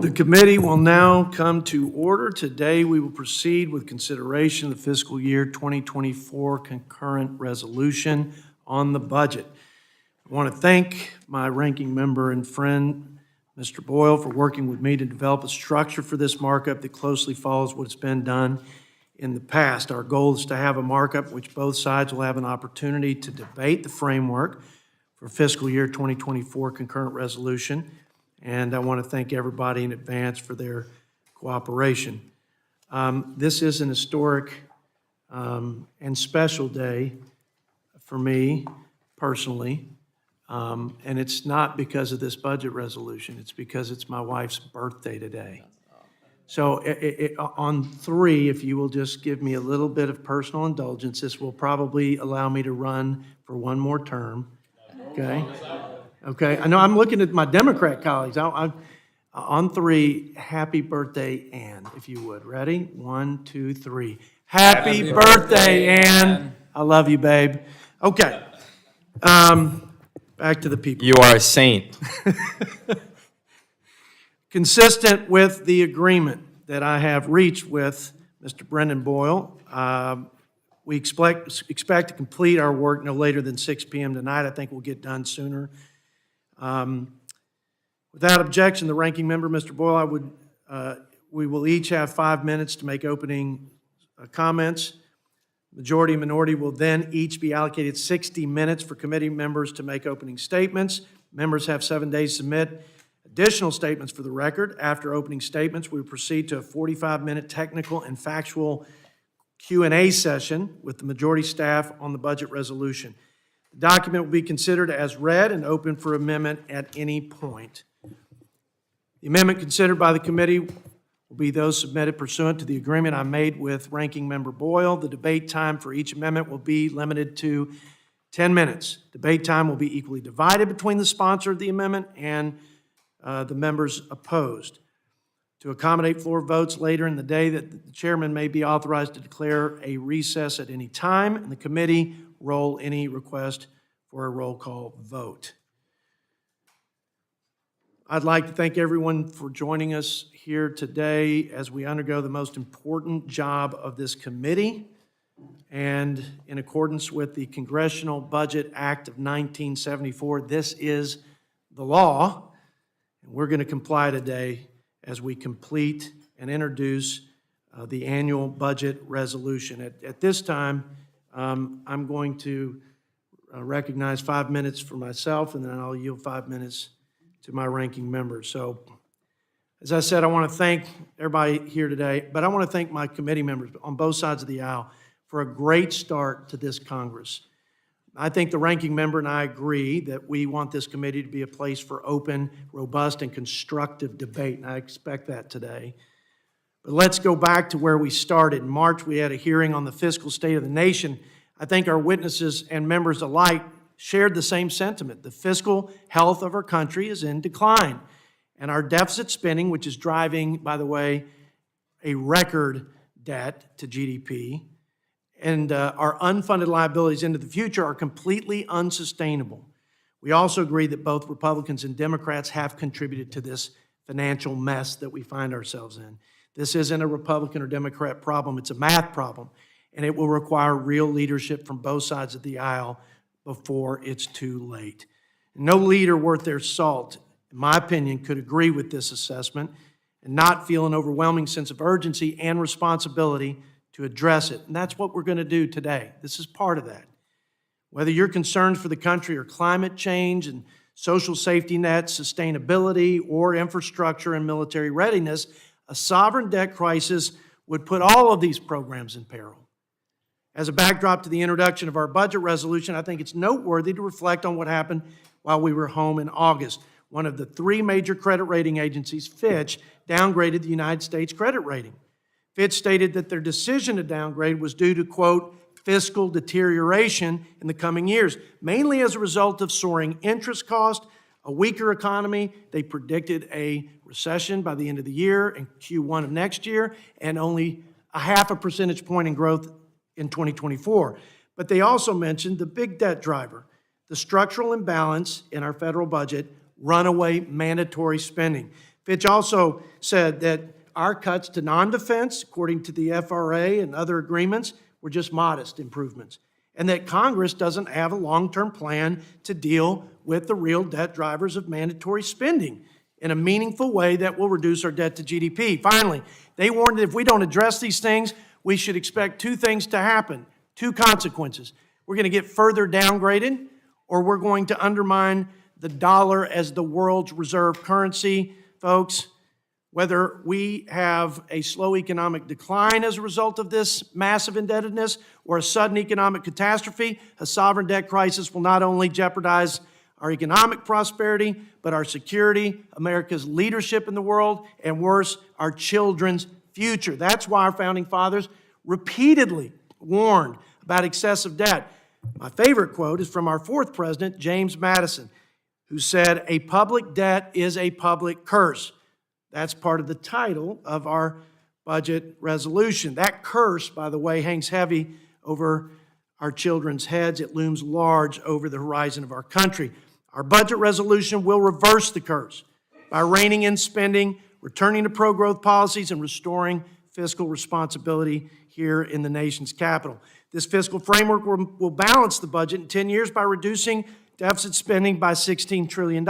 The committee will now come to order. Today, we will proceed with consideration of the fiscal year 2024 concurrent resolution on the budget. I want to thank my ranking member and friend, Mr. Boyle, for working with me to develop a structure for this markup that closely follows what's been done in the past. Our goal is to have a markup which both sides will have an opportunity to debate the framework for fiscal year 2024 concurrent resolution. And I want to thank everybody in advance for their cooperation. This is an historic and special day for me personally. And it's not because of this budget resolution. It's because it's my wife's birthday today. So on 3, if you will just give me a little bit of personal indulgence, this will probably allow me to run for one more term. Okay? Okay, I know I'm looking at my Democrat colleagues. On 3, happy birthday, Ann, if you would. Ready? 1, 2, 3. Happy birthday, Ann. I love you, babe. Okay. Back to the people. You are a saint. Consistent with the agreement that I have reached with Mr. Brendan Boyle, we expect to complete our work no later than 6 p.m. tonight. I think we'll get done sooner. Without objection, the ranking member, Mr. Boyle, we will each have 5 minutes to make opening comments. Majority and minority will then each be allocated 60 minutes for committee members to make opening statements. Members have 7 days to submit additional statements for the record. After opening statements, we will proceed to a 45-minute technical and factual Q&A session with the majority staff on the budget resolution. The document will be considered as read and open for amendment at any point. The amendment considered by the committee will be those submitted pursuant to the agreement I made with Ranking Member Boyle. The debate time for each amendment will be limited to 10 minutes. Debate time will be equally divided between the sponsor of the amendment and the members opposed. To accommodate floor votes later in the day, that the chairman may be authorized to declare a recess at any time, and the committee roll any request for a roll call vote. I'd like to thank everyone for joining us here today as we undergo the most important job of this committee. And in accordance with the Congressional Budget Act of 1974, this is the law, and we're going to comply today as we complete and introduce the annual budget resolution. At this time, I'm going to recognize 5 minutes for myself, and then I'll yield 5 minutes to my ranking member. So, as I said, I want to thank everybody here today, but I want to thank my committee members on both sides of the aisle for a great start to this Congress. I think the ranking member and I agree that we want this committee to be a place for open, robust, and constructive debate, and I expect that today. But let's go back to where we started. In March, we had a hearing on the fiscal state of the nation. I think our witnesses and members alike shared the same sentiment. The fiscal health of our country is in decline, and our deficit spending, which is driving, by the way, a record debt to GDP, and our unfunded liabilities into the future are completely unsustainable. We also agree that both Republicans and Democrats have contributed to this financial mess that we find ourselves in. This isn't a Republican or Democrat problem, it's a math problem, and it will require real leadership from both sides of the aisle before it's too late. No leader worth their salt, in my opinion, could agree with this assessment and not feel an overwhelming sense of urgency and responsibility to address it. And that's what we're going to do today. This is part of that. Whether your concerns for the country are climate change and social safety nets, sustainability, or infrastructure and military readiness, a sovereign debt crisis would put all of these programs in peril. As a backdrop to the introduction of our budget resolution, I think it's noteworthy to reflect on what happened while we were home in August. One of the 3 major credit rating agencies, Fitch, downgraded the United States credit rating. Fitch stated that their decision to downgrade was due to, quote, fiscal deterioration in the coming years, mainly as a result of soaring interest costs, a weaker economy. They predicted a recession by the end of the year in Q1 of next year, and only a 0.5 percentage point in growth in 2024. But they also mentioned the big debt driver, the structural imbalance in our federal budget, runaway mandatory spending. Fitch also said that our cuts to non-defense, according to the FRA and other agreements, were just modest improvements, and that Congress doesn't have a long-term plan to deal with the real debt drivers of mandatory spending in a meaningful way that will reduce our debt to GDP. Finally, they warned that if we don't address these things, we should expect two things to happen, two consequences. We're going to get further downgraded, or we're going to undermine the dollar as the world's reserve currency. Folks, whether we have a slow economic decline as a result of this massive indebtedness or a sudden economic catastrophe, a sovereign debt crisis will not only jeopardize our economic prosperity, but our security, America's leadership in the world, and worse, our children's future. That's why our founding fathers repeatedly warned about excessive debt. My favorite quote is from our fourth president, James Madison, who said, "A public debt is a public curse." That's part of the title of our budget resolution. That curse, by the way, hangs heavy over our children's heads. It looms large over the horizon of our country. Our budget resolution will reverse the curse by reining in spending, returning to pro-growth policies, and restoring fiscal responsibility here in the nation's capital. This fiscal framework will balance the budget in 10 years by reducing deficit spending by $16 trillion.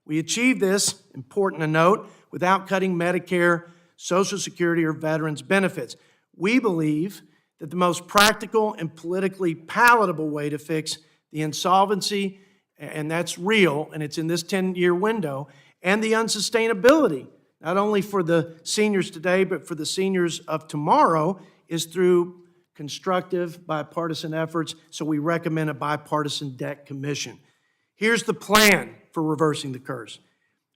We achieved this, important to note, without cutting Medicare, Social Security, or veterans' benefits. We believe that the most practical and politically palatable way to fix the insolvency, and that's real, and it's in this 10-year window, and the unsustainability, not only for the seniors today, but for the seniors of tomorrow, is through constructive bipartisan efforts, so we recommend a bipartisan debt commission. Here's the plan for reversing the curse.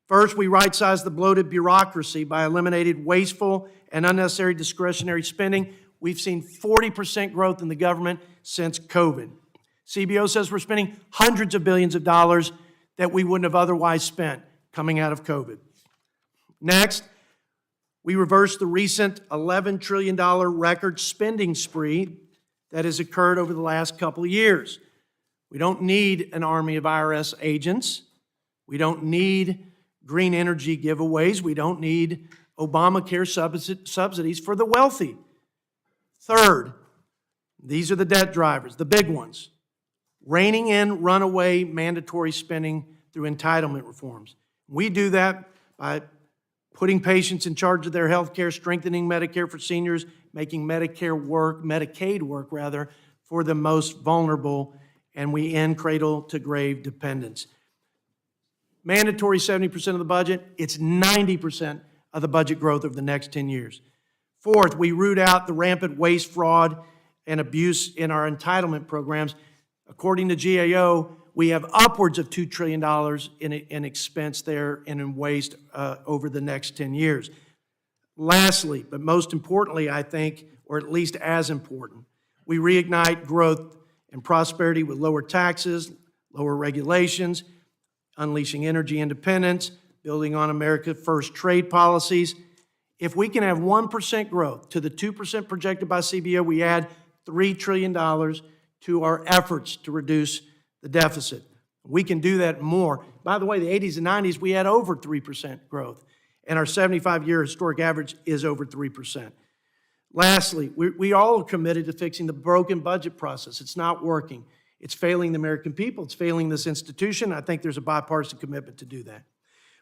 First, we right-size the bloated bureaucracy by eliminating wasteful and unnecessary discretionary spending. We've seen 40% growth in the government since COVID. CBO says we're spending hundreds of billions of dollars that we wouldn't have otherwise spent coming out of COVID. Next, we reversed the recent $11 trillion record spending spree that has occurred over the last couple of years. We don't need an army of IRS agents. We don't need green energy giveaways. We don't need Obamacare subsidies for the wealthy. Third, these are the debt drivers, the big ones. Reining in runaway mandatory spending through entitlement reforms. We do that by putting patients in charge of their health care, strengthening Medicare for seniors, making Medicaid work, for the most vulnerable, and we end cradle-to-grave dependence. Mandatory 70% of the budget, it's 90% of the budget growth over the next 10 years. Fourth, we root out the rampant waste, fraud, and abuse in our entitlement programs. According to GAO, we have upwards of $2 trillion in expense there and in waste over the next 10 years. Lastly, but most importantly, I think, or at least as important, we reignite growth and prosperity with lower taxes, lower regulations, unleashing energy independence, building on America First trade policies. If we can have 1% growth to the 2% projected by CBO, we add $3 trillion to our efforts to reduce the deficit. We can do that more. By the way, the 80s and 90s, we had over 3% growth, and our 75-year historic average is over 3%. Lastly, we all are committed to fixing the broken budget process. It's not working. It's failing the American people. It's failing this institution. I think there's a bipartisan commitment to do that.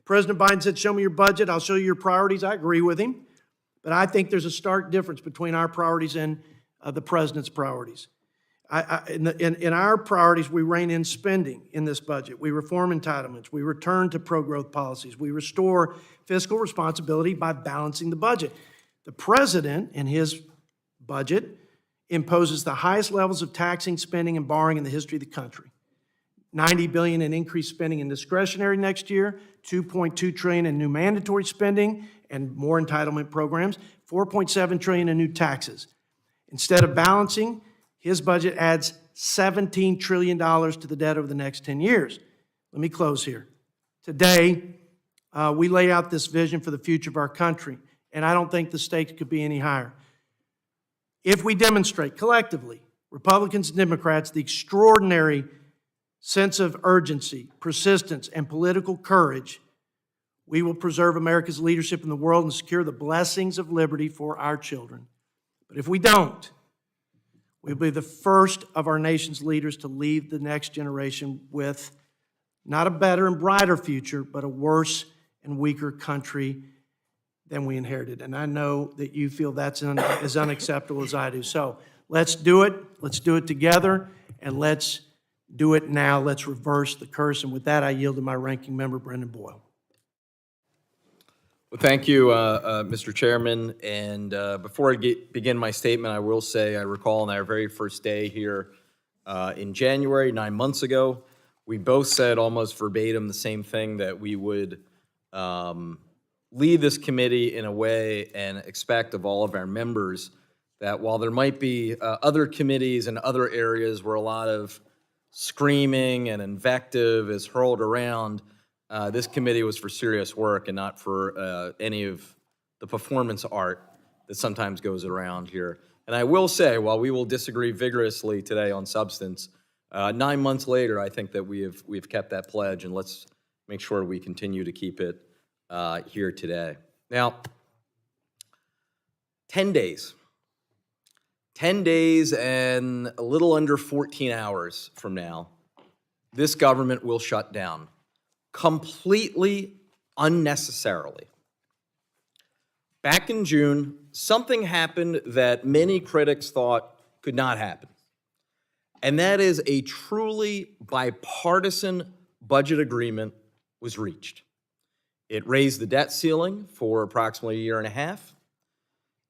President Biden said, "Show me your budget, I'll show you your priorities." I agree with him, but I think there's a stark difference between our priorities and the president's priorities. In our priorities, we rein in spending in this budget. We reform entitlements. We return to pro-growth policies. We restore fiscal responsibility by balancing the budget. The president, in his budget, imposes the highest levels of taxing, spending, and borrowing in the history of the country. $90 billion in increased spending in discretionary next year, $2.2 trillion in new mandatory spending and more entitlement programs, $4.7 trillion in new taxes. Instead of balancing, his budget adds $17 trillion to the debt over the next 10 years. Let me close here. Today, we lay out this vision for the future of our country, and I don't think the stakes could be any higher. If we demonstrate collectively, Republicans and Democrats, the extraordinary sense of urgency, persistence, and political courage We will preserve America's leadership in the world and secure the blessings of liberty for our children. But if we don't, we'll be the first of our nation's leaders to leave the next generation with not a better and brighter future, but a worse and weaker country than we inherited. And I know that you feel that's as unacceptable as I do. So let's do it. Let's do it together, and let's do it now. Let's reverse the curse. And with that, I yield to my ranking member, Brendan Boyle. Well, thank you, Mr. Chairman. And before I begin my statement, I will say I recall on our very first day here in January, 9 months ago, we both said almost verbatim the same thing, that we would lead this committee in a way and expect of all of our members that while there might be other committees and other areas where a lot of screaming and invective is hurled around, this committee was for serious work and not for any of the performance art that sometimes goes around here. And I will say, while we will disagree vigorously today on substance, 9 months later, I think that we've kept that pledge, and let's make sure we continue to keep it here today. Now, 10 days. 10 days and a little under 14 hours from now, this government will shut down completely unnecessarily. Back in June, something happened that many critics thought could not happen, and that is a truly bipartisan budget agreement was reached. It raised the debt ceiling for approximately a year and a half.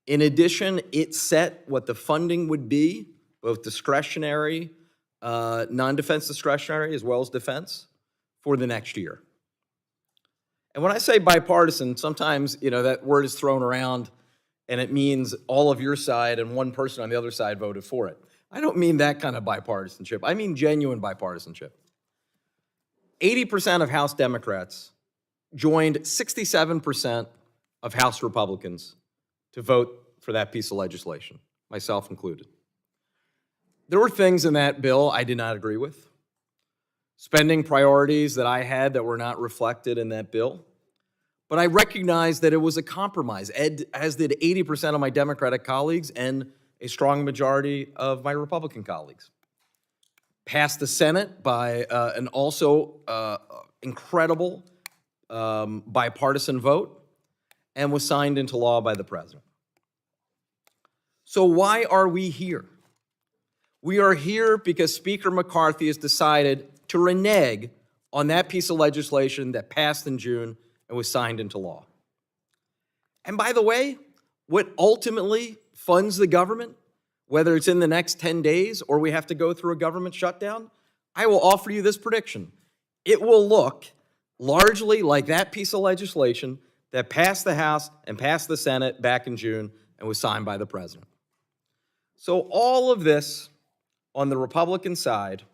In addition, it set what the funding would be, both discretionary, non-defense discretionary, as well as defense, for the next year. And when I say bipartisan, sometimes, that word is thrown around and it means all of your side and one person on the other side voted for it. I don't mean that kind of bipartisanship. I mean genuine bipartisanship. 80% of House Democrats joined 67% of House Republicans to vote for that piece of legislation, myself included. There were things in that bill I did not agree with, spending priorities that I had that were not reflected in that bill, but I recognized that it was a compromise, as did 80% of my Democratic colleagues and a strong majority of my Republican colleagues. Passed the Senate by an also incredible bipartisan vote, and was signed into law by the president. So why are we here? We are here because Speaker McCarthy has decided to renege on that piece of legislation that passed in June and was signed into law. And by the way, what ultimately funds the government, whether it's in the next 10 days or we have to go through a government shutdown, I will offer you this prediction. It will look largely like that piece of legislation that passed the House and passed the Senate back in June and was signed by the president. So all of this on the Republican side,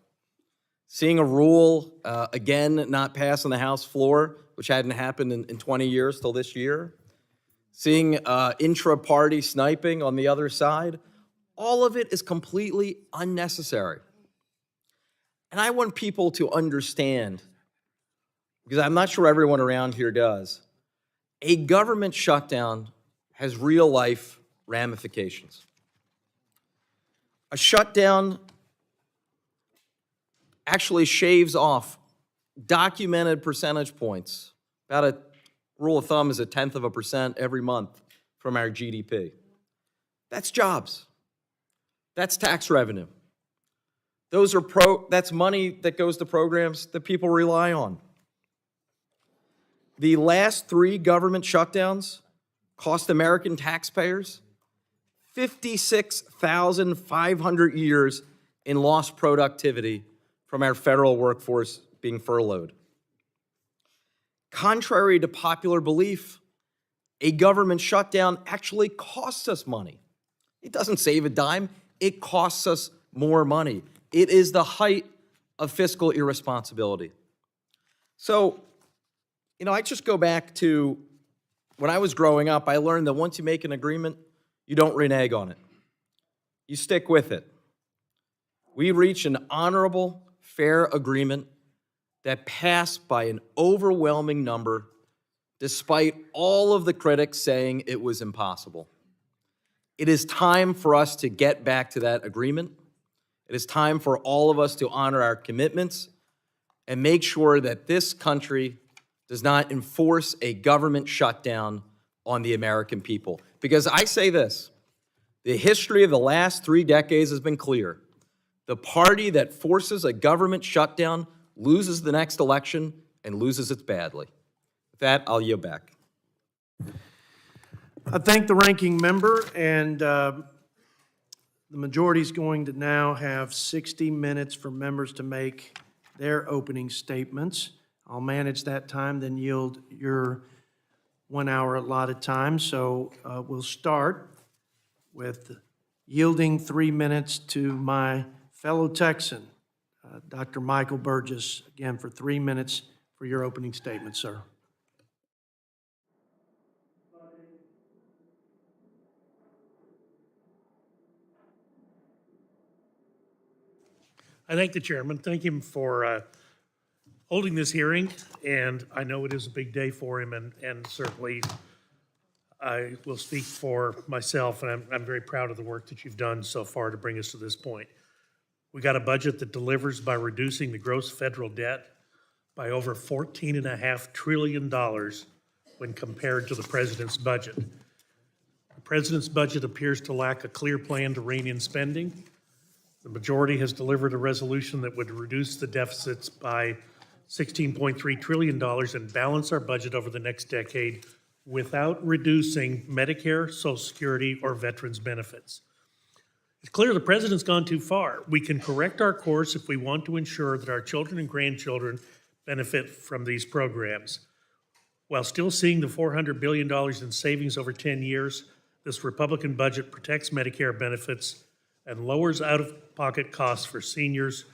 seeing a rule, again, not pass on the House floor, which hadn't happened in 20 years till this year, seeing intra-party sniping on the other side, all of it is completely unnecessary. And I want people to understand, because I'm not sure everyone around here does, a government shutdown has real-life ramifications. A shutdown actually shaves off documented percentage points. About a rule of thumb is 0.1% every month from our GDP. That's jobs. That's tax revenue. That's money that goes to programs that people rely on. The last 3 government shutdowns cost American taxpayers 56,500 years in lost productivity from our federal workforce being furloughed. Contrary to popular belief, a government shutdown actually costs us money. It doesn't save a dime, it costs us more money. It is the height of fiscal irresponsibility. So, I just go back to when I was growing up, I learned that once you make an agreement, you don't renege on it. You stick with it. We reached an honorable, fair agreement that passed by an overwhelming number despite all of the critics saying it was impossible. It is time for us to get back to that agreement. It is time for all of us to honor our commitments and make sure that this country does not enforce a government shutdown on the American people. Because I say this, the history of the last 3 decades has been clear. The party that forces a government shutdown loses the next election and loses it badly. With that, I'll yield back. I thank the ranking member, and the majority is going to now have 60 minutes for members to make their opening statements. I'll manage that time, then yield your 1 hour allotted time. So we'll start with yielding 3 minutes to my fellow Texan, Dr. Michael Burgess, again for 3 minutes for your opening statement, sir. I thank the chairman. Thank him for holding this hearing, and I know it is a big day for him, and certainly I will speak for myself, and I'm very proud of the work that you've done so far to bring us to this point. We got a budget that delivers by reducing the gross federal debt by over $14.5 trillion when compared to the president's budget. The president's budget appears to lack a clear plan to rein in spending. The majority has delivered a resolution that would reduce the deficits by $16.3 trillion and balance our budget over the next decade without reducing Medicare, Social Security, or veterans benefits. It's clear the president's gone too far. We can correct our course if we want to ensure that our children and grandchildren benefit from these programs. While still seeing the $400 billion in savings over 10 years, this Republican budget protects Medicare benefits and lowers out-of-pocket costs for seniors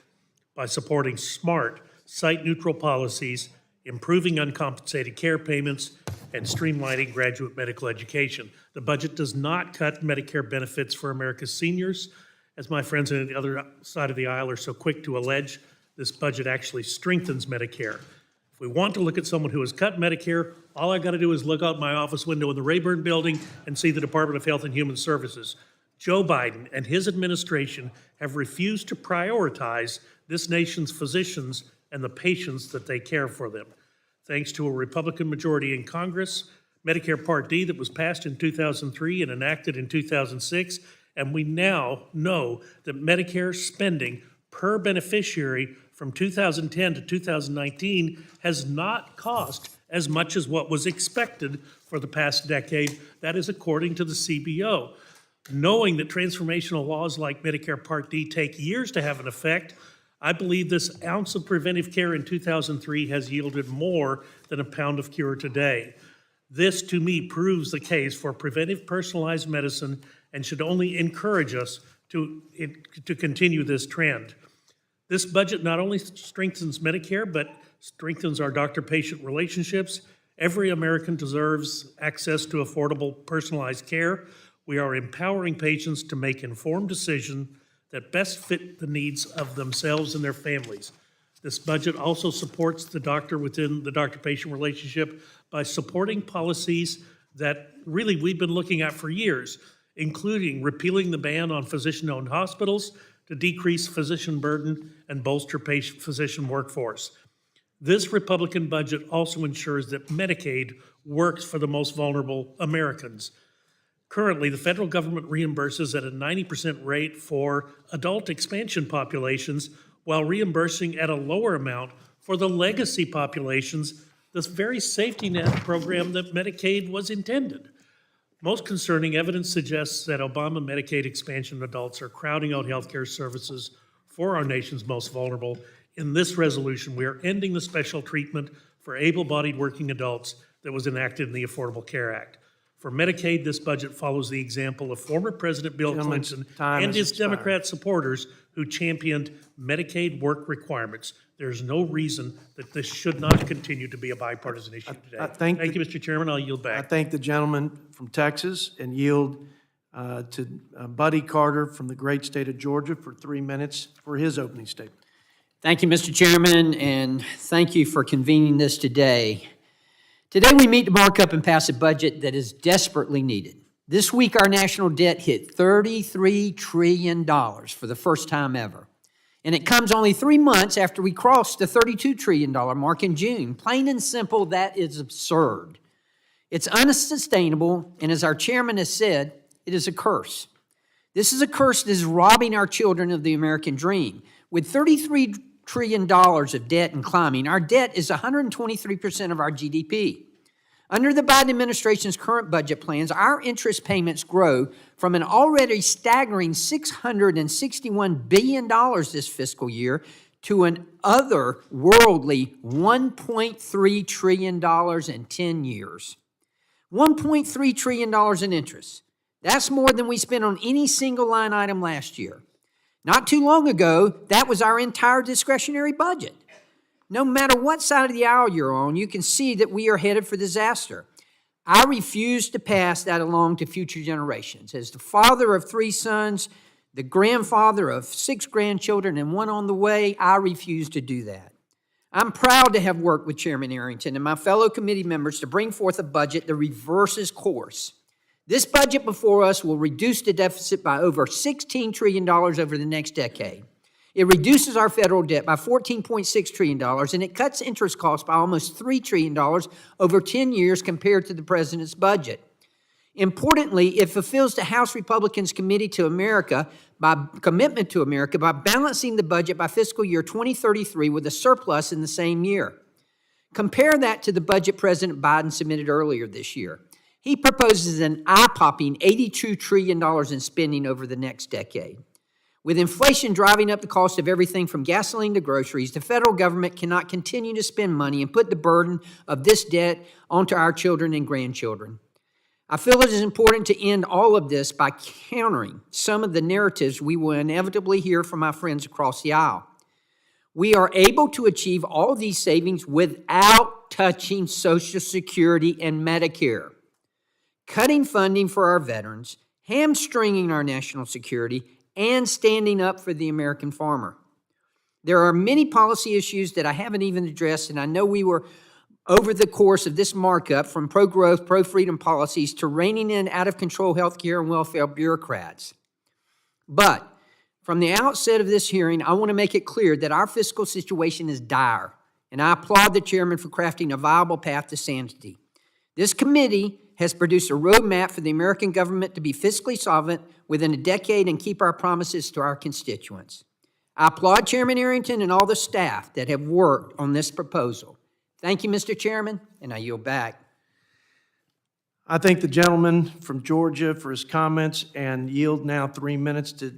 by supporting smart, site-neutral policies, improving uncompensated care payments, and streamlining graduate medical education. The budget does not cut Medicare benefits for America's seniors. As my friends on the other side of the aisle are so quick to allege, this budget actually strengthens Medicare. If we want to look at someone who has cut Medicare, all I got to do is look out my office window in the Rayburn building and see the Department of Health and Human Services. Joe Biden and his administration have refused to prioritize this nation's physicians and the patients that they care for them. Thanks to a Republican majority in Congress, Medicare Part D that was passed in 2003 and enacted in 2006, and we now know that Medicare spending per beneficiary from 2010 to 2019 has not cost as much as what was expected for the past decade. That is according to the CBO. Knowing that transformational laws like Medicare Part D take years to have an effect, I believe this ounce of preventive care in 2003 has yielded more than a pound of cure today. This, to me, proves the case for preventive personalized medicine and should only encourage us to continue this trend. This budget not only strengthens Medicare, but strengthens our doctor-patient relationships. Every American deserves access to affordable, personalized care. We are empowering patients to make informed decisions that best fit the needs of themselves and their families. This budget also supports the doctor within the doctor-patient relationship by supporting policies that really we've been looking at for years, including repealing the ban on physician-owned hospitals to decrease physician burden and bolster physician workforce. This Republican budget also ensures that Medicaid works for the most vulnerable Americans. Currently, the federal government reimburses at a 90% rate for adult expansion populations while reimbursing at a lower amount for the legacy populations, this very safety net program that Medicaid was intended. Most concerning evidence suggests that Obama Medicaid expansion adults are crowding out healthcare services for our nation's most vulnerable. In this resolution, we are ending the special treatment for able-bodied working adults that was enacted in the Affordable Care Act. For Medicaid, this budget follows the example of former President Bill Clinton and his Democrat supporters who championed Medicaid work requirements. There's no reason that this should not continue to be a bipartisan issue today. Thank you, Mr. Chairman. I'll yield back. I thank the gentleman from Texas and yield to Buddy Carter from the great state of Georgia for 3 minutes for his opening statement. Thank you, Mr. Chairman, and thank you for convening this today. Today, we meet to mark up and pass a budget that is desperately needed. This week, our national debt hit $33 trillion for the first time ever. And it comes only 3 months after we crossed the $32 trillion mark in June. Plain and simple, that is absurd. It's unsustainable, and as our chairman has said, it is a curse. This is a curse that is robbing our children of the American dream. With $33 trillion of debt and climbing, our debt is 123% of our GDP. Under the Biden administration's current budget plans, our interest payments grow from an already staggering $661 billion this fiscal year to an otherworldly $1.3 trillion in 10 years. $1.3 trillion in interest. That's more than we spent on any single line item last year. Not too long ago, that was our entire discretionary budget. No matter what side of the aisle you're on, you can see that we are headed for disaster. I refuse to pass that along to future generations. As the father of 3 sons, the grandfather of 6 grandchildren, and 1 on the way, I refuse to do that. I'm proud to have worked with Chairman Arrington and my fellow committee members to bring forth a budget that reverses course. This budget before us will reduce the deficit by over $16 trillion over the next decade. It reduces our federal debt by $14.6 trillion, and it cuts interest costs by almost $3 trillion over 10 years compared to the president's budget. Importantly, it fulfills the House Republicans' commitment to America by balancing the budget by fiscal year 2033 with a surplus in the same year. Compare that to the budget President Biden submitted earlier this year. He proposes an eye-popping $82 trillion in spending over the next decade. With inflation driving up the cost of everything from gasoline to groceries, the federal government cannot continue to spend money and put the burden of this debt onto our children and grandchildren. I feel it is important to end all of this by countering some of the narratives we will inevitably hear from my friends across the aisle. We are able to achieve all these savings without touching Social Security and Medicare, cutting funding for our veterans, hamstringing our national security, and standing up for the American farmer. There are many policy issues that I haven't even addressed, and I know we were over the course of this markup from pro-growth, pro-freedom policies to reining in out-of-control healthcare and welfare bureaucrats. But from the outset of this hearing, I want to make it clear that our fiscal situation is dire, and I applaud the chairman for crafting a viable path to sanity. This committee has produced a roadmap for the American government to be fiscally solvent within a decade and keep our promises to our constituents. I applaud Chairman Arrington and all the staff that have worked on this proposal. Thank you, Mr. Chairman, and I yield back. I thank the gentleman from Georgia for his comments and yield now 3 minutes to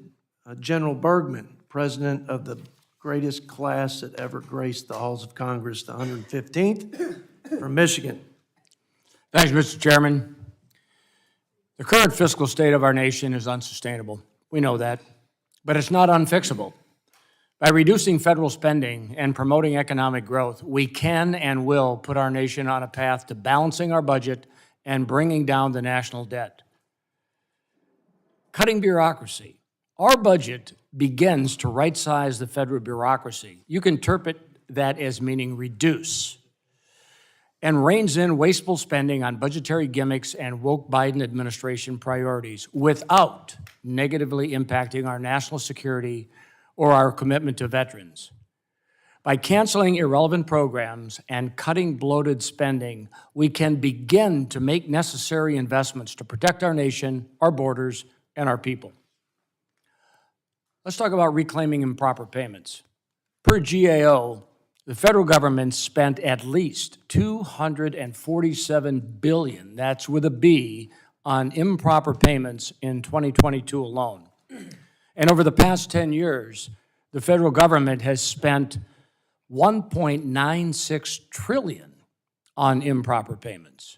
General Bergman, president of the greatest class that ever graced the halls of Congress, the 115th, from Michigan. Thanks, Mr. Chairman. The current fiscal state of our nation is unsustainable. We know that, but it's not unfixable. By reducing federal spending and promoting economic growth, we can and will put our nation on a path to balancing our budget and bringing down the national debt. Cutting bureaucracy. Our budget begins to right-size the federal bureaucracy. You can interpret that as meaning reduce, and reins in wasteful spending on budgetary gimmicks and woke Biden administration priorities without negatively impacting our national security or our commitment to veterans. By canceling irrelevant programs and cutting bloated spending, we can begin to make necessary investments to protect our nation, our borders, and our people. Let's talk about reclaiming improper payments. Per GAO, the federal government spent at least $247 billion, that's with a B, on improper payments in 2022 alone. And over the past 10 years, the federal government has spent $1.96 trillion on improper payments.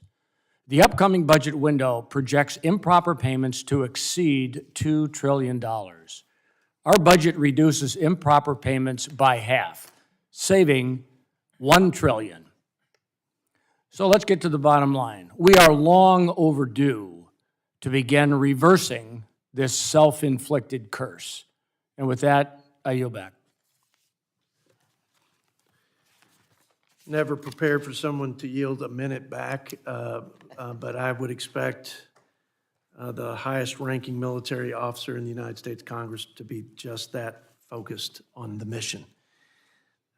The upcoming budget window projects improper payments to exceed $2 trillion. Our budget reduces improper payments by half, saving $1 trillion. So let's get to the bottom line. We are long overdue to begin reversing this self-inflicted curse. And with that, I yield back. never prepared for someone to yield a minute back, but I would expect the highest-ranking military officer in the United States Congress to be just that focused on the mission.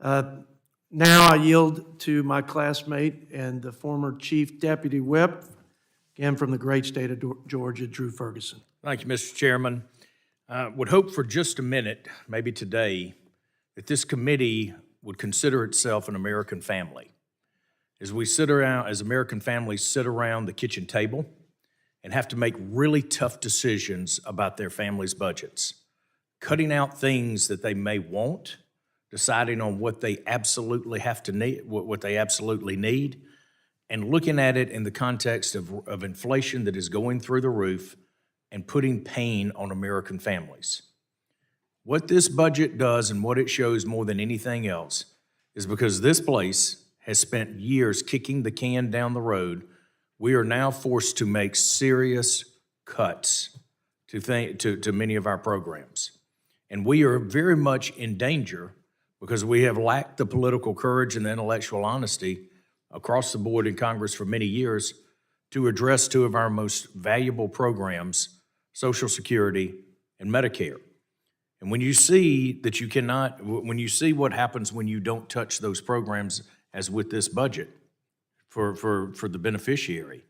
Now I yield to my classmate and the former Chief Deputy Whip, again from the great state of Georgia, Drew Ferguson. Thank you, Mr. Chairman. Would hope for just a minute, maybe today, that this committee would consider itself an American family. As we sit around, as American families sit around the kitchen table and have to make really tough decisions about their family's budgets, cutting out things that they may want, deciding on what they absolutely have to need, what they absolutely need, and looking at it in the context of inflation that is going through the roof and putting pain on American families. What this budget does and what it shows more than anything else is because this place has spent years kicking the can down the road, we are now forced to make serious cuts to many of our programs. And we are very much in danger because we have lacked the political courage and the intellectual honesty across the board in Congress for many years to address two of our most valuable programs, Social Security and Medicare. And when you see that you cannot, when you see what happens when you don't touch those programs, as with this budget for the beneficiary,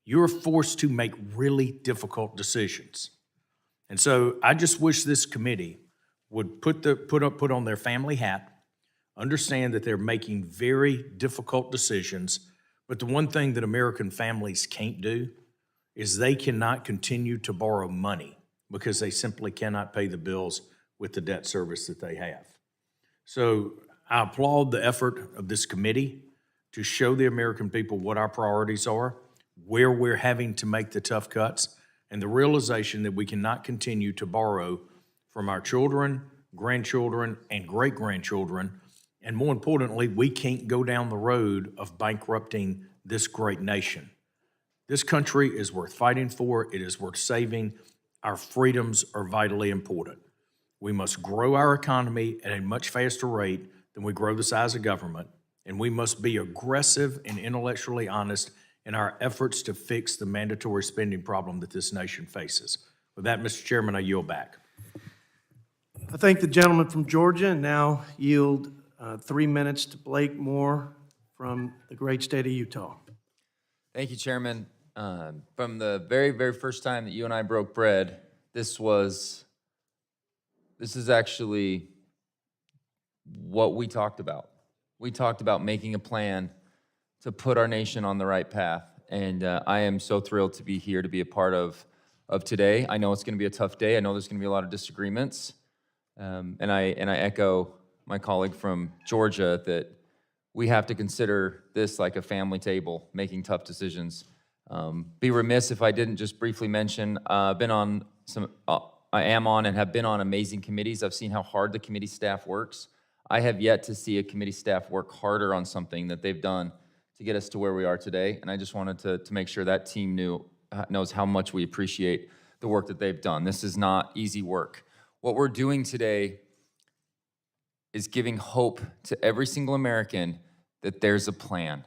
you're forced to make really difficult decisions. And so I just wish this committee would put on their family hat, understand that they're making very difficult decisions, but the one thing that American families can't do is they cannot continue to borrow money because they simply cannot pay the bills with the debt service that they have. So I applaud the effort of this committee to show the American people what our priorities are, where we're having to make the tough cuts, and the realization that we cannot continue to borrow from our children, grandchildren, and great-grandchildren. And more importantly, we can't go down the road of bankrupting this great nation. This country is worth fighting for. It is worth saving. Our freedoms are vitally important. We must grow our economy at a much faster rate than we grow the size of government, and we must be aggressive and intellectually honest in our efforts to fix the mandatory spending problem that this nation faces. With that, Mr. Chairman, I yield back. I thank the gentleman from Georgia and now yield 3 minutes to Blake Moore from the great state of Utah. Thank you, Chairman. From the very, very first time that you and I broke bread, this is actually what we talked about. We talked about making a plan to put our nation on the right path. And I am so thrilled to be here to be a part of today. I know it's going to be a tough day. I know there's going to be a lot of disagreements. And I echo my colleague from Georgia that we have to consider this like a family table, making tough decisions. Be remiss if I didn't just briefly mention, I am on and have been on amazing committees. I've seen how hard the committee staff works. I have yet to see a committee staff work harder on something that they've done to get us to where we are today. And I just wanted to make sure that team knows how much we appreciate the work that they've done. This is not easy work. What we're doing today is giving hope to every single American that there's a plan.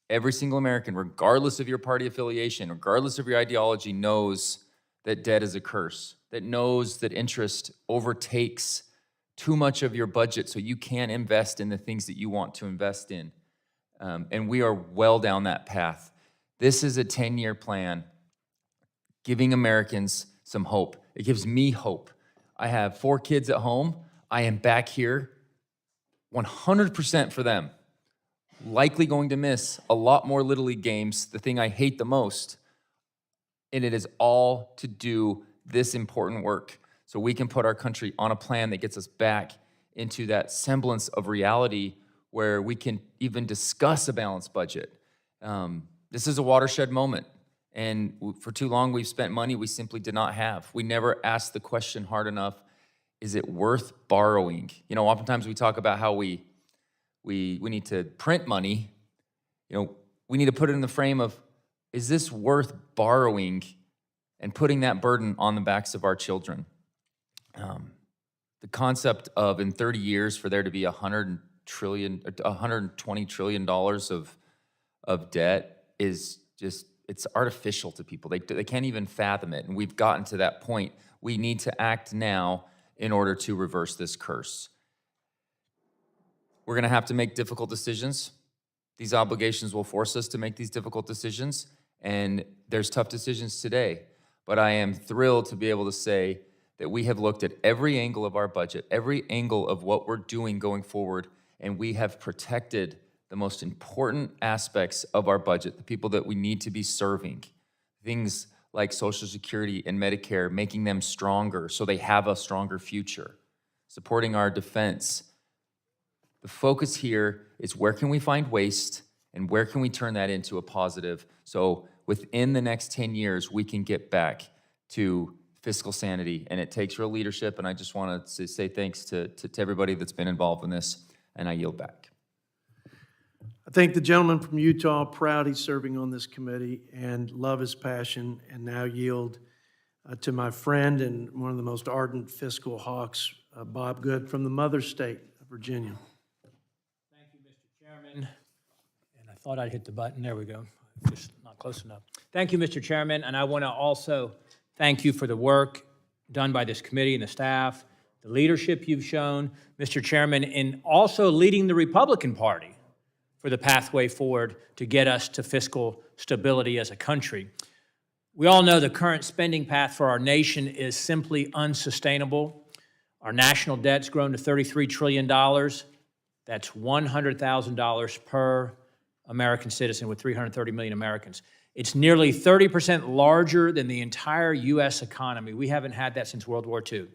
Every single American, regardless of your party affiliation, regardless of your ideology, knows that debt is a curse, that knows that interest overtakes too much of your budget so you can't invest in the things that you want to invest in. And we are well down that path. This is a 10-year plan giving Americans some hope. It gives me hope. I have 4 kids at home. I am back here 100% for them. Likely going to miss a lot more Little League games, the thing I hate the most. And it is all to do this important work so we can put our country on a plan that gets us back into that semblance of reality where we can even discuss a balanced budget. This is a watershed moment. And for too long, we've spent money we simply did not have. We never asked the question hard enough, is it worth borrowing? You know, oftentimes we talk about how we need to print money. You know, we need to put it in the frame of, is this worth borrowing and putting that burden on the backs of our children? The concept of in 30 years for there to be $100 $120 trillion of debt is just, it's artificial to people. They can't even fathom it. And we've gotten to that point. We need to act now in order to reverse this curse. We're going to have to make difficult decisions. These obligations will force us to make these difficult decisions. And there's tough decisions today. But I am thrilled to be able to say that we have looked at every angle of our budget, every angle of what we're doing going forward, and we have protected the most important aspects of our budget, the people that we need to be serving. Things like Social Security and Medicare, making them stronger so they have a stronger future, supporting our defense. The focus here is where can we find waste and where can we turn that into a positive so within the next 10 years we can get back to fiscal sanity. And it takes real leadership, and I just want to say thanks to everybody that's been involved in this, and I yield back. I thank the gentleman from Utah, proud he's serving on this committee, and love his passion, and now yield to my friend and one of the most ardent fiscal hawks, Bob Good, from the mother state of Virginia. Thank you, Mr. Chairman. And I thought I'd hit the button. There we go. Just not close enough. Thank you, Mr. Chairman. And I want to also thank you for the work done by this committee and the staff, the leadership you've shown, Mr. Chairman, in also leading the Republican Party for the pathway forward to get us to fiscal stability as a country. We all know the current spending path for our nation is simply unsustainable. Our national debt's grown to $33 trillion. That's $100,000 per American citizen with 330 million Americans. It's nearly 30% larger than the entire U.S. economy. We haven't had that since World War II.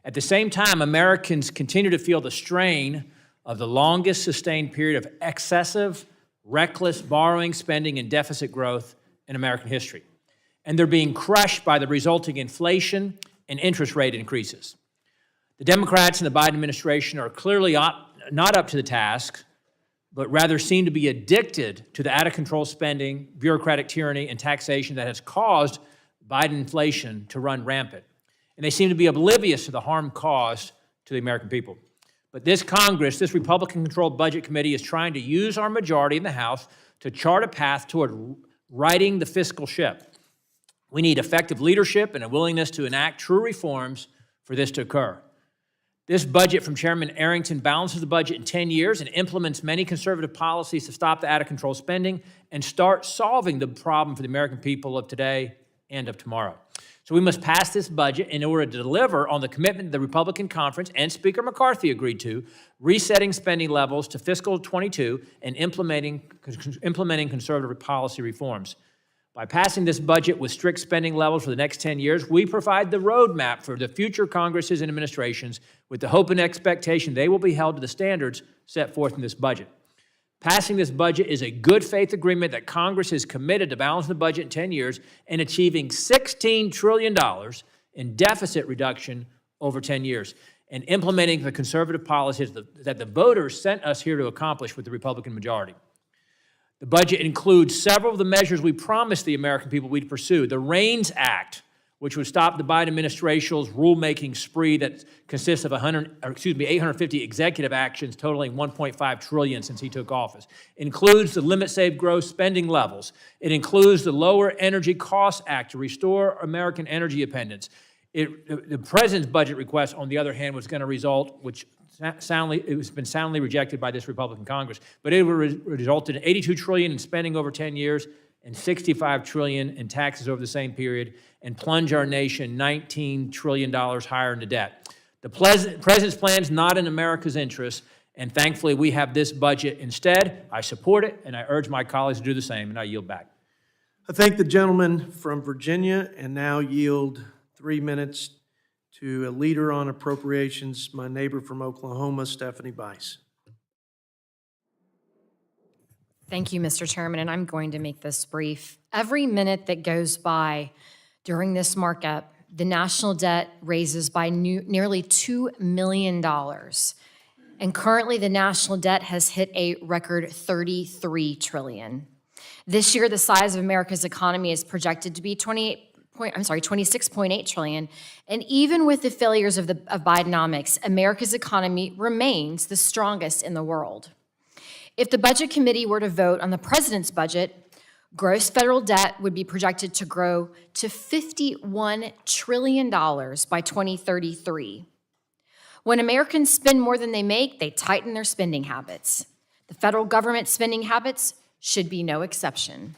At the same time, Americans continue to feel the strain of the longest sustained period of excessive, reckless borrowing, spending, and deficit growth in American history. And they're being crushed by the resulting inflation and interest rate increases. The Democrats and the Biden administration are clearly not up to the task, but rather seem to be addicted to the out-of-control spending, bureaucratic tyranny, and taxation that has caused Biden inflation to run rampant. And they seem to be oblivious to the harm caused to the American people. But this Congress, this Republican-controlled Budget Committee, is trying to use our majority in the House to chart a path toward righting the fiscal ship. We need effective leadership and a willingness to enact true reforms for this to occur. This budget from Chairman Arrington balances the budget in 10 years and implements many conservative policies to stop the out-of-control spending and start solving the problem for the American people of today and of tomorrow. So we must pass this budget in order to deliver on the commitment the Republican conference and Speaker McCarthy agreed to, resetting spending levels to fiscal 22 and implementing conservative policy reforms. By passing this budget with strict spending levels for the next 10 years, we provide the roadmap for the future Congresses and administrations with the hope and expectation they will be held to the standards set forth in this budget. Passing this budget is a good faith agreement that Congress is committed to balance the budget in 10 years and achieving $16 trillion in deficit reduction over 10 years and implementing the conservative policies that the voters sent us here to accomplish with the Republican majority. The budget includes several of the measures we promised the American people we'd pursue. The REINS Act, which would stop the Biden administration's rulemaking spree that consists of 850 executive actions totaling $1.5 trillion since he took office. It includes the Limit Save Growth spending levels. It includes the Lower Energy Costs Act to restore American energy independence. The president's budget request, on the other hand, was going to result, it has been soundly rejected by this Republican Congress, but it would result in $82 trillion in spending over 10 years and $65 trillion in taxes over the same period and plunge our nation $19 trillion higher into debt. The president's plan is not in America's interest, and thankfully we have this budget instead. I support it, and I urge my colleagues to do the same, and I yield back. I thank the gentleman from Virginia and now yield 3 minutes to a leader on appropriations, my neighbor from Oklahoma, Stephanie Bice. Thank you, Mr. Chairman, and I'm going to make this brief. Every minute that goes by during this markup, the national debt raises by nearly $2 million. And currently, the national debt has hit a record $33 trillion. This year, the size of America's economy is projected to be 26.8 trillion. And even with the failures of Bidenomics, America's economy remains the strongest in the world. If the Budget Committee were to vote on the president's budget, gross federal debt would be projected to grow to $51 trillion by 2033. When Americans spend more than they make, they tighten their spending habits. The federal government spending habits should be no exception.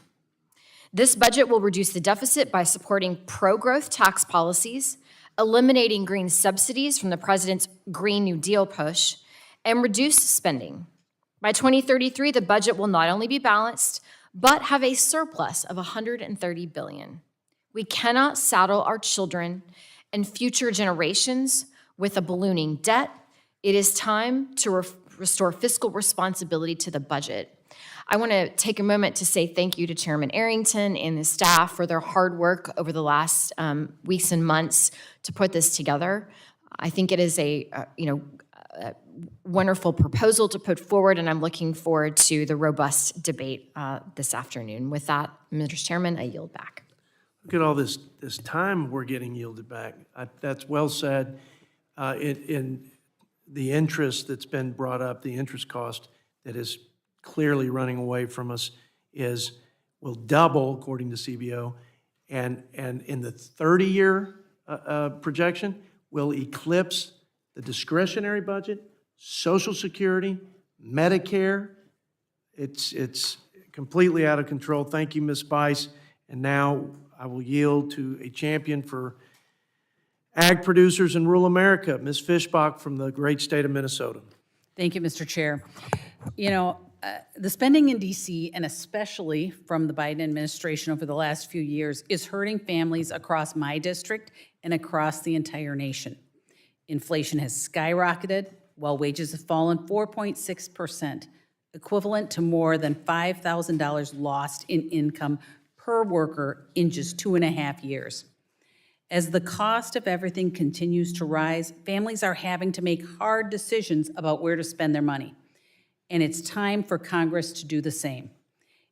This budget will reduce the deficit by supporting pro-growth tax policies, eliminating green subsidies from the president's Green New Deal push, and reduce spending. By 2033, the budget will not only be balanced, but have a surplus of $130 billion. We cannot saddle our children and future generations with a ballooning debt. It is time to restore fiscal responsibility to the budget. I want to take a moment to say thank you to Chairman Arrington and the staff for their hard work over the last weeks and months to put this together. I think it is a wonderful proposal to put forward, and I'm looking forward to the robust debate this afternoon. With that, Mr. Chairman, I yield back. Look at all this time we're getting yielded back. That's well said. In the interest that's been brought up, the interest cost that is clearly running away from us will double, according to CBO, and in the 30-year projection will eclipse the discretionary budget, Social Security, Medicare. It's completely out of control. Thank you, Ms. Bice. And now I will yield to a champion for ag producers in rural America, Ms. Fishbach from the great state of Minnesota. Thank you, Mr. Chair. You know, the spending in D.C., and especially from the Biden administration over the last few years, is hurting families across my district and across the entire nation. Inflation has skyrocketed, while wages have fallen 4.6%, equivalent to more than $5,000 lost in income per worker in just 2.5 years. As the cost of everything continues to rise, families are having to make hard decisions about where to spend their money. And it's time for Congress to do the same.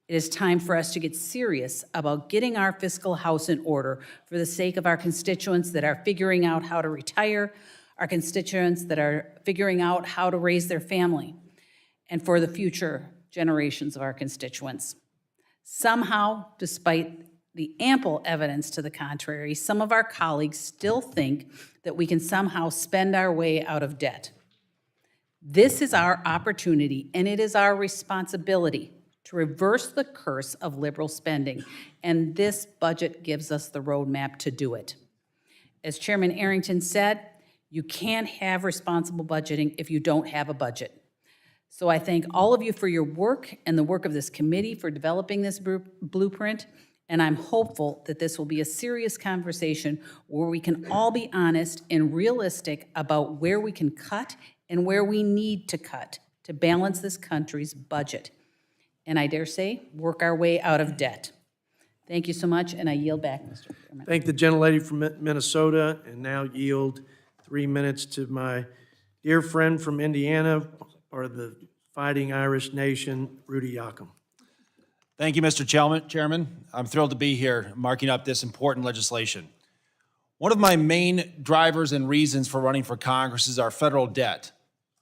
It is time for us to get serious about getting our fiscal house in order for the sake of our constituents that are figuring out how to retire, our constituents that are figuring out how to raise their family, and for the future generations of our constituents. Somehow, despite the ample evidence to the contrary, some of our colleagues still think that we can somehow spend our way out of debt. This is our opportunity, and it is our responsibility to reverse the curse of liberal spending, and this budget gives us the roadmap to do it. As Chairman Arrington said, you can't have responsible budgeting if you don't have a budget. So I thank all of you for your work and the work of this committee for developing this blueprint, and I'm hopeful that this will be a serious conversation where we can all be honest and realistic about where we can cut and where we need to cut to balance this country's budget. And I dare say, work our way out of debt. Thank you so much, and I yield back, Mr. Chairman. Thank the gentlelady from Minnesota, and now yield 3 minutes to my dear friend from Indiana, or the Fighting Irish Nation, Rudy Yakum. Thank you, Mr. Chairman. I'm thrilled to be here marking up this important legislation. One of my main drivers and reasons for running for Congress is our federal debt,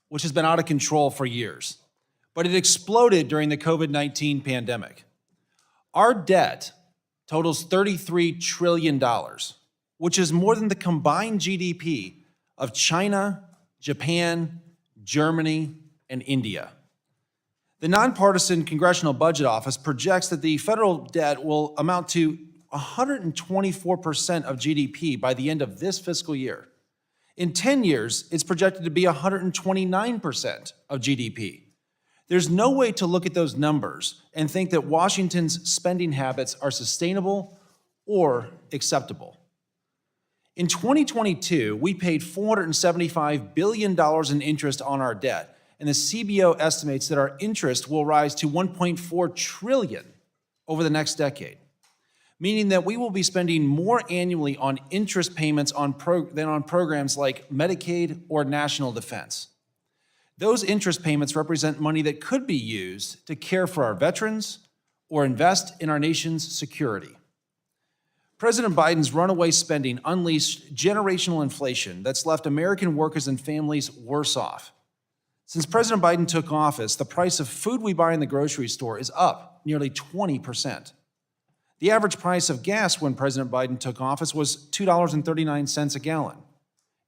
which has been out of control for years, but it exploded during the COVID-19 pandemic. Our debt totals $33 trillion, which is more than the combined GDP of China, Japan, Germany, and India. The nonpartisan Congressional Budget Office projects that the federal debt will amount to 124% of GDP by the end of this fiscal year. In 10 years, it's projected to be 129% of GDP. There's no way to look at those numbers and think that Washington's spending habits are sustainable or acceptable. In 2022, we paid $475 billion in interest on our debt, and the CBO estimates that our interest will rise to $1.4 trillion over the next decade, meaning that we will be spending more annually on interest payments than on programs like Medicaid or national defense. Those interest payments represent money that could be used to care for our veterans or invest in our nation's security. President Biden's runaway spending unleashed generational inflation that's left American workers and families worse off. Since President Biden took office, the price of food we buy in the grocery store is up nearly 20%. The average price of gas when President Biden took office was $2.39 a gallon.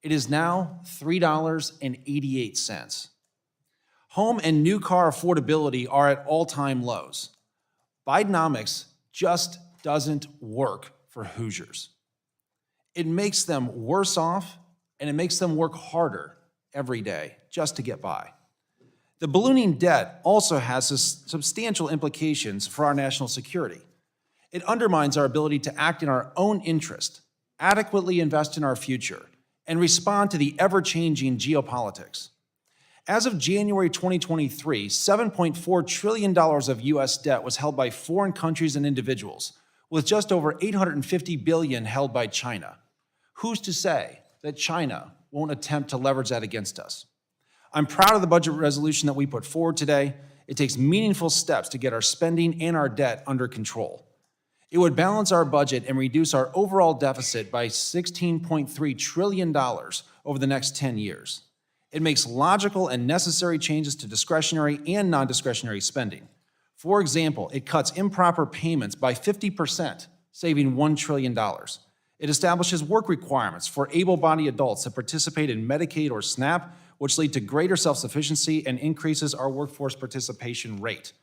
It is now $3.88. Home and new car affordability are at all-time lows. Bidenomics just doesn't work for Hoosiers. It makes them worse off, and it makes them work harder every day just to get by. The ballooning debt also has substantial implications for our national security. It undermines our ability to act in our own interest, adequately invest in our future, and respond to the ever-changing geopolitics. As of January 2023, $7.4 trillion of U.S. debt was held by foreign countries and individuals, with just over $850 billion held by China. Who's to say that China won't attempt to leverage that against us? I'm proud of the budget resolution that we put forward today. It takes meaningful steps to get our spending and our debt under control. It would balance our budget and reduce our overall deficit by $16.3 trillion over the next 10 years. It makes logical and necessary changes to discretionary and non-discretionary spending. For example, it cuts improper payments by 50%, saving $1 trillion. It establishes work requirements for able-bodied adults that participate in Medicaid or SNAP, which lead to greater self-sufficiency and increases our workforce participation rate.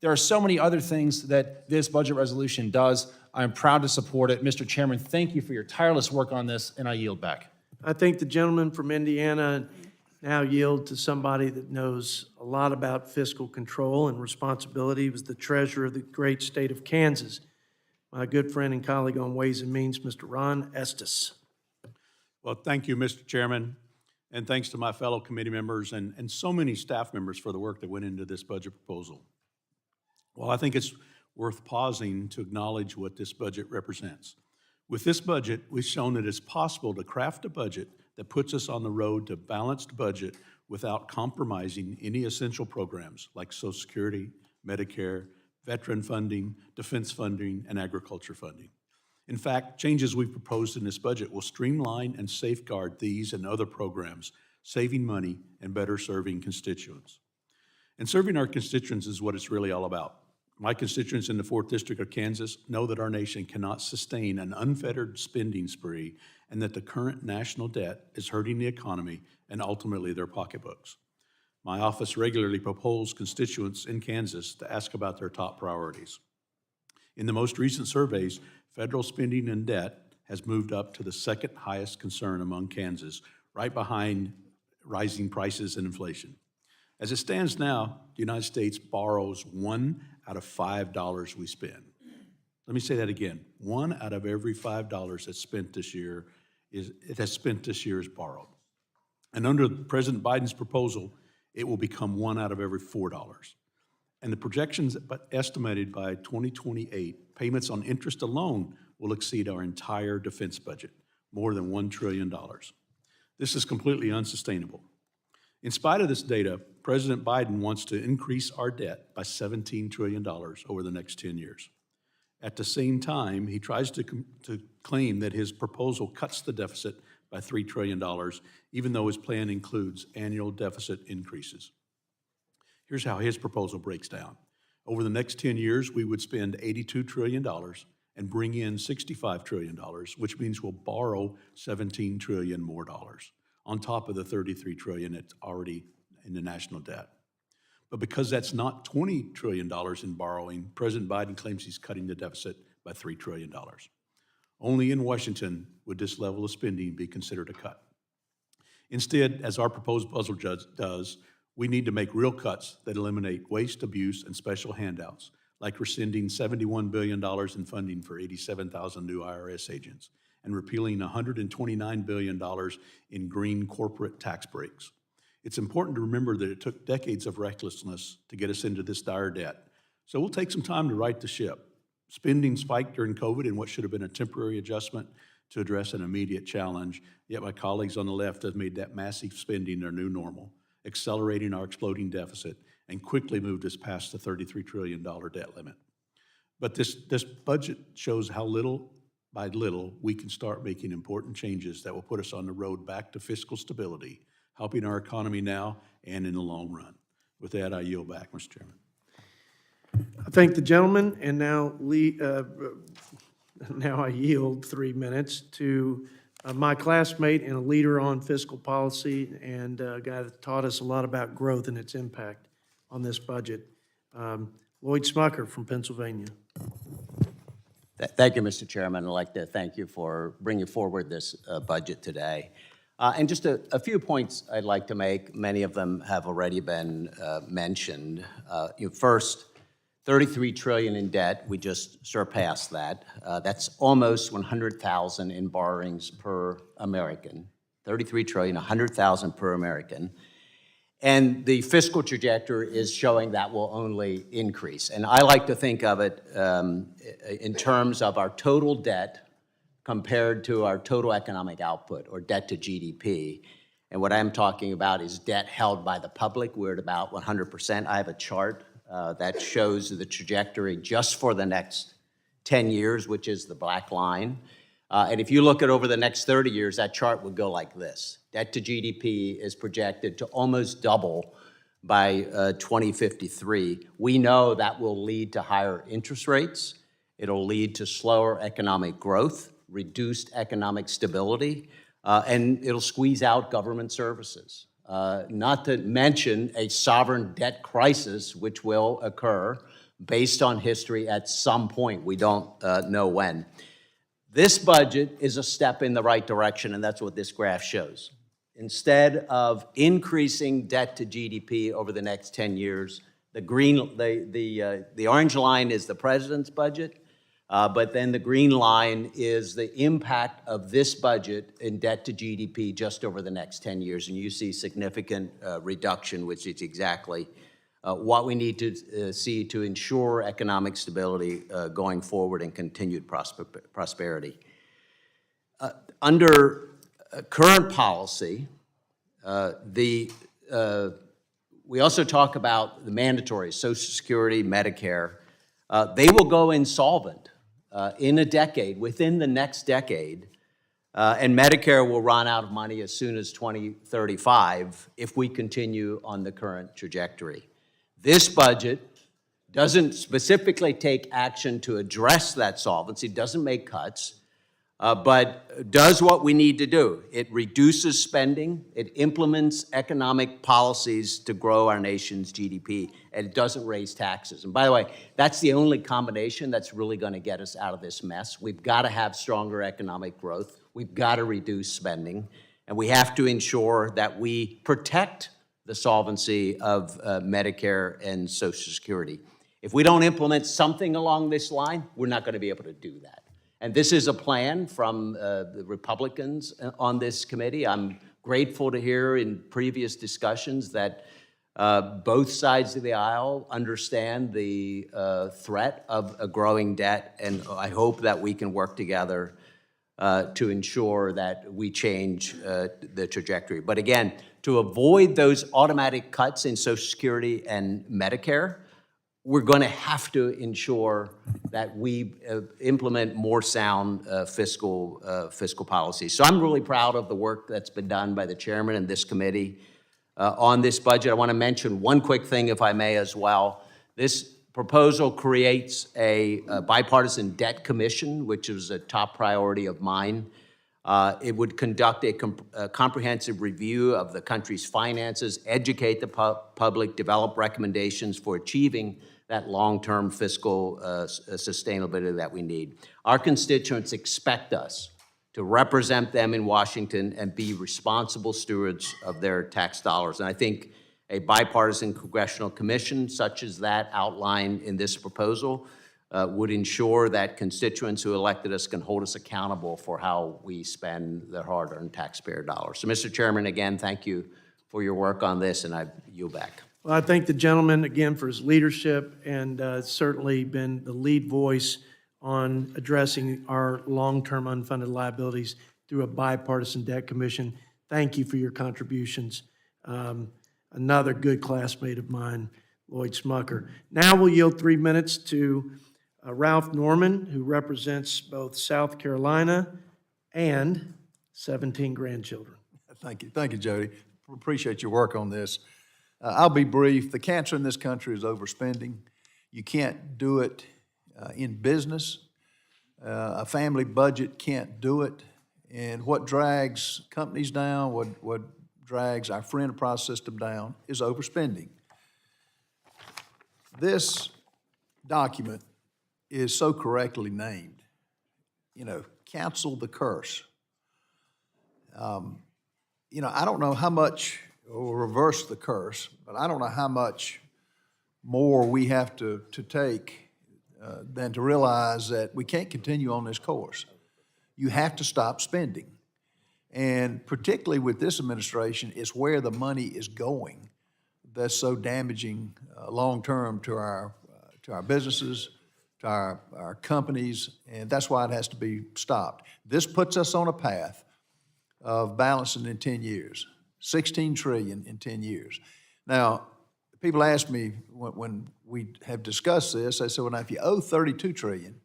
There are so many other things that this budget resolution does. I'm proud to support it. Mr. Chairman, thank you for your tireless work on this, and I yield back. I think the gentleman from Indiana now yield to somebody that knows a lot about fiscal control and responsibility. He was the treasurer of the great state of Kansas. My good friend and colleague on Ways and Means, Mr. Ron Estes. Well, thank you, Mr. Chairman, and thanks to my fellow committee members and so many staff members for the work that went into this budget proposal. Well, I think it's worth pausing to acknowledge what this budget represents. With this budget, we've shown that it's possible to craft a budget that puts us on the road to balanced budget without compromising any essential programs like Social Security, Medicare, veteran funding, defense funding, and agriculture funding. In fact, changes we've proposed in this budget will streamline and safeguard these and other programs, saving money and better serving constituents. And serving our constituents is what it's really all about. My constituents in the 4th District of Kansas know that our nation cannot sustain an unfettered spending spree and that the current national debt is hurting the economy and ultimately their pocketbooks. My office regularly polls constituents in Kansas to ask about their top priorities. In the most recent surveys, federal spending and debt has moved up to the second highest concern among Kansas, right behind rising prices and inflation. As it stands now, the United States borrows $1 out of $5 we spend. Let me say that again. 1 out of every $5 that's spent this year is borrowed. And under President Biden's proposal, it will become 1 out of every $4. And the projections estimated by 2028, payments on interest alone will exceed our entire defense budget, more than $1 trillion. This is completely unsustainable. In spite of this data, President Biden wants to increase our debt by $17 trillion over the next 10 years. At the same time, he tries to claim that his proposal cuts the deficit by $3 trillion, even though his plan includes annual deficit increases. Here's how his proposal breaks down. Over the next 10 years, we would spend $82 trillion and bring in $65 trillion, which means we'll borrow $17 trillion more dollars, on top of the $33 trillion that's already in the national debt. But because that's not $20 trillion in borrowing, President Biden claims he's cutting the deficit by $3 trillion. Only in Washington would this level of spending be considered a cut. Instead, as our proposed budget does, we need to make real cuts that eliminate waste, abuse, and special handouts, like rescinding $71 billion in funding for 87,000 new IRS agents and repealing $129 billion in green corporate tax breaks. It's important to remember that it took decades of recklessness to get us into this dire debt. So we'll take some time to right the ship. Spending spiked during COVID in what should have been a temporary adjustment to address an immediate challenge, yet my colleagues on the left have made that massive spending their new normal, accelerating our exploding deficit and quickly moved us past the $33 trillion debt limit. But this budget shows how little by little, we can start making important changes that will put us on the road back to fiscal stability, helping our economy now and in the long run. With that, I yield back, Mr. Chairman. I thank the gentleman, and now I yield 3 minutes to my classmate and a leader on fiscal policy and a guy that taught us a lot about growth and its impact on this budget, Lloyd Smucker from Pennsylvania. Thank you, Mr. Chairman. I'd like to thank you for bringing forward this budget today. And just a few points I'd like to make. Many of them have already been mentioned. First, 33 trillion in debt. We just surpassed that. That's almost 100,000 in borrowings per American. 33 trillion, 100,000 per American. And the fiscal trajectory is showing that will only increase. And I like to think of it in terms of our total debt compared to our total economic output, or debt to GDP. And what I'm talking about is debt held by the public. We're at about 100%. I have a chart that shows the trajectory just for the next 10 years, which is the black line. And if you look at over the next 30 years, that chart would go like this. Debt to GDP is projected to almost double by 2053. We know that will lead to higher interest rates. It'll lead to slower economic growth, reduced economic stability, and it'll squeeze out government services. Not to mention a sovereign debt crisis, which will occur based on history at some point. We don't know when. This budget is a step in the right direction, and that's what this graph shows. Instead of increasing debt to GDP over the next 10 years, the orange line is the president's budget, but then the green line is the impact of this budget in debt to GDP just over the next 10 years. And you see significant reduction, which is exactly what we need to see to ensure economic stability going forward and continued prosperity. Under current policy, we also talk about the mandatory Social Security, Medicare. They will go insolvent in a decade, within the next decade, and Medicare will run out of money as soon as 2035 if we continue on the current trajectory. This budget doesn't specifically take action to address that solvency, doesn't make cuts, but does what we need to do. It reduces spending, it implements economic policies to grow our nation's GDP, and it doesn't raise taxes. And by the way, that's the only combination that's really going to get us out of this mess. We've got to have stronger economic growth, we've got to reduce spending, and we have to ensure that we protect the solvency of Medicare and Social Security. If we don't implement something along this line, we're not going to be able to do that. And this is a plan from the Republicans on this committee. I'm grateful to hear in previous discussions that both sides of the aisle understand the threat of a growing debt, and I hope that we can work together to ensure that we change the trajectory. But again, to avoid those automatic cuts in Social Security and Medicare, we're going to have to ensure that we implement more sound fiscal policy. So I'm really proud of the work that's been done by the chairman and this committee on this budget. I want to mention one quick thing, if I may, as well. This proposal creates a bipartisan debt commission, which is a top priority of mine. It would conduct a comprehensive review of the country's finances, educate the public, develop recommendations for achieving that long-term fiscal sustainability that we need. Our constituents expect us to represent them in Washington and be responsible stewards of their tax dollars. And I think a bipartisan congressional commission such as that outlined in this proposal would ensure that constituents who elected us can hold us accountable for how we spend their hard-earned taxpayer dollars. So, Mr. Chairman, again, thank you for your work on this, and I yield back. Well, I thank the gentleman again for his leadership and certainly been the lead voice on addressing our long-term unfunded liabilities through a bipartisan debt commission. Thank you for your contributions. Another good classmate of mine, Lloyd Smucker. Now we'll yield 3 minutes to Ralph Norman, who represents both South Carolina and 17 grandchildren. Thank you, Jody. Appreciate your work on this. I'll be brief. The cancer in this country is overspending. You can't do it in business. A family budget can't do it. And what drags companies down, what drags our free enterprise system down is overspending. This document is so correctly named. Cancel the curse. I don't know how much, or reverse the curse, but I don't know how much more we have to take than to realize that we can't continue on this course. You have to stop spending. And particularly with this administration, it's where the money is going that's so damaging long-term to our businesses, to our companies, and that's why it has to be stopped. This puts us on a path of balancing in 10 years, 16 trillion in 10 years. Now, people ask me when we have discussed this, they say, well, now if you owe 32 trillion,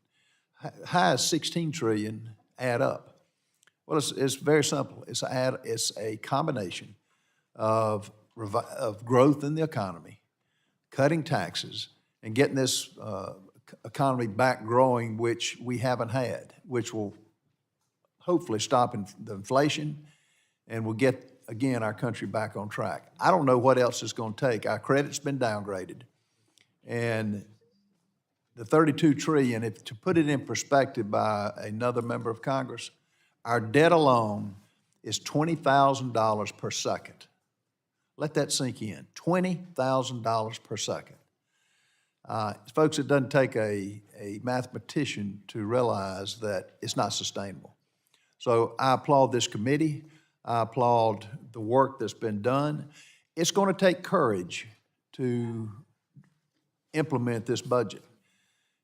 how does 16 trillion add up? Well, it's very simple. It's a combination of growth in the economy, cutting taxes, and getting this economy back growing, which we haven't had, which will hopefully stop the inflation and will get, again, our country back on track. I don't know what else it's going to take. Our credit's been downgraded. And the 32 trillion, to put it in perspective by another member of Congress, our debt alone is $20,000 per second. Let that sink in, $20,000 per second. Folks, it doesn't take a mathematician to realize that it's not sustainable. So I applaud this committee. I applaud the work that's been done. It's going to take courage to implement this budget.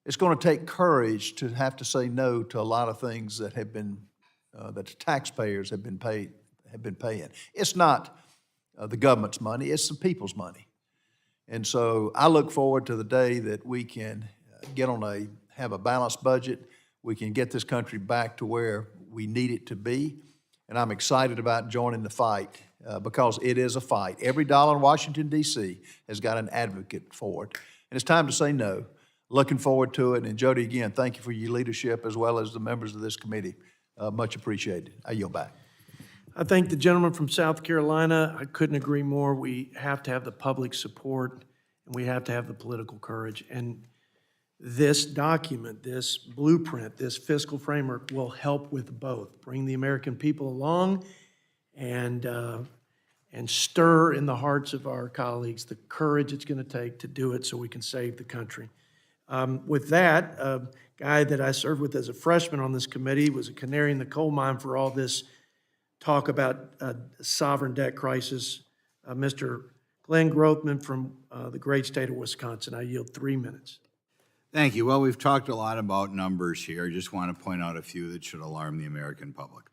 It's going to take courage to have to say no to a lot of things that have been that the taxpayers have been paying. It's not the government's money; it's the people's money. And so I look forward to the day that we can have a balanced budget. We can get this country back to where we need it to be. And I'm excited about joining the fight because it is a fight. Every dollar in Washington, D.C. has got an advocate for it. And it's time to say no. Looking forward to it. And Jody, again, thank you for your leadership as well as the members of this committee. Much appreciated. I yield back. I thank the gentleman from South Carolina. I couldn't agree more. We have to have the public support, and we have to have the political courage. And this document, this blueprint, this fiscal framework will help with both. Bring the American people along and stir in the hearts of our colleagues the courage it's going to take to do it so we can save the country. With that, a guy that I served with as a freshman on this committee was a canary in the coal mine for all this talk about sovereign debt crisis, Mr. Glenn Grothman from the great state of Wisconsin. I yield 3 minutes. Thank you. Well, we've talked a lot about numbers here. I just want to point out a few that should alarm the American public.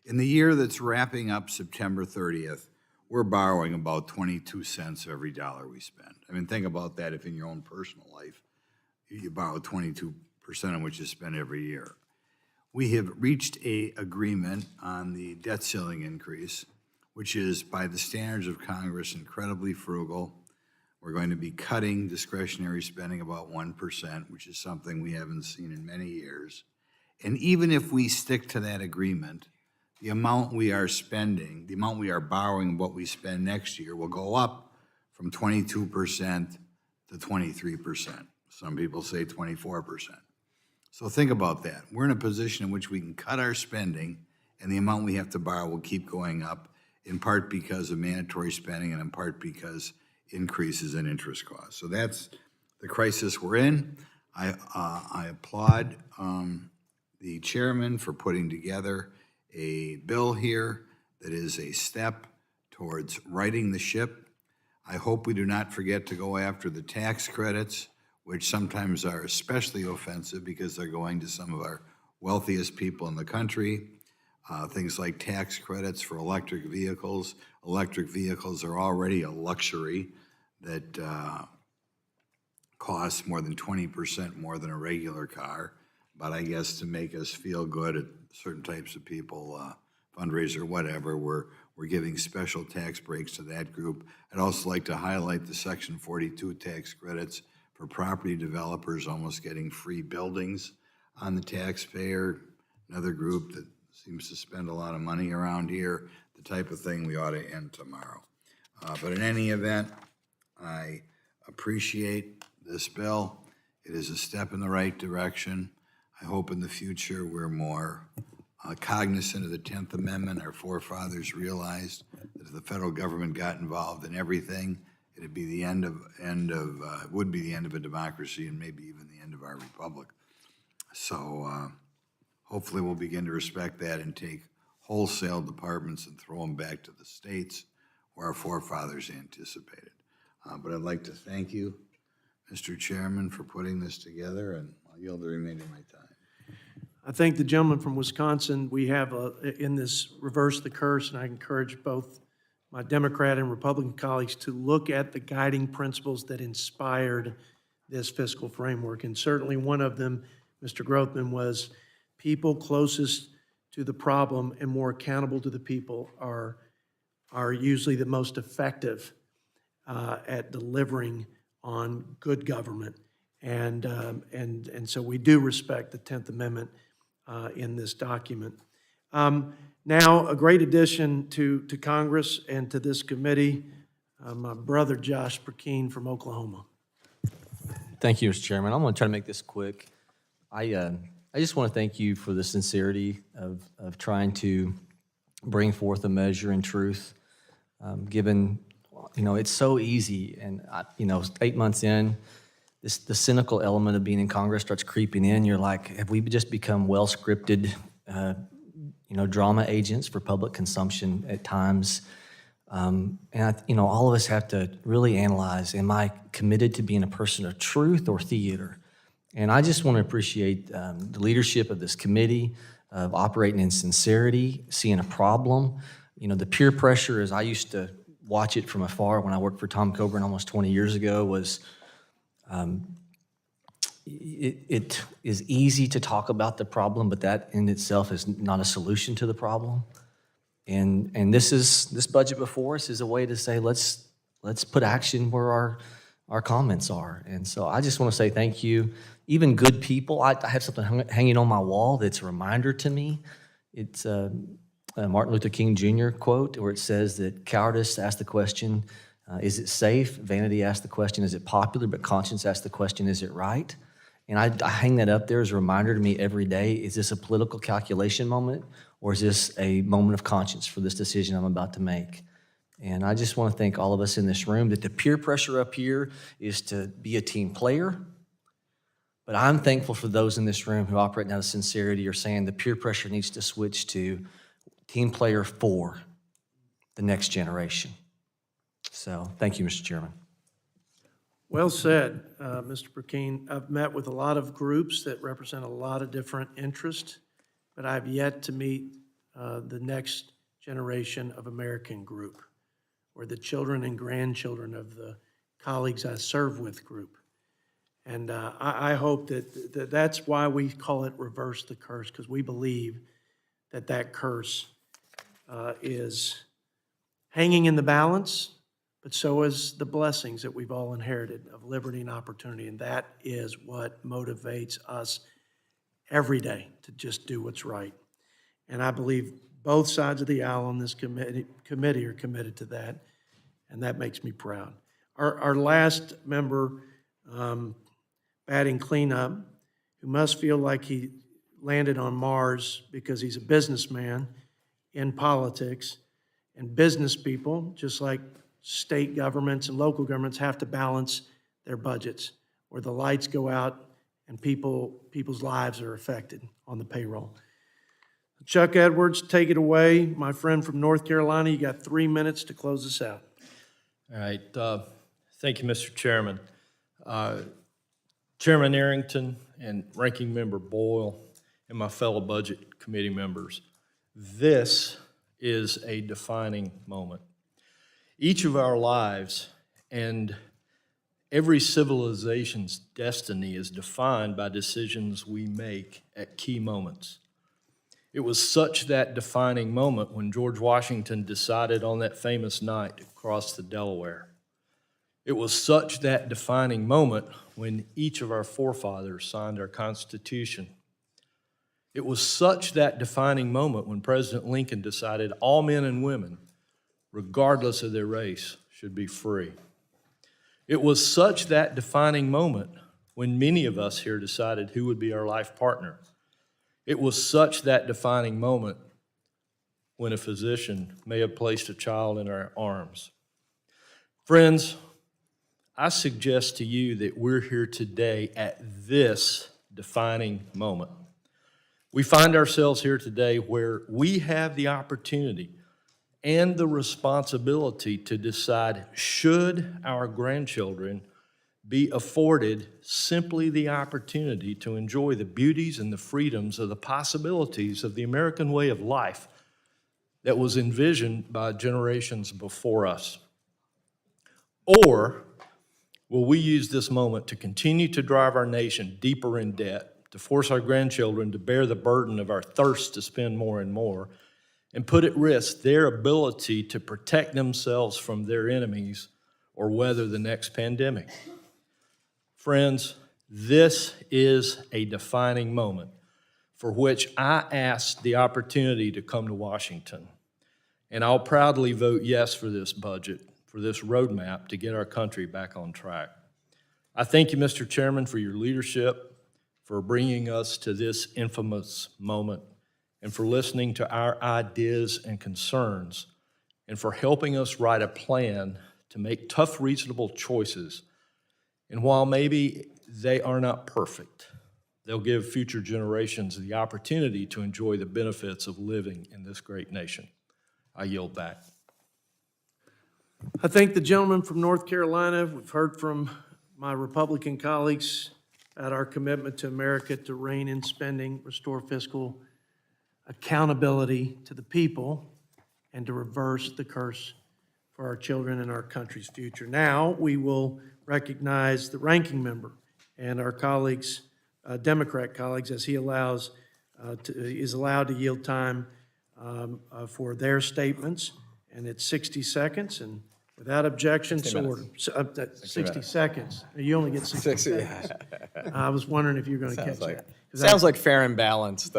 In the year that's wrapping up September 30th, we're borrowing about 22 cents every dollar we spend. I mean, think about that if in your own personal life, you borrow 22% of which you spend every year. We have reached an agreement on the debt ceiling increase, which is, by the standards of Congress, incredibly frugal. We're going to be cutting discretionary spending about 1%, which is something we haven't seen in many years. And even if we stick to that agreement, the amount we are spending, the amount we are borrowing, what we spend next year will go up from 22% to 23%. Some people say 24%. So think about that. We're in a position in which we can cut our spending, and the amount we have to borrow will keep going up, in part because of mandatory spending and in part because increases in interest costs. So that's the crisis we're in. I applaud the chairman for putting together a bill here that is a step towards righting the ship. I hope we do not forget to go after the tax credits, which sometimes are especially offensive because they're going to some of our wealthiest people in the country. Things like tax credits for electric vehicles. Electric vehicles are already a luxury that costs more than 20% more than a regular car. But I guess to make us feel good at certain types of people, fundraiser, whatever, we're giving special tax breaks to that group. I'd also like to highlight the Section 42 tax credits for property developers almost getting free buildings on the taxpayer. Another group that seems to spend a lot of money around here, the type of thing we ought to end tomorrow. But in any event, I appreciate this bill. It is a step in the right direction. I hope in the future we're more cognizant of the 10th Amendment. Our forefathers realized that if the federal government got involved in everything, it'd be the would be the end of a democracy and maybe even the end of our republic. So hopefully we'll begin to respect that and take wholesale departments and throw them back to the states where our forefathers anticipated. But I'd like to thank you, Mr. Chairman, for putting this together, and I'll yield the remainder of my time. I thank the gentleman from Wisconsin. We have in this reverse the curse, and I encourage both my Democrat and Republican colleagues to look at the guiding principles that inspired this fiscal framework. And certainly one of them, Mr. Grothman, was people closest to the problem and more accountable to the people are usually the most effective at delivering on good government. And so we do respect the 10th Amendment in this document. Now, a great addition to Congress and to this committee, my brother Josh Burkeen from Oklahoma. Thank you, Mr. Chairman. I'm going to try to make this quick. I just want to thank you for the sincerity of trying to bring forth a measure in truth, given, it's so easy. And, 8 months in, the cynical element of being in Congress starts creeping in. You're like, have we just become well-scripted, drama agents for public consumption at times? And, all of us have to really analyze, am I committed to being a person of truth or theater? And I just want to appreciate the leadership of this committee, of operating in sincerity, seeing a problem. The peer pressure, as I used to watch it from afar when I worked for Tom Coburn almost 20 years ago, was it is easy to talk about the problem, but that in itself is not a solution to the problem. And this budget before us is a way to say, let's put action where our comments are. And so I just want to say thank you. Even good people, I have something hanging on my wall that's a reminder to me. It's a Martin Luther King Jr. quote where it says that cowardice asks the question, is it safe? Vanity asks the question, is it popular? But conscience asks the question, is it right? And I hang that up there as a reminder to me every day. Is this a political calculation moment, or is this a moment of conscience for this decision I'm about to make? And I just want to thank all of us in this room that the peer pressure up here is to be a team player. But I'm thankful for those in this room who operate out of sincerity are saying the peer pressure needs to switch to team player for the next generation. So thank you, Mr. Chairman. Well said, Mr. Burkeen. I've met with a lot of groups that represent a lot of different interests, but I've yet to meet the next generation of American group, or the children and grandchildren of the colleagues I serve with group. And I hope that that's why we call it reverse the curse, because we believe that curse is hanging in the balance, but so is the blessings that we've all inherited of liberty and opportunity. And that is what motivates us every day to just do what's right. And I believe both sides of the aisle on this committee are committed to that, and that makes me proud. Our last member, batting cleanup, who must feel like he landed on Mars because he's a businessman in politics, and business people, just like state governments and local governments, have to balance their budgets, or the lights go out and people's lives are affected on the payroll. Chuck Edwards, take it away. My friend from North Carolina, you got 3 minutes to close us out. All right. Thank you, Mr. Chairman. Chairman Arrington and Ranking Member Boyle and my fellow Budget Committee members, this is a defining moment. Each of our lives and Every civilization's destiny is defined by decisions we make at key moments. It was such that defining moment when George Washington decided on that famous night to cross the Delaware. It was such that defining moment when each of our forefathers signed our Constitution. It was such that defining moment when President Lincoln decided all men and women, regardless of their race, should be free. It was such that defining moment when many of us here decided who would be our life partner. It was such that defining moment when a physician may have placed a child in our arms. Friends, I suggest to you that we're here today at this defining moment. We find ourselves here today where we have the opportunity and the responsibility to decide, should our grandchildren be afforded simply the opportunity to enjoy the beauties and the freedoms of the possibilities of the American way of life that was envisioned by generations before us? Or will we use this moment to continue to drive our nation deeper in debt, to force our grandchildren to bear the burden of our thirst to spend more and more, and put at risk their ability to protect themselves from their enemies or weather the next pandemic? Friends, this is a defining moment for which I asked the opportunity to come to Washington. And I'll proudly vote yes for this budget, for this roadmap to get our country back on track. I thank you, Mr. Chairman, for your leadership, for bringing us to this infamous moment, and for listening to our ideas and concerns, and for helping us write a plan to make tough, reasonable choices. And while maybe they are not perfect, they'll give future generations the opportunity to enjoy the benefits of living in this great nation. I yield back. I thank the gentleman from North Carolina. We've heard from my Republican colleagues about our commitment to America to rein in spending, restore fiscal accountability to the people, and to reverse the curse for our children and our country's future. Now, we will recognize the ranking member and our colleagues, Democrat colleagues, as he is allowed to yield time for their statements, and it's 60 seconds, and without objection, so ordered. 60 seconds. You only get 60 seconds. I was wondering if you were going to catch that. Sounds like fair and balanced.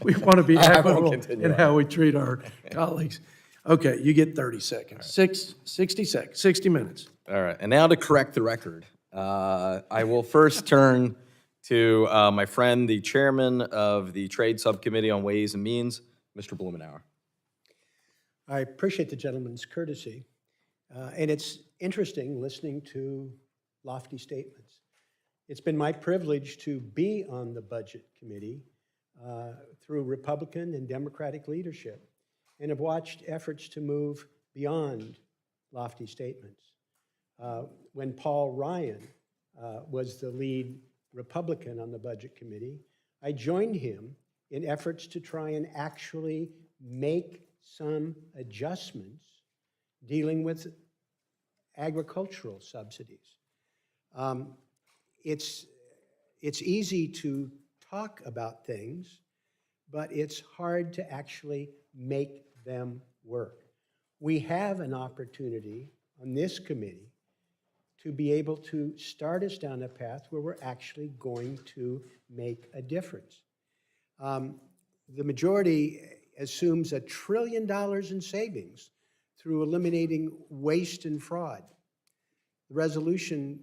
We want to be I won't equitable continue in on. how we treat our colleagues. Okay, you get 30 seconds. 60 seconds, 60 minutes. All right, and now to correct the record. I will first turn to my friend, the chairman of the Trade Subcommittee on Ways and Means, Mr. Blumenauer. I appreciate the gentleman's courtesy, and it's interesting listening to lofty statements. It's been my privilege to be on the Budget Committee through Republican and Democratic leadership, and have watched efforts to move beyond lofty statements. When Paul Ryan was the lead Republican on the Budget Committee, I joined him in efforts to try and actually make some adjustments dealing with agricultural subsidies. It's easy to talk about things, but it's hard to actually make them work. We have an opportunity on this committee to be able to start us down a path where we're actually going to make a difference. The majority assumes $1 trillion in savings through eliminating waste and fraud. The resolution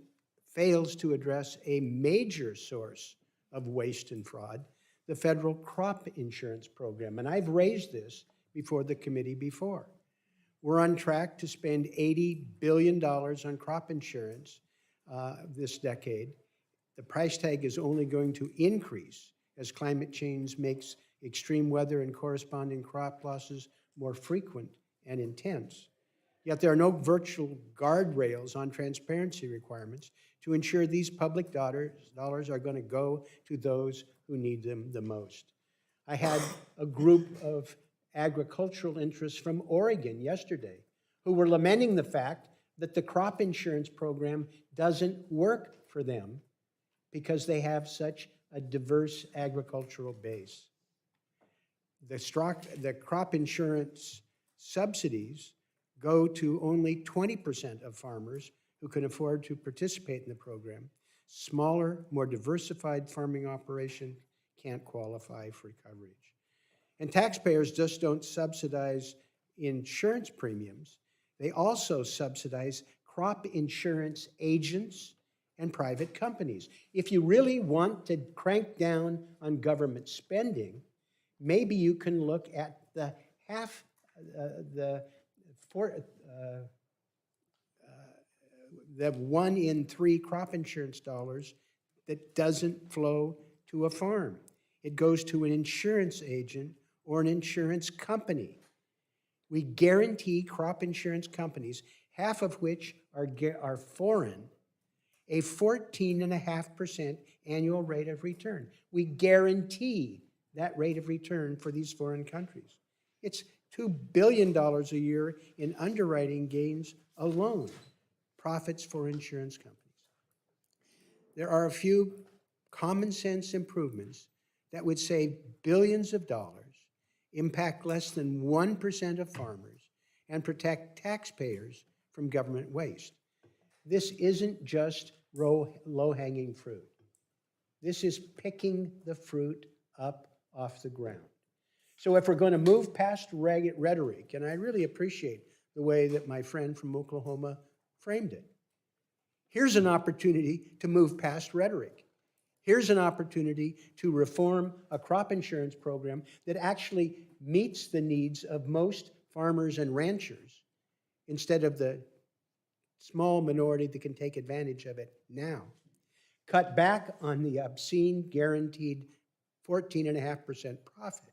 fails to address a major source of waste and fraud, the federal crop insurance program. And I've raised this before the committee before. We're on track to spend $80 billion on crop insurance this decade. The price tag is only going to increase as climate change makes extreme weather and corresponding crop losses more frequent and intense. Yet there are no virtual guardrails on transparency requirements to ensure these public dollars are going to go to those who need them the most. I had a group of agricultural interests from Oregon yesterday who were lamenting the fact that the crop insurance program doesn't work for them because they have such a diverse agricultural base. The crop insurance subsidies go to only 20% of farmers who can afford to participate in the program. Smaller, more diversified farming operation can't qualify for coverage. And taxpayers just don't subsidize insurance premiums. They also subsidize crop insurance agents and private companies. If you really want to crank down on government spending, maybe you can look at the the 1 in 3 crop insurance dollars that doesn't flow to a farm. It goes to an insurance agent or an insurance company. We guarantee crop insurance companies, half of which are foreign, a 14.5% annual rate of return. We guarantee that rate of return for these foreign countries. It's $2 billion a year in underwriting gains alone, profits for insurance companies. There are a few common sense improvements that would save billions of dollars, impact less than 1% of farmers, and protect taxpayers from government waste. This isn't just low-hanging fruit. This is picking the fruit up off the ground. So if we're going to move past rhetoric, and I really appreciate the way that my friend from Oklahoma framed it, here's an opportunity to move past rhetoric. Here's an opportunity to reform a crop insurance program that actually meets the needs of most farmers and ranchers instead of the small minority that can take advantage of it now. Cut back on the obscene guaranteed 14.5% profit.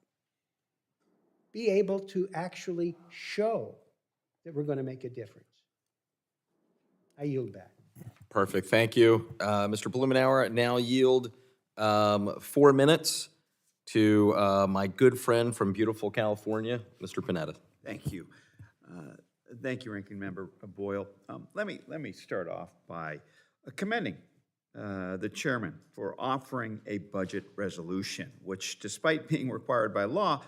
Be able to actually show that we're going to make a difference. I yield back. Perfect, thank you. Mr. Blumenauer, I now yield 4 minutes to my good friend from beautiful California, Mr. Panetta. Thank you. Thank you, Ranking Member Boyle. Let me start off by commending the chairman for offering a budget resolution, which, despite being required by law,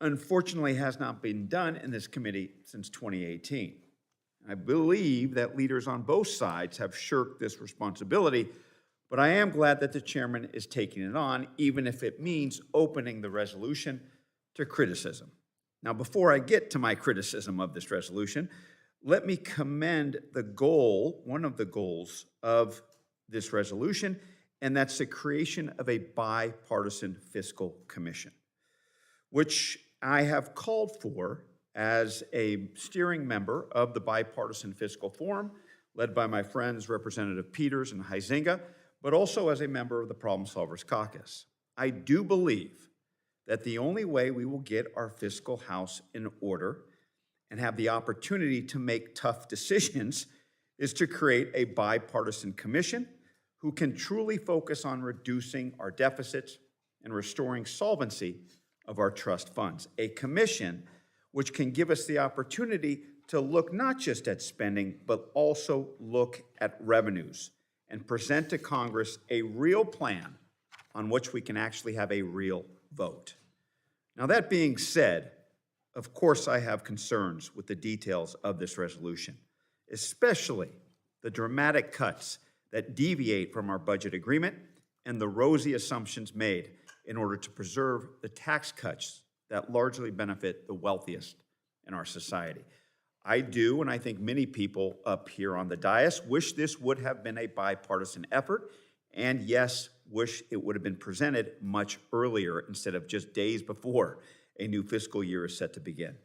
unfortunately has not been done in this committee since 2018. I believe that leaders on both sides have shirked this responsibility, but I am glad that the chairman is taking it on, even if it means opening the resolution to criticism. Now, before I get to my criticism of this resolution, let me commend the goal, one of the goals of this resolution, and that's the creation of a bipartisan fiscal commission, which I have called for as a steering member of the Bipartisan Fiscal Forum, led by my friends Representative Peters and Huizenga, but also as a member of the Problem Solvers Caucus. I do believe that the only way we will get our fiscal house in order and have the opportunity to make tough decisions is to create a bipartisan commission who can truly focus on reducing our deficits and restoring solvency of our trust funds. A commission which can give us the opportunity to look not just at spending, but also look at revenues and present to Congress a real plan on which we can actually have a real vote. Now, that being said, of course I have concerns with the details of this resolution, especially the dramatic cuts that deviate from our budget agreement and the rosy assumptions made in order to preserve the tax cuts that largely benefit the wealthiest in our society. I do, and I think many people up here on the dais, wish this would have been a bipartisan effort, and yes, wish it would have been presented much earlier instead of just days before a new fiscal year is set to begin.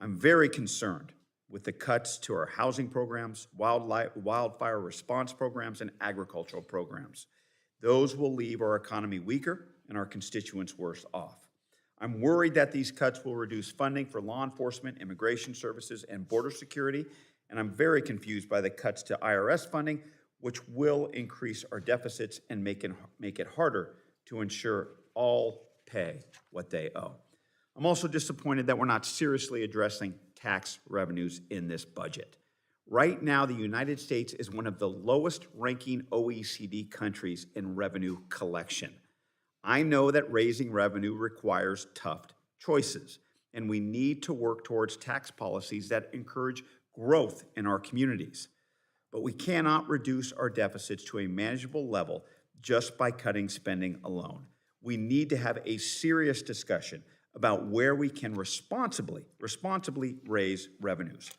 I'm very concerned with the cuts to our housing programs, wildfire response programs, and agricultural programs. Those will leave our economy weaker and our constituents worse off. I'm worried that these cuts will reduce funding for law enforcement, immigration services, and border security, and I'm very confused by the cuts to IRS funding, which will increase our deficits and make it harder to ensure all pay what they owe. I'm also disappointed that we're not seriously addressing tax revenues in this budget. Right now, the United States is one of the lowest-ranking OECD countries in revenue collection. I know that raising revenue requires tough choices, and we need to work towards tax policies that encourage growth in our communities. But we cannot reduce our deficits to a manageable level just by cutting spending alone. We need to have a serious discussion about where we can responsibly raise revenues.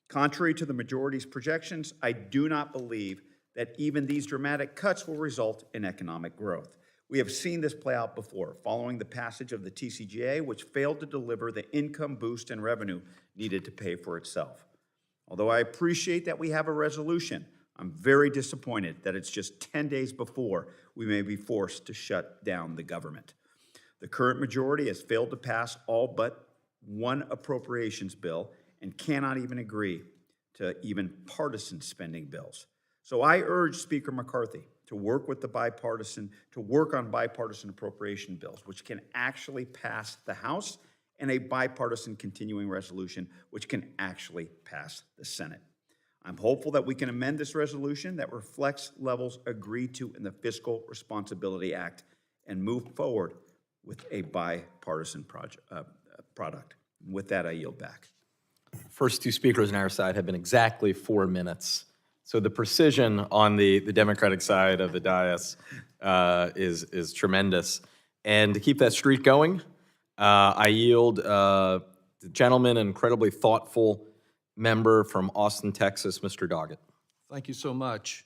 Contrary to the majority's projections, I do not believe that even these dramatic cuts will result in economic growth. We have seen this play out before, following the passage of the TCJA, which failed to deliver the income boost and revenue needed to pay for itself. Although I appreciate that we have a resolution, I'm very disappointed that it's just 10 days before we may be forced to shut down the government. The current majority has failed to pass all but one appropriations bill and cannot even agree to even partisan spending bills. So I urge Speaker McCarthy to work on bipartisan appropriation bills, which can actually pass the House, and a bipartisan continuing resolution, which can actually pass the Senate. I'm hopeful that we can amend this resolution that reflects levels agreed to in the Fiscal Responsibility Act and move forward with a bipartisan product. With that, I yield back. First two speakers on our side have been exactly 4 minutes. So the precision on the Democratic side of the dais is tremendous. And to keep that streak going, I yield the gentleman, an incredibly thoughtful member from Austin, Texas, Mr. Doggett. Thank you so much.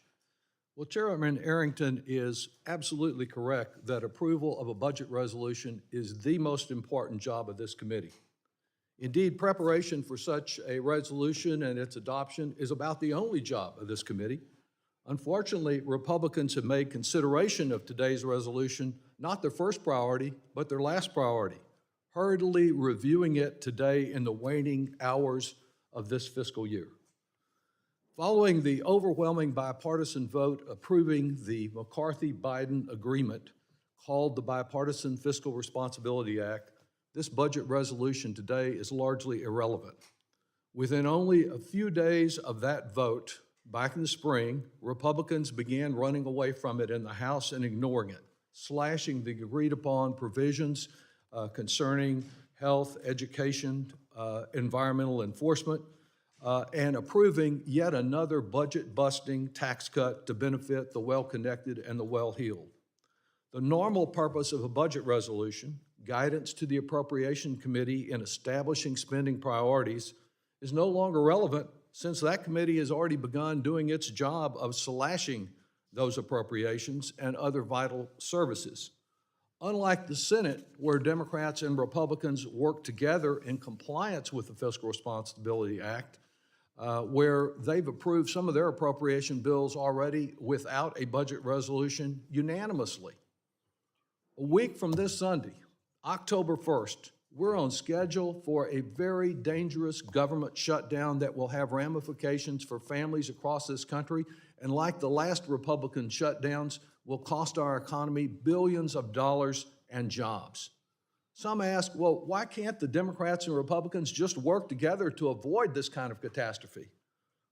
Well, Chairman Arrington is absolutely correct that approval of a budget resolution is the most important job of this committee. Indeed, preparation for such a resolution and its adoption is about the only job of this committee. Unfortunately, Republicans have made consideration of today's resolution not their first priority, but their last priority, hurriedly reviewing it today in the waning hours of this fiscal year. Following the overwhelming bipartisan vote approving the McCarthy-Biden agreement called the Bipartisan Fiscal Responsibility Act, this budget resolution today is largely irrelevant. Within only a few days of that vote, back in the spring, Republicans began running away from it in the House and ignoring it, slashing the agreed-upon provisions concerning health, education, environmental enforcement, and approving yet another budget-busting tax cut to benefit the well-connected and the well-heeled. The normal purpose of a budget resolution, guidance to the Appropriation Committee in establishing spending priorities, is no longer relevant since that committee has already begun doing its job of slashing those appropriations and other vital services. Unlike the Senate, where Democrats and Republicans work together in compliance with the Fiscal Responsibility Act, where they've approved some of their appropriation bills already without a budget resolution unanimously. A week from this Sunday, October 1st, we're on schedule for a very dangerous government shutdown that will have ramifications for families across this country, and like the last Republican shutdowns, will cost our economy billions of dollars and jobs. Some ask, well, why can't the Democrats and Republicans just work together to avoid this kind of catastrophe?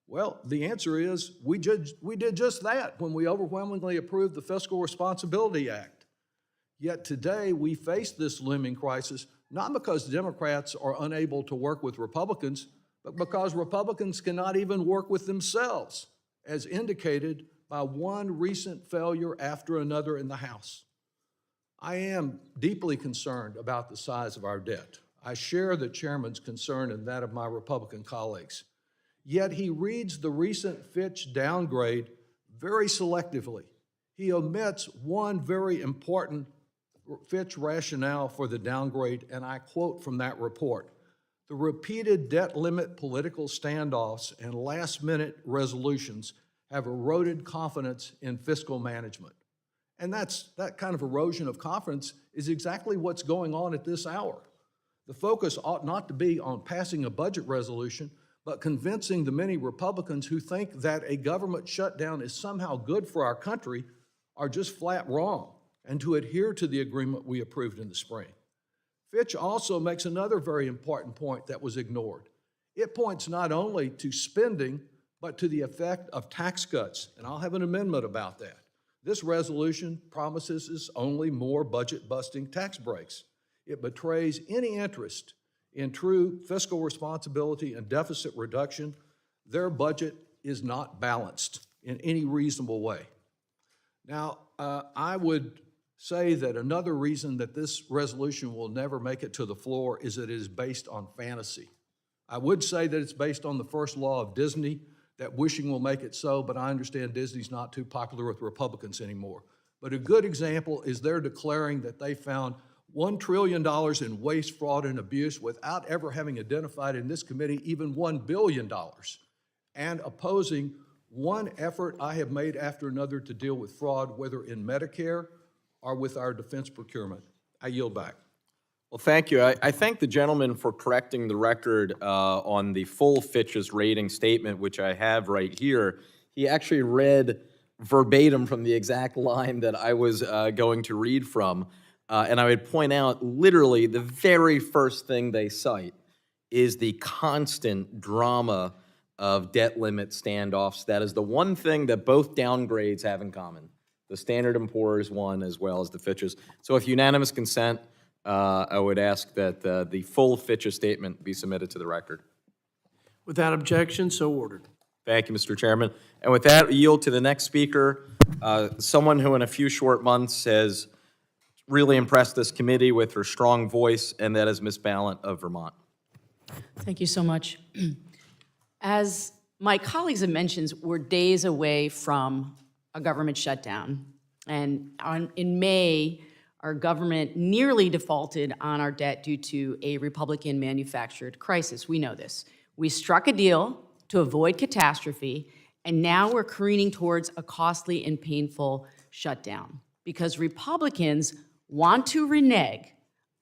Well, the answer is we did just that when we overwhelmingly approved the Fiscal Responsibility Act. Yet today we face this looming crisis not because Democrats are unable to work with Republicans, but because Republicans cannot even work with themselves, as indicated by one recent failure after another in the House. I am deeply concerned about the size of our debt. I share the chairman's concern and that of my Republican colleagues. Yet he reads the recent Fitch downgrade very selectively. He omits one very important Fitch rationale for the downgrade, and I quote from that report: "The repeated debt limit political standoffs and last-minute resolutions have eroded confidence in fiscal management." And that kind of erosion of confidence is exactly what's going on at this hour. The focus ought not to be on passing a budget resolution, but convincing the many Republicans who think that a government shutdown is somehow good for our country are just flat wrong, and to adhere to the agreement we approved in the spring. Fitch also makes another very important point that was ignored. It points not only to spending, but to the effect of tax cuts, and I'll have an amendment about that. This resolution promises us only more budget-busting tax breaks. It betrays any interest in true fiscal responsibility and deficit reduction. Their budget is not balanced in any reasonable way. Now, I would say that another reason that this resolution will never make it to the floor is that it is based on fantasy. I would say that it's based on the first law of Disney, that wishing will make it so, but I understand Disney's not too popular with Republicans anymore. But a good example is they're declaring that they found $1 trillion in waste, fraud, and abuse without ever having identified in this committee even $1 billion, and opposing one effort I have made after another to deal with fraud, whether in Medicare or with our defense procurement. I yield back. Well, thank you. I thank the gentleman for correcting the record on the full Fitch's rating statement, which I have right here. He actually read verbatim from the exact line that I was going to read from. And I would point out, literally, the very first thing they cite is the constant drama of debt limit standoffs. That is the one thing that both downgrades have in common. The Standard & Poor's one as well as the Fitch's. So with unanimous consent, I would ask that the full Fitch's statement be submitted to the record. Without objection, so ordered. Thank you, Mr. Chairman. And with that, I yield to the next speaker, someone who in a few short months has really impressed this committee with her strong voice, and that is Ms. Ballant of Vermont. Thank you so much. As my colleagues have mentioned, we're days away from a government shutdown. And in May, our government nearly defaulted on our debt due to a Republican-manufactured crisis. We know this. We struck a deal to avoid catastrophe, and now we're careening towards a costly and painful shutdown because Republicans want to renege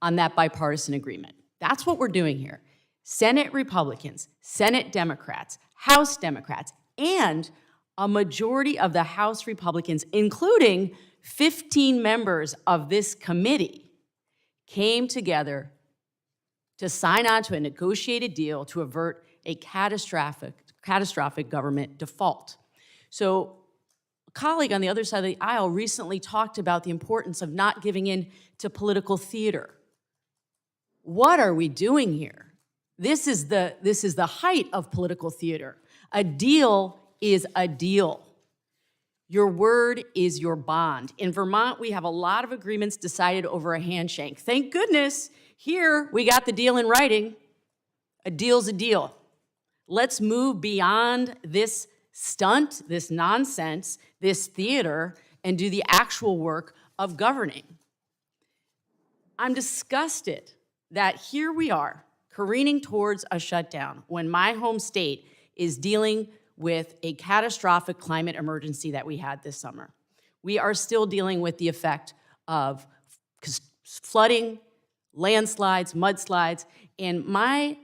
on that bipartisan agreement. That's what we're doing here. Senate Republicans, Senate Democrats, House Democrats, and a majority of the House Republicans, including 15 members of this committee, came together to sign on to a negotiated deal to avert a catastrophic government default. So a colleague on the other side of the aisle recently talked about the importance of not giving in to political theater. What are we doing here? This is the height of political theater. A deal is a deal. Your word is your bond. In Vermont, we have a lot of agreements decided over a handshake. Thank goodness, here we got the deal in writing. A deal's a deal. Let's move beyond this stunt, this nonsense, this theater, and do the actual work of governing. I'm disgusted that here we are, careening towards a shutdown when my home state is dealing with a catastrophic climate emergency that we had this summer. We are still dealing with the effect of flooding, landslides, mudslides, and my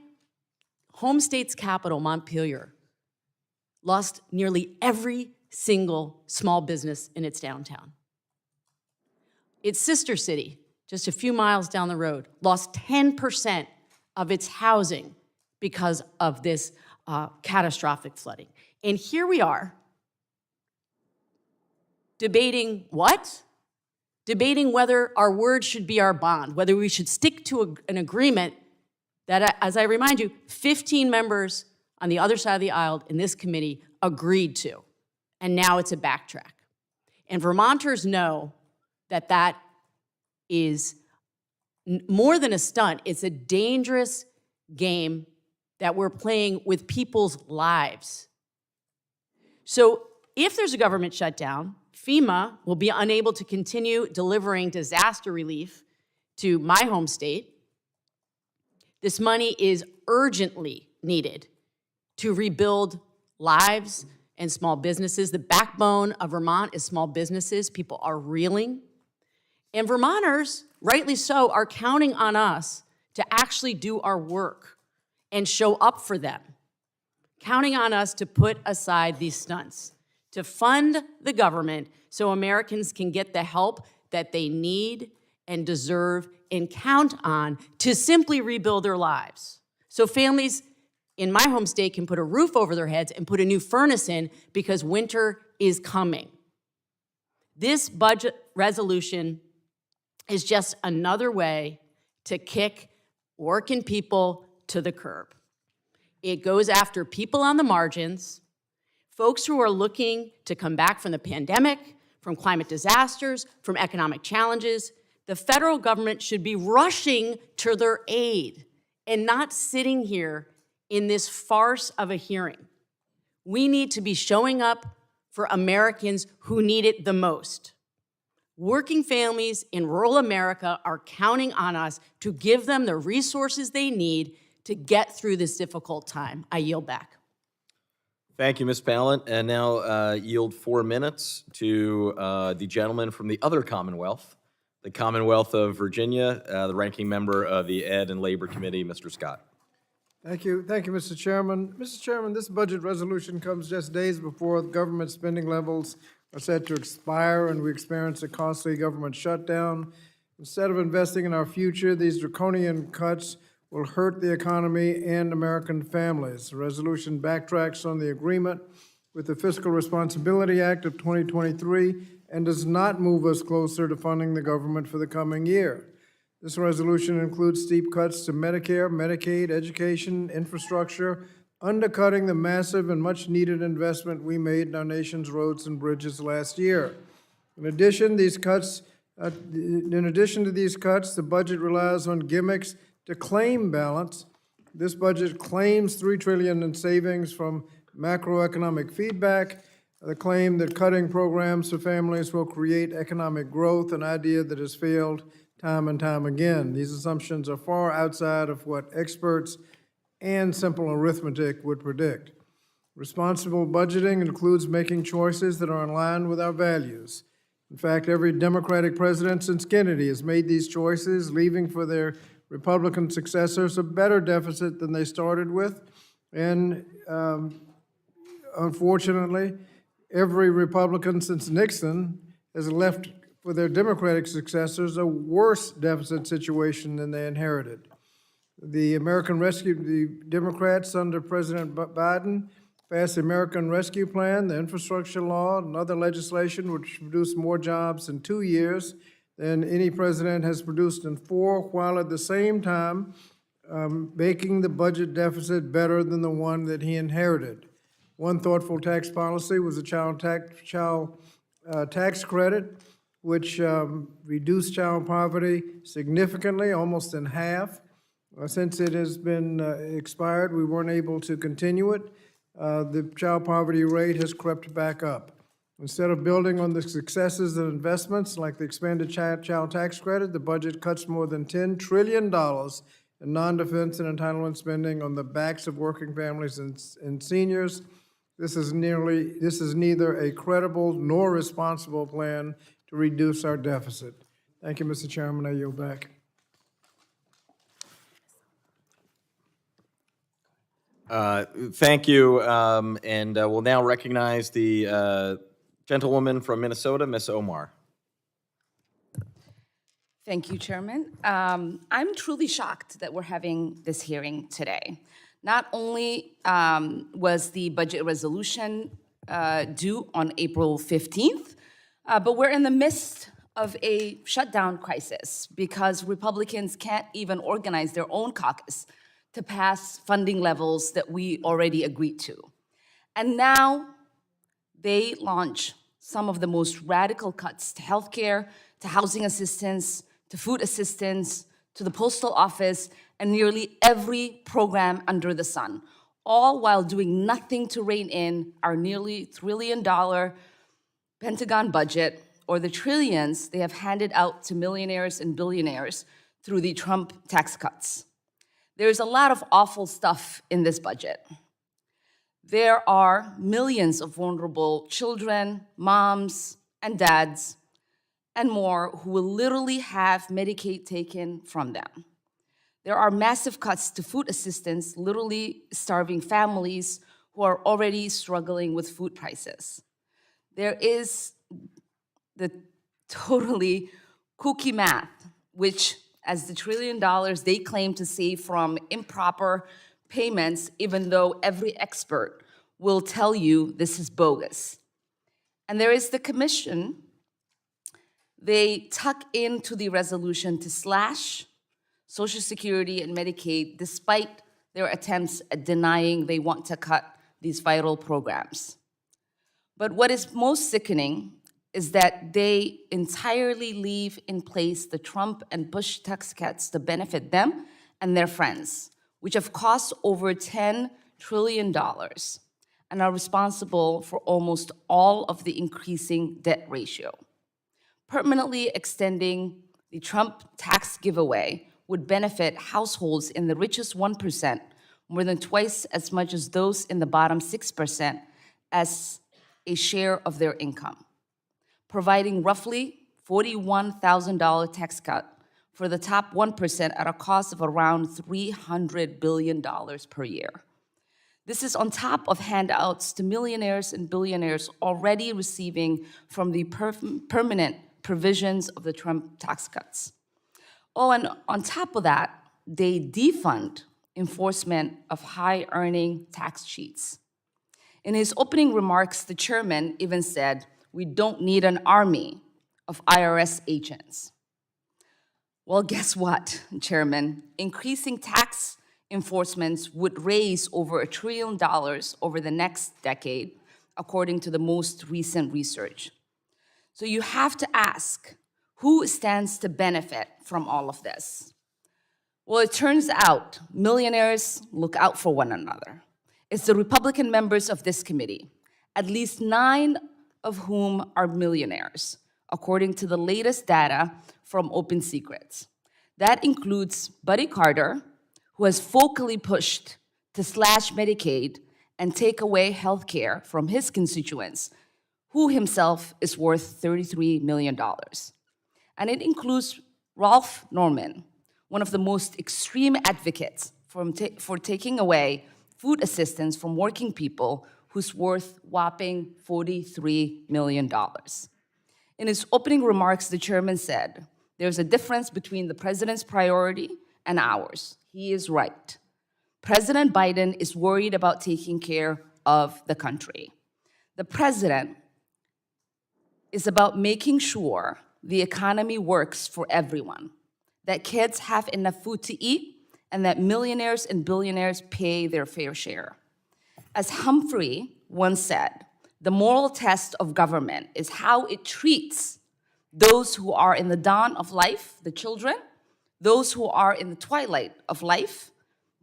home state's capital, Montpelier, lost nearly every single small business in its downtown. Its sister city, just a few miles down the road, lost 10% of its housing because of this catastrophic flooding. And here we are, debating what? Debating whether our word should be our bond, whether we should stick to an agreement that, as I remind you, 15 members on the other side of the aisle in this committee agreed to. And now it's a backtrack. And Vermonters know that that is more than a stunt. It's a dangerous game that we're playing with people's lives. So if there's a government shutdown, FEMA will be unable to continue delivering disaster relief to my home state. This money is urgently needed to rebuild lives and small businesses. The backbone of Vermont is small businesses. People are reeling. And Vermonters, rightly so, are counting on us to actually do our work and show up for them. Counting on us to put aside these stunts, to fund the government so Americans can get the help that they need and deserve and count on to simply rebuild their lives. So families in my home state can put a roof over their heads and put a new furnace in because winter is coming. This budget resolution is just another way to kick working people to the curb. It goes after people on the margins, folks who are looking to come back from the pandemic, from climate disasters, from economic challenges. The federal government should be rushing to their aid and not sitting here in this farce of a hearing. We need to be showing up for Americans who need it the most. Working families in rural America are counting on us to give them the resources they need to get through this difficult time. I yield back. Thank you, Ms. Pallant. And now yield 4 minutes to the gentleman from the other Commonwealth, the Commonwealth of Virginia, the ranking member of the Ed and Labor Committee, Mr. Scott. Thank you, Mr. Chairman. Mr. Chairman, this budget resolution comes just days before government spending levels are set to expire and we experience a costly government shutdown. Instead of investing in our future, these draconian cuts will hurt the economy and American families. The resolution backtracks on the agreement with the Fiscal Responsibility Act of 2023 and does not move us closer to funding the government for the coming year. This resolution includes steep cuts to Medicare, Medicaid, education, infrastructure, undercutting the massive and much-needed investment we made in our nation's roads and bridges last year. In addition to these cuts, the budget relies on gimmicks to claim balance. This budget claims $3 trillion in savings from macroeconomic feedback, the claim that cutting programs for families will create economic growth, an idea that has failed time and time again. These assumptions are far outside of what experts and simple arithmetic would predict. Responsible budgeting includes making choices that are in line with our values. In fact, every Democratic president since Kennedy has made these choices, leaving for their Republican successors a better deficit than they started with. And unfortunately, every Republican since Nixon has left for their Democratic successors a worse deficit situation than they inherited. The Democrats under President Biden passed the American Rescue Plan, the infrastructure law, and other legislation which produced more jobs in 2 years than any president has produced in 4, while at the same time making the budget deficit better than the one that he inherited. One thoughtful tax policy was the child tax credit, which reduced child poverty significantly, almost in half. Since it has been expired, we weren't able to continue it. The child poverty rate has crept back up. Instead of building on the successes and investments like the expanded child tax credit, the budget cuts more than $10 trillion in non-defense and entitlement spending on the backs of working families and seniors. This is neither a credible nor responsible plan to reduce our deficit. Thank you, Mr. Chairman. I yield back. Thank you, and we'll now recognize the gentlewoman from Minnesota, Ms. Omar. Thank you, Chairman. I'm truly shocked that we're having this hearing today. Not only was the budget resolution due on April 15th, but we're in the midst of a shutdown crisis because Republicans can't even organize their own caucus to pass funding levels that we already agreed to. And now they launch some of the most radical cuts to healthcare, to housing assistance, to food assistance, to the postal office, and nearly every program under the sun, all while doing nothing to rein in our nearly $1 trillion Pentagon budget or the trillions they have handed out to millionaires and billionaires through the Trump tax cuts. There's a lot of awful stuff in this budget. There are millions of vulnerable children, moms, and dads, and more who will literally have Medicaid taken from them. There are massive cuts to food assistance, literally starving families who are already struggling with food prices. There is the totally kooky math, which as the $1 trillion they claim to save from improper payments, even though every expert will tell you this is bogus. And there is the commission. They tuck into the resolution to slash Social Security and Medicaid despite their attempts at denying they want to cut these vital programs. But what is most sickening is that they entirely leave in place the Trump and Bush tax cuts to benefit them and their friends, which have cost over $10 trillion and are responsible for almost all of the increasing debt ratio. Permanently extending the Trump tax giveaway would benefit households in the richest 1% more than twice as much as those in the bottom 6% as a share of their income, providing roughly $41,000 tax cut for the top 1% at a cost of around $300 billion per year. This is on top of handouts to millionaires and billionaires already receiving from the permanent provisions of the Trump tax cuts. Oh, and on top of that, they defund enforcement of high-earning tax cheats. In his opening remarks, the chairman even said, "We don't need an army of IRS agents." Well, guess what, Chairman? Increasing tax enforcements would raise over $1 trillion over the next decade, according to the most recent research. So you have to ask, who stands to benefit from all of this? Well, it turns out millionaires look out for one another. It's the Republican members of this committee, at least 9 of whom are millionaires, according to the latest data from Open Secrets. That includes Buddy Carter, who has vocally pushed to slash Medicaid and take away health care from his constituents, who himself is worth $33 million. And it includes Ralph Norman, one of the most extreme advocates for taking away food assistance from working people, who's worth whopping $43 million. In his opening remarks, the chairman said, "There's a difference between the president's priority and ours." He is right. President Biden is worried about taking care of the country. The president is about making sure the economy works for everyone, that kids have enough food to eat, and that millionaires and billionaires pay their fair share. As Humphrey once said, the moral test of government is how it treats those who are in the dawn of life, the children, those who are in the twilight of life,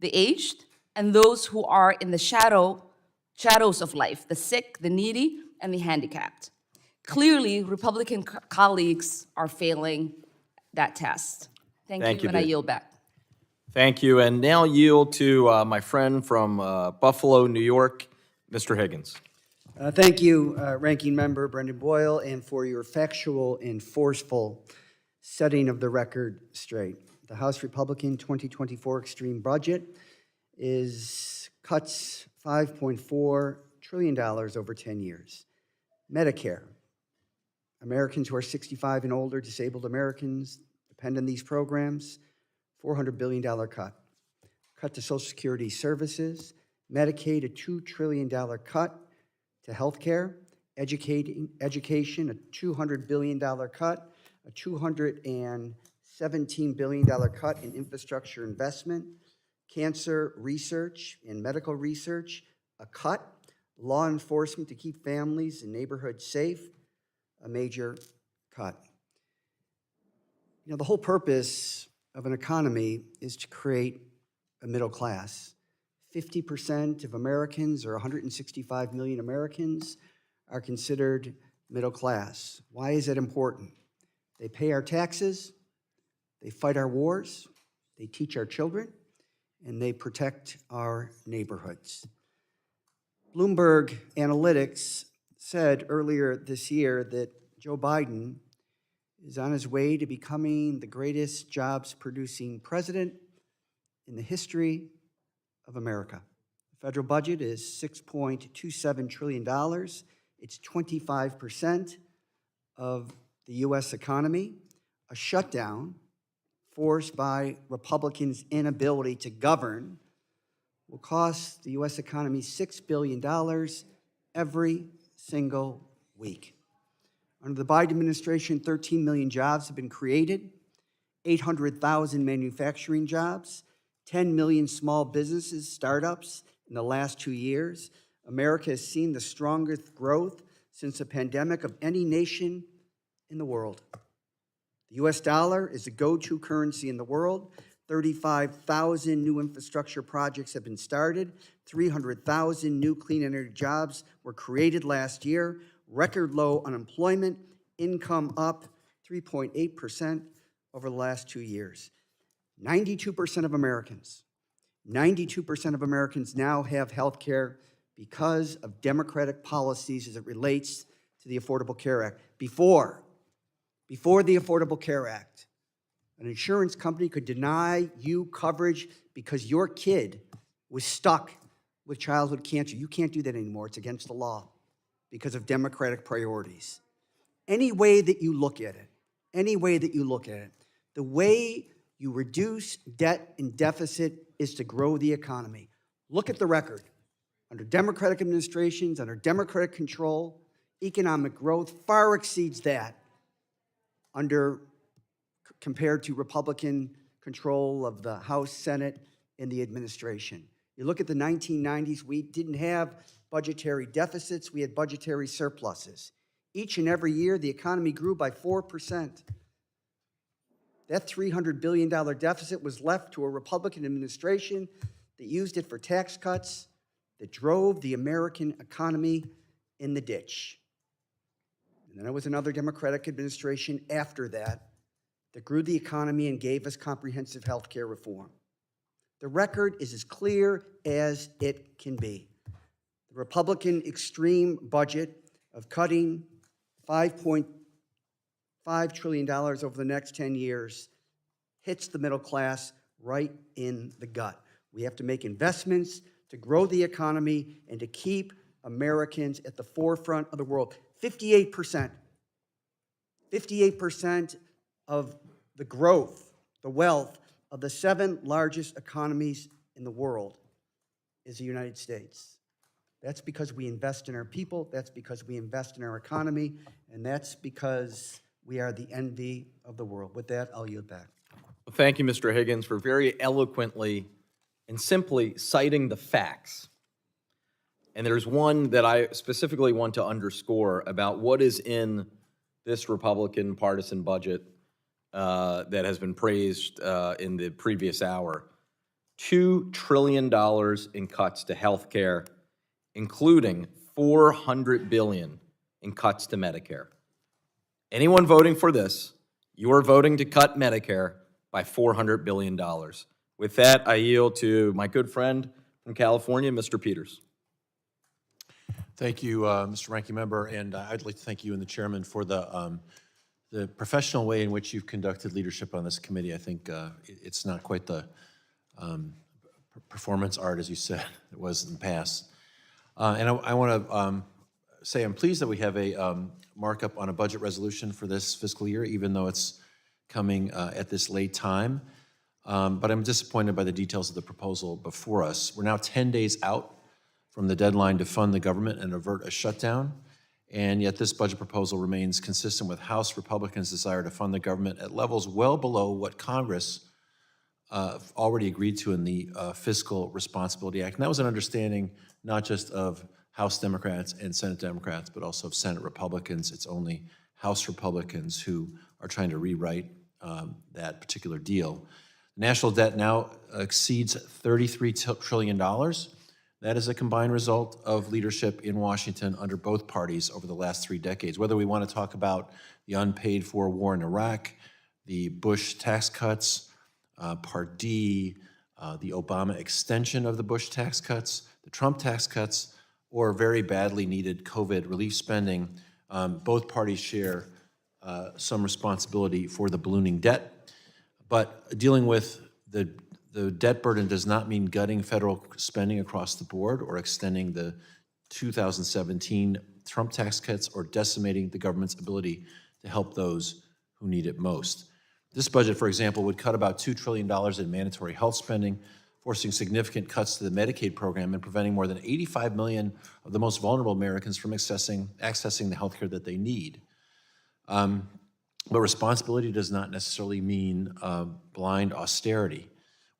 the aged, and those who are in the shadows of life, the sick, the needy, and the handicapped. Clearly, Republican colleagues are failing that test. Thank you, and I yield back. Thank you, and now yield to my friend from Buffalo, New York, Mr. Higgins. Thank you, Ranking Member Brendan Boyle, and for your factual and forceful setting of the record straight. The House Republican 2024 extreme budget cuts $5.4 trillion over 10 years. Medicare, Americans who are 65 and older, disabled Americans, depend on these programs, $400 billion cut. Cut to Social Security services, Medicaid, a $2 trillion cut to health care, education, a $200 billion cut, a $217 billion cut in infrastructure investment, cancer research and medical research, a cut, law enforcement to keep families and neighborhoods safe, a major cut. You know, the whole purpose of an economy is to create a middle class. 50% of Americans, or 165 million Americans, are considered middle class. Why is that important? They pay our taxes, they fight our wars, they teach our children, and they protect our neighborhoods. Bloomberg Analytics said earlier this year that Joe Biden is on his way to becoming the greatest jobs-producing president in the history of America. The federal budget is $6.27 trillion. It's 25% of the U.S. economy. A shutdown forced by Republicans' inability to govern will cost the U.S. economy $6 billion every single week. Under the Biden administration, 13 million jobs have been created, 800,000 manufacturing jobs, 10 million small businesses, startups in the last 2 years. America has seen the strongest growth since the pandemic of any nation in the world. The U.S. dollar is the go-to currency in the world. 35,000 new infrastructure projects have been started. 300,000 new clean energy jobs were created last year. Record low unemployment, income up 3.8% over the last 2 years. 92% of Americans now have health care because of Democratic policies as it relates to the Affordable Care Act. Before the Affordable Care Act, an insurance company could deny you coverage because your kid was stuck with childhood cancer. You can't do that anymore. It's against the law because of Democratic priorities. Any way that you look at it, the way you reduce debt and deficit is to grow the economy. Look at the record. Under Democratic administrations, under Democratic control, economic growth far exceeds that compared to Republican control of the House, Senate, and the administration. You look at the 1990s, we didn't have budgetary deficits, we had budgetary surpluses. Each and every year, the economy grew by 4%. That $300 billion deficit was left to a Republican administration that used it for tax cuts that drove the American economy in the ditch. And then there was another Democratic administration after that grew the economy and gave us comprehensive health care reform. The record is as clear as it can be. The Republican extreme budget of cutting $5.5 trillion over the next 10 years hits the middle class right in the gut. We have to make investments to grow the economy and to keep Americans at the forefront of the world. 58% of the growth, the wealth of the 7 largest economies in the world is the United States. That's because we invest in our people, that's because we invest in our economy, and that's because we are the envy of the world. With that, I'll yield back. Well, thank you, Mr. Higgins, for very eloquently and simply citing the facts. And there's one that I specifically want to underscore about what is in this Republican partisan budget that has been praised in the previous hour. $2 trillion in cuts to health care, including $400 billion in cuts to Medicare. Anyone voting for this, you are voting to cut Medicare by $400 billion. With that, I yield to my good friend from California, Mr. Peters. Thank you, Mr. Ranking Member, and I'd like to thank you and the chairman for the professional way in which you've conducted leadership on this committee. I think it's not quite the performance art, as you said, it was in the past. And I want to say I'm pleased that we have a markup on a budget resolution for this fiscal year, even though it's coming at this late time. But I'm disappointed by the details of the proposal before us. We're now 10 days out from the deadline to fund the government and avert a shutdown, and yet this budget proposal remains consistent with House Republicans' desire to fund the government at levels well below what Congress already agreed to in the Fiscal Responsibility Act. And that was an understanding not just of House Democrats and Senate Democrats, but also of Senate Republicans. It's only House Republicans who are trying to rewrite that particular deal. National debt now exceeds $33 trillion. That is a combined result of leadership in Washington under both parties over the last 3 decades. Whether we want to talk about the unpaid for war in Iraq, the Bush tax cuts, Part D, the Obama extension of the Bush tax cuts, the Trump tax cuts, or very badly needed COVID relief spending, both parties share some responsibility for the ballooning debt. But dealing with the debt burden does not mean gutting federal spending across the board or extending the 2017 Trump tax cuts or decimating the government's ability to help those who need it most. This budget, for example, would cut about $2 trillion in mandatory health spending, forcing significant cuts to the Medicaid program and preventing more than 85 million of the most vulnerable Americans from accessing the health care that they need. But responsibility does not necessarily mean blind austerity.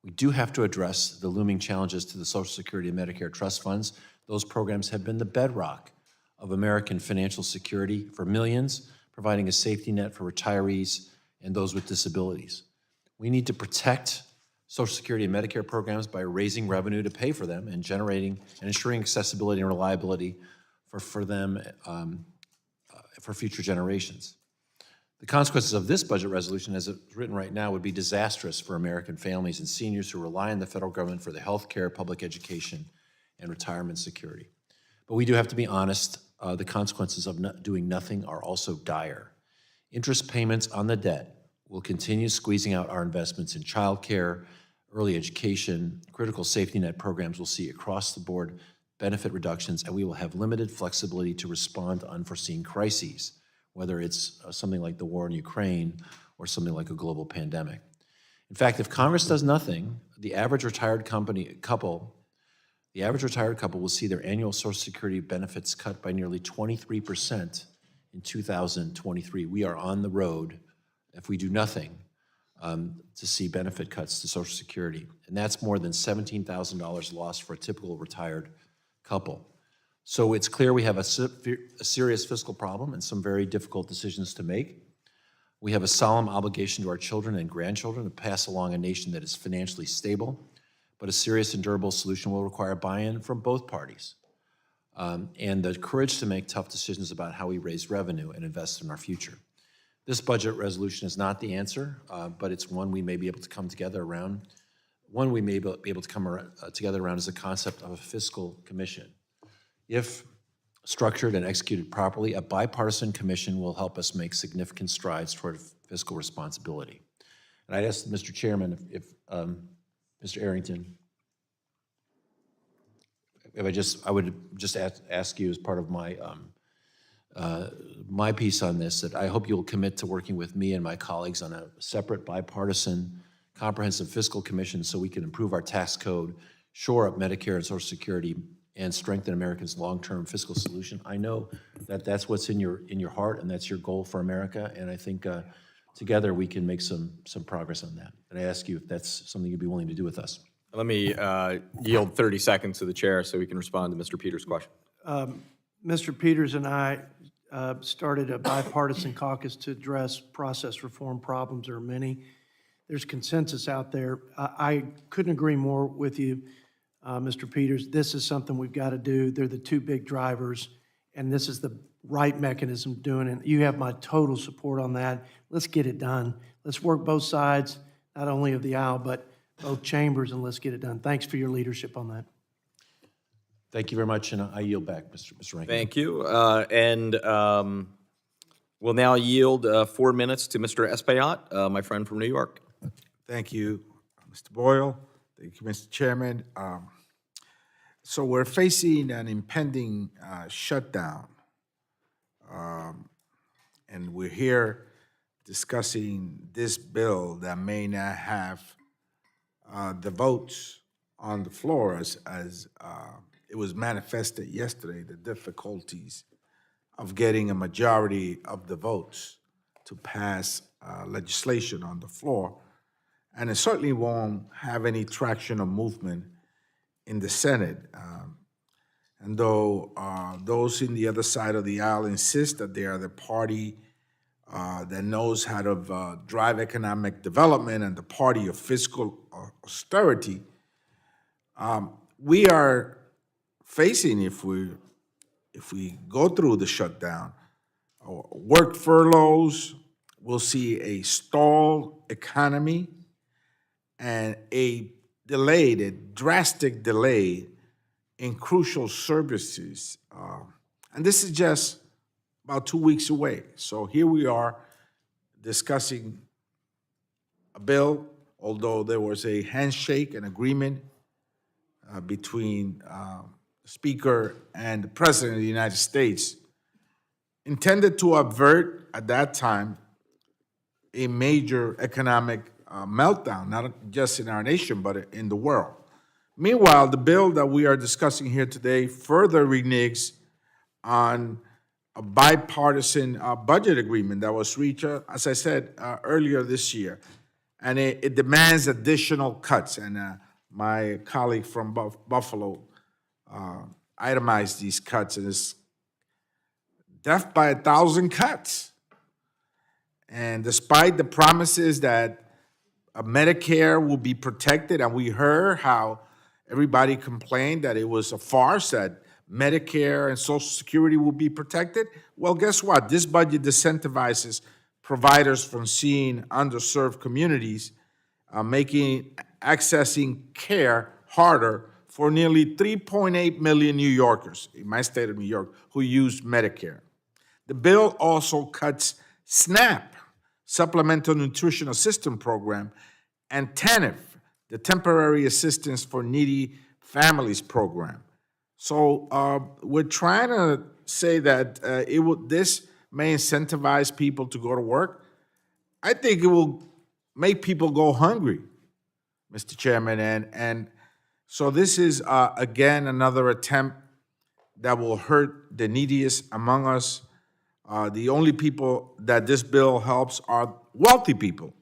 We do have to address the looming challenges to the Social Security and Medicare trust funds. Those programs have been the bedrock of American financial security for millions, providing a safety net for retirees and those with disabilities. We need to protect Social Security and Medicare programs by raising revenue to pay for them and generating and ensuring accessibility and reliability for them for future generations. The consequences of this budget resolution, as it's written right now, would be disastrous for American families and seniors who rely on the federal government for the health care, public education, and retirement security. But we do have to be honest, the consequences of doing nothing are also dire. Interest payments on the debt will continue squeezing out our investments in childcare, early education, critical safety net programs will see across the board benefit reductions, and we will have limited flexibility to respond to unforeseen crises, whether it's something like the war in Ukraine or something like a global pandemic. In fact, if Congress does nothing, the average retired couple will see their annual Social Security benefits cut by nearly 23% in 2023. We are on the road, if we do nothing, to see benefit cuts to Social Security. And that's more than $17,000 lost for a typical retired couple. So it's clear we have a serious fiscal problem and some very difficult decisions to make. We have a solemn obligation to our children and grandchildren to pass along a nation that is financially stable, but a serious and durable solution will require buy-in from both parties and the courage to make tough decisions about how we raise revenue and invest in our future. This budget resolution is not the answer, but it's one we may be able to come together around. One we may be able to come together around is the concept of a fiscal commission. If structured and executed properly, a bipartisan commission will help us make significant strides toward fiscal responsibility. And I'd ask Mr. Chairman if Mr. Arrington, I would just ask you as part of my my piece on this, that I hope you'll commit to working with me and my colleagues on a separate bipartisan comprehensive fiscal commission so we can improve our tax code, shore up Medicare and Social Security, and strengthen America's long-term fiscal solution. I know that that's what's in your heart and that's your goal for America, and I think together we can make some progress on that. And I ask you if that's something you'd be willing to do with us. Let me yield 30 seconds to the chair so we can respond to Mr. Peters' question. Mr. Peters and I started a bipartisan caucus to address process reform problems. There are many. There's consensus out there. I couldn't agree more with you, Mr. Peters. This is something we've got to do. They're the two big drivers, and this is the right mechanism doing it. You have my total support on that. Let's get it done. Let's work both sides, not only of the aisle, but both chambers, and let's get it done. Thanks for your leadership on that. Thank you very much, and I yield back, Mr. Rankin. Thank you. We'll now yield 4 minutes to Mr. Espaillat, my friend from New York. Thank you, Mr. Boyle. Thank you, Mr. Chairman. So we're facing an impending shutdown, and we're here discussing this bill that may not have the votes on the floor as it was manifested yesterday, the difficulties of getting a majority of the votes to pass legislation on the floor. And it certainly won't have any traction or movement in the Senate. And though those in the other side of the aisle insist that they are the party that knows how to drive economic development and the party of fiscal austerity, we are facing, if we go through the shutdown, work furloughs, we'll see a stalled economy, and a drastic delay in crucial services. And this is just about 2 weeks away. So here we are discussing a bill, although there was a handshake, an agreement between the Speaker and the President of the United States, intended to avert, at that time, a major economic meltdown, not just in our nation, but in the world. Meanwhile, the bill that we are discussing here today further reneges on a bipartisan budget agreement that was reached, as I said, earlier this year. And it demands additional cuts. And my colleague from Buffalo itemized these cuts, and it's death by 1,000 cuts. And despite the promises that Medicare will be protected, and we heard how everybody complained that it was a farce, that Medicare and Social Security will be protected. Well, guess what? This budget disincentivizes providers from seeing underserved communities, making accessing care harder for nearly 3.8 million New Yorkers in my state of New York who use Medicare. The bill also cuts SNAP, Supplemental Nutrition Assistance Program, and TANF, the Temporary Assistance for Needy Families Program. So we're trying to say that this may incentivize people to go to work. I think it will make people go hungry, Mr. Chairman. And so this is, again, another attempt that will hurt the neediest among us. The only people that this bill helps are wealthy people.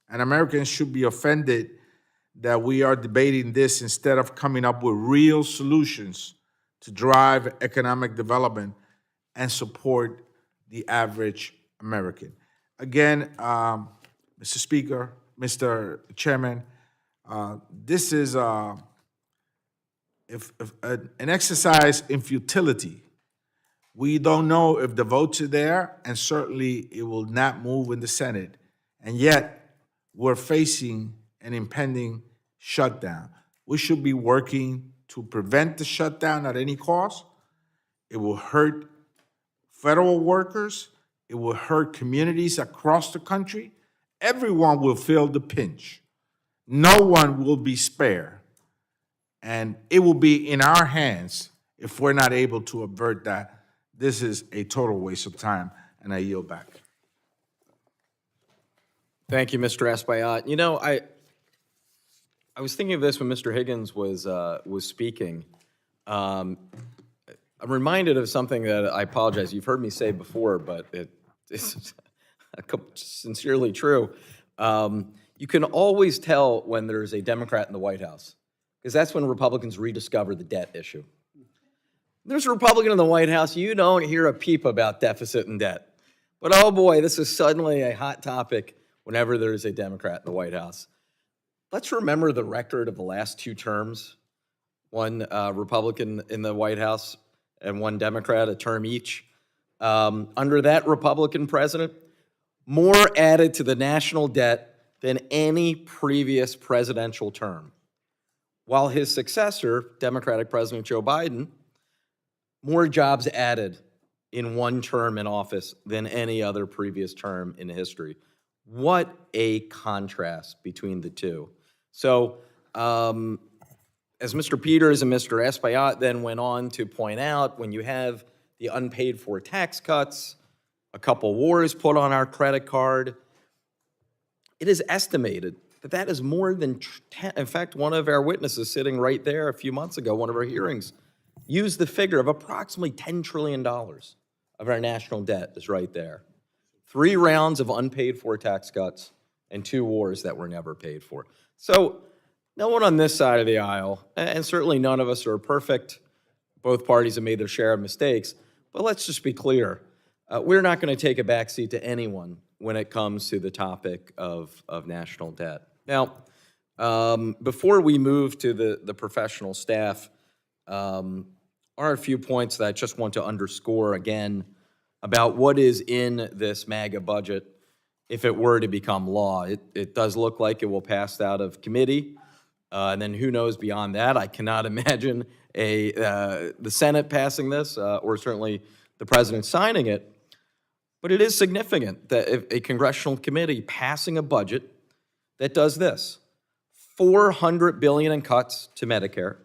And Americans should be offended that we are debating this instead of coming up with real solutions to drive economic development and support the average American. Again, Mr. Speaker, Mr. Chairman, this is an exercise in futility. We don't know if the votes are there, and certainly it will not move in the Senate. And yet, we're facing an impending shutdown. We should be working to prevent the shutdown at any cost. It will hurt federal workers. It will hurt communities across the country. Everyone will feel the pinch. No one will be spared. And it will be in our hands if we're not able to avert that. This is a total waste of time, and I yield back. Thank you, Mr. Espaillat. You know, I was thinking of this when Mr. Higgins was speaking. I'm reminded of something that I apologize. You've heard me say before, but it's sincerely true. You can always tell when there's a Democrat in the White House, because that's when Republicans rediscover the debt issue. There's a Republican in the White House, you don't hear a peep about deficit and debt. But oh boy, this is suddenly a hot topic whenever there's a Democrat in the White House. Let's remember the record of the last two terms. One Republican in the White House and one Democrat, a term each. Under that Republican president, more added to the national debt than any previous presidential term. While his successor, Democratic President Joe Biden, more jobs added in one term in office than any other previous term in history. What a contrast between the two. So, as Mr. Peters and Mr. Espaillat then went on to point out, when you have the unpaid for tax cuts, a couple wars put on our credit card, it is estimated that that is more than, in fact, one of our witnesses sitting right there a few months ago, one of our hearings, used the figure of approximately $10 trillion of our national debt is right there. 3 rounds of unpaid for tax cuts and 2 wars that were never paid for. So no one on this side of the aisle, and certainly none of us are perfect. Both parties have made their share of mistakes, but let's just be clear. We're not going to take a backseat to anyone when it comes to the topic of national debt. Now, before we move to the professional staff, are a few points that I just want to underscore again about what is in this MAGA budget if it were to become law. It does look like it will pass out of committee, and then who knows beyond that. I cannot imagine the Senate passing this, or certainly the president signing it. But it is significant that if a congressional committee passing a budget that does this, $400 billion in cuts to Medicare,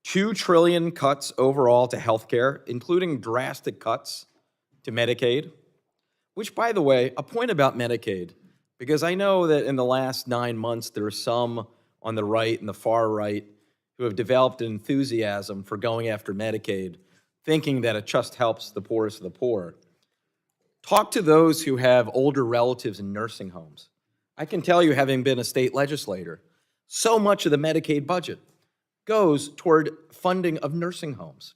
$2 trillion cuts overall to health care, including drastic cuts to Medicaid, which, by the way, a point about Medicaid, because I know that in the last 9 months, there are some on the right and the far right to have developed an enthusiasm for going after Medicaid, thinking that it just helps the poorest of the poor. Talk to those who have older relatives in nursing homes. I can tell you, having been a state legislator, so much of the Medicaid budget goes toward funding of nursing homes.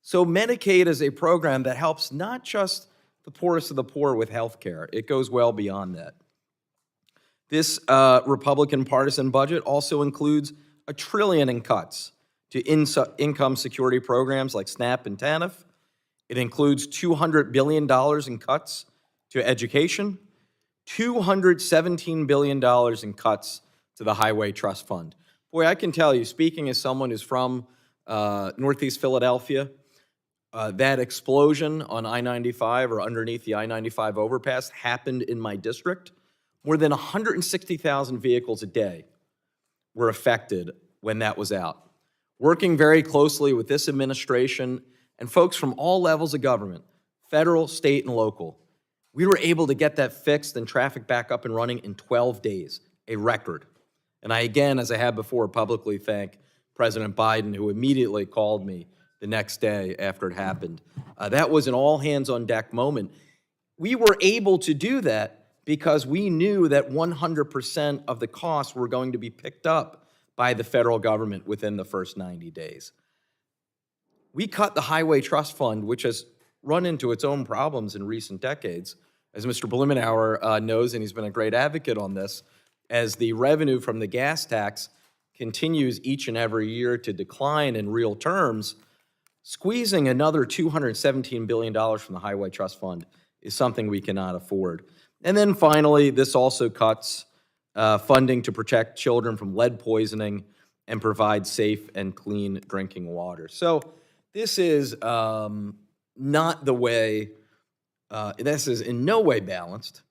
So Medicaid is a program that helps not just the poorest of the poor with health care. It goes well beyond that. This Republican partisan budget also includes $1 trillion in cuts to income security programs like SNAP and TANF. It includes $200 billion in cuts to education, $217 billion in cuts to the Highway Trust Fund. Boy, I can tell you, speaking as someone who's from Northeast Philadelphia, that explosion on I-95 or underneath the I-95 overpass happened in my district. More than 160,000 vehicles a day were affected when that was out. Working very closely with this administration and folks from all levels of government, federal, state, and local, we were able to get that fixed and traffic back up and running in 12 days, a record. And I, again, as I have before, publicly thank President Biden, who immediately called me the next day after it happened. That was an all-hands-on-deck moment. We were able to do that because we knew that 100% of the costs were going to be picked up by the federal government within the first 90 days. We cut the Highway Trust Fund, which has run into its own problems in recent decades. As Mr. Blumenauer knows, and he's been a great advocate on this, as the revenue from the gas tax continues each and every year to decline in real terms, squeezing another $217 billion from the Highway Trust Fund is something we cannot afford. And then finally, this also cuts funding to protect children from lead poisoning and provide safe and clean drinking water. So this is not the way, this is in no way balanced,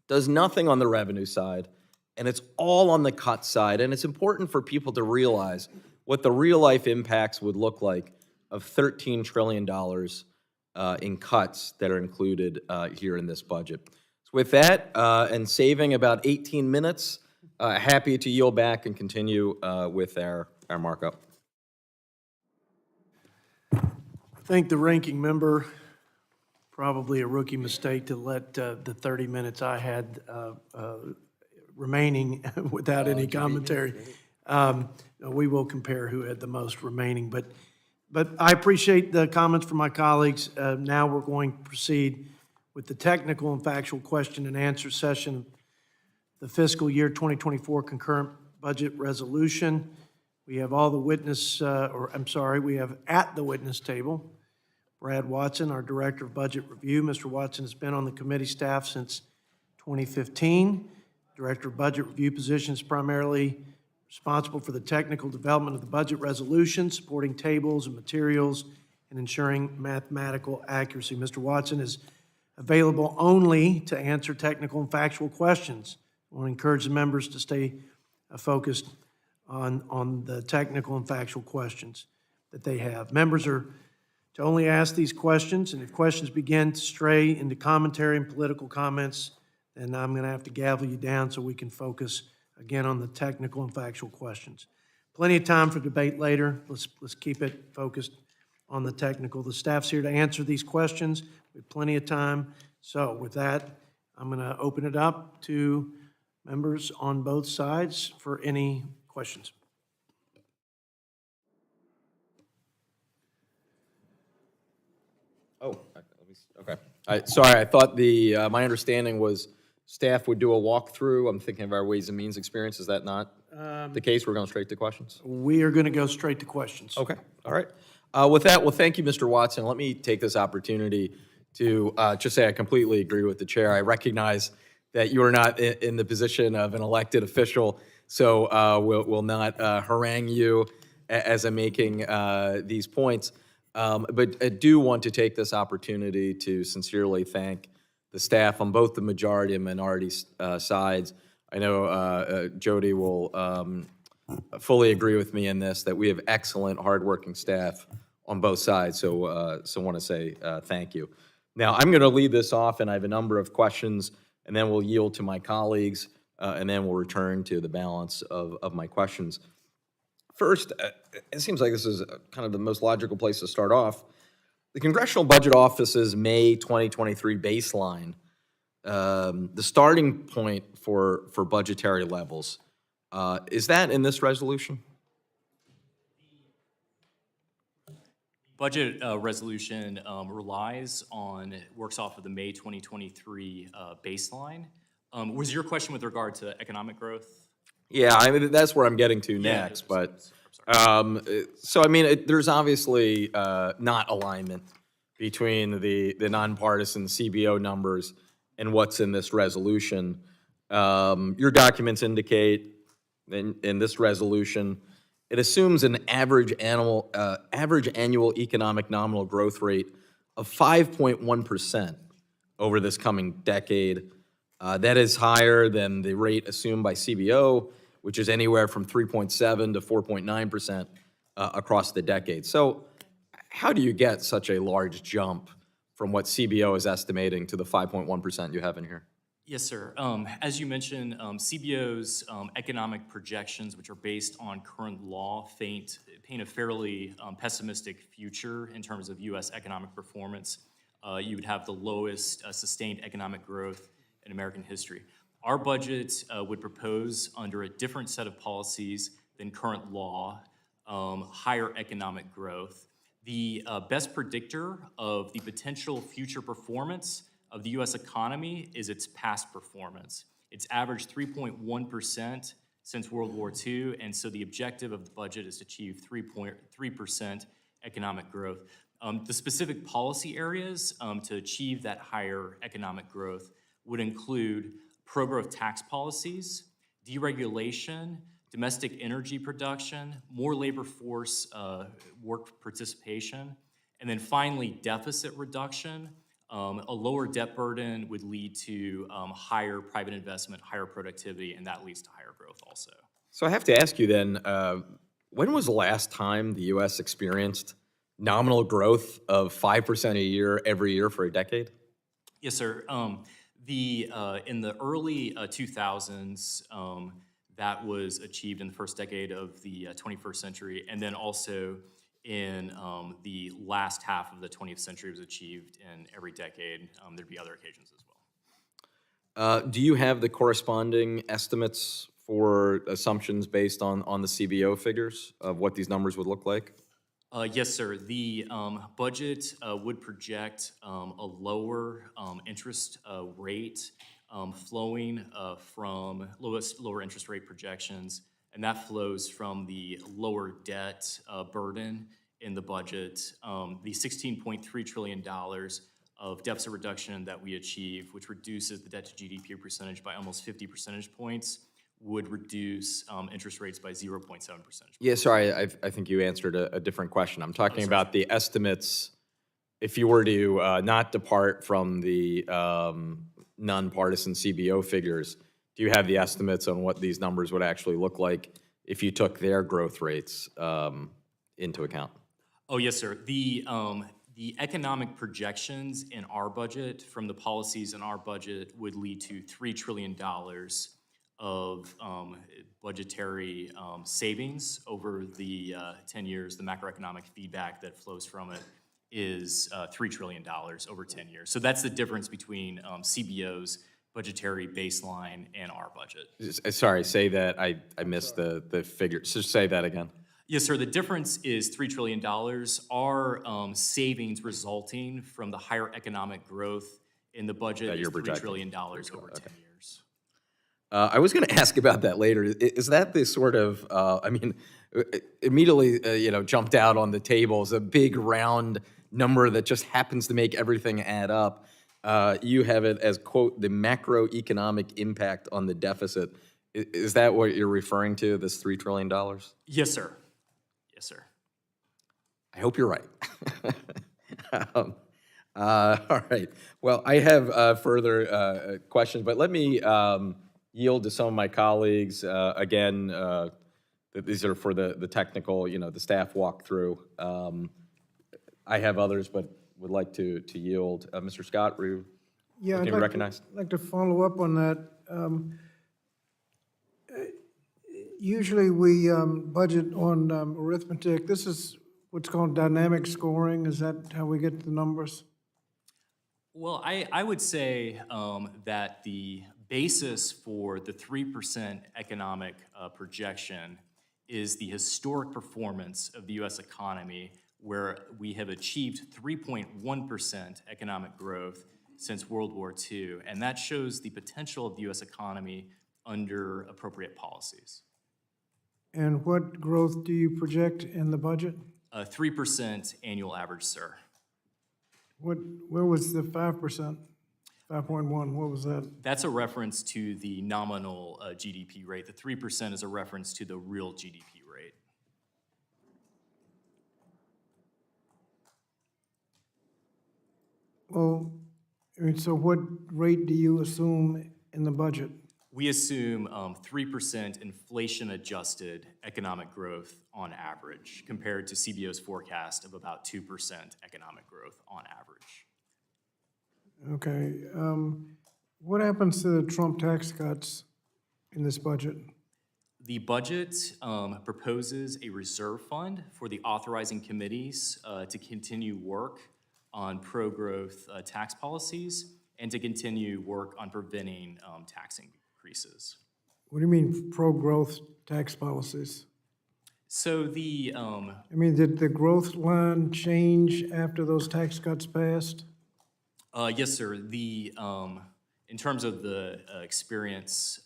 does nothing on the revenue side, and it's all on the cut side. And it's important for people to realize what the real life impacts would look like of $13 trillion in cuts that are included here in this budget. So with that, and saving about 18 minutes, happy to yield back and continue with our markup. I think the ranking member, probably a rookie mistake to let the 30 minutes I had remaining without any commentary. We will compare who had the most remaining, but I appreciate the comments from my colleagues. Now we're going to proceed with the technical and factual question and answer session, the fiscal year 2024 concurrent budget resolution. We have all the we have at the witness table, Brad Watson, our Director of Budget Review. Mr. Watson has been on the committee staff since 2015. Director of Budget Review position is primarily responsible for the technical development of the budget resolution, supporting tables and materials, and ensuring mathematical accuracy. Mr. Watson is available only to answer technical and factual questions. I want to encourage the members to stay focused on the technical and factual questions that they have. Members are to only ask these questions, and if questions begin to stray into commentary and political comments, then I'm going to have to gavel you down so we can focus again on the technical and factual questions. Plenty of time for debate later. Let's keep it focused on the technical. The staff's here to answer these questions. We have plenty of time. So with that, I'm going to open it up to members on both sides for any questions. Oh, okay. Sorry, I thought my understanding was staff would do a walkthrough. I'm thinking of our Ways and Means experience. Is that not the case? We're going straight to questions? We are going to go straight to questions. Okay, all right. With that, well, thank you, Mr. Watson. Let me take this opportunity to just say I completely agree with the chair. I recognize that you are not in the position of an elected official, so we'll not harangue you as I'm making these points. But I do want to take this opportunity to sincerely thank the staff on both the majority and minority sides. I know Jody will fully agree with me in this, that we have excellent, hardworking staff on both sides, so want to say thank you. Now, I'm going to lead this off, and I have a number of questions, and then we'll yield to my colleagues, and then we'll return to the balance of my questions. First, it seems like this is kind of the most logical place to start off. The Congressional Budget Office's May 2023 baseline, the starting point for budgetary levels, is that in this resolution? Budget resolution works off of the May 2023 baseline. Was your question with regard to economic growth? Yeah, I mean, that's where I'm getting to next, but, so I mean, there's obviously not alignment between the nonpartisan CBO numbers and what's in this resolution. Your documents indicate in this resolution, it assumes an average annual economic nominal growth rate of 5.1% over this coming decade. That is higher than the rate assumed by CBO, which is anywhere from 3.7 to 4.9% across the decade. So how do you get such a large jump from what CBO is estimating to the 5.1% you have in here? Yes, sir. As you mentioned, CBO's economic projections, which are based on current law, paint a fairly pessimistic future in terms of U.S. economic performance. You would have the lowest sustained economic growth in American history. Our budget would propose, under a different set of policies than current law, higher economic growth. The best predictor of the potential future performance of the U.S. economy is its past performance. It's averaged 3.1% since World War II, and so the objective of the budget is to achieve 3% economic growth. The specific policy areas to achieve that higher economic growth would include pro-growth tax policies, deregulation, domestic energy production, more labor force work participation, and then finally deficit reduction. A lower debt burden would lead to higher private investment, higher productivity, and that leads to higher growth also. So I have to ask you then, when was the last time the U.S. experienced nominal growth of 5% a year every year for a decade? Yes, sir. In the early 2000s, that was achieved in the first decade of the 21st century, and then also in the last half of the 20th century was achieved in every decade. There'd be other occasions as well. Do you have the corresponding estimates for assumptions based on the CBO figures of what these numbers would look like? Yes, sir. The budget would project a lower interest rate flowing from lower interest rate projections, and that flows from the lower debt burden in the budget. The $16.3 trillion of deficit reduction that we achieve, which reduces the debt to GDP percentage by almost 50 percentage points, would reduce interest rates by 0.7 percentage points. Yeah, sorry, I think you answered a different question. I'm talking about the estimates, if you were to not depart from the nonpartisan CBO figures, do you have the estimates on what these numbers would actually look like if you took their growth rates into account? Oh, yes, sir. The economic projections in our budget from the policies in our budget would lead to $3 trillion of budgetary savings over the 10 years. The macroeconomic feedback that flows from it is $3 trillion over 10 years. So that's the difference between CBO's budgetary baseline and our budget. Sorry, say that. I missed the figure. So say that again. Yes, sir. The difference is $3 trillion. Our savings resulting from the higher economic growth in the budget is $3 trillion over 10 years. I was going to ask about that later. Is that the sort of, I mean, immediately, jumped out on the table is a big round number that just happens to make everything add up. You have it as, quote, the macroeconomic impact on the deficit. Is that what you're referring to, this $3 trillion? Yes, sir. Yes, sir. I hope you're right. All right. Well, I have further questions, but let me yield to some of my colleagues. Again, these are for the technical, the staff walkthrough. I have others, but would like to yield. Mr. Scott, were you looking to recognize? I'd like to follow up on that. usually we budget on arithmetic. This is what's called dynamic scoring. Is that how we get the numbers? Well, I would say that the basis for the 3% economic projection is the historic performance of the U.S. economy, where we have achieved 3.1% economic growth since World War II, and that shows the potential of the U.S. economy under appropriate policies. And what growth do you project in the budget? 3% annual average, sir. Where was the 5%? 5.1, what was that? That's a reference to the nominal GDP rate. The 3% is a reference to the real GDP rate. Well, I mean, so what rate do you assume in the budget? We assume 3% inflation-adjusted economic growth on average, compared to CBO's forecast of about 2% economic growth on average. Okay. What happens to the Trump tax cuts in this budget? The budget proposes a reserve fund for the authorizing committees to continue work on pro-growth tax policies and to continue work on preventing tax increases. What do you mean pro-growth tax policies? So the I mean, did the growth line change after those tax cuts passed? yes, sir. The in terms of the experience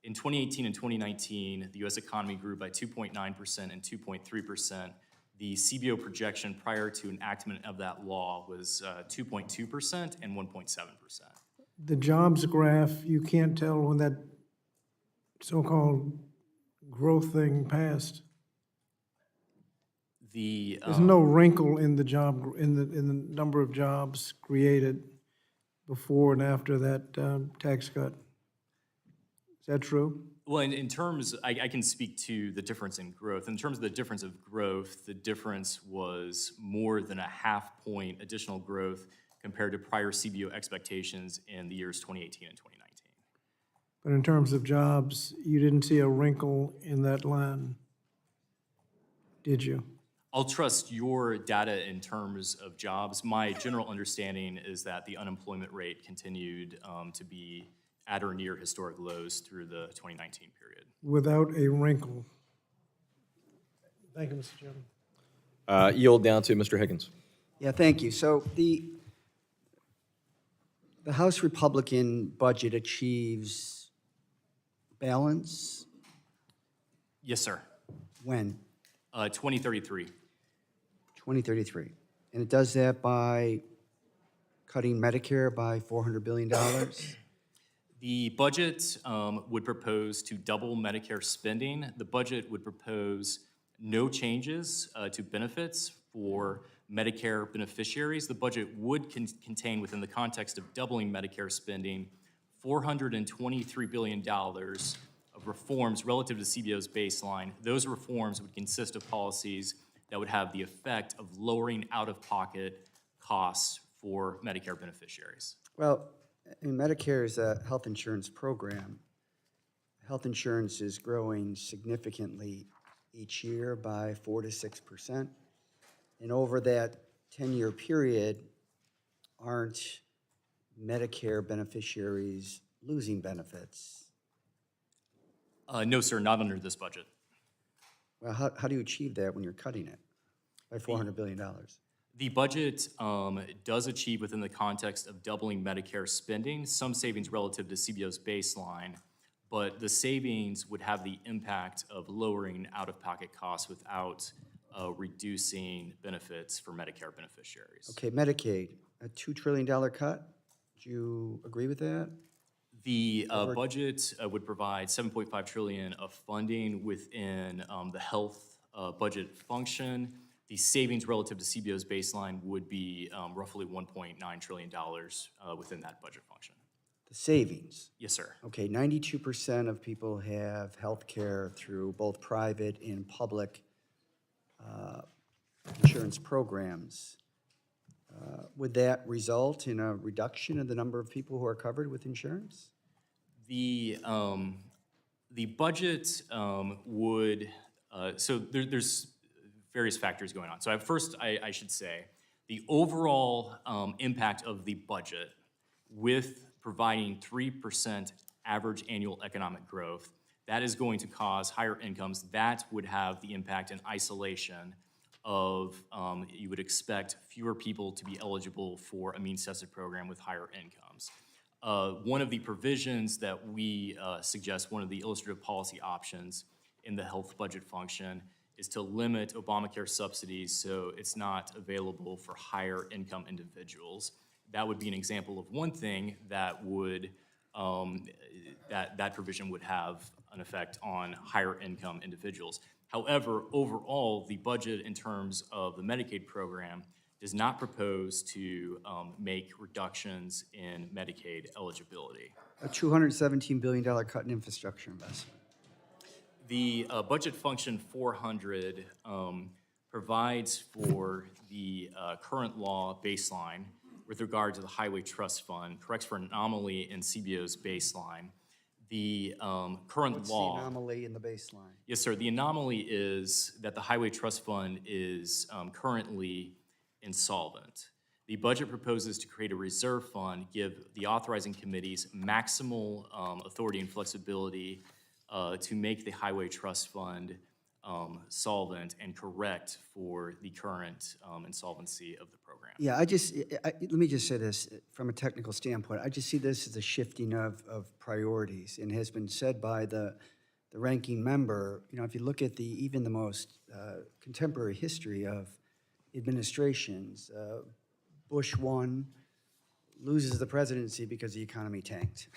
in 2018 and 2019, the U.S. economy grew by 2.9% and 2.3%. The CBO projection prior to enactment of that law was 2.2% and 1.7%. The jobs graph, you can't tell when that so-called growth thing passed. There's no wrinkle in the job, in the number of jobs created before and after that tax cut. Is that true? Well, in terms, I can speak to the difference in growth. In terms of the difference of growth, the difference was more than a half-point additional growth compared to prior CBO expectations in the years 2018 and 2019. But in terms of jobs, you didn't see a wrinkle in that line, did you? I'll trust your data in terms of jobs. My general understanding is that the unemployment rate continued to be at or near historic lows through the 2019 period. Without a wrinkle. Thank you, Mr. Chairman. Yield down to Mr. Higgins. Yeah, thank you. So the House Republican budget achieves balance? Yes, sir. When? 2033. 2033. And it does that by cutting Medicare by $400 billion? The budget would propose to double Medicare spending. The budget would propose no changes to benefits for Medicare beneficiaries. The budget would contain, within the context of doubling Medicare spending, $423 billion of reforms relative to CBO's baseline. Those reforms would consist of policies that would have the effect of lowering out-of-pocket costs for Medicare beneficiaries. Well, I mean, Medicare is a health insurance program. Health insurance is growing significantly each year by 4 to 6%. And over that 10-year period, aren't Medicare beneficiaries losing benefits? No, sir, not under this budget. Well, how do you achieve that when you're cutting it by $400 billion? The budget does achieve, within the context of doubling Medicare spending, some savings relative to CBO's baseline, but the savings would have the impact of lowering out-of-pocket costs without reducing benefits for Medicare beneficiaries. Okay, Medicaid, a $2 trillion cut? Do you agree with that? The budget would provide $7.5 trillion of funding within the health budget function. The savings relative to CBO's baseline would be roughly $1.9 trillion within that budget function. The savings? Yes, sir. Okay, 92% of people have health care through both private and public insurance programs. Would that result in a reduction in the number of people who are covered with insurance? The The budget would, so there's various factors going on. So first, I should say, the overall impact of the budget with providing 3% average annual economic growth, that is going to cause higher incomes. That would have the impact in isolation of, you would expect fewer people to be eligible for a means-tested program with higher incomes. One of the provisions that we suggest, one of the illustrative policy options in the health budget function, is to limit Obamacare subsidies so it's not available for higher income individuals. That would be an example of one thing that would, that provision would have an effect on higher income individuals. However, overall, the budget in terms of the Medicaid program does not propose to make reductions in Medicaid eligibility. A $217 billion cut in infrastructure investment. The budget function 400 provides for the current law baseline with regard to the Highway Trust Fund, corrects for an anomaly in CBO's baseline. The current What's law. the anomaly in the baseline? Yes, sir. The anomaly is that the Highway Trust Fund is currently insolvent. The budget proposes to create a reserve fund, give the authorizing committees maximal authority and flexibility to make the Highway Trust Fund solvent and correct for the current insolvency of the program. Yeah, let me just say this, from a technical standpoint, I just see this as a shifting of priorities, and has been said by the ranking member. You know, if you look at even the most contemporary history of administrations, Bush 1 loses the presidency because the economy tanked.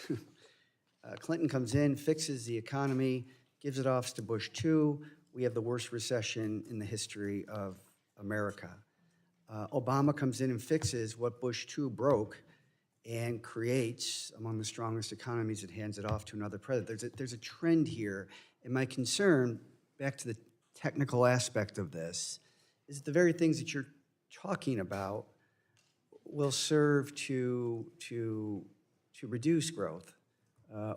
Clinton comes in, fixes the economy, gives it off to Bush 2. We have the worst recession in the history of America. Obama comes in and fixes what Bush 2 broke and creates among the strongest economies and hands it off to another president. There's a trend here, and my concern, back to the technical aspect of this, is the very things that you're talking about will serve to reduce growth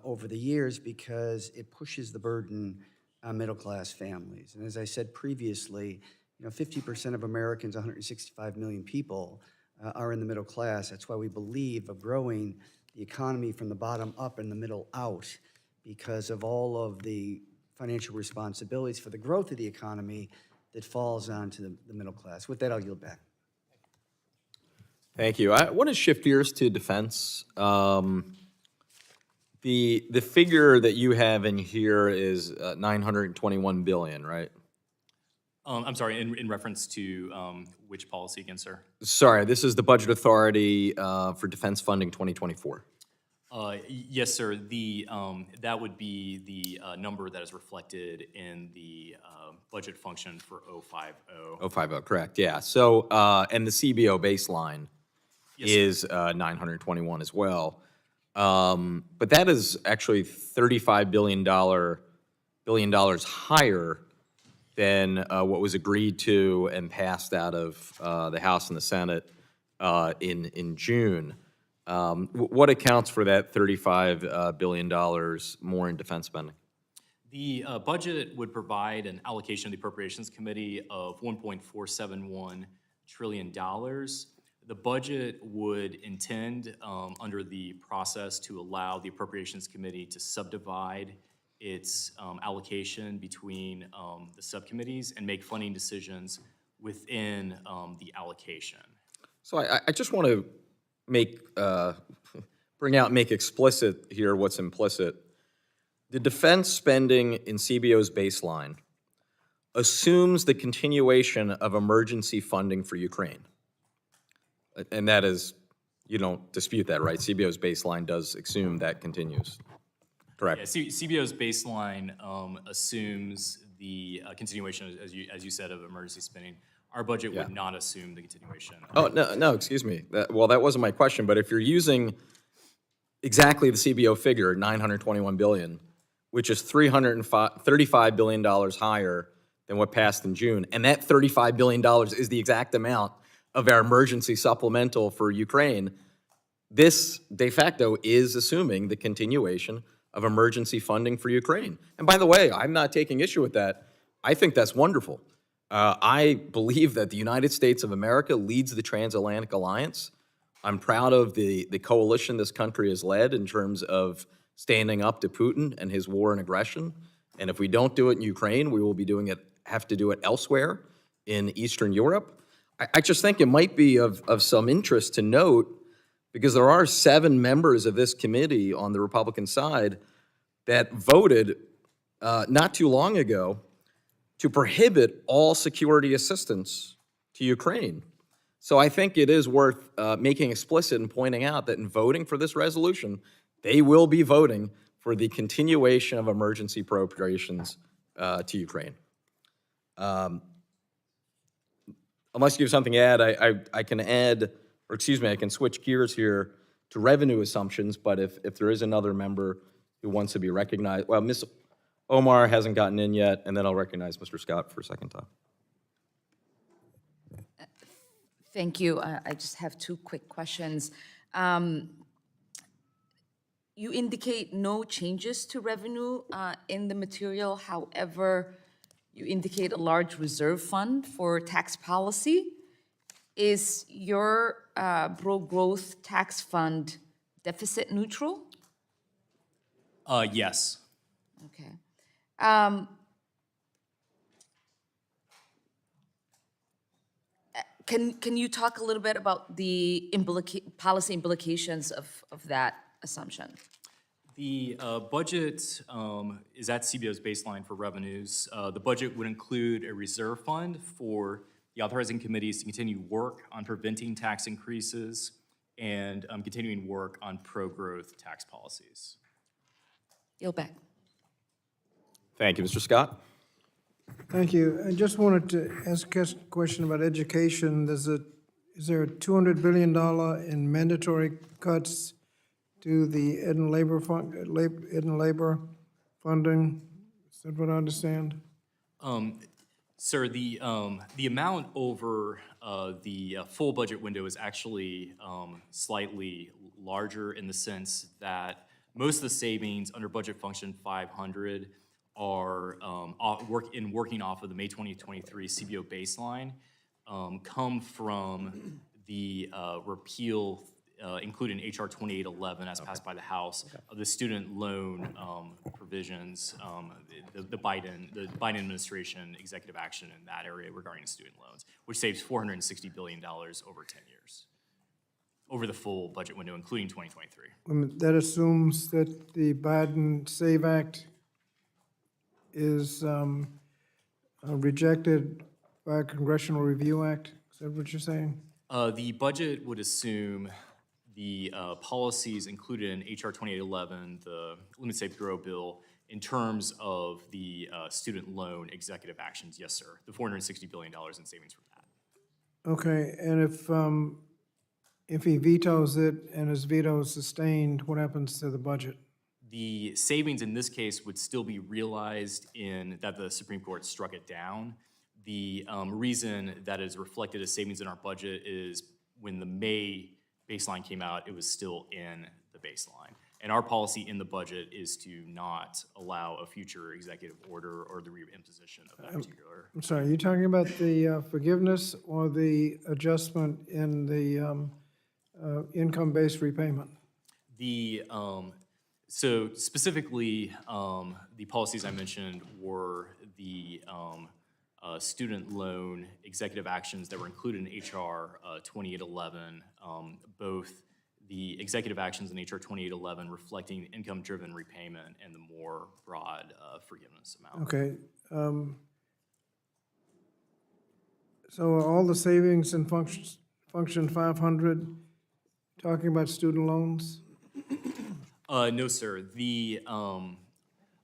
over the years, because it pushes the burden on middle-class families. And as I said previously, 50% of Americans, 165 million people, are in the middle class. That's why we believe of growing the economy from the bottom up and the middle out, because of all of the financial responsibilities for the growth of the economy that falls onto the middle class. With that, I'll yield back. Thank you. I want to shift gears to defense. The figure that you have in here is $921 billion, right? I'm sorry, in reference to which policy again, sir? Sorry, this is the budget authority for defense funding 2024. Yes, sir. That would be the number that is reflected in the budget function for 050. 050, correct, yeah. So, and the CBO baseline is 921 as well. But that is actually $35 billion higher than what was agreed to and passed out of the House and the Senate in June. What accounts for that $35 billion more in defense spending? The budget would provide an allocation of the Appropriations Committee of $1.471 trillion. The budget would intend, under the process, to allow the Appropriations Committee to subdivide its allocation between the subcommittees and make funding decisions within the allocation. So I just want to make explicit here what's implicit. The defense spending in CBO's baseline assumes the continuation of emergency funding for Ukraine. And that is, you don't dispute that, right? CBO's baseline does assume that continues, correct? Yeah, CBO's baseline assumes the continuation, as you said, of emergency spending. Our budget would not assume the continuation. Oh, no, excuse me. That wasn't my question, but if you're using exactly the CBO figure, $921 billion, which is $35 billion higher than what passed in June, and that $35 billion is the exact amount of our emergency supplemental for Ukraine, this de facto is assuming the continuation of emergency funding for Ukraine. And by the way, I'm not taking issue with that. I think that's wonderful. I believe that the United States of America leads the transatlantic alliance. I'm proud of the coalition this country has led in terms of standing up to Putin and his war and aggression. And if we don't do it in Ukraine, we will be have to do it elsewhere in Eastern Europe. I just think it might be of some interest to note, because there are 7 members of this committee on the Republican side that voted not too long ago to prohibit all security assistance to Ukraine. So I think it is worth making explicit and pointing out that in voting for this resolution, they will be voting for the continuation of emergency appropriations to Ukraine. Unless you have something to add, I can add, or excuse me, I can switch gears here to revenue assumptions, but if there is another member who wants to be recognized, well, Ms. Omar hasn't gotten in yet, and then I'll recognize Mr. Scott for a second time. Thank you. I just have 2 quick questions. You indicate no changes to revenue in the material. However, you indicate a large reserve fund for tax policy. Is your pro-growth tax fund deficit neutral? Yes. Okay. Can you talk a little bit about the policy implications of that assumption? The budget is at CBO's baseline for revenues. The budget would include a reserve fund for the authorizing committees to continue work on preventing tax increases and continuing work on pro-growth tax policies. Yield back. Thank you, Mr. Scott. Thank you. I just wanted to ask a question about education. Is there a $200 billion in mandatory cuts to the ed and labor funding? Is that what I understand? Sir, the amount over the full budget window is actually slightly larger in the sense that most of the savings under budget function 500 are working off of the May 2023 CBO baseline, come from the repeal included in HR 2811 as passed by the House of the student loan provisions, the Biden administration executive action in that area regarding student loans, which saves $460 billion over 10 years, over the full budget window, including 2023. That assumes that the Biden SAVE Act is rejected by a Congressional Review Act. Is that what you're saying? The budget would assume the policies included in HR 2811, the Limited Safe Grow Bill, in terms of the student loan executive actions, yes, sir. The $460 billion in savings from that. Okay, and if he vetoes it and his veto is sustained, what happens to the budget? The savings in this case would still be realized in that the Supreme Court struck it down. The reason that is reflected as savings in our budget is when the May baseline came out, it was still in the baseline. And our policy in the budget is to not allow a future executive order or the reimposition of that particular. I'm sorry, are you talking about the forgiveness or the adjustment in the income-based repayment? The so specifically, the policies I mentioned were the student loan executive actions that were included in HR 2811, both the executive actions in HR 2811 reflecting income-driven repayment and the more broad forgiveness amount. Okay. So are all the savings in function 500 talking about student loans? No, sir. The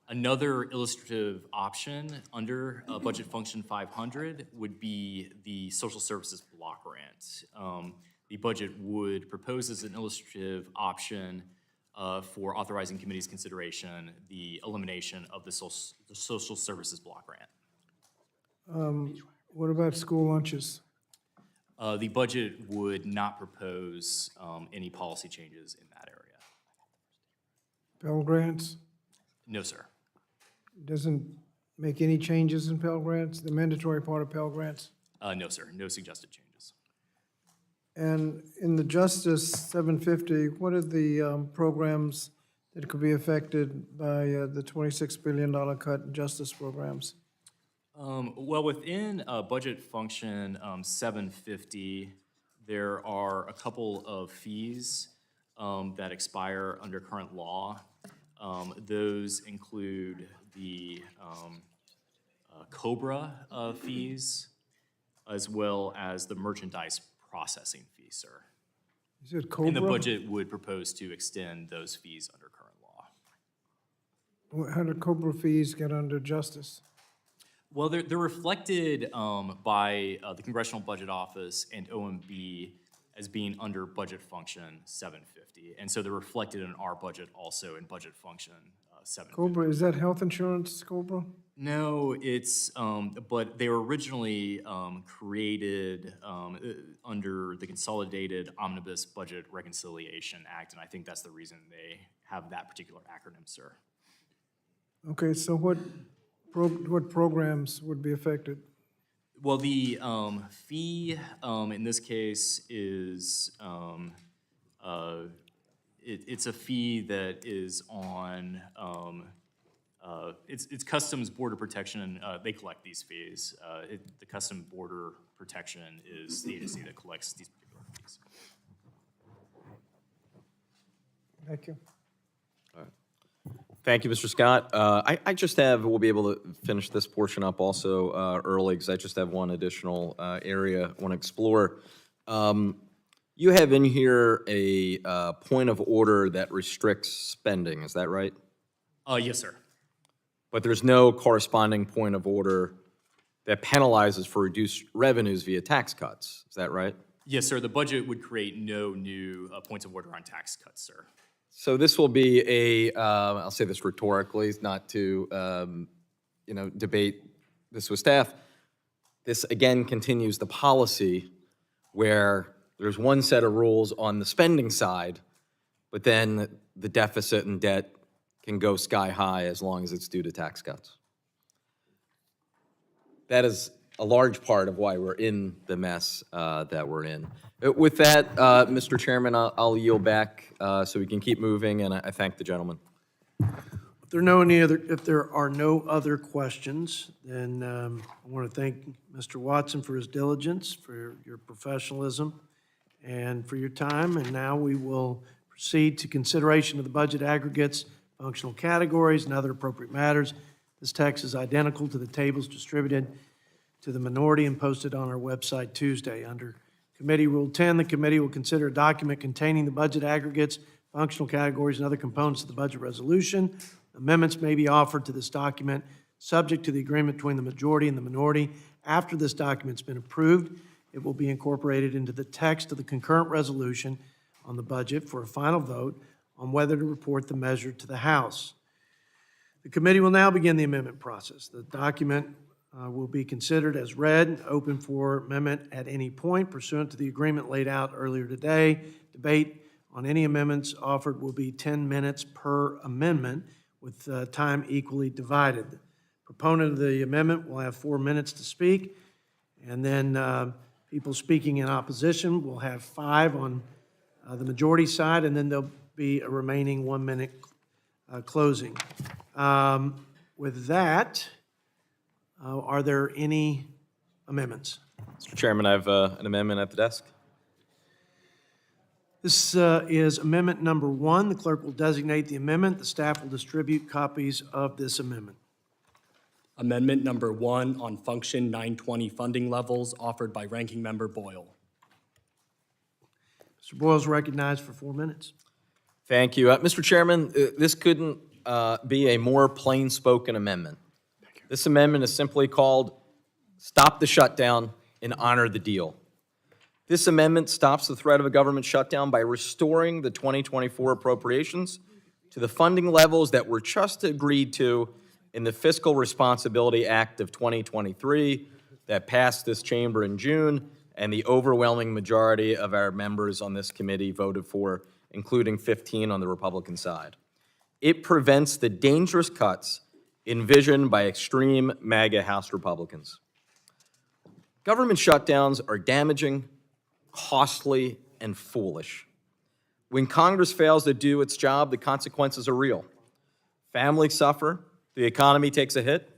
another illustrative option under budget function 500 would be the social services block grant. The budget would propose as an illustrative option for authorizing committee's consideration the elimination of the social services block grant. What about school lunches? The budget would not propose any policy changes in that area. Pell grants? No, sir. Doesn't make any changes in Pell Grants, the mandatory part of Pell Grants? No, sir. No suggested changes. And in the Justice 750, what are the programs that could be affected by the $26 billion cut in justice programs? Well, within budget function 750, there are a couple of fees that expire under current law. Those include the COBRA fees, as well as the merchandise processing fee, sir. You said COBRA? And the budget would propose to extend those fees under current law. How do COBRA fees get under justice? Well, they're reflected by the Congressional Budget Office and OMB as being under budget function 750. And so they're reflected in our budget also in budget function 750. COBRA, is that health insurance, COBRA? No, it's, but they were originally created under the Consolidated Omnibus Budget Reconciliation Act, and I think that's the reason they have that particular acronym, sir. Okay, so what programs would be affected? Well, the fee in this case is, it's a fee that is on, it's Customs Border Protection, they collect these fees. The Customs Border Protection is the agency that collects these particular fees. Thank you. Thank you, Mr. Scott. I just have, we'll be able to finish this portion up also early, because I just have one additional area I want to explore. You have in here a point of order that restricts spending, is that right? Yes, sir. But there's no corresponding point of order that penalizes for reduced revenues via tax cuts, is that right? Yes, sir. The budget would create no new points of order on tax cuts, sir. So this will be a, I'll say this rhetorically, not to, debate this with staff. This, again, continues the policy where there's one set of rules on the spending side, but then the deficit and debt can go sky high as long as it's due to tax cuts. That is a large part of why we're in the mess that we're in. With that, Mr. Chairman, I'll yield back so we can keep moving, and I thank the gentleman. If there are no other questions, then I want to thank Mr. Watson for his diligence, for your professionalism, and for your time. And now we will proceed to consideration of the budget aggregates, functional categories, and other appropriate matters. This text is identical to the tables distributed to the minority and posted on our website Tuesday. Under Committee Rule 10, the committee will consider a document containing the budget aggregates, functional categories, and other components of the budget resolution. Amendments may be offered to this document, subject to the agreement between the majority and the minority. After this document's been approved, it will be incorporated into the text of the concurrent resolution on the budget for a final vote on whether to report the measure to the House. The committee will now begin the amendment process. The document will be considered as read and open for amendment at any point pursuant to the agreement laid out earlier today. Debate on any amendments offered will be 10 minutes per amendment with time equally divided. The proponent of the amendment will have 4 minutes to speak, and then people speaking in opposition will have 5 on the majority side, and then there'll be a remaining 1 minute closing. With that, are there any amendments? Mr. Chairman, I have an amendment at the desk. This is amendment number 1. The clerk will designate the amendment. The staff will distribute copies of this amendment. Amendment number 1 on function 920 funding levels offered by Ranking Member Boyle. Mr. Boyle is recognized for 4 minutes. Thank you. Mr. Chairman, this couldn't be a more plain-spoken amendment. This amendment is simply called Stop the Shutdown and Honor the Deal. This amendment stops the threat of a government shutdown by restoring the 2024 appropriations to the funding levels that were just agreed to in the Fiscal Responsibility Act of 2023 that passed this chamber in June, and the overwhelming majority of our members on this committee voted for, including 15 on the Republican side. It prevents the dangerous cuts envisioned by extreme MAGA House Republicans. Government shutdowns are damaging, costly, and foolish. When Congress fails to do its job, the consequences are real. Families suffer, the economy takes a hit,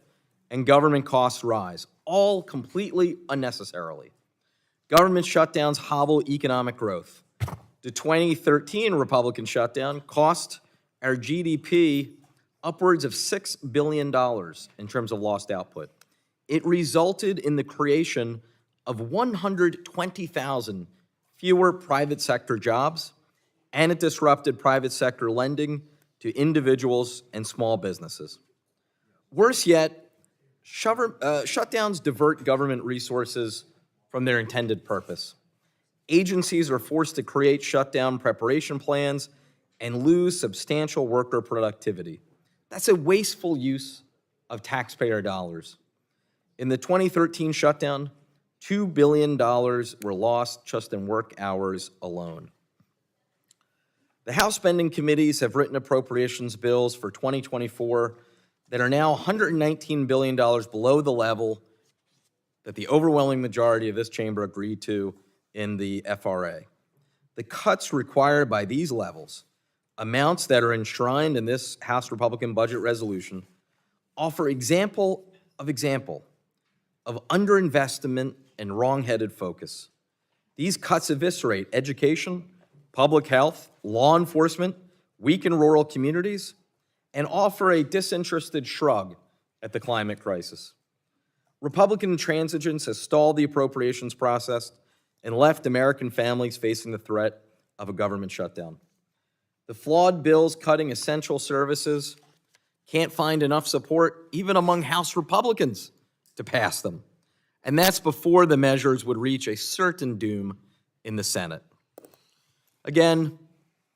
and government costs rise, all completely unnecessarily. Government shutdowns hobble economic growth. The 2013 Republican shutdown cost our GDP upwards of $6 billion in terms of lost output. It resulted in the creation of 120,000 fewer private sector jobs, and it disrupted private sector lending to individuals and small businesses. Worse yet, shutdowns divert government resources from their intended purpose. Agencies are forced to create shutdown preparation plans and lose substantial worker productivity. That's a wasteful use of taxpayer dollars. In the 2013 shutdown, $2 billion were lost just in work hours alone. The House spending committees have written appropriations bills for 2024 that are now $119 billion below the level that the overwhelming majority of this chamber agreed to in the FRA. The cuts required by these levels, amounts that are enshrined in this House Republican budget resolution, offer example of underinvestment and wrong-headed focus. These cuts eviscerate education, public health, law enforcement, weaken rural communities, and offer a disinterested shrug at the climate crisis. Republican intransigence has stalled the appropriations process and left American families facing the threat of a government shutdown. The flawed bills cutting essential services can't find enough support even among House Republicans to pass them. And that's before the measures would reach a certain doom in the Senate. Again,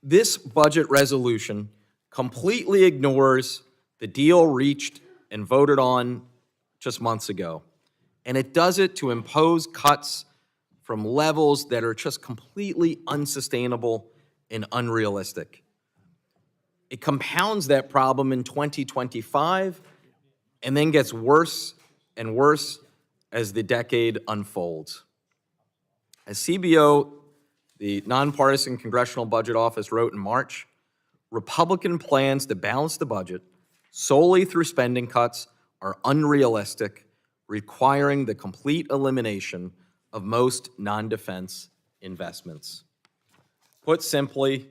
this budget resolution completely ignores the deal reached and voted on just months ago. And it does it to impose cuts from levels that are just completely unsustainable and unrealistic. It compounds that problem in 2025 and then gets worse and worse as the decade unfolds. As CBO, the Nonpartisan Congressional Budget Office, wrote in March, Republican plans to balance the budget solely through spending cuts are unrealistic, requiring the complete elimination of most non-defense investments. Put simply,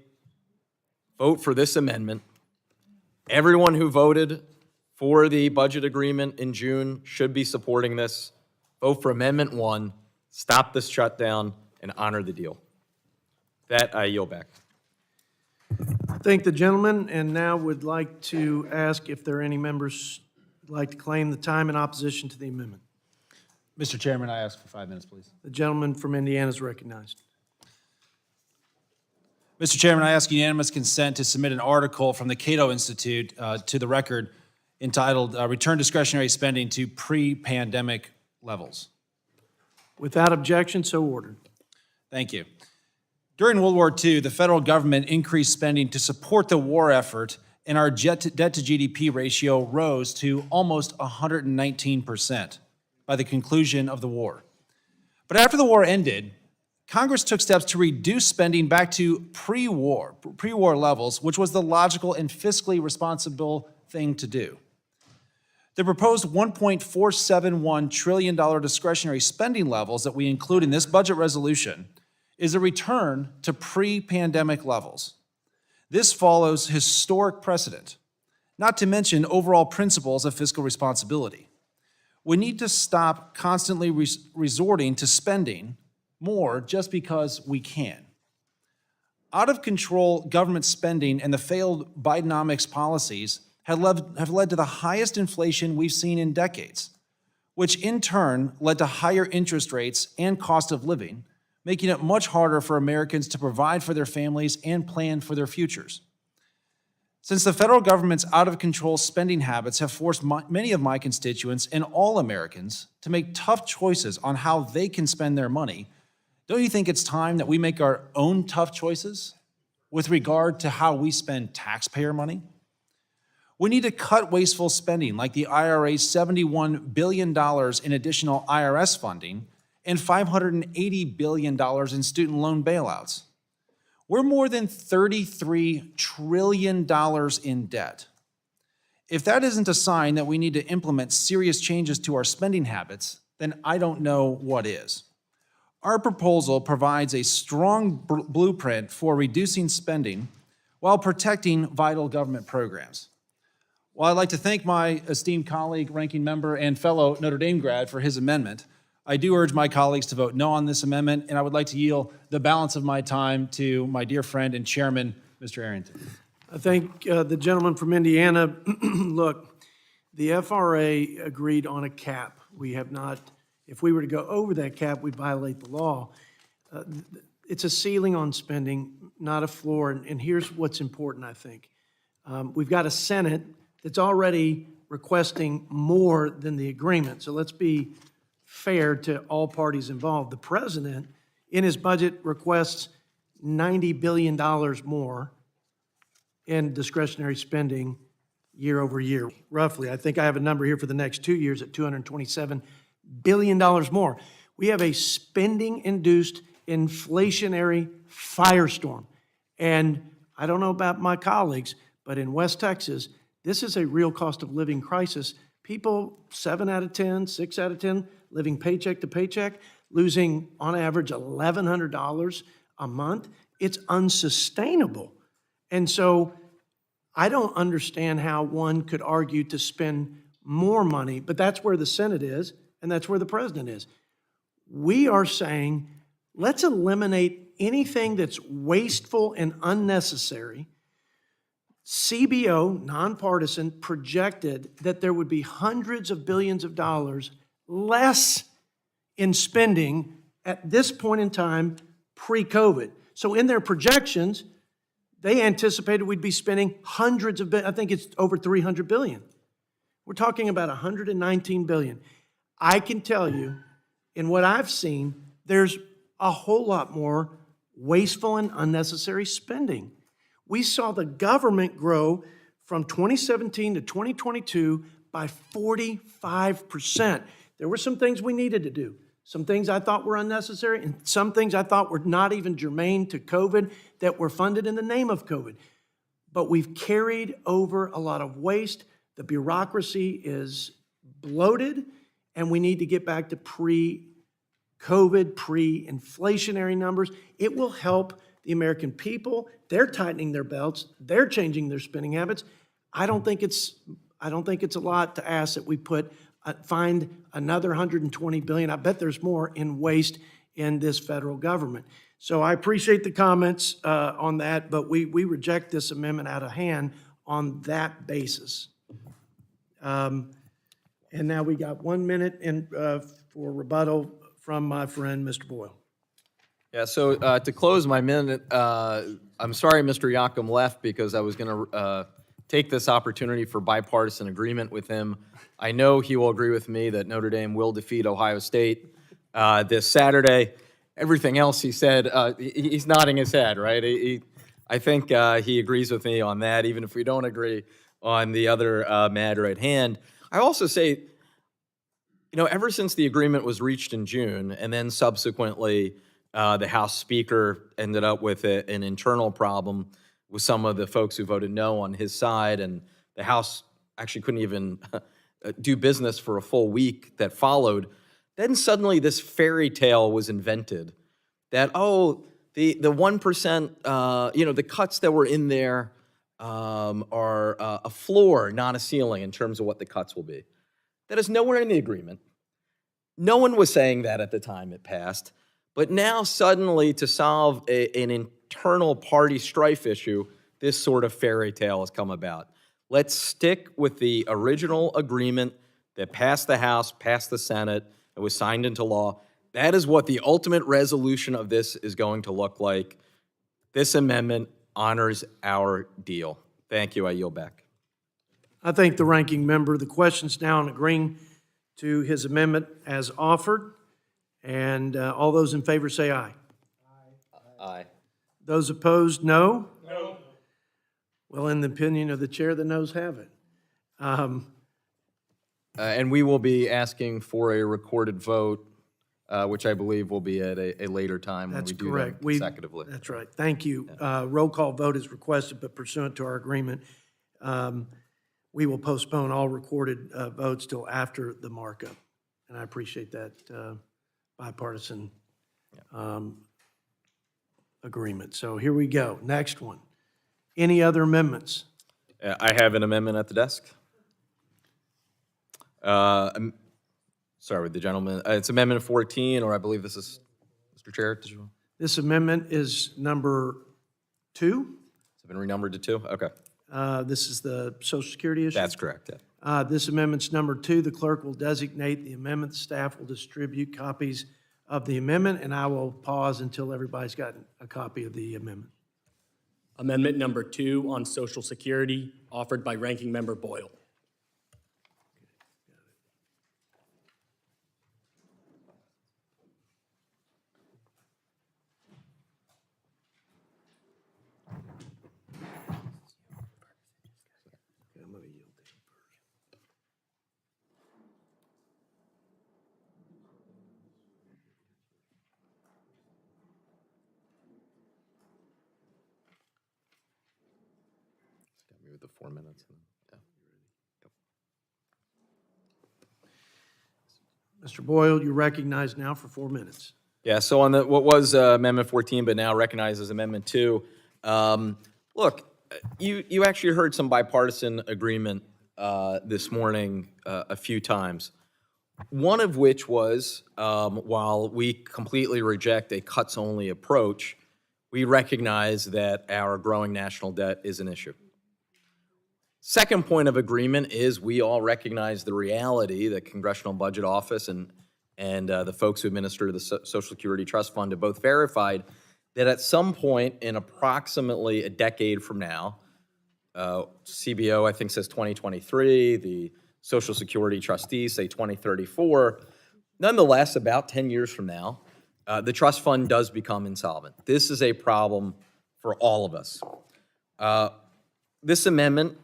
vote for this amendment. Everyone who voted for the budget agreement in June should be supporting this. Vote for Amendment 1, stop this shutdown, and honor the deal. That I yield back. Thank the gentleman, and now would like to ask if there are any members who'd like to claim the time in opposition to the amendment. Mr. Chairman, I ask for 5 minutes, please. The gentleman from Indiana is recognized. Mr. Chairman, I ask unanimous consent to submit an article from the Cato Institute to the record entitled Return Discretionary Spending to Pre-Pandemic Levels. Without objection, so ordered. Thank you. During World War II, the federal government increased spending to support the war effort, and our debt-to-GDP ratio rose to almost 119% by the conclusion of the war. But after the war ended, Congress took steps to reduce spending back to pre-war levels, which was the logical and fiscally responsible thing to do. The proposed $1.471 trillion discretionary spending levels that we include in this budget resolution is a return to pre-pandemic levels. This follows historic precedent, not to mention overall principles of fiscal responsibility. We need to stop constantly resorting to spending more just because we can. Out of control government spending and the failed Bidenomics policies have led to the highest inflation we've seen in decades, which in turn led to higher interest rates and cost of living, making it much harder for Americans to provide for their families and plan for their futures. Since the federal government's out-of-control spending habits have forced many of my constituents and all Americans to make tough choices on how they can spend their money, don't you think it's time that we make our own tough choices with regard to how we spend taxpayer money? We need to cut wasteful spending, like the IRA's $71 billion in additional IRS funding and $580 billion in student loan bailouts. We're more than $33 trillion in debt. If that isn't a sign that we need to implement serious changes to our spending habits, then I don't know what is. Our proposal provides a strong blueprint for reducing spending while protecting vital government programs. While I'd like to thank my esteemed colleague, ranking member, and fellow Notre Dame grad for his amendment, I do urge my colleagues to vote no on this amendment, and I would like to yield the balance of my time to my dear friend and chairman, Mr. Arrington. I thank the gentleman from Indiana. Look, the FRA agreed on a cap. We have not, if we were to go over that cap, we'd violate the law. It's a ceiling on spending, not a floor, and here's what's important, I think. We've got a Senate that's already requesting more than the agreement, so let's be fair to all parties involved. The president, in his budget, requests $90 billion more in discretionary spending year over year, roughly. I think I have a number here for the next 2 years at $227 billion more. We have a spending-induced inflationary firestorm. And I don't know about my colleagues, but in West Texas, this is a real cost of living crisis. People, 7 out of 10, 6 out of 10, living paycheck to paycheck, losing on average $1,100 a month. It's unsustainable. And so I don't understand how one could argue to spend more money, but that's where the Senate is, and that's where the president is. We are saying, let's eliminate anything that's wasteful and unnecessary. CBO, nonpartisan, projected that there would be hundreds of billions of dollars less in spending at this point in time pre-COVID. So in their projections, they anticipated we'd be spending hundreds of billions. I think it's over 300 billion. We're talking about 119 billion. I can tell you, in what I've seen, there's a whole lot more wasteful and unnecessary spending. We saw the government grow from 2017 to 2022 by 45%. There were some things we needed to do, some things I thought were unnecessary, and some things I thought were not even germane to COVID that were funded in the name of COVID. But we've carried over a lot of waste. The bureaucracy is bloated, and we need to get back to pre-COVID, pre-inflationary numbers. It will help the American people. They're tightening their belts. They're changing their spending habits. I don't think it's a lot to ask that we find another 120 billion. I bet there's more in waste in this federal government. So I appreciate the comments on that, but we reject this amendment out of hand on that basis. And now we got 1 minute for rebuttal from my friend, Mr. Boyle. Yeah, so to close my minute, I'm sorry Mr. Yocum left because I was going to take this opportunity for bipartisan agreement with him. I know he will agree with me that Notre Dame will defeat Ohio State this Saturday. Everything else he said, he's nodding his head, right? I think he agrees with me on that, even if we don't agree on the other matter at hand. I also say, ever since the agreement was reached in June, and then subsequently the House Speaker ended up with an internal problem with some of the folks who voted no on his side, and the House actually couldn't even do business for a full week that followed. Then suddenly this fairy tale was invented that, the 1%, the cuts that were in there are a floor, not a ceiling in terms of what the cuts will be. That is nowhere in the agreement. No one was saying that at the time it passed. But now suddenly, to solve an internal party strife issue, this sort of fairy tale has come about. Let's stick with the original agreement that passed the House, passed the Senate, and was signed into law. That is what the ultimate resolution of this is going to look like. This amendment honors our deal. Thank you. I yield back. I thank the ranking member. The question's now on agreeing to his amendment as offered. And all those in favor say aye. Aye. Those opposed, no? No. Well, in the opinion of the chair, the noes have it. And we will be asking for a recorded vote, which I believe will be at a later time when That's we do them correct. consecutively. That's right. Thank you. Roll call vote is requested, but pursuant to our agreement, we will postpone all recorded votes till after the markup. And I appreciate that bipartisan agreement. So here we go. Next one. Any other amendments? I have an amendment at the desk. Sorry, with the gentleman. It's Amendment 14, or I believe this is, Mr. Chair, did you? This amendment is number 2. It's been renumbered to 2? Okay. This is the Social Security issue? That's correct, yeah. This amendment's number 2. The clerk will designate the amendment. The staff will distribute copies of the amendment, and I will pause until everybody's gotten a copy of the amendment. Amendment number 2 on Social Security, offered by Ranking Member Boyle. Got me with the 4 minutes. Yeah. Mr. Boyle, you're recognized now for 4 minutes. Yeah, so on the, what was Amendment 14, but now recognized as Amendment 2, look, you actually heard some bipartisan agreement this morning a few times. One of which was, while we completely reject a cuts-only approach, we recognize that our growing national debt is an issue. Second point of agreement is we all recognize the reality that Congressional Budget Office and the folks who administer the Social Security Trust Fund have both verified that at some point in approximately a decade from now, CBO I think says 2023, the Social Security trustees say 2034. Nonetheless, about 10 years from now, the trust fund does become insolvent. This is a problem for all of us. This amendment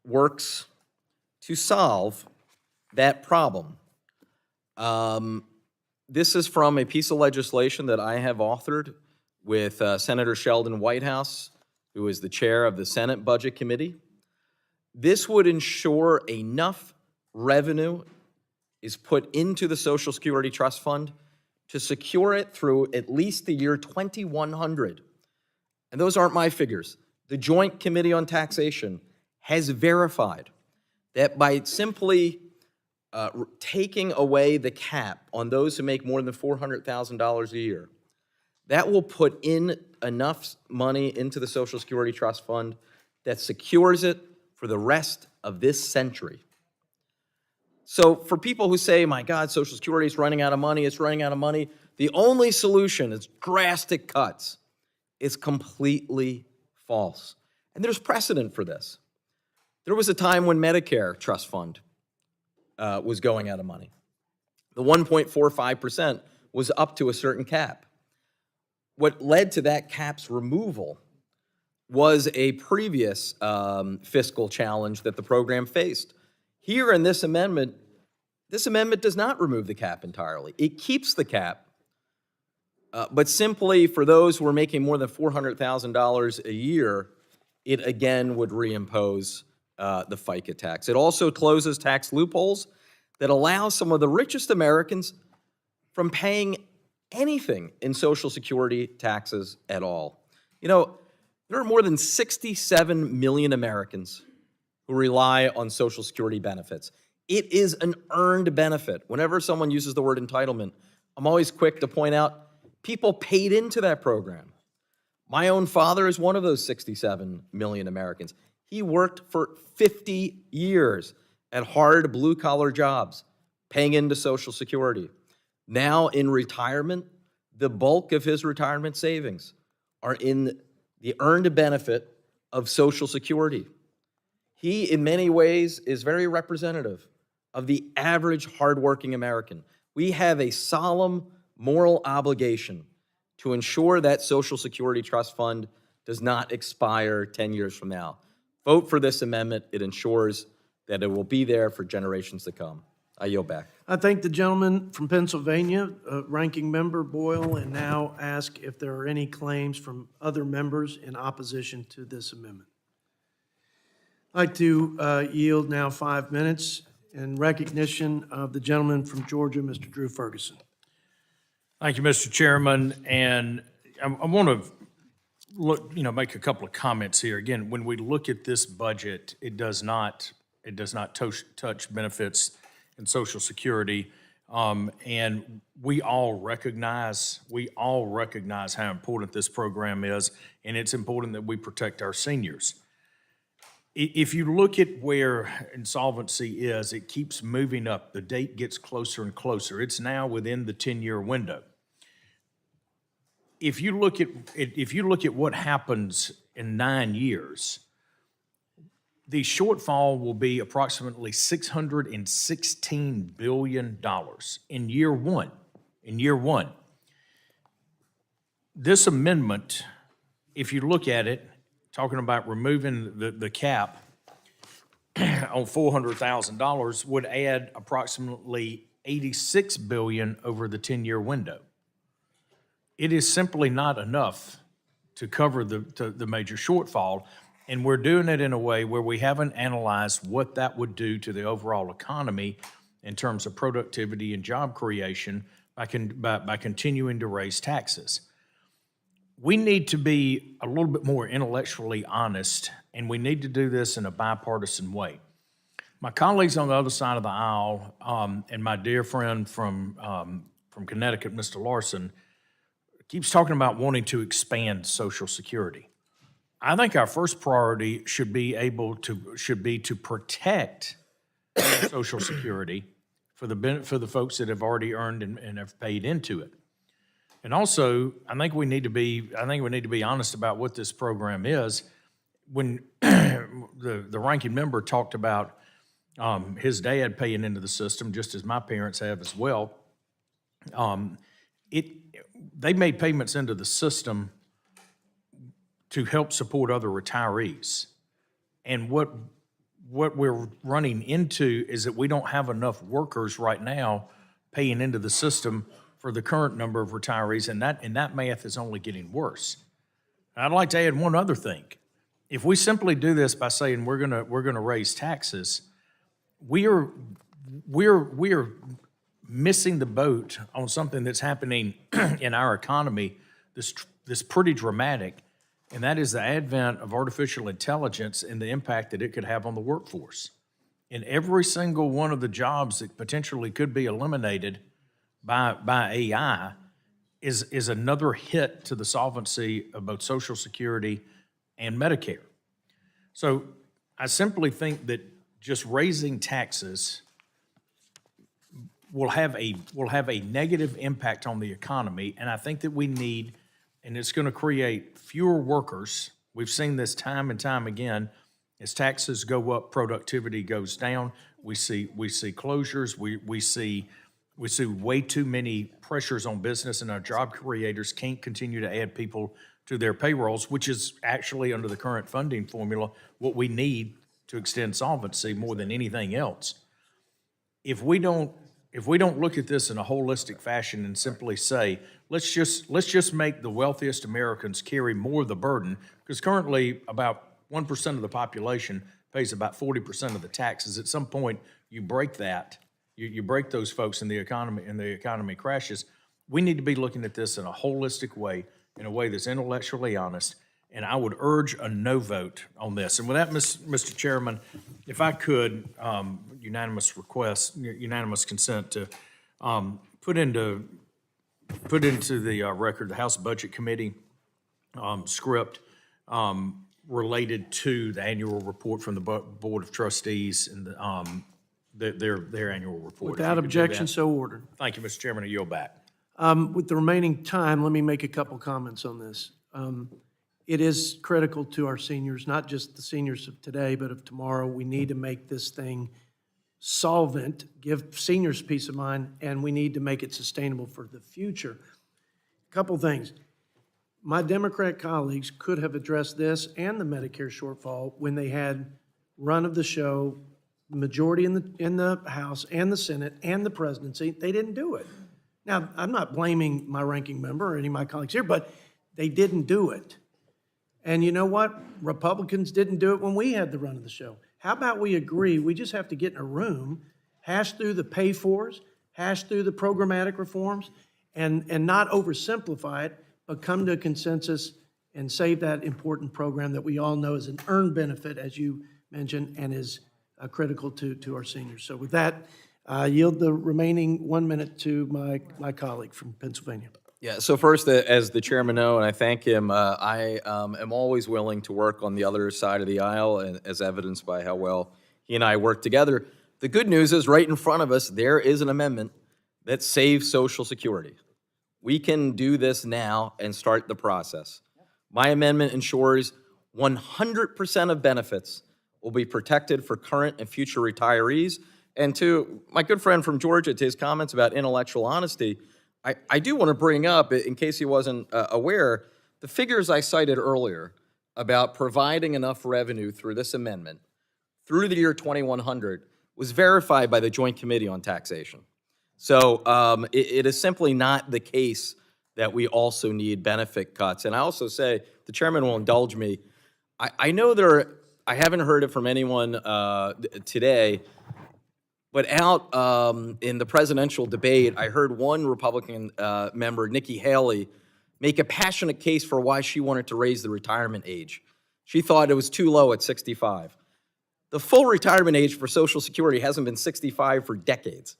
works to solve that problem. This is from a piece of legislation that I have authored with Senator Sheldon Whitehouse, who is the chair of the Senate Budget Committee. This would ensure enough revenue is put into the Social Security Trust Fund to secure it through at least the year 2100. And those aren't my figures. The Joint Committee on Taxation has verified that by simply taking away the cap on those who make more than $400,000 a year, that will put in enough money into the Social Security Trust Fund that secures it for the rest of this century. So for people who say, my God, Social Security is running out of money, it's running out of money, the only solution is drastic cuts. It's completely false. And there's precedent for this. There was a time when Medicare Trust Fund was going out of money. The 1.45% was up to a certain cap. What led to that cap's removal was a previous fiscal challenge that the program faced. Here in this amendment does not remove the cap entirely. It keeps the cap, but simply for those who are making more than $400,000 a year, it again would reimpose the FICA tax. It also closes tax loopholes that allow some of the richest Americans from paying anything in Social Security taxes at all. You know, there are more than 67 million Americans who rely on Social Security benefits. It is an earned benefit. Whenever someone uses the word entitlement, I'm always quick to point out people paid into that program. My own father is one of those 67 million Americans. He worked for 50 years at hard blue-collar jobs, paying into Social Security. Now in retirement, the bulk of his retirement savings are in the earned benefit of Social Security. He, in many ways, is very representative of the average hardworking American. We have a solemn moral obligation to ensure that Social Security Trust Fund does not expire 10 years from now. Vote for this amendment. It ensures that it will be there for generations to come. I yield back. I thank the gentleman from Pennsylvania, Ranking Member Boyle, and now ask if there are any claims from other members in opposition to this amendment. I'd like to yield now 5 minutes in recognition of the gentleman from Georgia, Mr. Drew Ferguson. Thank you, Mr. Chairman, and I want to make a couple of comments here. Again, when we look at this budget, it does not touch benefits and Social Security, and we all recognize how important this program is, and it's important that we protect our seniors. If you look at where insolvency is, it keeps moving up. The date gets closer and closer. It's now within the 10-year window. If you look at what happens in 9 years, the shortfall will be approximately $616 billion in year one. This amendment, if you look at it, talking about removing the cap on $400,000, would add approximately $86 billion over the 10-year window. It is simply not enough to cover the major shortfall, and we're doing it in a way where we haven't analyzed what that would do to the overall economy in terms of productivity and job creation by continuing to raise taxes. We need to be a little bit more intellectually honest, and we need to do this in a bipartisan way. My colleagues on the other side of the aisle, and my dear friend from Connecticut, Mr. Larson, keeps talking about wanting to expand Social Security. I think our first priority should be to protect Social Security for the folks that have already earned and have paid into it. And also, I think we need to be honest about what this program is. When the ranking member talked about his dad paying into the system, just as my parents have as well, they made payments into the system to help support other retirees. And what we're running into is that we don't have enough workers right now paying into the system for the current number of retirees, and that math is only getting worse. And I'd like to add one other thing. If we simply do this by saying we're gonna raise taxes, we are missing the boat on something that's happening in our economy that's pretty dramatic, and that is the advent of artificial intelligence and the impact that it could have on the workforce. And every single one of the jobs that potentially could be eliminated by AI is another hit to the solvency of both Social Security and Medicare. So I simply think that just raising taxes will have a negative impact on the economy, and I think that we need, and it's going to create fewer workers. We've seen this time and time again. As taxes go up, productivity goes down. We see closures. We see way too many pressures on business, and our job creators can't continue to add people to their payrolls, which is actually, under the current funding formula, what we need to extend solvency more than anything else. If we don't look at this in a holistic fashion and simply say, let's just make the wealthiest Americans carry more of the burden, because currently about 1% of the population pays about 40% of the taxes. At some point, you break that. You break those folks, and the economy crashes. We need to be looking at this in a holistic way, in a way that's intellectually honest, and I would urge a no vote on this. And with that, Mr. Chairman, if I could, unanimous consent to put into the record the House Budget Committee script related to the annual report from the Board of Trustees and their annual report. Without objection, so ordered. Thank you, Mr. Chairman. I yield back. With the remaining time, let me make a couple comments on this. It is critical to our seniors, not just the seniors of today, but of tomorrow. We need to make this thing solvent, give seniors peace of mind, and we need to make it sustainable for the future. A couple things. My Democrat colleagues could have addressed this and the Medicare shortfall when they had run of the show majority in the House and the Senate and the presidency, they didn't do it. Now, I'm not blaming my ranking member or any of my colleagues here, but they didn't do it. And you know what? Republicans didn't do it when we had the run of the show. How about we agree, we just have to get in a room, hash through the pay-fors, hash through the programmatic reforms, and not oversimplify it, but come to a consensus and save that important program that we all know is an earned benefit, as you mentioned, and is critical to our seniors. So with that, I yield the remaining 1 minute to my colleague from Pennsylvania. Yeah, so first, as the chairman know, and I thank him, I am always willing to work on the other side of the aisle, and as evidenced by how well he and I work together. The good news is, right in front of us, there is an amendment that saves Social Security. We can do this now and start the process. My amendment ensures 100% of benefits will be protected for current and future retirees. And to my good friend from Georgia, to his comments about intellectual honesty, I do want to bring up, in case he wasn't aware, the figures I cited earlier about providing enough revenue through this amendment through the year 2100 was verified by the Joint Committee on Taxation. So it is simply not the case that we also need benefit cuts. And I also say, the chairman will indulge me, I know I haven't heard it from anyone today, but out in the presidential debate, I heard one Republican member, Nikki Haley, make a passionate case for why she wanted to raise the retirement age. She thought it was too low at 65. The full retirement age for Social Security hasn't been 65 for decades.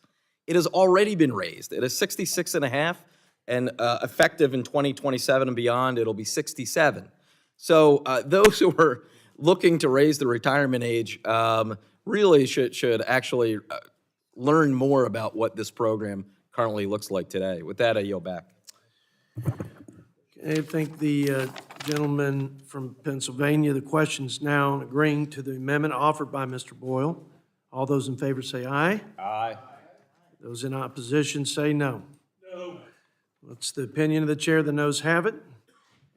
It has already been raised. It is 66 and a half, and effective in 2027 and beyond, it'll be 67. So those who are looking to raise the retirement age really should actually learn more about what this program currently looks like today. With that, I yield back. I thank the gentleman from Pennsylvania. The question's now agreeing to the amendment offered by Mr. Boyle. All those in favor say aye. Aye. Those in opposition say no. No. It's the opinion of the chair. The noes have it.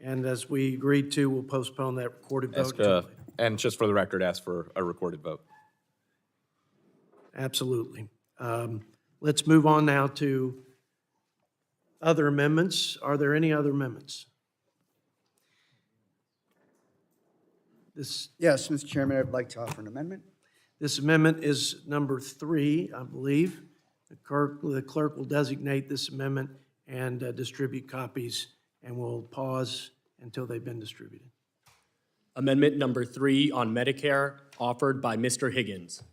And as we agreed to, we'll postpone that recorded vote. And just for the record, ask for a recorded vote. Absolutely. Let's move on now to other amendments. Are there any other amendments? Yes, Mr. Chairman, I'd like to offer an amendment. This amendment is number 3, I believe. The clerk will designate this amendment and distribute copies, and we'll pause until they've been distributed. Amendment number 3 on Medicare, offered by Mr. Higgins.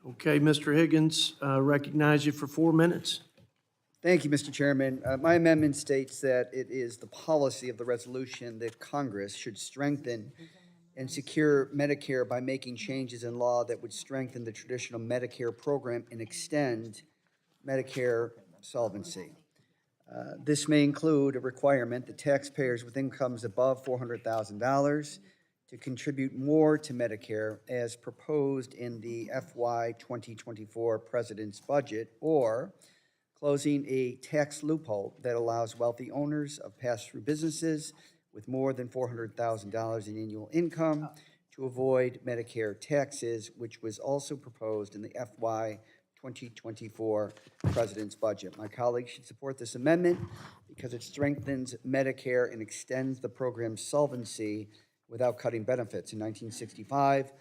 Okay, Mr. Higgins, recognize you for 4 minutes. Thank you, Mr. Chairman. My amendment states that it is the policy of the resolution that Congress should strengthen and secure Medicare by making changes in law that would strengthen the traditional Medicare program and extend Medicare solvency. This may include a requirement that taxpayers with incomes above $400,000 to contribute more to Medicare as proposed in the FY 2024 President's budget, or closing a tax loophole that allows wealthy owners of pass-through businesses with more than $400,000 in annual income to avoid Medicare taxes, which was also proposed in the FY 2024 President's budget. My colleagues should support this amendment because it strengthens Medicare and extends the program's solvency without cutting benefits. In 1965,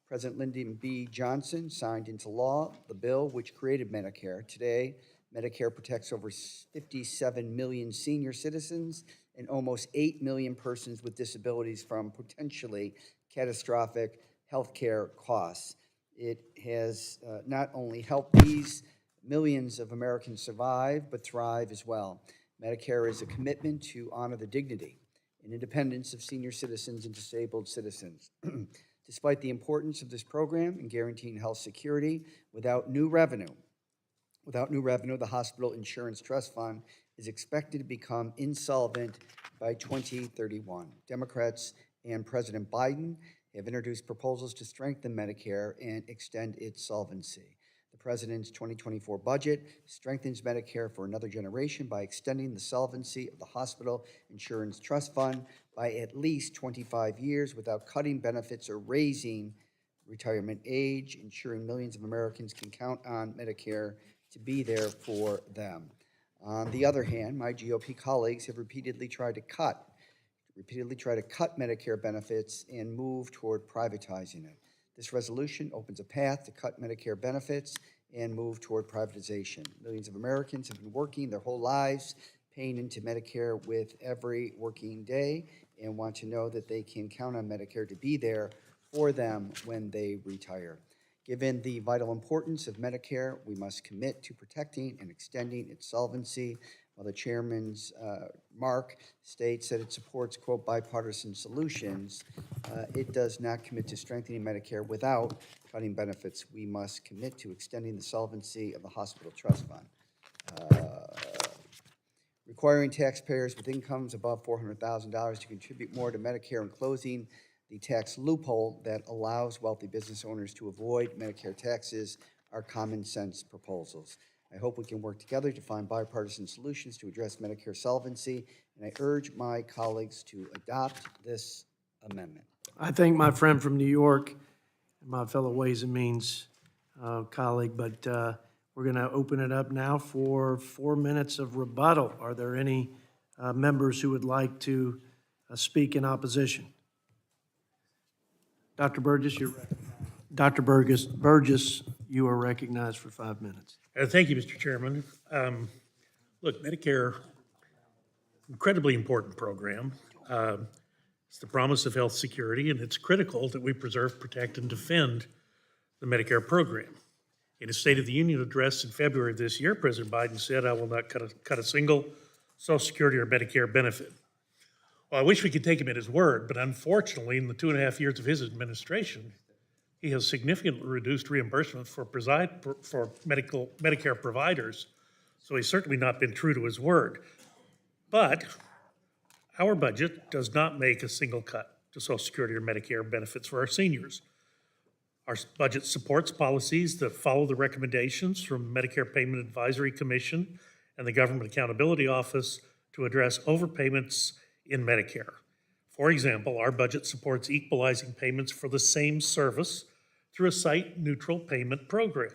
President Lyndon B. Johnson signed into law the bill which created Medicare. Today, Medicare protects over 57 million senior citizens and almost 8 million persons with disabilities from potentially catastrophic health care costs. It has not only helped these millions of Americans survive, but thrive as well. Medicare is a commitment to honor the dignity and independence of senior citizens and disabled citizens. Despite the importance of this program in guaranteeing health security, without new revenue, the Hospital Insurance Trust Fund is expected to become insolvent by 2031. Democrats and President Biden have introduced proposals to strengthen Medicare and extend its solvency. The President's 2024 budget strengthens Medicare for another generation by extending the solvency of the Hospital Insurance Trust Fund by at least 25 years without cutting benefits or raising retirement age, ensuring millions of Americans can count on Medicare to be there for them. On the other hand, my GOP colleagues have repeatedly tried to cut Medicare benefits and move toward privatizing it. This resolution opens a path to cut Medicare benefits and move toward privatization. Millions of Americans have been working their whole lives, paying into Medicare with every working day, and want to know that they can count on Medicare to be there for them when they retire. Given the vital importance of Medicare, we must commit to protecting and extending its solvency. While the chairman's Mark states that it supports, quote, bipartisan solutions, it does not commit to strengthening Medicare without cutting benefits. We must commit to extending the solvency of the Hospital Trust Fund. Requiring taxpayers with incomes above $400,000 to contribute more to Medicare and closing the tax loophole that allows wealthy business owners to avoid Medicare taxes are common sense proposals. I hope we can work together to find bipartisan solutions to address Medicare solvency, and I urge my colleagues to adopt this amendment. I thank my friend from New York, my fellow Ways and Means colleague, but we're going to open it up now for 4 minutes of rebuttal. Are there any members who would like to speak in opposition? Dr. Burgess, Dr. Burgess, you are recognized for 5 minutes. Thank you, Mr. Chairman. Look, Medicare, incredibly important program. It's the promise of health security, and it's critical that we preserve, protect, and defend the Medicare program. In his State of the Union address in February of this year, President Biden said, "I will not cut a single Social Security or Medicare benefit." Well, I wish we could take him at his word, but unfortunately, in the 2.5 years of his administration, he has significantly reduced reimbursement for Medicare providers, so he's certainly not been true to his word. But our budget does not make a single cut to Social Security or Medicare benefits for our seniors. Our budget supports policies that follow the recommendations from Medicare Payment Advisory Commission and the Government Accountability Office to address overpayments in Medicare. For example, our budget supports equalizing payments for the same service through a site-neutral payment program,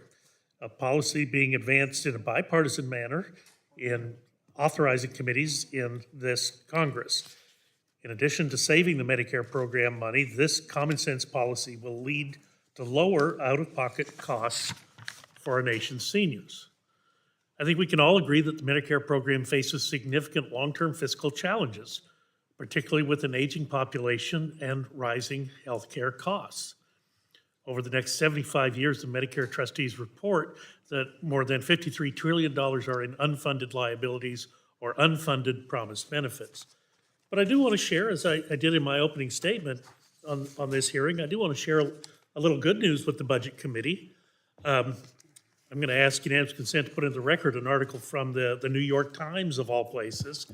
a policy being advanced in a bipartisan manner in authorizing committees in this Congress. In addition to saving the Medicare program money, this common sense policy will lead to lower out-of-pocket costs for our nation's seniors. I think we can all agree that the Medicare program faces significant long-term fiscal challenges, particularly with an aging population and rising healthcare costs. Over the next 75 years, the Medicare trustees report that more than $53 trillion are in unfunded liabilities or unfunded promised benefits. But I do want to share, as I did in my opening statement on this hearing, I do want to share a little good news with the Budget Committee. I'm going to ask unanimous consent to put into the record an article from the New York Times, of all places.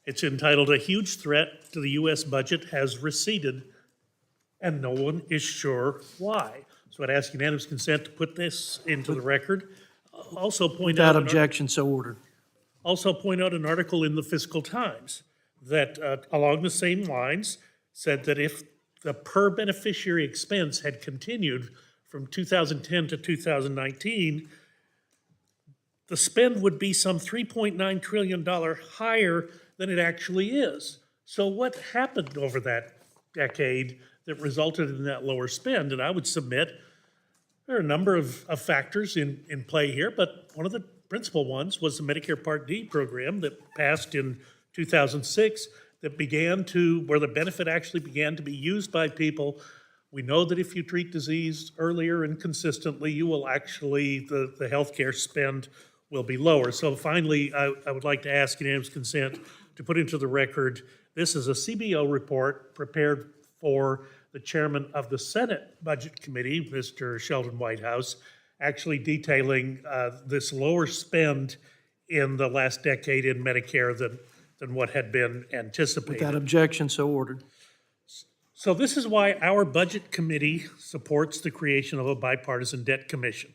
It's entitled, "A Huge Threat to the U.S. Budget Has Receded, and No One is Sure Why." So I'd ask unanimous consent to put this into the record. Also point out... Without objection, so ordered. Also point out an article in the Fiscal Times that, along the same lines, said that if the per beneficiary expense had continued from 2010 to 2019, the spend would be some $3.9 trillion higher than it actually is. So what happened over that decade that resulted in that lower spend? And I would submit there are a number of factors in play here, but one of the principal ones was the Medicare Part D program that passed in 2006 that where the benefit actually began to be used by people. We know that if you treat disease earlier and consistently, you will actually, the healthcare spend will be lower. So finally, I would like to ask unanimous consent to put into the record, this is a CBO report prepared for the chairman of the Senate Budget Committee, Mr. Sheldon Whitehouse, actually detailing this lower spend in the last decade in Medicare than what had been anticipated. Without objection, so ordered. So this is why our Budget Committee supports the creation of a bipartisan debt commission,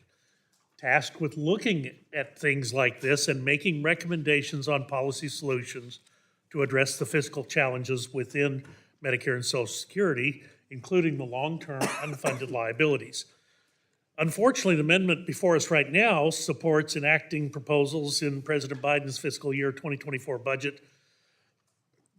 tasked with looking at things like this and making recommendations on policy solutions to address the fiscal challenges within Medicare and Social Security, including the long-term unfunded liabilities. Unfortunately, the amendment before us right now supports enacting proposals in President Biden's fiscal year 2024 budget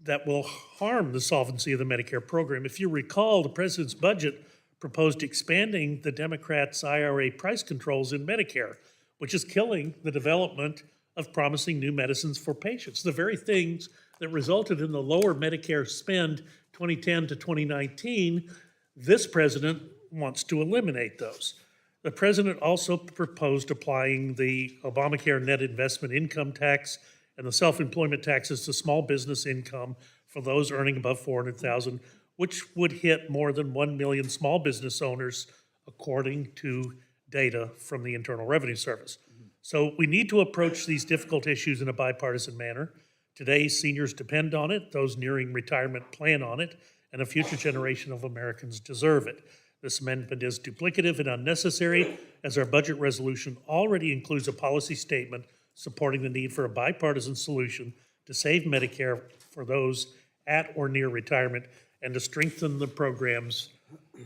that will harm the solvency of the Medicare program. If you recall, the president's budget proposed expanding the Democrats' IRA price controls in Medicare, which is killing the development of promising new medicines for patients. The very things that resulted in the lower Medicare spend 2010 to 2019, this president wants to eliminate those. The president also proposed applying the Obamacare net investment income tax and the self-employment taxes to small business income for those earning above $400,000, which would hit more than 1 million small business owners, according to data from the Internal Revenue Service. So we need to approach these difficult issues in a bipartisan manner. Today, seniors depend on it, those nearing retirement plan on it, and a future generation of Americans deserve it. This amendment is duplicative and unnecessary, as our budget resolution already includes a policy statement supporting the need for a bipartisan solution to save Medicare for those at or near retirement and to strengthen the program's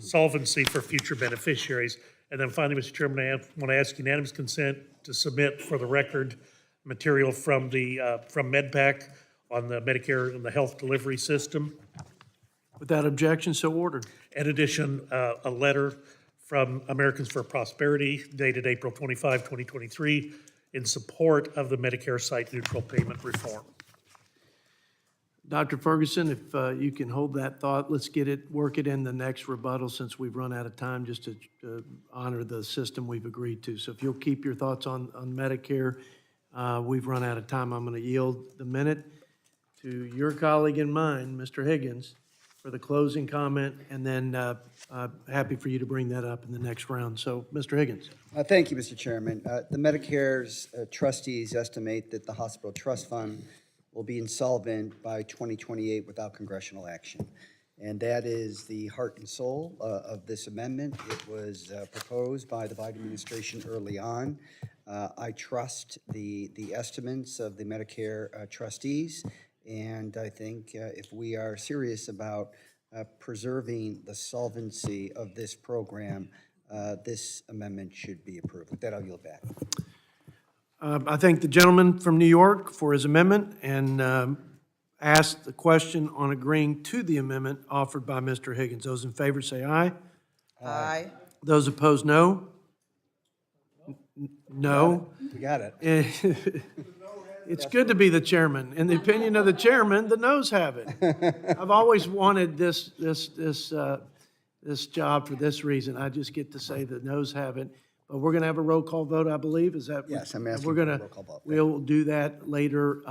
solvency for future beneficiaries. And then finally, Mr. Chairman, I want to ask unanimous consent to submit for the record material from MedPAC on the Medicare and the health delivery system. Without objection, so ordered. In addition, a letter from Americans for Prosperity dated April 25, 2023, in support of the Medicare site-neutral payment reform. Dr. Ferguson, if you can hold that thought, let's work it in the next rebuttal since we've run out of time, just to honor the system we've agreed to. So if you'll keep your thoughts on Medicare, we've run out of time. I'm going to yield the minute to your colleague and mine, Mr. Higgins, for the closing comment, and then happy for you to bring that up in the next round. So, Mr. Higgins. Thank you, Mr. Chairman. The Medicare's trustees estimate that the hospital trust fund will be insolvent by 2028 without congressional action. And that is the heart and soul of this amendment. It was proposed by the Biden administration early on. I trust the estimates of the Medicare trustees, and I think if we are serious about preserving the solvency of this program, this amendment should be approved. With that, I'll yield back. I thank the gentleman from New York for his amendment and ask the question on agreeing to the amendment offered by Mr. Higgins. Those in favor say aye. Aye. Those opposed, no. No. We got it. It's good to be the chairman. In the opinion of the chairman, the noes have it. I've always wanted this job for this reason. I just get to say the noes have it. But we're going to have a roll call vote, I believe. Is that? Yes, I'm asking we're for a gonna, roll call vote. We'll do that later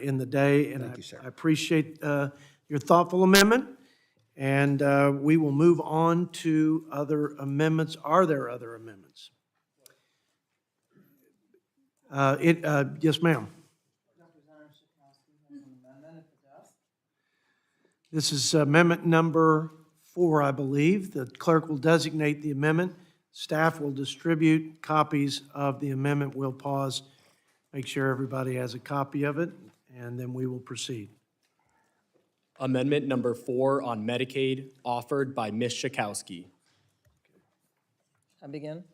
in the day. And Thank you, sir. I appreciate your thoughtful amendment. And we will move on to other amendments. Are there other amendments? Yes, ma'am. This is amendment number 4, I believe. The clerk will designate the amendment. Staff will distribute copies of the amendment. We'll pause, make sure everybody has a copy of it, and then we will proceed. Amendment number 4 on Medicaid, offered by Ms. Schakowsky. I begin?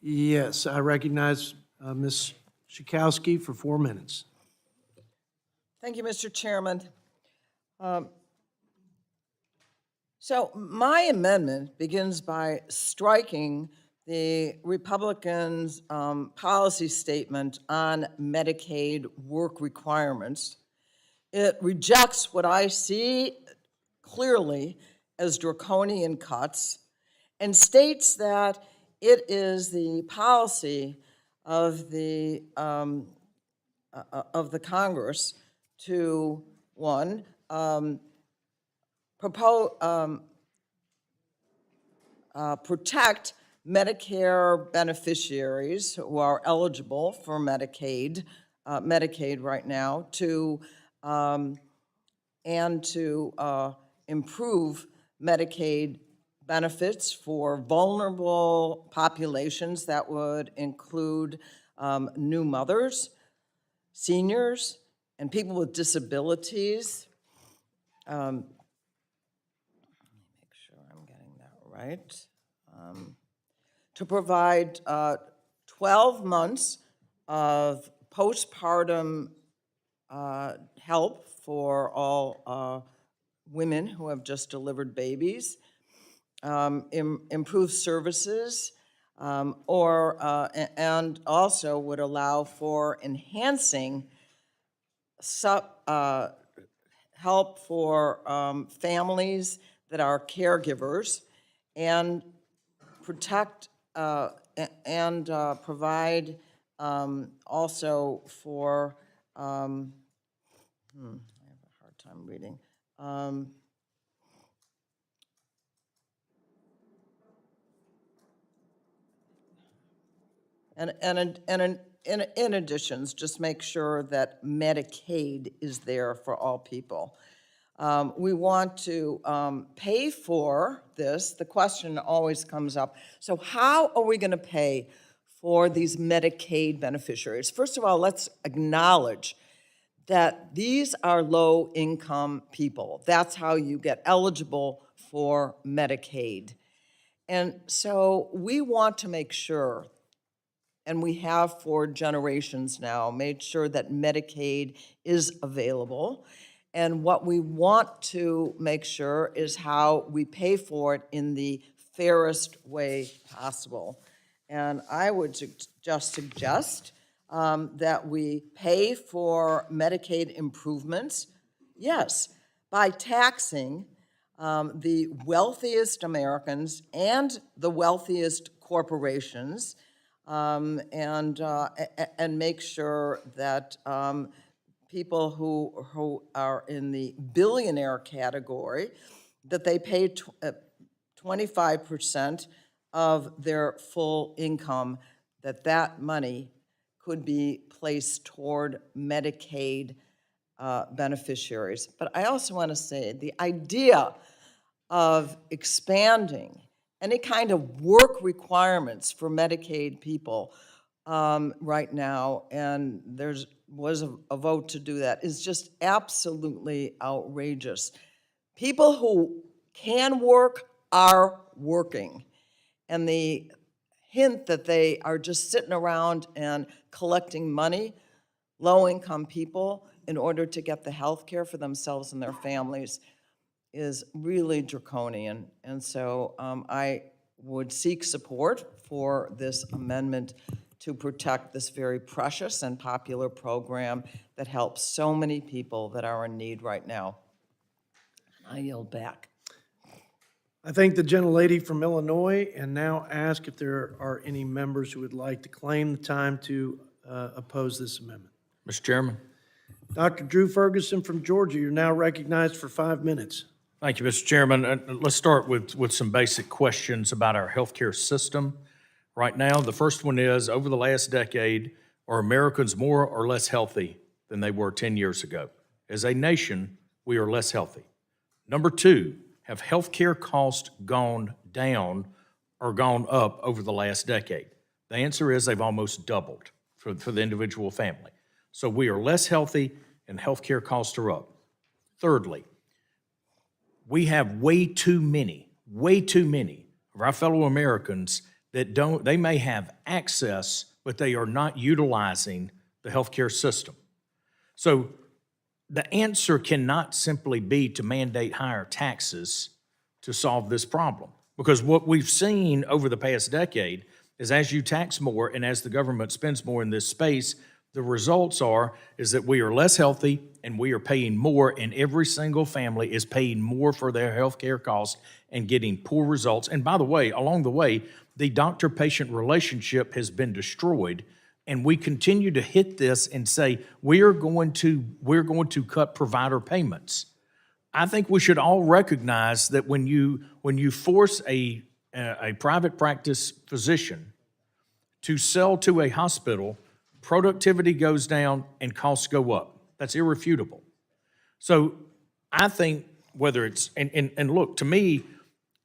Yes, I recognize Ms. Schakowsky for 4 minutes. Thank you, Mr. Chairman. So my amendment begins by striking the Republicans' policy statement on Medicaid work requirements. It rejects what I see clearly as draconian cuts and states that it is the policy of the Congress to, one, protect Medicare beneficiaries who are eligible for Medicaid right now, to and to improve Medicaid benefits for vulnerable populations. That would include new mothers, seniors, and people with disabilities. Make sure I'm getting that right. To provide 12 months of postpartum help for all women who have just delivered babies, improve services, and also would allow for enhancing help for families that are caregivers, and protect and provide also for, I have a hard time reading. In addition, just make sure that Medicaid is there for all people. We want to pay for this. The question always comes up, so how are we going to pay for these Medicaid beneficiaries? First of all, let's acknowledge that these are low-income people. That's how you get eligible for Medicaid. And so we want to make sure, and we have for generations now, made sure that Medicaid is available. And what we want to make sure is how we pay for it in the fairest way possible. And I would just suggest that we pay for Medicaid improvements, yes, by taxing the wealthiest Americans and the wealthiest corporations, and make sure that people who are in the billionaire category, that they pay 25% of their full income, that money could be placed toward Medicaid beneficiaries. But I also want to say the idea of expanding any kind of work requirements for Medicaid people right now, and was a vote to do that, is just absolutely outrageous. People who can work are working, and the hint that they are just sitting around and collecting money, low-income people, in order to get the health care for themselves and their families, is really draconian. And so I would seek support for this amendment to protect this very precious and popular program that helps so many people that are in need right now. I yield back. I thank the gentlelady from Illinois and now ask if there are any members who would like to claim the time to oppose this amendment. Mr. Chairman. Dr. Drew Ferguson from Georgia, you're now recognized for 5 minutes. Thank you, Mr. Chairman. Let's start with some basic questions about our healthcare system. Right now, the first one is, over the last decade, are Americans more or less healthy than they were 10 years ago? As a nation, we are less healthy. Number two, have healthcare costs gone down or gone up over the last decade? The answer is they've almost doubled for the individual family. So we are less healthy and healthcare costs are up. Thirdly, we have way too many of our fellow Americans that they may have access, but they are not utilizing the healthcare system. So the answer cannot simply be to mandate higher taxes to solve this problem. Because what we've seen over the past decade is as you tax more and as the government spends more in this space, the results is that we are less healthy and we are paying more, and every single family is paying more for their health care costs and getting poor results. And by the way, along the way, the doctor-patient relationship has been destroyed, and we continue to hit this and say, we're going to cut provider payments. I think we should all recognize that when you force a private practice physician to sell to a hospital, productivity goes down and costs go up. That's irrefutable. So I think whether it's, and look, to me,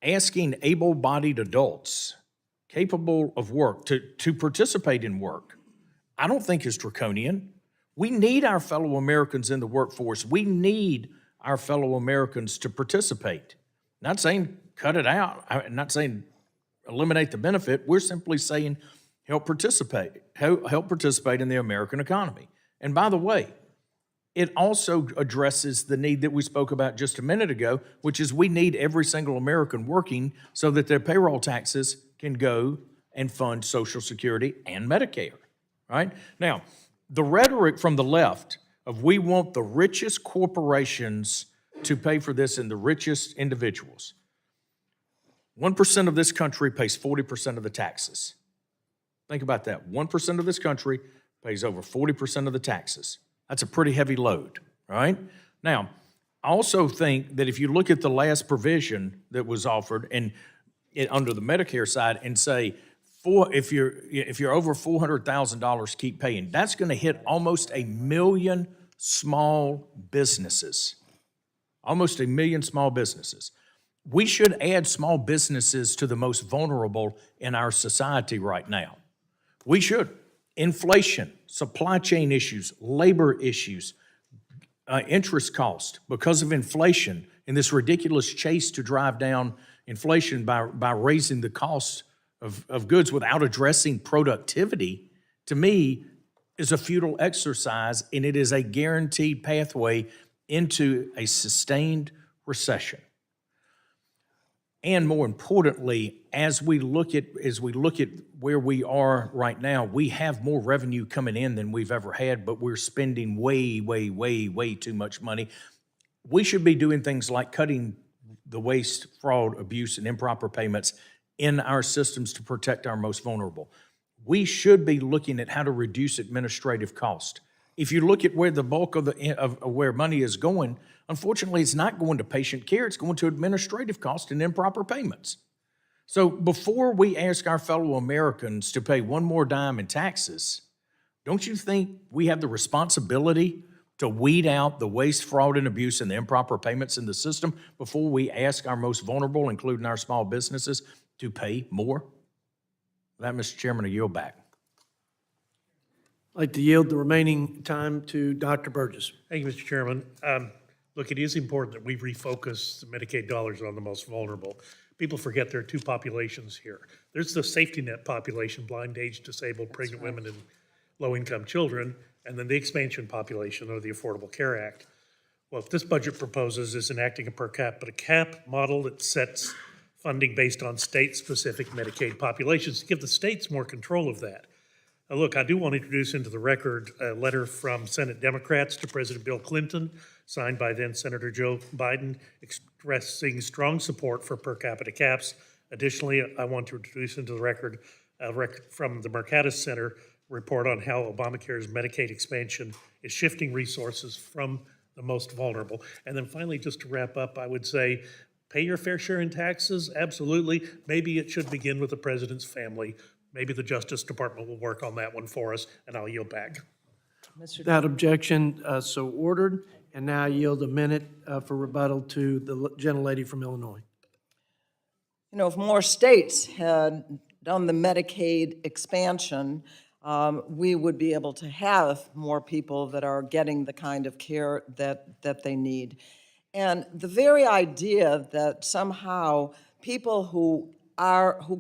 asking able-bodied adults capable of work to participate in work, I don't think is draconian. We need our fellow Americans in the workforce. We need our fellow Americans to participate. Not saying cut it out. I'm not saying eliminate the benefit. We're simply saying help participate in the American economy. And by the way, it also addresses the need that we spoke about just a minute ago, which is we need every single American working so that their payroll taxes can go and fund Social Security and Medicare, right? Now, the rhetoric from the left of we want the richest corporations to pay for this and the richest individuals. 1% of this country pays 40% of the taxes. Think about that. 1% of this country pays over 40% of the taxes. That's a pretty heavy load, right? Now, I also think that if you look at the last provision that was offered and under the Medicare side and say, if you're over $400,000, keep paying, that's going to hit almost 1 million small businesses. Almost 1 million small businesses. We should add small businesses to the most vulnerable in our society right now. We should. Inflation, supply chain issues, labor issues, interest cost because of inflation and this ridiculous chase to drive down inflation by raising the cost of goods without addressing productivity, to me, is a futile exercise, and it is a guaranteed pathway into a sustained recession. And more importantly, as we look at where we are right now, we have more revenue coming in than we've ever had, but we're spending way too much money. We should be doing things like cutting the waste, fraud, abuse, and improper payments in our systems to protect our most vulnerable. We should be looking at how to reduce administrative cost. If you look at where the bulk of where money is going, unfortunately, it's not going to patient care. It's going to administrative cost and improper payments. So before we ask our fellow Americans to pay one more dime in taxes, don't you think we have the responsibility to weed out the waste, fraud, and abuse and the improper payments in the system before we ask our most vulnerable, including our small businesses, to pay more? With that, Mr. Chairman, I yield back. I'd like to yield the remaining time to Dr. Burgess. Thank you, Mr. Chairman. Look, it is important that we refocus the Medicaid dollars on the most vulnerable. People forget there are two populations here. There's the safety net population, blind, aged, disabled, pregnant women, and low-income children, and then the expansion population under the Affordable Care Act. Well, what this budget proposes is enacting a per capita cap model that sets funding based on state-specific Medicaid populations to give the states more control of that. Now, look, I do want to introduce into the record a letter from Senate Democrats to President Bill Clinton, signed by then Senator Joe Biden, expressing strong support for per capita caps. Additionally, I want to introduce into the record a record from the Mercatus Center report on how Obamacare's Medicaid expansion is shifting resources from the most vulnerable. And then finally, just to wrap up, I would say, pay your fair share in taxes, absolutely. Maybe it should begin with the president's family. Maybe the Justice Department will work on that one for us, and I'll yield back. Without objection, so ordered. And now I yield a minute for rebuttal to the gentlelady from Illinois. You know, if more states had done the Medicaid expansion, we would be able to have more people that are getting the kind of care that they need. And the very idea that somehow people who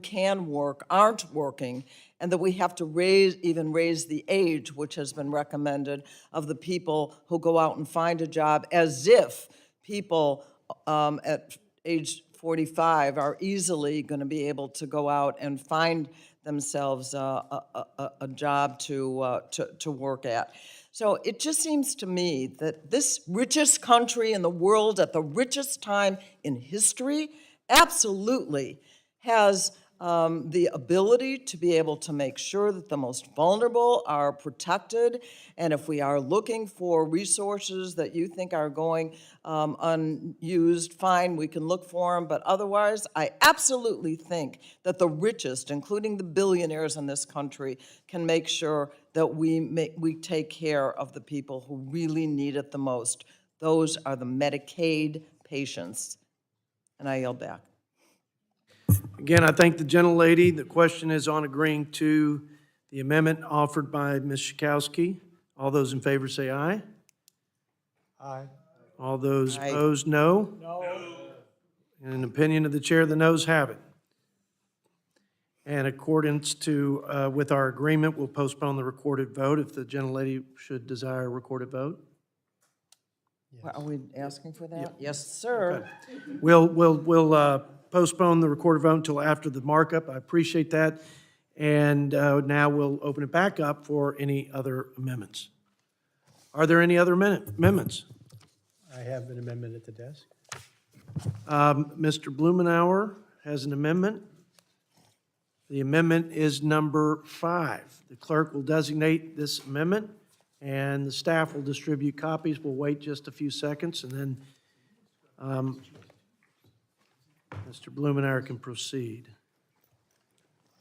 can work aren't working, and that we have to raise the age, which has been recommended, of the people who go out and find a job, as if people at age 45 are easily going to be able to go out and find themselves a job to work at. So it just seems to me that this richest country in the world at the richest time in history absolutely has the ability to be able to make sure that the most vulnerable are protected. And if we are looking for resources that you think are going unused, fine, we can look for them. But otherwise, I absolutely think that the richest, including the billionaires in this country, can make sure that we take care of the people who really need it the most, Those are the Medicaid patients. And I yield back. Again, I thank the gentlelady. The question is on agreeing to the amendment offered by Ms. Schakowsky. All those in favor say aye. Aye. All those Aye. opposed, no. In an opinion of the chair, the noes have it. In accordance with our agreement, we'll postpone the recorded vote if the gentlelady should desire a recorded vote. Are we asking for that? Yes, sir. We'll postpone the recorded vote until after the markup. I appreciate that. And now we'll open it back up for any other amendments. Are there any other amendments? I have an amendment at the desk. Mr. Blumenauer has an amendment. The amendment is number 5. The clerk will designate this amendment, and the staff will distribute copies. We'll wait just a few seconds, and then Mr. Blumenauer can proceed.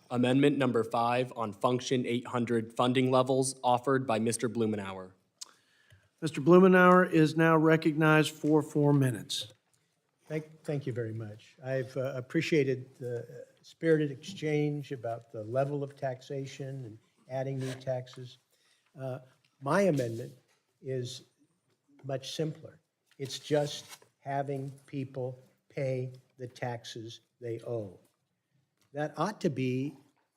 Amendment number 5 on Function 800 funding levels offered by Mr. Blumenauer. Mr. Blumenauer is now recognized for 4 minutes. Thank you very much. I've appreciated the spirited exchange about the level of taxation and adding new taxes. My amendment is much simpler. It's just having people pay the taxes they owe. That ought to be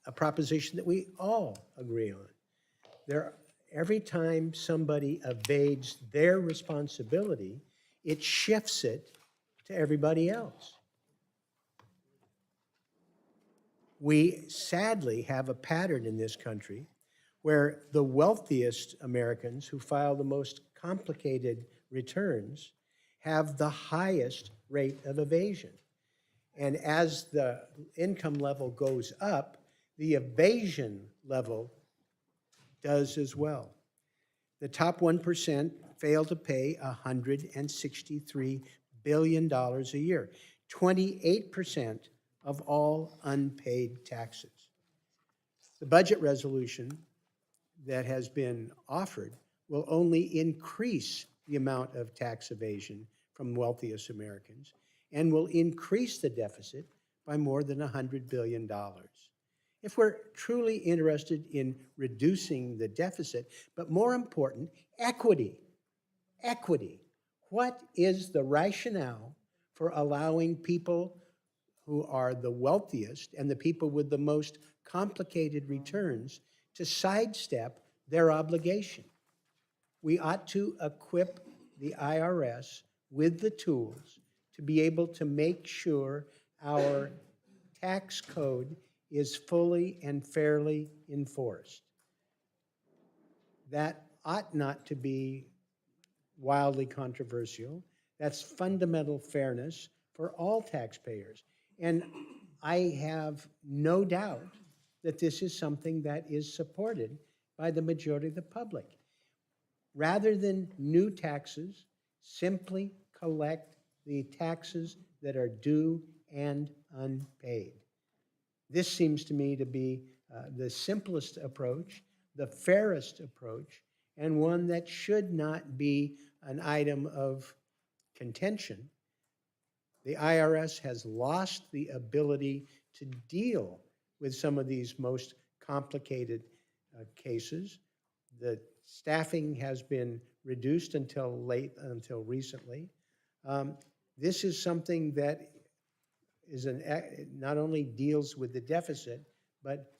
a proposition that we all agree on. Every time somebody evades their responsibility, it shifts it to everybody else. We sadly have a pattern in this country where the wealthiest Americans who file the most complicated returns have the highest rate of evasion. And as the income level goes up, the evasion level does as well. The top 1% fail to pay $163 billion a year, 28% of all unpaid taxes. The budget resolution that has been offered will only increase the amount of tax evasion from wealthiest Americans and will increase the deficit by more than $100 billion. If we're truly interested in reducing the deficit, but more important, equity. What is the rationale for allowing people who are the wealthiest and the people with the most complicated returns to sidestep their obligation? We ought to equip the IRS with the tools to be able to make sure our tax code is fully and fairly enforced. That ought not to be wildly controversial. That's fundamental fairness for all taxpayers. And I have no doubt that this is something that is supported by the majority of the public. Rather than new taxes, simply collect the taxes that are due and unpaid. This seems to me to be the simplest approach, the fairest approach, and one that should not be an item of contention. The IRS has lost the ability to deal with some of these most complicated cases. The staffing has been reduced until recently. This is something that is not only deals with the deficit, but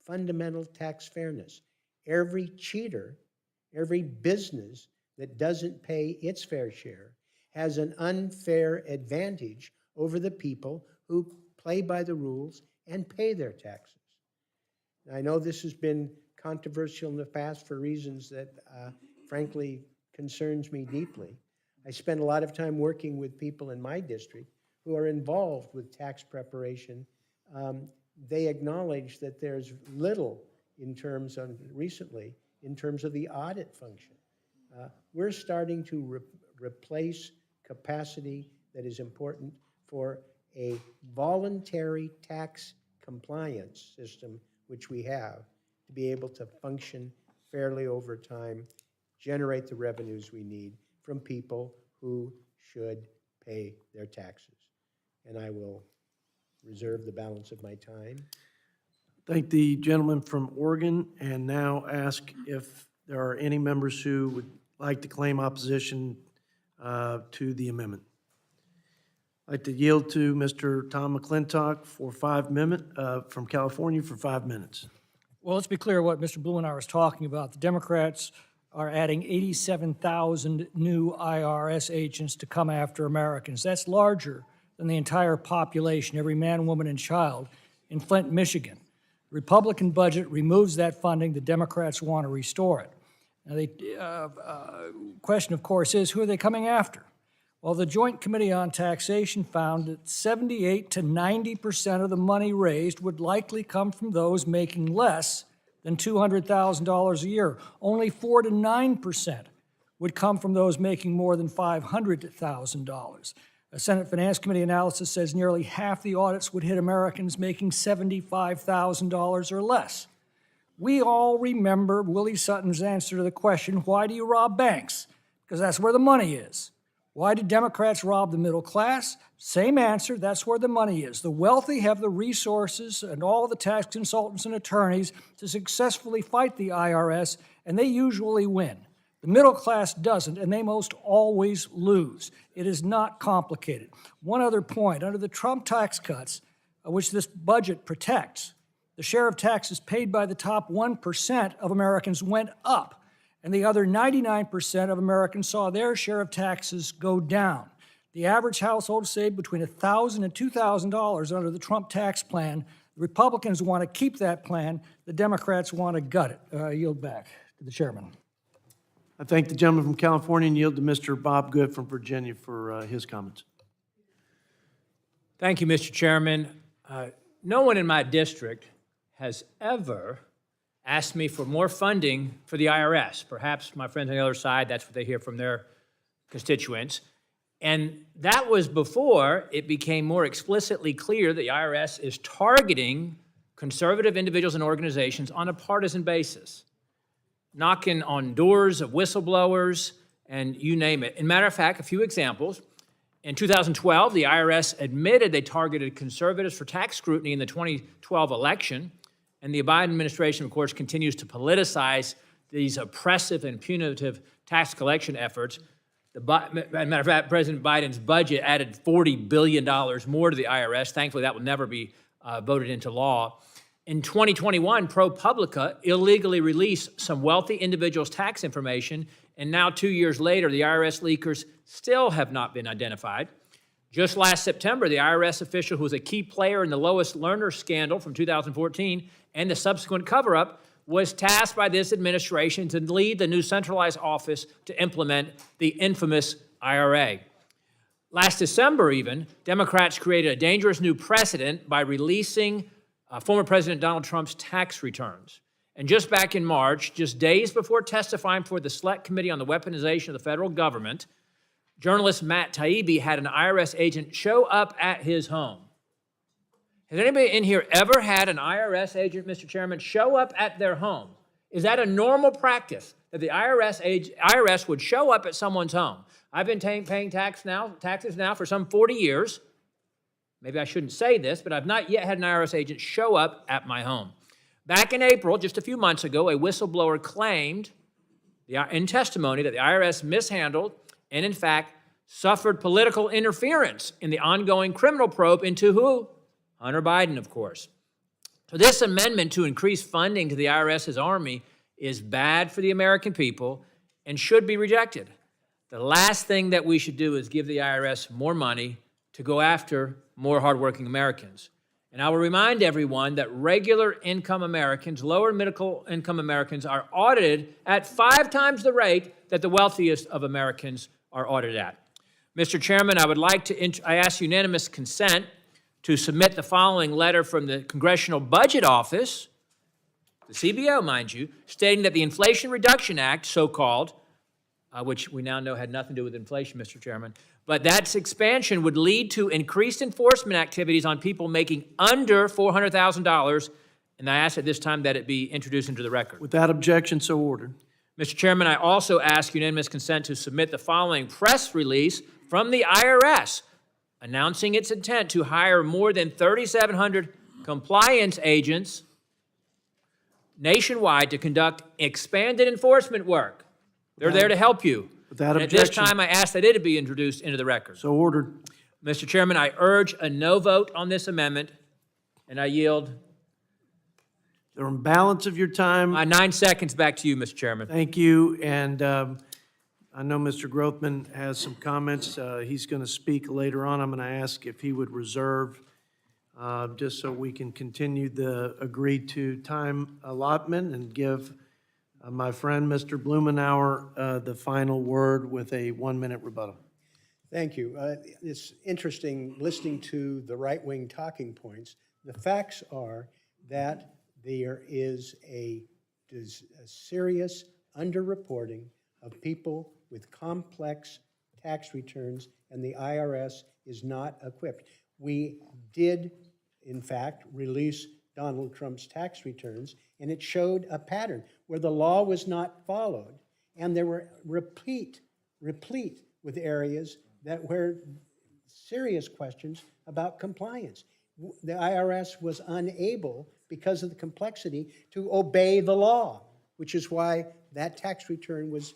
fundamental tax fairness. Every cheater, every business that doesn't pay its fair share has an unfair advantage over the people who play by the rules and pay their taxes. I know this has been controversial in the past for reasons that frankly concerns me deeply. I spend a lot of time working with people in my district who are involved with tax preparation. They acknowledge that there's little recently in terms of the audit function. We're starting to replace capacity that is important for a voluntary tax compliance system, which we have, to be able to function fairly over time, generate the revenues we need from people who should pay their taxes. And I will reserve the balance of my time. Thank the gentleman from Oregon, and now ask if there are any members who would like to claim opposition to the amendment. I'd like to yield to Mr. Tom McClintock for 5 minutes, from California for 5 minutes. Well, let's be clear what Mr. Blumenauer was talking about. The Democrats are adding 87,000 new IRS agents to come after Americans. That's larger than the entire population, every man, woman, and child in Flint, Michigan. The Republican budget removes that funding. The Democrats want to restore it. Now, the question, of course, is who are they coming after? Well, the Joint Committee on Taxation found that 78 to 90% of the money raised would likely come from those making less than $200,000 a year. Only 4 to 9% would come from those making more than $500,000. A Senate Finance Committee analysis says nearly half the audits would hit Americans making $75,000 or less. We all remember Willie Sutton's answer to the question, why do you rob banks? Because that's where the money is. Why do Democrats rob the middle class? Same answer, that's where the money is. The wealthy have the resources and all the tax consultants and attorneys to successfully fight the IRS, and they usually win. The middle class doesn't, and they most always lose. It is not complicated. One other point, under the Trump tax cuts, which this budget protects, the share of taxes paid by the top 1% of Americans went up, and the other 99% of Americans saw their share of taxes go down. The average household saved between $1,000 and $2,000 under the Trump tax plan. The Republicans want to keep that plan. The Democrats want to gut it. I yield back to the chairman. I thank the gentleman from California and yield to Mr. Bob Good from Virginia for his comments. Thank you, Mr. Chairman. No one in my district has ever asked me for more funding for the IRS. Perhaps my friends on the other side, that's what they hear from their constituents. And that was before it became more explicitly clear the IRS is targeting conservative individuals and organizations on a partisan basis, knocking on doors of whistleblowers and you name it. As a matter of fact, a few examples. In 2012, the IRS admitted they targeted conservatives for tax scrutiny in the 2012 election. And the Biden administration, of course, continues to politicize these oppressive and punitive tax collection efforts. As a matter of fact, President Biden's budget added $40 billion more to the IRS. Thankfully, that will never be voted into law. In 2021, ProPublica illegally released some wealthy individuals' tax information, and now 2 years later, the IRS leakers still have not been identified. Just last September, the IRS official who was a key player in the Lois Lerner scandal from 2014 and the subsequent cover-up was tasked by this administration to lead the new centralized office to implement the infamous IRA. Last December even, Democrats created a dangerous new precedent by releasing former President Donald Trump's tax returns. And just back in March, just days before testifying before the Select Committee on the Weaponization of the Federal Government, journalist Matt Taibbi had an IRS agent show up at his home. Has anybody in here ever had an IRS agent, Mr. Chairman, show up at their home? Is that a normal practice that the IRS would show up at someone's home? I've been paying taxes now for some 40 years. Maybe I shouldn't say this, but I've not yet had an IRS agent show up at my home. Back in April, just a few months ago, a whistleblower claimed in testimony that the IRS mishandled and, in fact, suffered political interference in the ongoing criminal probe into who? Hunter Biden, of course. So this amendment to increase funding to the IRS's army is bad for the American people and should be rejected. The last thing that we should do is give the IRS more money to go after more hardworking Americans. And I will remind everyone that regular income Americans, lower and middle income Americans, are audited at 5 times the rate that the wealthiest of Americans are audited at. Mr. Chairman, I would like to, I ask unanimous consent to submit the following letter from the Congressional Budget Office, the CBO, mind you, stating that the Inflation Reduction Act, so-called, which we now know had nothing to do with inflation, Mr. Chairman, but that expansion would lead to increased enforcement activities on people making under $400,000, and I ask at this time that it be introduced into the record. Without objection, so ordered. Mr. Chairman, I also ask unanimous consent to submit the following press release from the IRS announcing its intent to hire more than 3,700 compliance agents nationwide to conduct expanded enforcement work. They're there to help you. Without And at this objection. time, I ask that it be introduced into the record. So ordered. Mr. Chairman, I urge a no vote on this amendment, and I yield The balance of your time. my 9 seconds back to you, Mr. Chairman. Thank you, and I know Mr. Grothman has some comments. He's going to speak later on. I'm going to ask if he would reserve, just so we can continue the agreed-to time allotment and give my friend, Mr. Blumenauer, the final word with a 1-minute rebuttal. Thank you. It's interesting listening to the right-wing talking points. The facts are that there is a serious underreporting of people with complex tax returns, and the IRS is not equipped. We did, in fact, release Donald Trump's tax returns, and it showed a pattern where the law was not followed, and there were replete with areas that were serious questions about compliance. The IRS was unable, because of the complexity, to obey the law, which is why that tax return was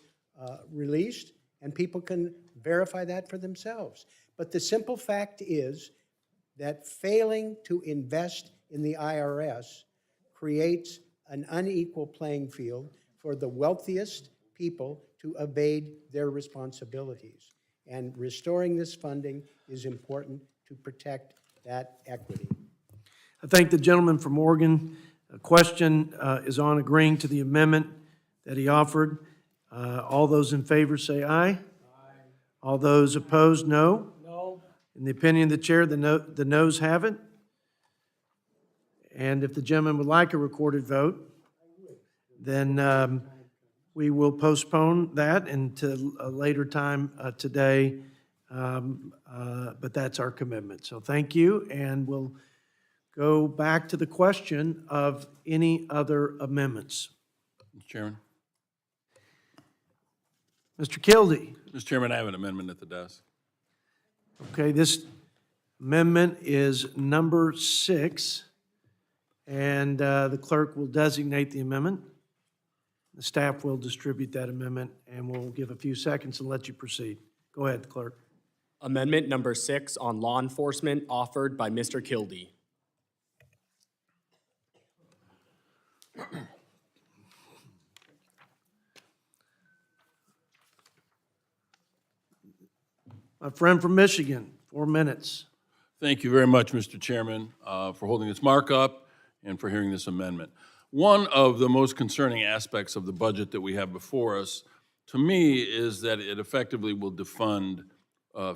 released, and people can verify that for themselves. But the simple fact is that failing to invest in the IRS creates an unequal playing field for the wealthiest people to evade their responsibilities. And restoring this funding is important to protect that equity. I thank the gentleman from Oregon. A question is on agreeing to the amendment that he offered. All those in favor say aye. Aye. All those opposed, no. No. In the opinion of the chair, the noes have it. And if the gentleman would like a recorded vote, then we will postpone that until a later time today. But that's our commitment. So thank you, and we'll go back to the question of any other amendments. Mr. Chairman. Mr. Kildee. Mr. Chairman, I have an amendment at the desk. Okay, this amendment is number 6, and the clerk will designate the amendment. The staff will distribute that amendment, and we'll give a few seconds and let you proceed. Go ahead, clerk. Amendment number 6 on law enforcement offered by Mr. Kildee. My friend from Michigan, 4 minutes. Thank you very much, Mr. Chairman, for holding this markup and for hearing this amendment. One of the most concerning aspects of the budget that we have before us, to me, is that it effectively will defund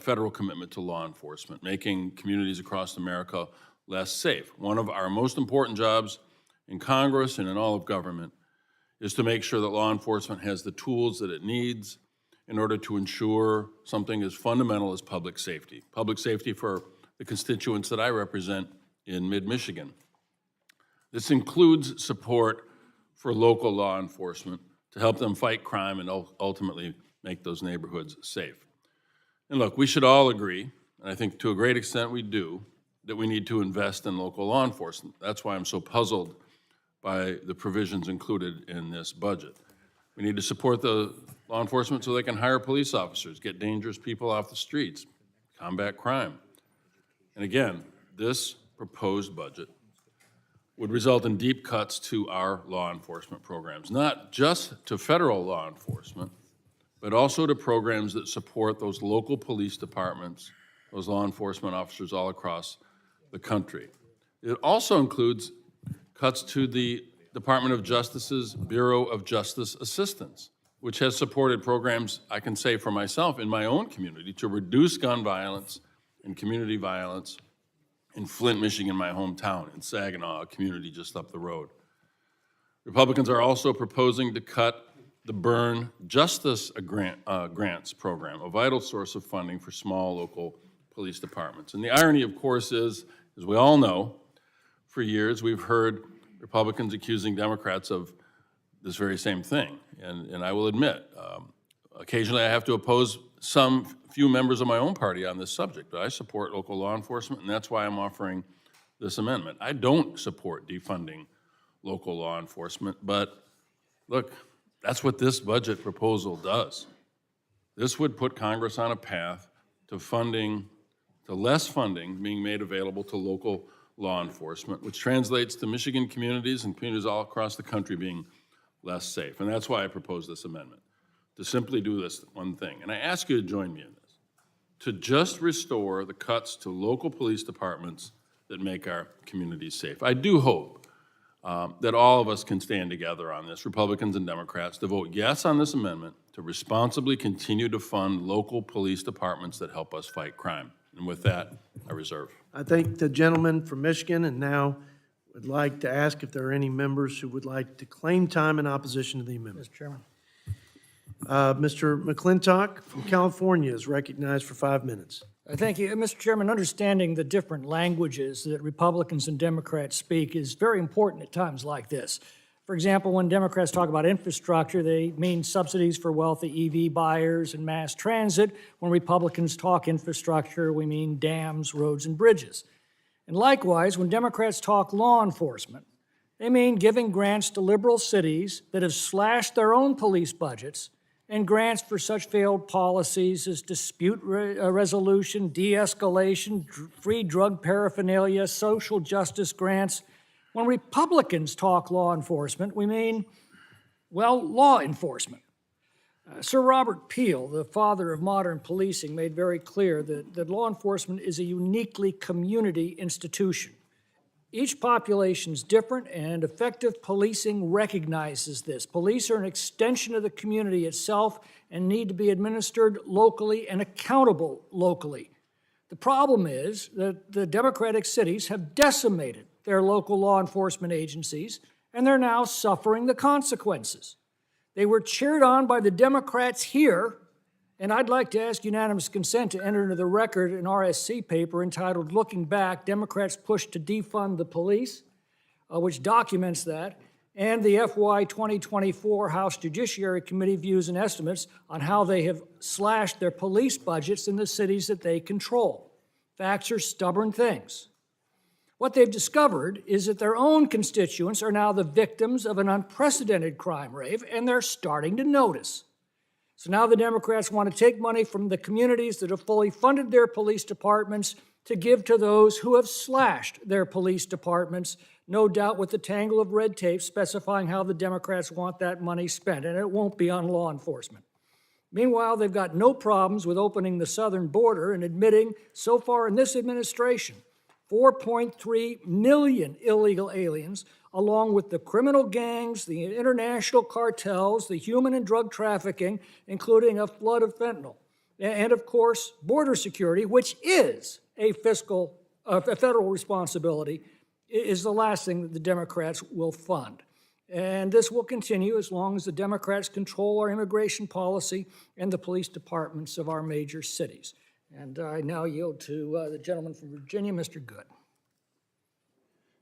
federal commitment to law enforcement, making communities across America less safe. One of our most important jobs in Congress and in all of government is to make sure that law enforcement has the tools that it needs in order to ensure something as fundamental as public safety for the constituents that I represent in mid-Michigan. This includes support for local law enforcement to help them fight crime and ultimately make those neighborhoods safe. And look, we should all agree, and I think to a great extent we do, that we need to invest in local law enforcement. That's why I'm so puzzled by the provisions included in this budget. We need to support the law enforcement so they can hire police officers, get dangerous people off the streets, combat crime. And again, this proposed budget would result in deep cuts to our law enforcement programs, not just to federal law enforcement, but also to programs that support those local police departments, those law enforcement officers all across the country. It also includes cuts to the Department of Justice's Bureau of Justice Assistance, which has supported programs, I can say for myself, in my own community to reduce gun violence and community violence in Flint, Michigan, my hometown, in Saginaw, a community just up the road. Republicans are also proposing to cut the Burn Justice Grants program, a vital source of funding for small local police departments. And the irony, of course, is, as we all know, for years we've heard Republicans accusing Democrats of this very same thing. And I will admit, occasionally I have to oppose some few members of my own party on this subject, but I support local law enforcement, and that's why I'm offering this amendment. I don't support defunding local law enforcement, but look, that's what this budget proposal does. This would put Congress on a path to less funding being made available to local law enforcement, which translates to Michigan communities and communities all across the country being less safe. And that's why I propose this amendment, to simply do this one thing. And I ask you to join me in this, to just restore the cuts to local police departments that make our communities safe. I do hope that all of us can stand together on this, Republicans and Democrats, to vote yes on this amendment to responsibly continue to fund local police departments that help us fight crime. And with that, I reserve. I thank the gentleman from Michigan, and now would like to ask if there are any members who would like to claim time in opposition to the amendment. Mr. Chairman. Mr. McClintock from California is recognized for 5 minutes. Thank you. Mr. Chairman, understanding the different languages that Republicans and Democrats speak is very important at times like this. For example, when Democrats talk about infrastructure, they mean subsidies for wealthy EV buyers and mass transit. When Republicans talk infrastructure, we mean dams, roads, and bridges. And likewise, when Democrats talk law enforcement, they mean giving grants to liberal cities that have slashed their own police budgets and grants for such failed policies as dispute resolution, de-escalation, free drug paraphernalia, social justice grants. When Republicans talk law enforcement, we mean, well, law enforcement. Sir Robert Peel, the father of modern policing, made very clear that law enforcement is a uniquely community institution. Each population is different, and effective policing recognizes this. Police are an extension of the community itself and need to be administered locally and accountable locally. The problem is that the Democratic cities have decimated their local law enforcement agencies, and they're now suffering the consequences. They were cheered on by the Democrats here, and I'd like to ask unanimous consent to enter into the record an RSC paper entitled Looking Back, Democrats Push to Defund the Police, which documents that, and the FY 2024 House Judiciary Committee views and estimates on how they have slashed their police budgets in the cities that they control. Facts are stubborn things. What they've discovered is that their own constituents are now the victims of an unprecedented crime wave, and they're starting to notice. So now the Democrats want to take money from the communities that have fully funded their police departments to give to those who have slashed their police departments, no doubt with the tangle of red tape specifying how the Democrats want that money spent, and it won't be on law enforcement. Meanwhile, they've got no problems with opening the southern border and admitting, so far in this administration, 4.3 million illegal aliens, along with the criminal gangs, the international cartels, the human and drug trafficking, including a flood of fentanyl. And of course, border security, which is a federal responsibility, is the last thing that the Democrats will fund. And this will continue as long as the Democrats control our immigration policy and the police departments of our major cities. And I now yield to the gentleman from Virginia, Mr. Good.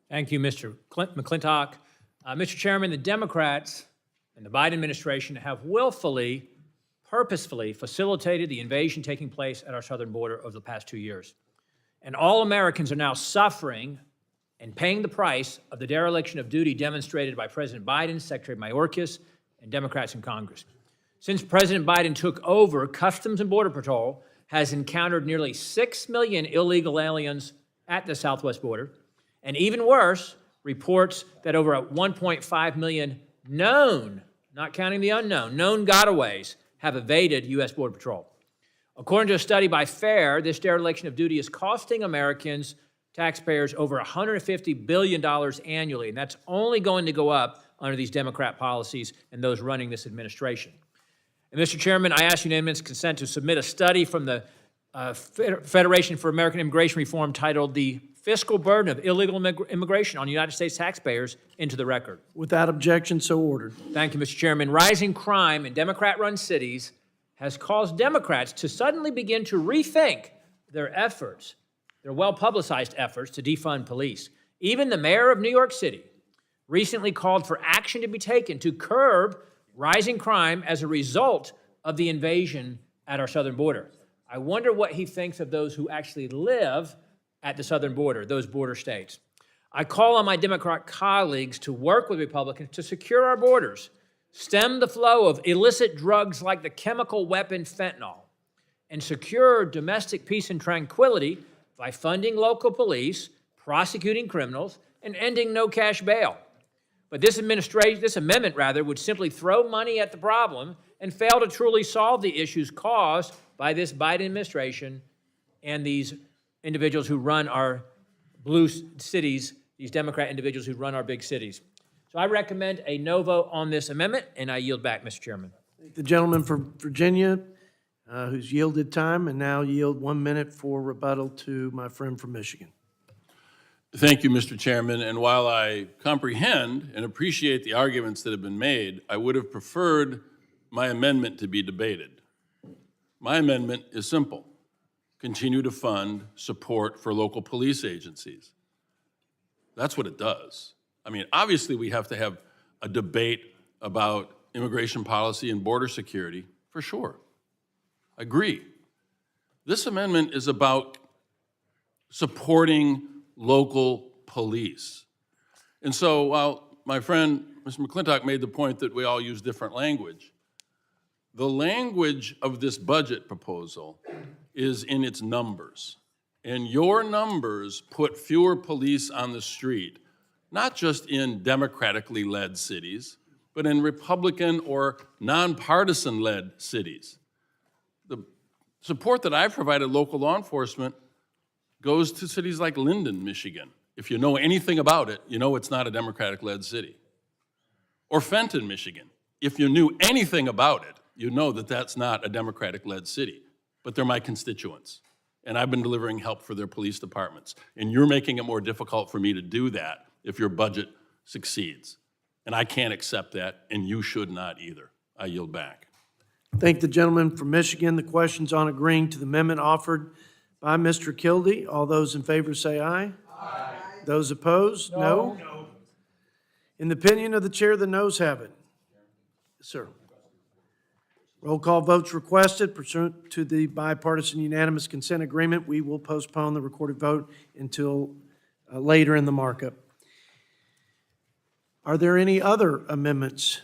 Thank you, Mr. McClintock. Mr. Chairman, the Democrats and the Biden administration have willfully, purposefully facilitated the invasion taking place at our southern border over the past 2 years. And all Americans are now suffering and paying the price of the dereliction of duty demonstrated by President Biden, Secretary Mayorkas, and Democrats in Congress. Since President Biden took over, Customs and Border Patrol has encountered nearly 6 million illegal aliens at the southwest border. And even worse, reports that over 1.5 million known, not counting the unknown, known gotaways have evaded U.S. Border Patrol. According to a study by FAIR, this dereliction of duty is costing Americans, taxpayers, over $150 billion annually, and that's only going to go up under these Democrat policies and those running this administration. And Mr. Chairman, I ask unanimous consent to submit a study from the Federation for American Immigration Reform titled The Fiscal Burden of Illegal Immigration on United States Taxpayers into the record. Without objection, so ordered. Thank you, Mr. Chairman. Rising crime in Democrat-run cities has caused Democrats to suddenly begin to rethink their efforts, their well-publicized efforts to defund police. Even the mayor of New York City recently called for action to be taken to curb rising crime as a result of the invasion at our southern border. I wonder what he thinks of those who actually live at the southern border, those border states. I call on my Democrat colleagues to work with Republicans to secure our borders, stem the flow of illicit drugs like the chemical weapon fentanyl, and secure domestic peace and tranquility by funding local police, prosecuting criminals, and ending no cash bail. But this amendment would simply throw money at the problem and fail to truly solve the issues caused by this Biden administration and these individuals who run our blue cities, these Democrat individuals who run our big cities. So I recommend a no vote on this amendment, and I yield back, Mr. Chairman. The gentleman from Virginia, who's yielded time, and now yield 1 minute for rebuttal to my friend from Michigan. Thank you, Mr. Chairman. And while I comprehend and appreciate the arguments that have been made, I would have preferred my amendment to be debated. My amendment is simple. Continue to fund support for local police agencies. That's what it does. I mean, obviously we have to have a debate about immigration policy and border security, for sure. Agree. This amendment is about supporting local police. And so while my friend, Mr. McClintock, made the point that we all use different language, the language of this budget proposal is in its numbers. And your numbers put fewer police on the street, not just in democratically led cities, but in Republican or nonpartisan led cities. The support that I've provided local law enforcement goes to cities like Linden, Michigan. If you know anything about it, you know it's not a Democratic-led city. Or Fenton, Michigan. If you knew anything about it, you know that that's not a Democratic-led city. But they're my constituents, and I've been delivering help for their police departments. And you're making it more difficult for me to do that if your budget succeeds. And I can't accept that, and you should not either. I yield back. Thank the gentleman from Michigan. The question's on agreeing to the amendment offered by Mr. Kildee. All those in favor say aye. Aye. Those opposed, no. In the opinion of the chair, the noes have it. Yes, sir. Roll call votes requested pursuant to the bipartisan unanimous consent agreement. We will postpone the recorded vote until later in the markup. Are there any other amendments?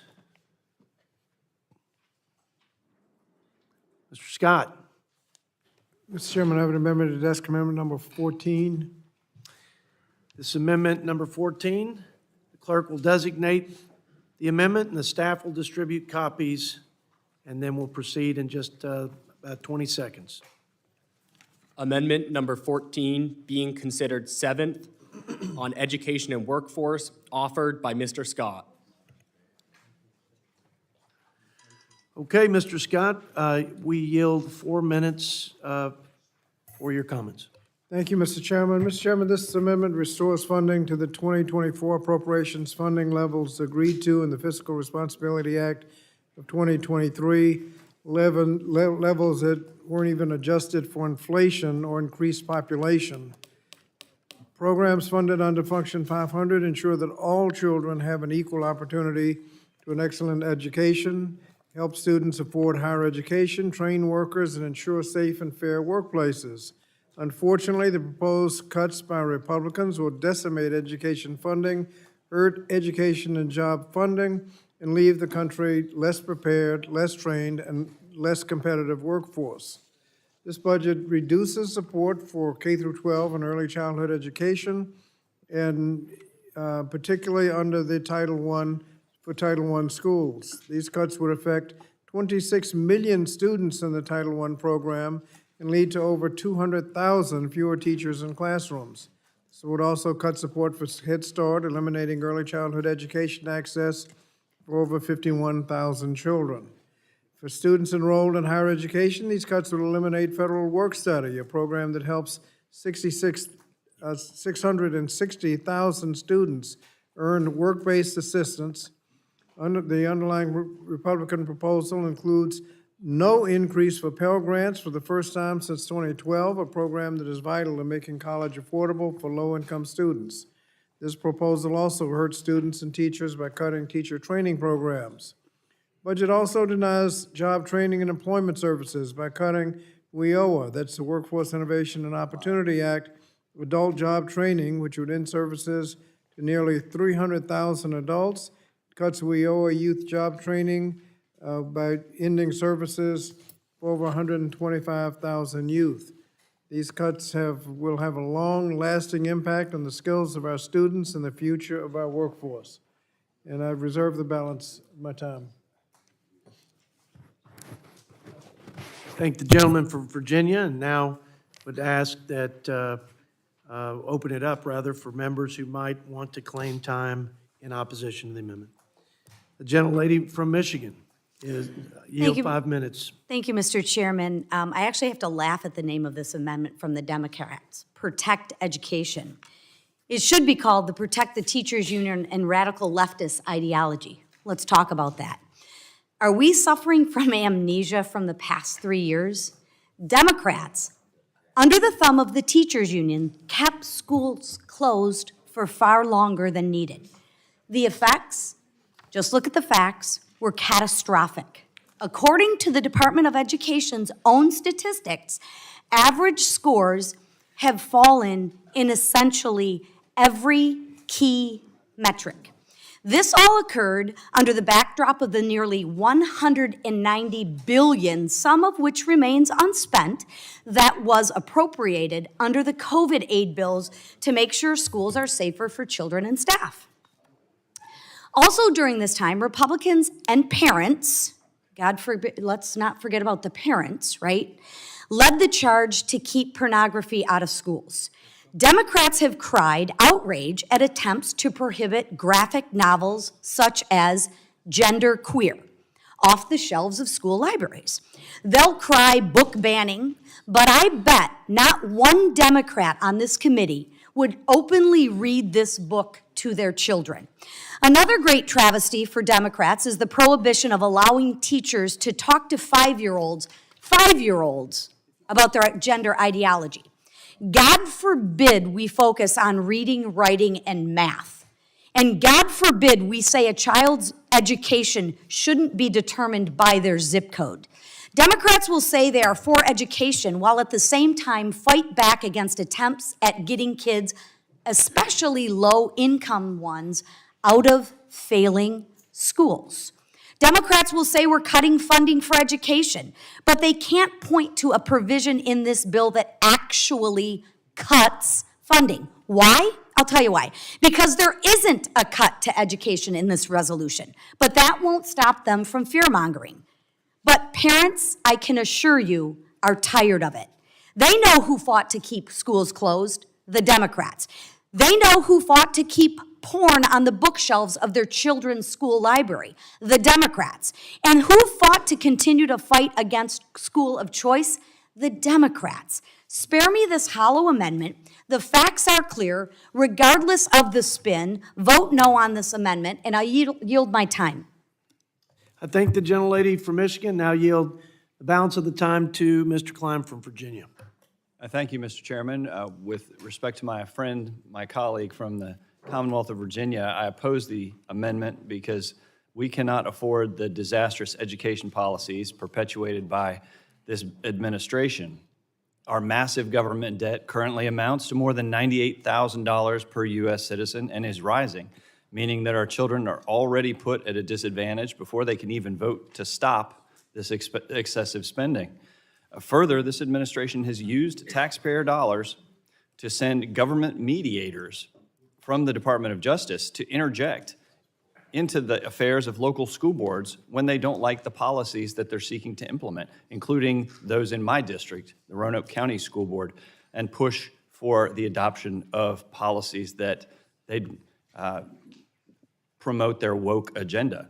Mr. Scott. Mr. Chairman, I have an amendment to desk amendment number 14. This amendment number 14, the clerk will designate the amendment and the staff will distribute copies, and then we'll proceed in just about 20 seconds. Amendment number 14 being considered seventh on education and workforce, offered by Mr. Scott. Okay, Mr. Scott, we yield 4 minutes for your comments. Thank you, Mr. Chairman. Mr. Chairman, this amendment restores funding to the 2024 appropriations funding levels agreed to in the Fiscal Responsibility Act of 2023, levels that weren't even adjusted for inflation or increased population. Programs funded under Function 500 ensure that all children have an equal opportunity to an excellent education, help students afford higher education, train workers, and ensure safe and fair workplaces. Unfortunately, the proposed cuts by Republicans will decimate education funding, hurt education and job funding, and leave the country less prepared, less trained, and less competitive workforce. This budget reduces support for K-12 and early childhood education, and particularly under the Title I, for Title I schools. These cuts would affect 26 million students in the Title I program and lead to over 200,000 fewer teachers in classrooms. So it would also cut support for Head Start, eliminating early childhood education access for over 51,000 children. For students enrolled in higher education, these cuts would eliminate federal work study, a program that helps 660,000 students earn work-based assistance. The underlying Republican proposal includes no increase for Pell Grants for the first time since 2012, a program that is vital to making college affordable for low-income students. This proposal also hurts students and teachers by cutting teacher training programs. Budget also denies job training and employment services by cutting WIOA, that's the Workforce Innovation and Opportunity Act, adult job training, which would end services to nearly 300,000 adults. Cuts WIOA youth job training by ending services for over 125,000 youth. These cuts will have a long-lasting impact on the skills of our students and the future of our workforce. And I reserve the balance of my time. Thank the gentleman from Virginia, and now would ask that, open it up, rather, for members who might want to claim time in opposition to the amendment. The gentlelady from Michigan is, yield you. 5 minutes. Thank you, Mr. Chairman. I actually have to laugh at the name of this amendment from the Democrats, Protect Education. It should be called the Protect the Teachers Union and Radical Leftist Ideology. Let's talk about that. Are we suffering from amnesia from the past 3 years? Democrats, under the thumb of the teachers union, kept schools closed for far longer than needed. The effects, just look at the facts, were catastrophic. According to the Department of Education's own statistics, average scores have fallen in essentially every key metric. This all occurred under the backdrop of the nearly $190 billion, some of which remains unspent, that was appropriated under the COVID aid bills to make sure schools are safer for children and staff. Also during this time, Republicans and parents, God forbid, let's not forget about the parents, right, led the charge to keep pornography out of schools. Democrats have cried outrage at attempts to prohibit graphic novels such as Gender Queer off the shelves of school libraries. They'll cry book banning, but I bet not one Democrat on this committee would openly read this book to their children. Another great travesty for Democrats is the prohibition of allowing teachers to talk to five-year-olds about their gender ideology. God forbid we focus on reading, writing, and math. And God forbid we say a child's education shouldn't be determined by their zip code. Democrats will say they are for education while at the same time fight back against attempts at getting kids, especially low-income ones, out of failing schools. Democrats will say we're cutting funding for education, but they can't point to a provision in this bill that actually cuts funding. Why? I'll tell you why. Because there isn't a cut to education in this resolution, but that won't stop them from fear-mongering. But parents, I can assure you, are tired of it. They know who fought to keep schools closed, the Democrats. They know who fought to keep porn on the bookshelves of their children's school library, the Democrats. And who fought to continue to fight against school of choice? The Democrats. Spare me this hollow amendment. The facts are clear. Regardless of the spin, vote no on this amendment, and I yield my time. I thank the gentlelady from Michigan. Now yield the balance of the time to Mr. Klein from Virginia. Thank you, Mr. Chairman. With respect to my friend, my colleague from the Commonwealth of Virginia, I oppose the amendment because we cannot afford the disastrous education policies perpetuated by this administration. Our massive government debt currently amounts to more than $98,000 per U.S. citizen and is rising, meaning that our children are already put at a disadvantage before they can even vote to stop this excessive spending. Further, this administration has used taxpayer dollars to send government mediators from the Department of Justice to interject into the affairs of local school boards when they don't like the policies that they're seeking to implement, including those in my district, the Roanoke County School Board, and push for the adoption of policies that they promote their woke agenda.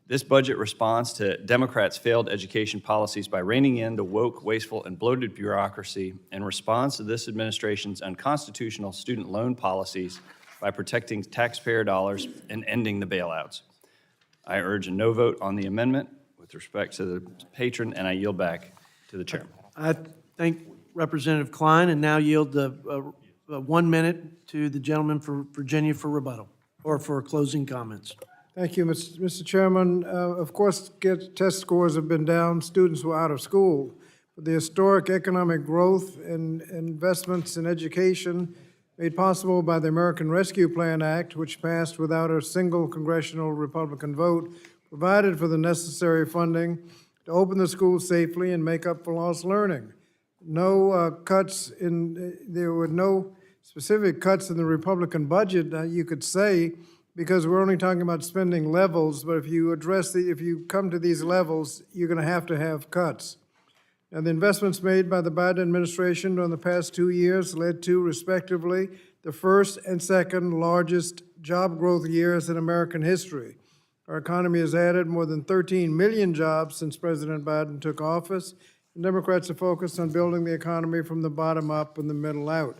This budget responds to Democrats' failed education policies by reining in the woke, wasteful, and bloated bureaucracy and responds to this administration's unconstitutional student loan policies by protecting taxpayer dollars and ending the bailouts. I urge a no vote on the amendment with respect to the patron, and I yield back to the chairman. I thank Representative Klein and now yield the 1 minute to the gentleman for Virginia for rebuttal, or for closing comments. Thank you, Mr. Chairman. Of course, test scores have been down, students were out of school. But the historic economic growth and investments in education made possible by the American Rescue Plan Act, which passed without a single congressional Republican vote, provided for the necessary funding to open the schools safely and make up for lost learning. There were no specific cuts in the Republican budget, you could say, because we're only talking about spending levels, but if you come to these levels, you're going to have cuts. Now, the investments made by the Biden administration during the past 2 years led to, respectively, the first and second largest job growth years in American history. Our economy has added more than 13 million jobs since President Biden took office, and Democrats are focused on building the economy from the bottom up and the middle out.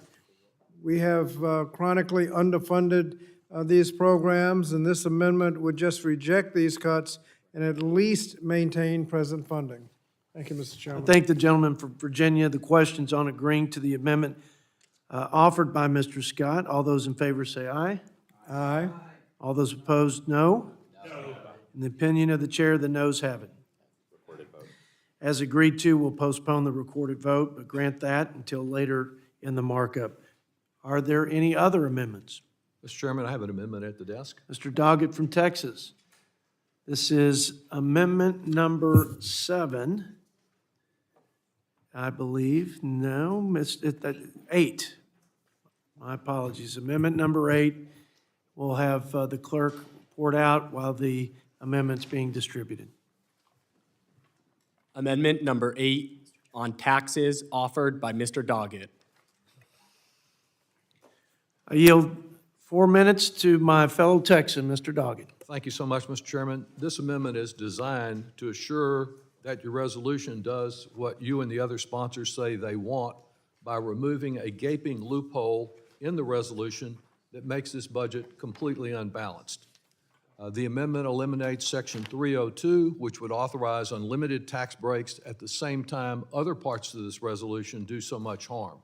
We have chronically underfunded these programs, and this amendment would just reject these cuts and at least maintain present funding. Thank you, Mr. I Chairman. thank the gentleman from Virginia. The question's on agreeing to the amendment offered by Mr. Scott. All those in favor say aye. Aye. All those opposed, no. In the opinion of the chair, the noes have it. As agreed to, we'll postpone the recorded vote, but grant that until later in the markup. Are there any other amendments? Mr. Chairman, I have an amendment at the desk. Mr. Doggett from Texas. This is amendment number 7. I believe, no, 8. My apologies. Amendment number 8. We'll have the clerk report out while the amendment's being distributed. Amendment number 8 on taxes offered by Mr. Doggett. I yield 4 minutes to my fellow Texan, Mr. Doggett. Thank you so much, Mr. Chairman. This amendment is designed to assure that your resolution does what you and the other sponsors say they want by removing a gaping loophole in the resolution that makes this budget completely unbalanced. The amendment eliminates Section 302, which would authorize unlimited tax breaks at the same time other parts of this resolution do so much harm.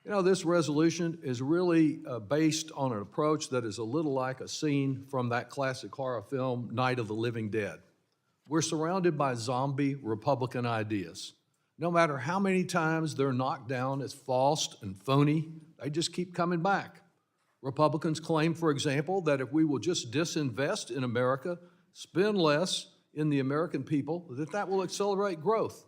You know, this resolution is really based on an approach that is a little like a scene from that classic horror film, Night of the Living Dead. We're surrounded by zombie Republican ideas. No matter how many times they're knocked down as false and phony, they just keep coming back. Republicans claim, for example, that if we will just disinvest in America, spend less in the American people, that will accelerate growth.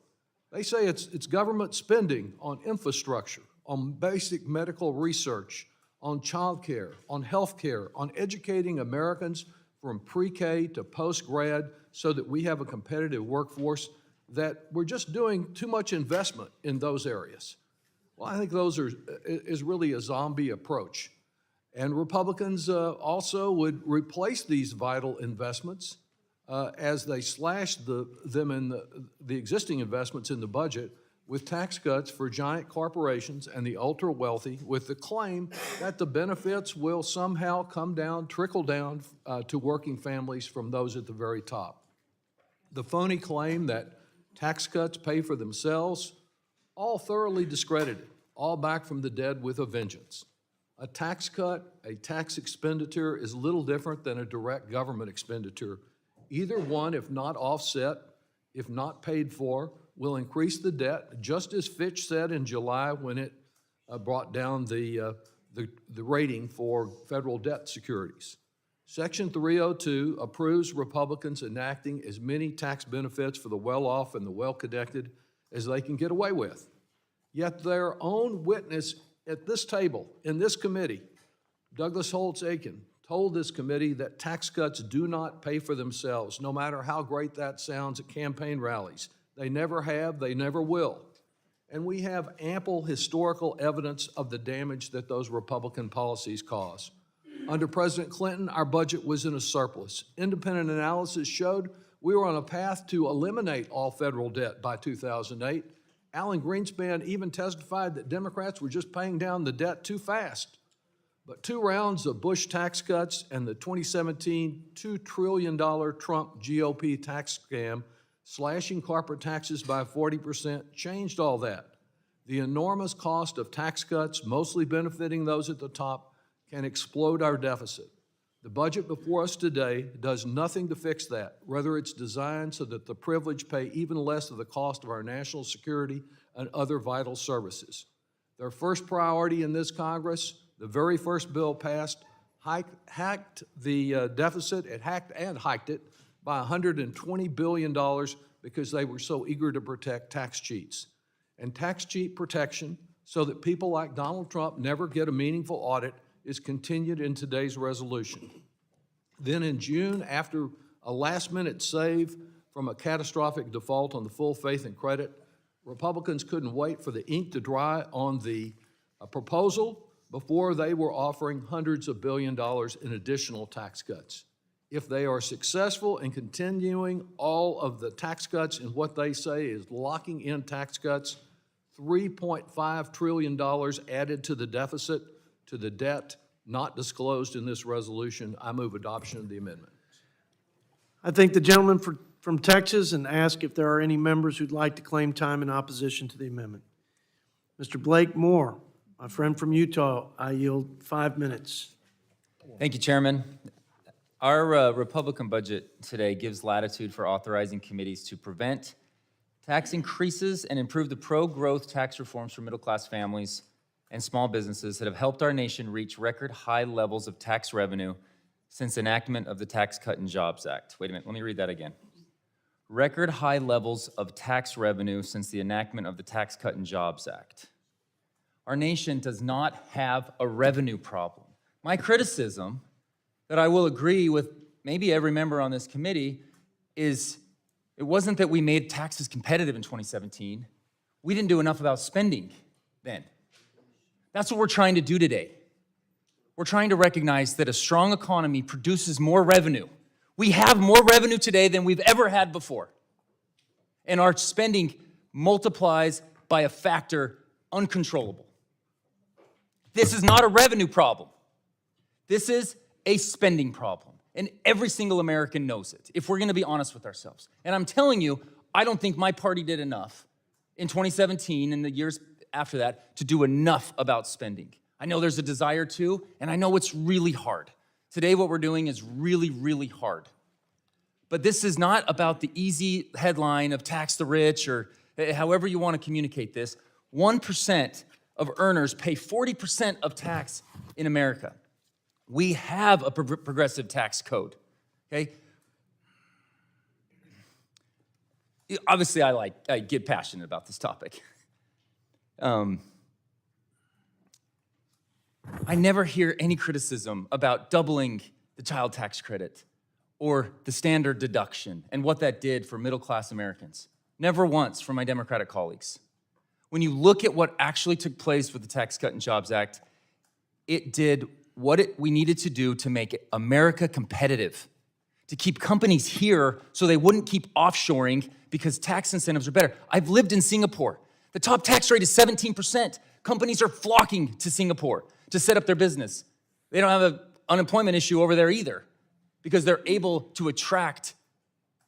They say it's government spending on infrastructure, on basic medical research, on child care, on health care, on educating Americans from pre-K to post-grad so that we have a competitive workforce, that we're just doing too much investment in those areas. Well, I think is really a zombie approach. And Republicans also would replace these vital investments as they slash them in the existing investments in the budget with tax cuts for giant corporations and the ultra-wealthy, with the claim that the benefits will somehow trickle down to working families from those at the very top. The phony claim that tax cuts pay for themselves, all thoroughly discredited, all back from the dead with a vengeance. A tax cut, a tax expenditure is little different than a direct government expenditure. Either one, if not offset, if not paid for, will increase the debt, just as Fitch said in July when it brought down the rating for federal debt securities. Section 302 approves Republicans enacting as many tax benefits for the well-off and the well-connected as they can get away with. Yet their own witness at this table, in this committee, Douglas Holtz-Aiken, told this committee that tax cuts do not pay for themselves, no matter how great that sounds at campaign rallies. They never have, they never will. And we have ample historical evidence of the damage that those Republican policies cause. Under President Clinton, our budget was in a surplus. Independent analysis showed we were on a path to eliminate all federal debt by 2008. Alan Greenspan even testified that Democrats were just paying down the debt too fast. But 2 rounds of Bush tax cuts and the 2017 $2 trillion Trump GOP tax scam, slashing corporate taxes by 40%, changed all that. The enormous cost of tax cuts, mostly benefiting those at the top, can explode our deficit. The budget before us today does nothing to fix that. Rather, it's designed so that the privileged pay even less of the cost of our national security and other vital services. Their first priority in this Congress, the very first bill passed, hacked the deficit. It hiked it by $120 billion because they were so eager to protect tax cheats. And tax cheat protection, so that people like Donald Trump never get a meaningful audit, is continued in today's resolution. Then in June, after a last-minute save from a catastrophic default on the full faith and credit, Republicans couldn't wait for the ink to dry on the proposal before they were offering hundreds of billions of dollars in additional tax cuts. If they are successful in continuing all of the tax cuts in what they say is locking in tax cuts, $3.5 trillion added to the deficit, to the debt not disclosed in this resolution. I move adoption of the amendment. I thank the gentleman from Texas and ask if there are any members who'd like to claim time in opposition to the amendment. Mr. Blake Moore, my friend from Utah, I yield 5 minutes. Thank you, Chairman. Our Republican budget today gives latitude for authorizing committees to prevent tax increases and improve the pro-growth tax reforms for middle-class families and small businesses that have helped our nation reach record high levels of tax revenue since enactment of the Tax Cut and Jobs Act. Wait a minute, let me read that again. Record high levels of tax revenue since the enactment of the Tax Cut and Jobs Act. Our nation does not have a revenue problem. My criticism, that I will agree with maybe every member on this committee, is it wasn't that we made taxes competitive in 2017. We didn't do enough about spending then. That's what we're trying to do today. We're trying to recognize that a strong economy produces more revenue. We have more revenue today than we've ever had before. And our spending multiplies by a factor uncontrollable. This is not a revenue problem. This is a spending problem. And every single American knows it, if we're going to be honest with ourselves. And I'm telling you, I don't think my party did enough in 2017 and the years after that to do enough about spending. I know there's a desire to, and I know it's really hard. Today, what we're doing is really, really hard. But this is not about the easy headline of tax the rich or however you want to communicate this. 1% of earners pay 40% of tax in America. We have a progressive tax code, okay? Obviously, I get passionate about this topic. I never hear any criticism about doubling the child tax credit or the standard deduction and what that did for middle-class Americans. Never once from my Democratic colleagues. When you look at what actually took place with the Tax Cut and Jobs Act, it did what we needed to do to make America competitive, to keep companies here so they wouldn't keep offshoring because tax incentives are better. I've lived in Singapore. The top tax rate is 17%. Companies are flocking to Singapore to set up their business. They don't have an unemployment issue over there either because they're able to attract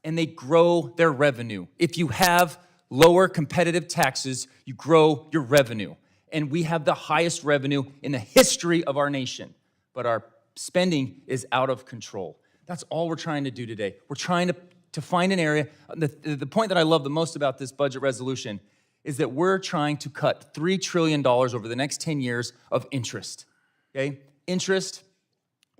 and they grow their revenue. If you have lower competitive taxes, you grow your revenue. And we have the highest revenue in the history of our nation, but our spending is out of control. That's all we're trying to do today. We're trying to find an area. The point that I love the most about this budget resolution is that we're trying to cut $3 trillion over the next 10 years of interest, okay? Interest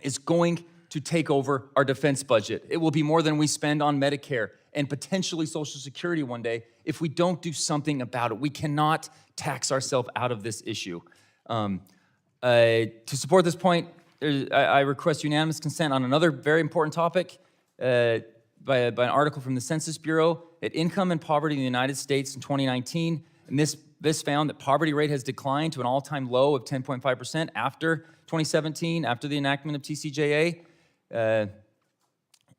is going to take over our defense budget. It will be more than we spend on Medicare and potentially Social Security one day if we don't do something about it. We cannot tax ourselves out of this issue. To support this point, I request unanimous consent on another very important topic by an article from the Census Bureau at income and poverty in the United States in 2019. And this found that poverty rate has declined to an all-time low of 10.5% after 2017, after the enactment of TCJA.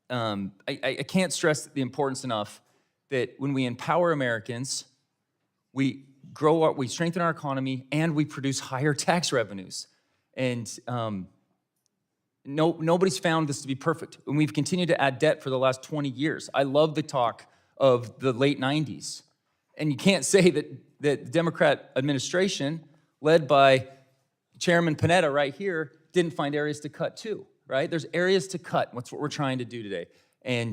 I can't stress the importance enough that when we empower Americans, we strengthen our economy, and we produce higher tax revenues. And nobody's found this to be perfect. And we've continued to add debt for the last 20 years. I love the talk of the late 90s. And you can't say that that the Democrat administration, led by Chairman Panetta right here, didn't find areas to cut too, right? There's areas to cut. That's what we're trying to do today. And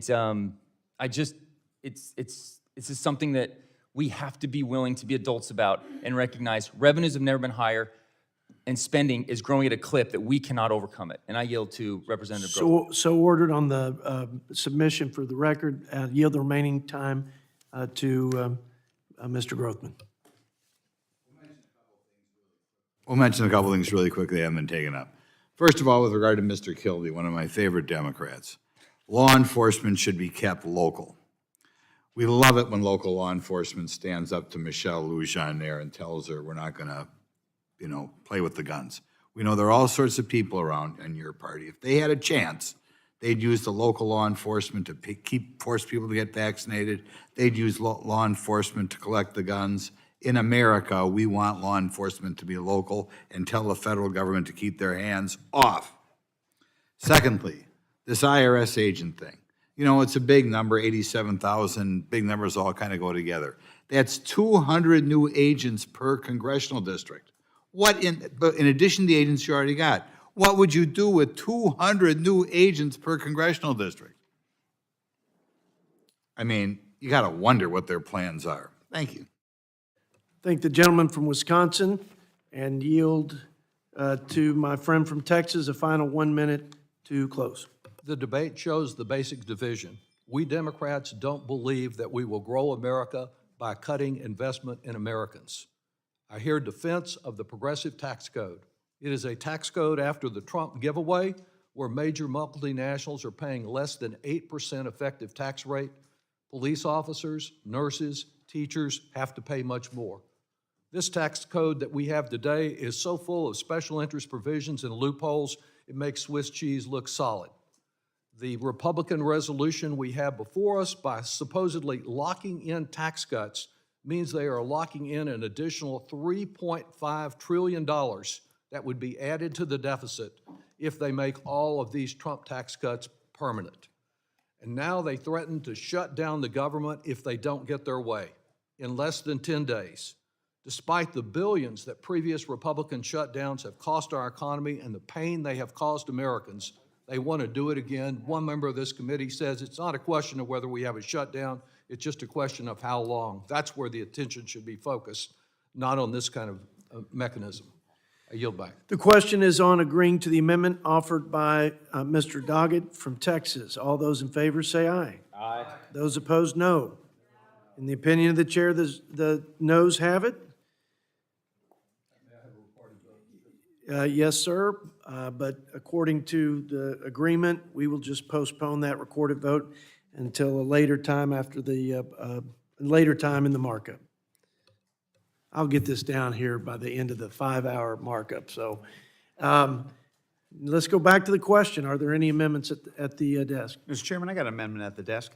it's just something that we have to be willing to be adults about and recognize revenues have never been higher and spending is growing at a clip that we cannot overcome it. And I yield to Representative Grossman. So ordered on the submission for the record. Yield the remaining time to Mr. Grothman. We'll mention a couple things really quickly that haven't been taken up. First of all, with regard to Mr. Kilby, one of my favorite Democrats, law enforcement should be kept local. We love it when local law enforcement stands up to Michelle Lujan there and tells her we're not going to, play with the guns. We know there are all sorts of people around in your party. If they had a chance, they'd use the local law enforcement to force people to get vaccinated. They'd use law enforcement to collect the guns. In America, we want law enforcement to be local and tell the federal government to keep their hands off. Secondly, this IRS agent thing. It's a big number, 87,000. Big numbers all kind of go together. That's 200 new agents per congressional district. But in addition to the agents you already got, what would you do with 200 new agents per congressional district? I mean, you got to wonder what their plans are. Thank you. Thank the gentleman from Wisconsin and yield to my friend from Texas a final 1 minute to close. The debate shows the basic division. We Democrats don't believe that we will grow America by cutting investment in Americans. I hear defense of the progressive tax code. It is a tax code after the Trump giveaway where major multinationals are paying less than 8% effective tax rate. Police officers, nurses, teachers have to pay much more. This tax code that we have today is so full of special interest provisions and loopholes, it makes Swiss cheese look solid. The Republican resolution we have before us, by supposedly locking in tax cuts, means they are locking in an additional $3.5 trillion that would be added to the deficit if they make all of these Trump tax cuts permanent. And now they threaten to shut down the government if they don't get their way in less than 10 days. Despite the billions that previous Republican shutdowns have cost our economy and the pain they have caused Americans, they want to do it again. One member of this committee says it's not a question of whether we have a shutdown, it's just a question of how long. That's where the attention should be focused, not on this kind of mechanism. I yield back. The question is on agreeing to the amendment offered by Mr. Doggett from Texas. All those in favor say aye. Aye. Those opposed, no. In the opinion of the chair, the noes have it. Yes, sir, but according to the agreement, we will just postpone that recorded vote until a later time after the, later time in the markup. I'll get this down here by the end of the 5-hour markup, so let's go back to the question. Are there any amendments at the desk? Mr. Chairman, I got an amendment at the desk.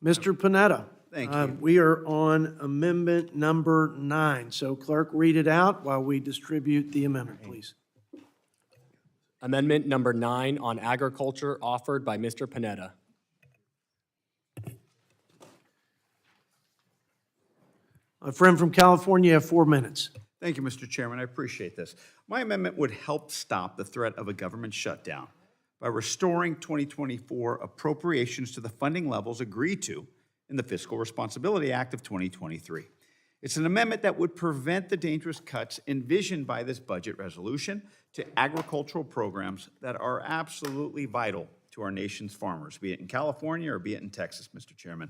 Mr. Panetta. Thank you. We are on amendment number 9. So clerk, read it out while we distribute the amendment, please. Amendment number 9 on agriculture offered by Mr. Panetta. My friend from California, you have 4 minutes. Thank you, Mr. Chairman. I appreciate this. My amendment would help stop the threat of a government shutdown by restoring 2024 appropriations to the funding levels agreed to in the Fiscal Responsibility Act of 2023. It's an amendment that would prevent the dangerous cuts envisioned by this budget resolution to agricultural programs that are absolutely vital to our nation's farmers, be it in California or be it in Texas, Mr. Chairman.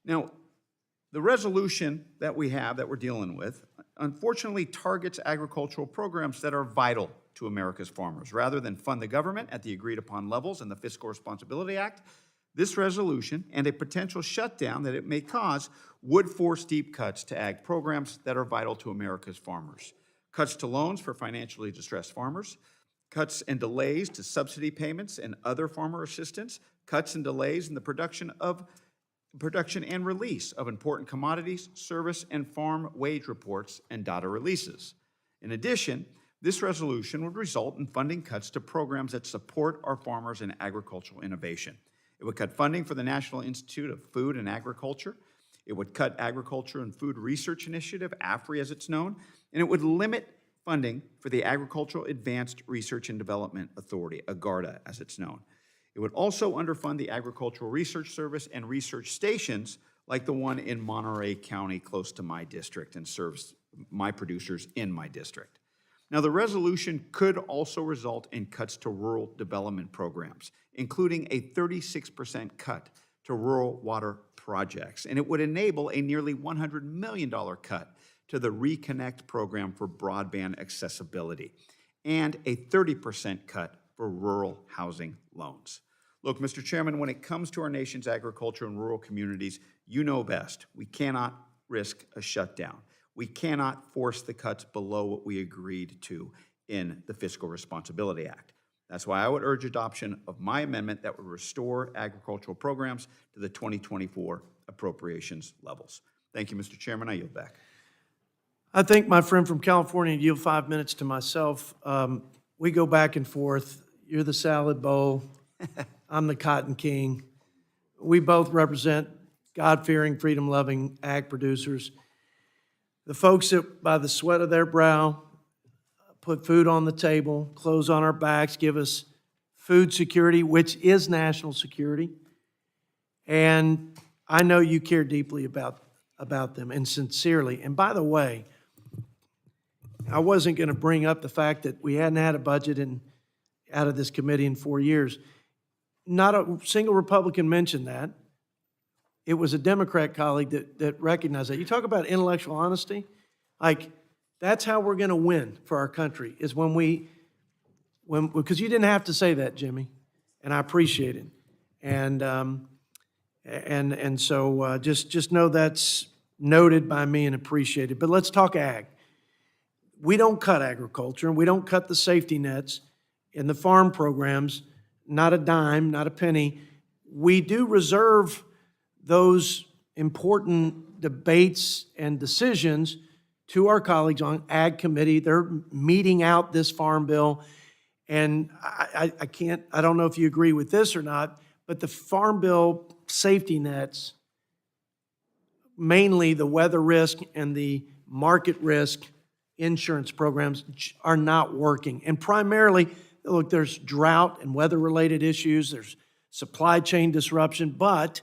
Now, the resolution that we have that we're dealing with unfortunately targets agricultural programs that are vital to America's farmers. Rather than fund the government at the agreed upon levels in the Fiscal Responsibility Act, this resolution and a potential shutdown that it may cause would force deep cuts to ag programs that are vital to America's farmers. Cuts to loans for financially distressed farmers, cuts and delays to subsidy payments and other farmer assistance, cuts and delays in the production and release of important commodities, service, and farm wage reports and data releases. In addition, this resolution would result in funding cuts to programs that support our farmers and agricultural innovation. It would cut funding for the National Institute of Food and Agriculture. It would cut Agriculture and Food Research Initiative, AFRI as it's known, and it would limit funding for the Agricultural Advanced Research and Development Authority, AGARDA as it's known. It would also underfund the Agricultural Research Service and research stations like the one in Monterey County close to my district and serves my producers in my district. Now, the resolution could also result in cuts to rural development programs, including a 36% cut to rural water projects, and it would enable a nearly $100 million cut to the Reconnect program for broadband accessibility, and a 30% cut for rural housing loans. Look, Mr. Chairman, when it comes to our nation's agriculture and rural communities, you know best. We cannot risk a shutdown. We cannot force the cuts below what we agreed to in the Fiscal Responsibility Act. That's why I would urge adoption of my amendment that would restore agricultural programs to the 2024 appropriations levels. Thank you, Mr. Chairman. I yield back. I think my friend from California yield 5 minutes to myself. We go back and forth. You're the salad bowl. I'm the cotton king. We both represent God-fearing, freedom-loving ag producers. The folks that, by the sweat of their brow, put food on the table, clothes on our backs, give us food security, which is national security. And I know you care deeply about them, and sincerely. And by the way, I wasn't going to bring up the fact that we hadn't had a budget out of this committee in 4 years. Not a single Republican mentioned that. It was a Democrat colleague that recognized that. You talk about intellectual honesty, like that's how we're going to win for our country, is because you didn't have to say that, Jimmy, and I appreciate it. And so just know that's noted by me and appreciated. But let's talk ag. We don't cut agriculture, and we don't cut the safety nets in the farm programs, not a dime, not a penny. We do reserve those important debates and decisions to our colleagues on Ag Committee. They're meeting out this farm bill, and I don't know if you agree with this or not, but the farm bill safety nets, mainly the weather risk and the market risk insurance programs, are not working. And primarily, look, there's drought and weather-related issues, there's supply chain disruption, but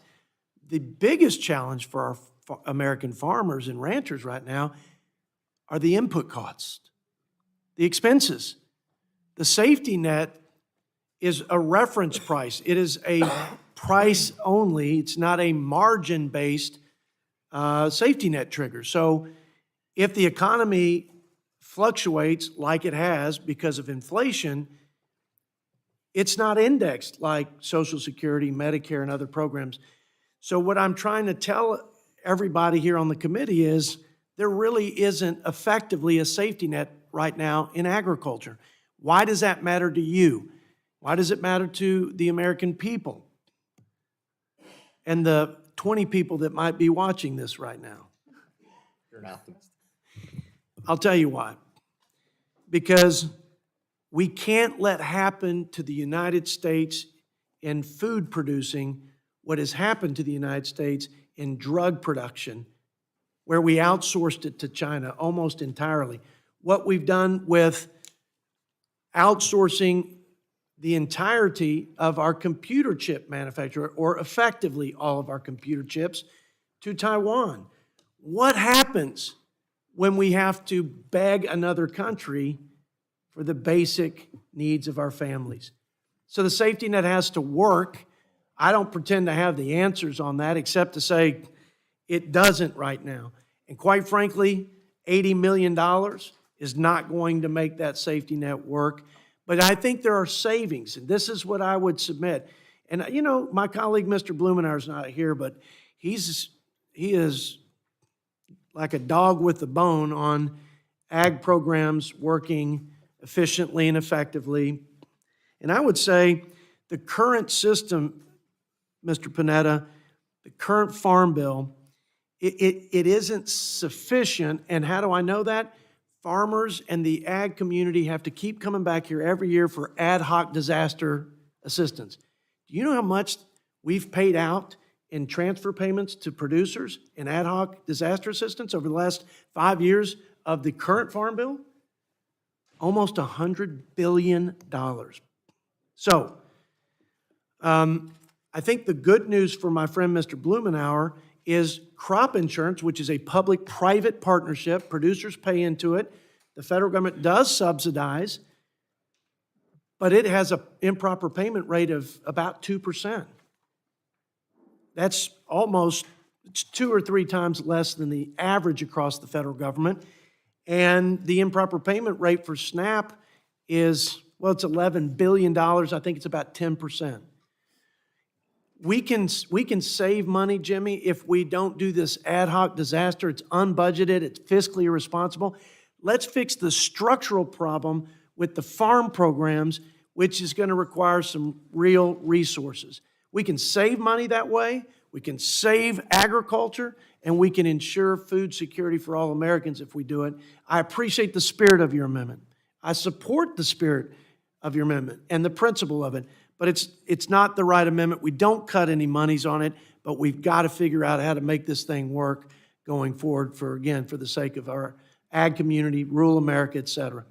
the biggest challenge for our American farmers and ranchers right now are the input costs, the expenses. The safety net is a reference price. It is a price only. It's not a margin-based safety net trigger. So if the economy fluctuates like it has because of inflation, it's not indexed like Social Security, Medicare, and other programs. So what I'm trying to tell everybody here on the committee is there really isn't effectively a safety net right now in agriculture. Why does that matter to you? Why does it matter to the American people and the 20 people that might be watching this right now? You're an optimist. I'll tell you why. Because we can't let happen to the United States in food producing what has happened to the United States in drug production, where we outsourced it to China almost entirely. What we've done with outsourcing the entirety of our computer chip manufacturer, or effectively all of our computer chips, to Taiwan. What happens when we have to beg another country for the basic needs of our families? So the safety net has to work. I don't pretend to have the answers on that, except to say it doesn't right now. And quite frankly, $80 million is not going to make that safety net work. But I think there are savings, and this is what I would submit. And you know, my colleague, Mr. Blumenauer, is not here, but he is like a dog with a bone on ag programs working efficiently and effectively. And I would say the current system, Mr. Panetta, the current farm bill, it isn't sufficient. And how do I know that? Farmers and the ag community have to keep coming back here every year for ad hoc disaster assistance. Do you know how much we've paid out in transfer payments to producers and ad hoc disaster assistance over the last 5 years of the current Farm Bill? Almost $100 billion. So, I think the good news for my friend Mr. Blumenauer is crop insurance, which is a public-private partnership. Producers pay into it. The federal government does subsidize, but it has an improper payment rate of about 2%. That's almost, it's 2 or 3 times less than the average across the federal government. And the improper payment rate for SNAP is, well, it's $11 billion. I think it's about 10%. We can save money, Jimmy, if we don't do this ad hoc disaster. It's unbudgeted, it's fiscally irresponsible. Let's fix the structural problem with the farm programs, which is going to require some real resources. We can save money that way, we can save agriculture, and we can ensure food security for all Americans if we do it. I appreciate the spirit of your amendment. I support the spirit of your amendment and the principle of it, but it's not the right amendment. We don't cut any monies on it, but we've got to figure out how to make this thing work going forward for the sake of our ag community, rural America, et cetera.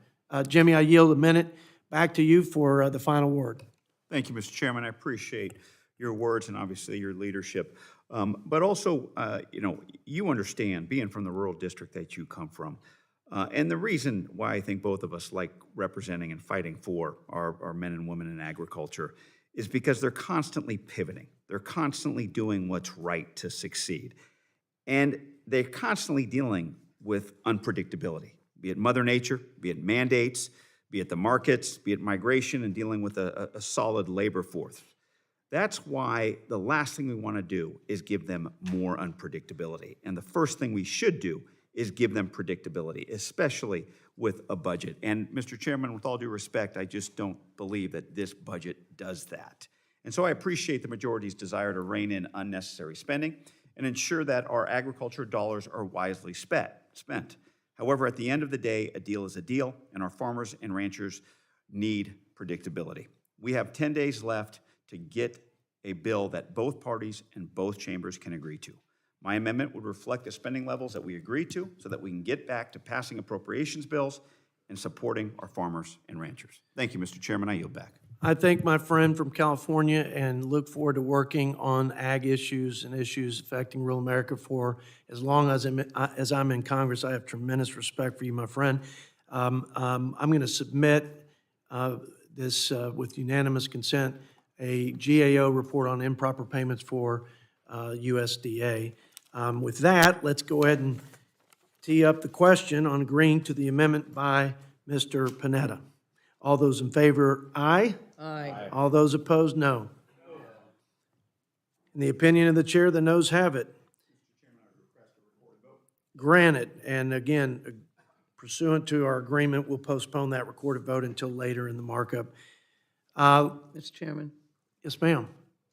Jimmy, I yield a minute back to you for the final word. Thank you, Mr. Chairman. I appreciate your words and obviously your leadership. But also, you understand, being from the rural district that you come from, and the reason why I think both of us like representing and fighting for our men and women in agriculture is because they're constantly pivoting. They're constantly doing what's right to succeed. And they're constantly dealing with unpredictability, be it Mother Nature, be it mandates, be it the markets, be it migration, and dealing with a solid labor force. That's why the last thing we want to do is give them more unpredictability. And the first thing we should do is give them predictability, especially with a budget. And Mr. Chairman, with all due respect, I just don't believe that this budget does that. And so I appreciate the majority's desire to rein in unnecessary spending and ensure that our agriculture dollars are wisely spent. However, at the end of the day, a deal is a deal, and our farmers and ranchers need predictability. We have 10 days left to get a bill that both parties and both chambers can agree to. My amendment would reflect the spending levels that we agreed to so that we can get back to passing appropriations bills and supporting our farmers and ranchers. Thank you, Mr. Chairman. I yield back. I thank my friend from California and look forward to working on ag issues and issues affecting rural America for as long as I'm in Congress. I have tremendous respect for you, my friend. I'm going to submit this with unanimous consent, a GAO report on improper payments for USDA. With that, let's go ahead and tee up the question on agreeing to the amendment by Mr. Panetta. All those in favor, aye. Aye. All those opposed, no. In the opinion of the chair, the noes have it. Granted, and again, pursuant to our agreement, we'll postpone that recorded vote until later in the markup. Mr. Chairman, Yes, ma'am.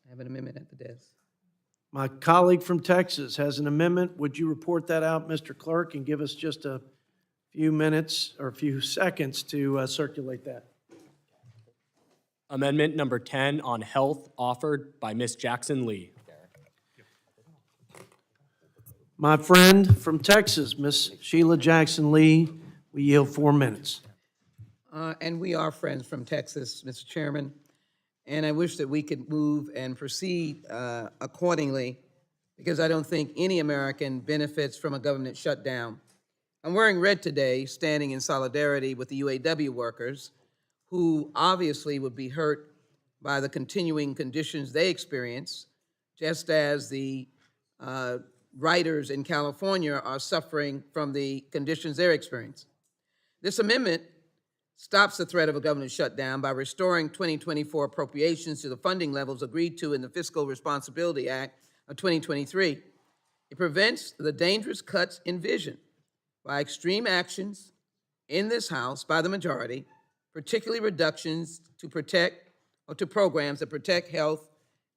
I have an amendment at the desk. My colleague from Texas has an amendment. Would you report that out, Mr. Clerk, and give us just a few minutes or a few seconds to circulate that? Amendment number 10 on health offered by Ms. Jackson Lee. My friend from Texas, Ms. Sheila Jackson Lee, we yield 4 minutes. And we are friends from Texas, Mr. Chairman, and I wish that we could move and proceed accordingly because I don't think any American benefits from a government shutdown. I'm wearing red today, standing in solidarity with the UAW workers who obviously would be hurt by the continuing conditions they experience, just as the writers in California are suffering from the conditions they're experiencing. This amendment stops the threat of a government shutdown by restoring 2024 appropriations to the funding levels agreed to in the Fiscal Responsibility Act of 2023. It prevents the dangerous cuts envisioned by extreme actions in this House by the majority, particularly reductions to protect or to programs that protect health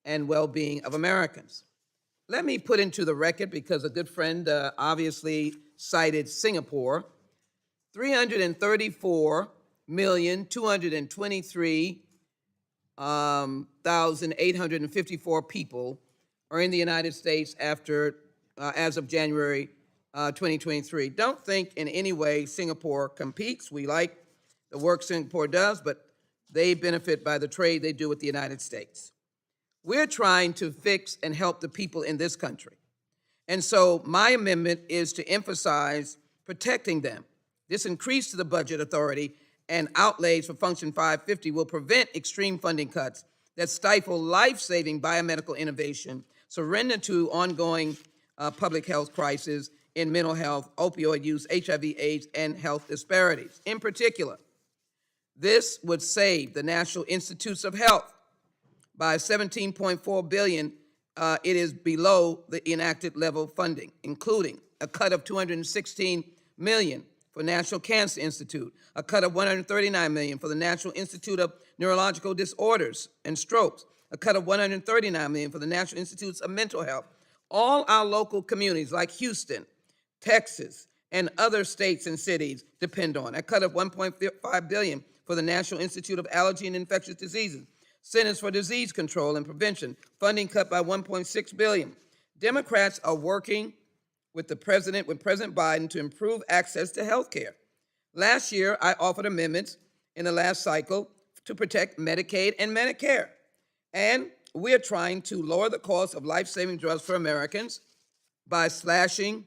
and well-being of Americans. Let me put into the record, because a good friend obviously cited Singapore, 334,223,854 people are in the United States as of January 2023. Don't think in any way Singapore competes. We like the work Singapore does, but they benefit by the trade they do with the United States. We're trying to fix and help the people in this country. And so my amendment is to emphasize protecting them. This increase to the budget authority and outlays for Function 550 will prevent extreme funding cuts that stifle life-saving biomedical innovation, surrender to ongoing public health crises in mental health, opioid use, HIV/AIDS, and health disparities. In particular, this would save the National Institutes of Health by $17.4 billion. It is below the enacted level funding, including a cut of $216 million for National Cancer Institute, a cut of $139 million for the National Institute of Neurological Disorders and Strokes, a cut of $139 million for the National Institutes of Mental Health. All our local communities like Houston, Texas, and other states and cities depend on. A cut of $1.5 billion for the National Institute of Allergy and Infectious Diseases, Centers for Disease Control and Prevention, funding cut by $1.6 billion. Democrats are working with President Biden to improve access to health care. Last year, I offered amendments in the last cycle to protect Medicaid and Medicare. And we're trying to lower the cost of life-saving drugs for Americans by slashing,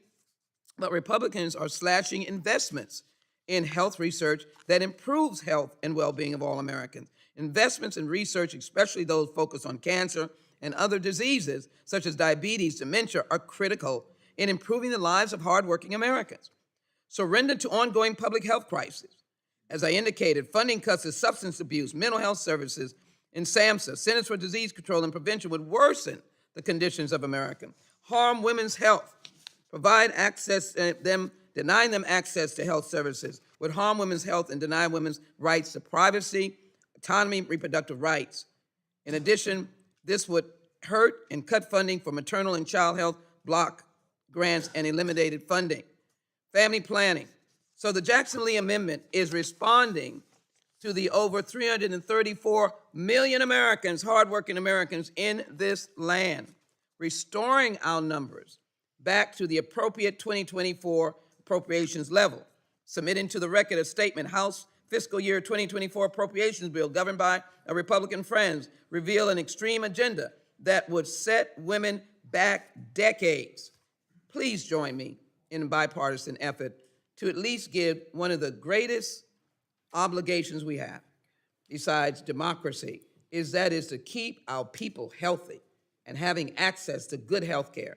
but Republicans are slashing investments in health research that improves health and well-being of all Americans. Investments in research, especially those focused on cancer and other diseases such as diabetes, dementia, are critical in improving the lives of hardworking Americans. Surrender to ongoing public health crises. As I indicated, funding cuts to substance abuse, mental health services, and SAMHSA, Centers for Disease Control and Prevention, would worsen the conditions of Americans, harm women's health, provide access denying them access to health services, would harm women's health and deny women's rights to privacy, autonomy, reproductive rights. In addition, this would hurt and cut funding for maternal and child health block grants and eliminated funding. Family planning. So the Jackson-Lee Amendment is responding to the over 334 million Americans, hardworking Americans in this land, restoring our numbers back to the appropriate 2024 appropriations level, submitting to the record a statement, House Fiscal Year 2024 Appropriations Bill, governed by our Republican friends, reveal an extreme agenda that would set women back decades. Please join me in a bipartisan effort to at least give one of the greatest obligations we have, besides democracy, is to keep our people healthy and having access to good health care.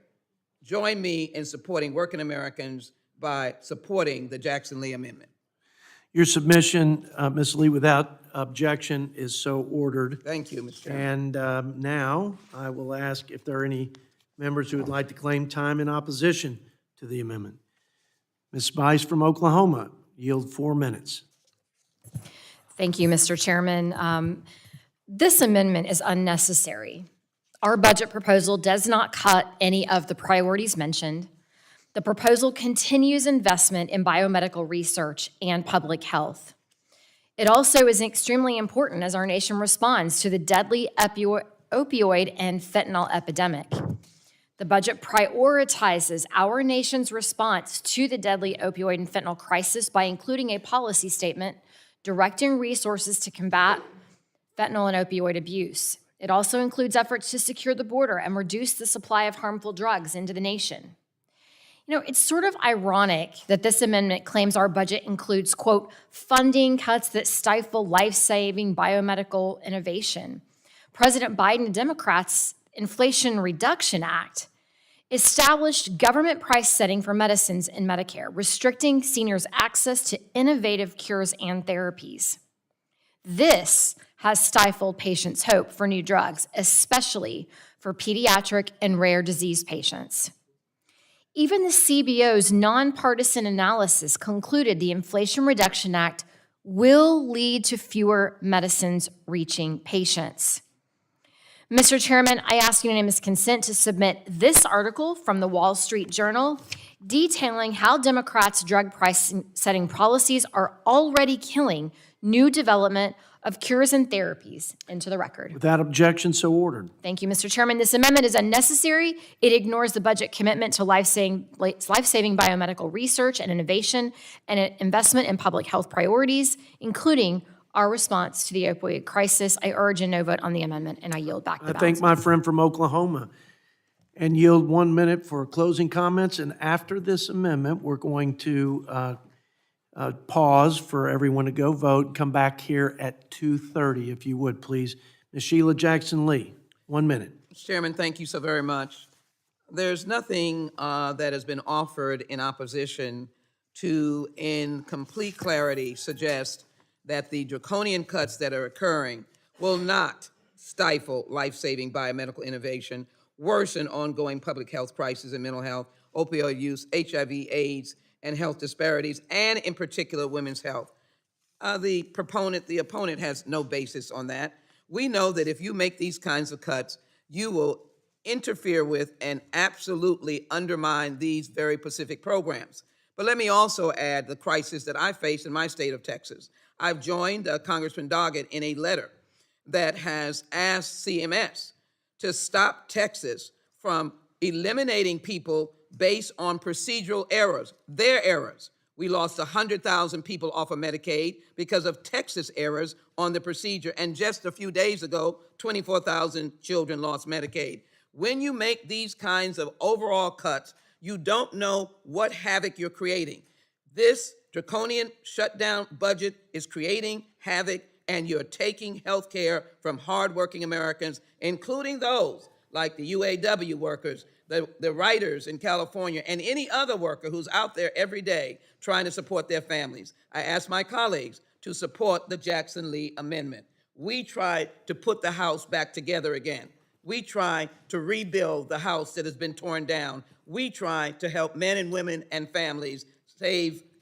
Join me in supporting working Americans by supporting the Jackson-Lee Amendment. Your submission, Ms. Lee, without objection, is so ordered. Thank you, Mr. Chairman. And now I will ask if there are any members who would like to claim time in opposition to the amendment. Ms. Spice from Oklahoma, yield 4 minutes. Thank you, Mr. Chairman. This amendment is unnecessary. Our budget proposal does not cut any of the priorities mentioned. The proposal continues investment in biomedical research and public health. It also is extremely important as our nation responds to the deadly opioid and fentanyl epidemic. The budget prioritizes our nation's response to the deadly opioid and fentanyl crisis by including a policy statement directing resources to combat fentanyl and opioid abuse. It also includes efforts to secure the border and reduce the supply of harmful drugs into the nation. You know, it's sort of ironic that this amendment claims our budget includes, quote, funding cuts that stifle life-saving biomedical innovation. President Biden and Democrats' Inflation Reduction Act established government price setting for medicines in Medicare, restricting seniors' access to innovative cures and therapies. This has stifled patients' hope for new drugs, especially for pediatric and rare disease patients. Even the CBO's nonpartisan analysis concluded the Inflation Reduction Act will lead to fewer medicines reaching patients. Mr. Chairman, I ask unanimous consent to submit this article from the Wall Street Journal detailing how Democrats' drug price setting policies are already killing new development of cures and therapies into the record. Without objection, so ordered. Thank you, Mr. Chairman. This amendment is unnecessary. It ignores the budget commitment to life-saving biomedical research and innovation and investment in public health priorities, including our response to the opioid crisis. I urge a no vote on the amendment, and I yield back the I balance. thank my friend from Oklahoma and yield 1 minute for closing comments. And after this amendment, we're going to pause for everyone to go vote and come back here at 2:30, if you would, please. Ms. Sheila Jackson-Lee, 1 minute. Mr. Chairman, thank you so very much. There's nothing that has been offered in opposition to, in complete clarity, suggest that the draconian cuts that are occurring will not stifle life-saving biomedical innovation, worsen ongoing public health crises and mental health, opioid use, HIV, AIDS, and health disparities, and in particular, women's health. The opponent has no basis on that. We know that if you make these kinds of cuts, you will interfere with and absolutely undermine these very specific programs. But let me also add the crisis that I face in my state of Texas. I've joined Congressman Doggett in a letter that has asked CMS to stop Texas from eliminating people based on procedural errors, their errors. We lost 100,000 people off of Medicaid because of Texas errors on the procedure. And just a few days ago, 24,000 children lost Medicaid. When you make these kinds of overall cuts, you don't know what havoc you're creating. This draconian shutdown budget is creating havoc, and you're taking health care from hardworking Americans, including those like the UAW workers, the writers in California, and any other worker who's out there every day trying to support their families. I ask my colleagues to support the Jackson-Lee amendment. We try to put the House back together again. We try to rebuild the house that has been torn down. We try to help men and women and families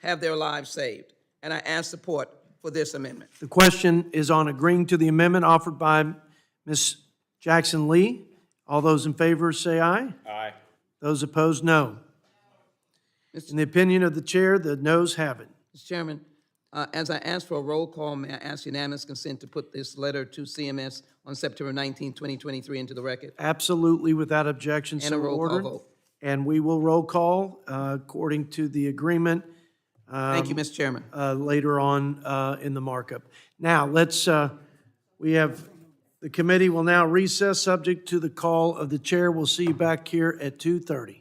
have their lives saved. And I ask support for this amendment. The question is on agreeing to the amendment offered by Ms. Jackson-Lee. All those in favor say aye. Aye. Those opposed, no. In the opinion of the chair, the noes have it. Mr. Chairman, as I ask for a roll call, may I ask unanimous consent to put this letter to CMS on September 19, 2023 into the record? Absolutely, without objection, And so a roll call ordered. vote. And we will roll call according to the agreement. Thank you, Mr. Chairman. Later on in the markup. Now, the committee will now recess, subject to the call of the chair. We'll see you back here at 2:30.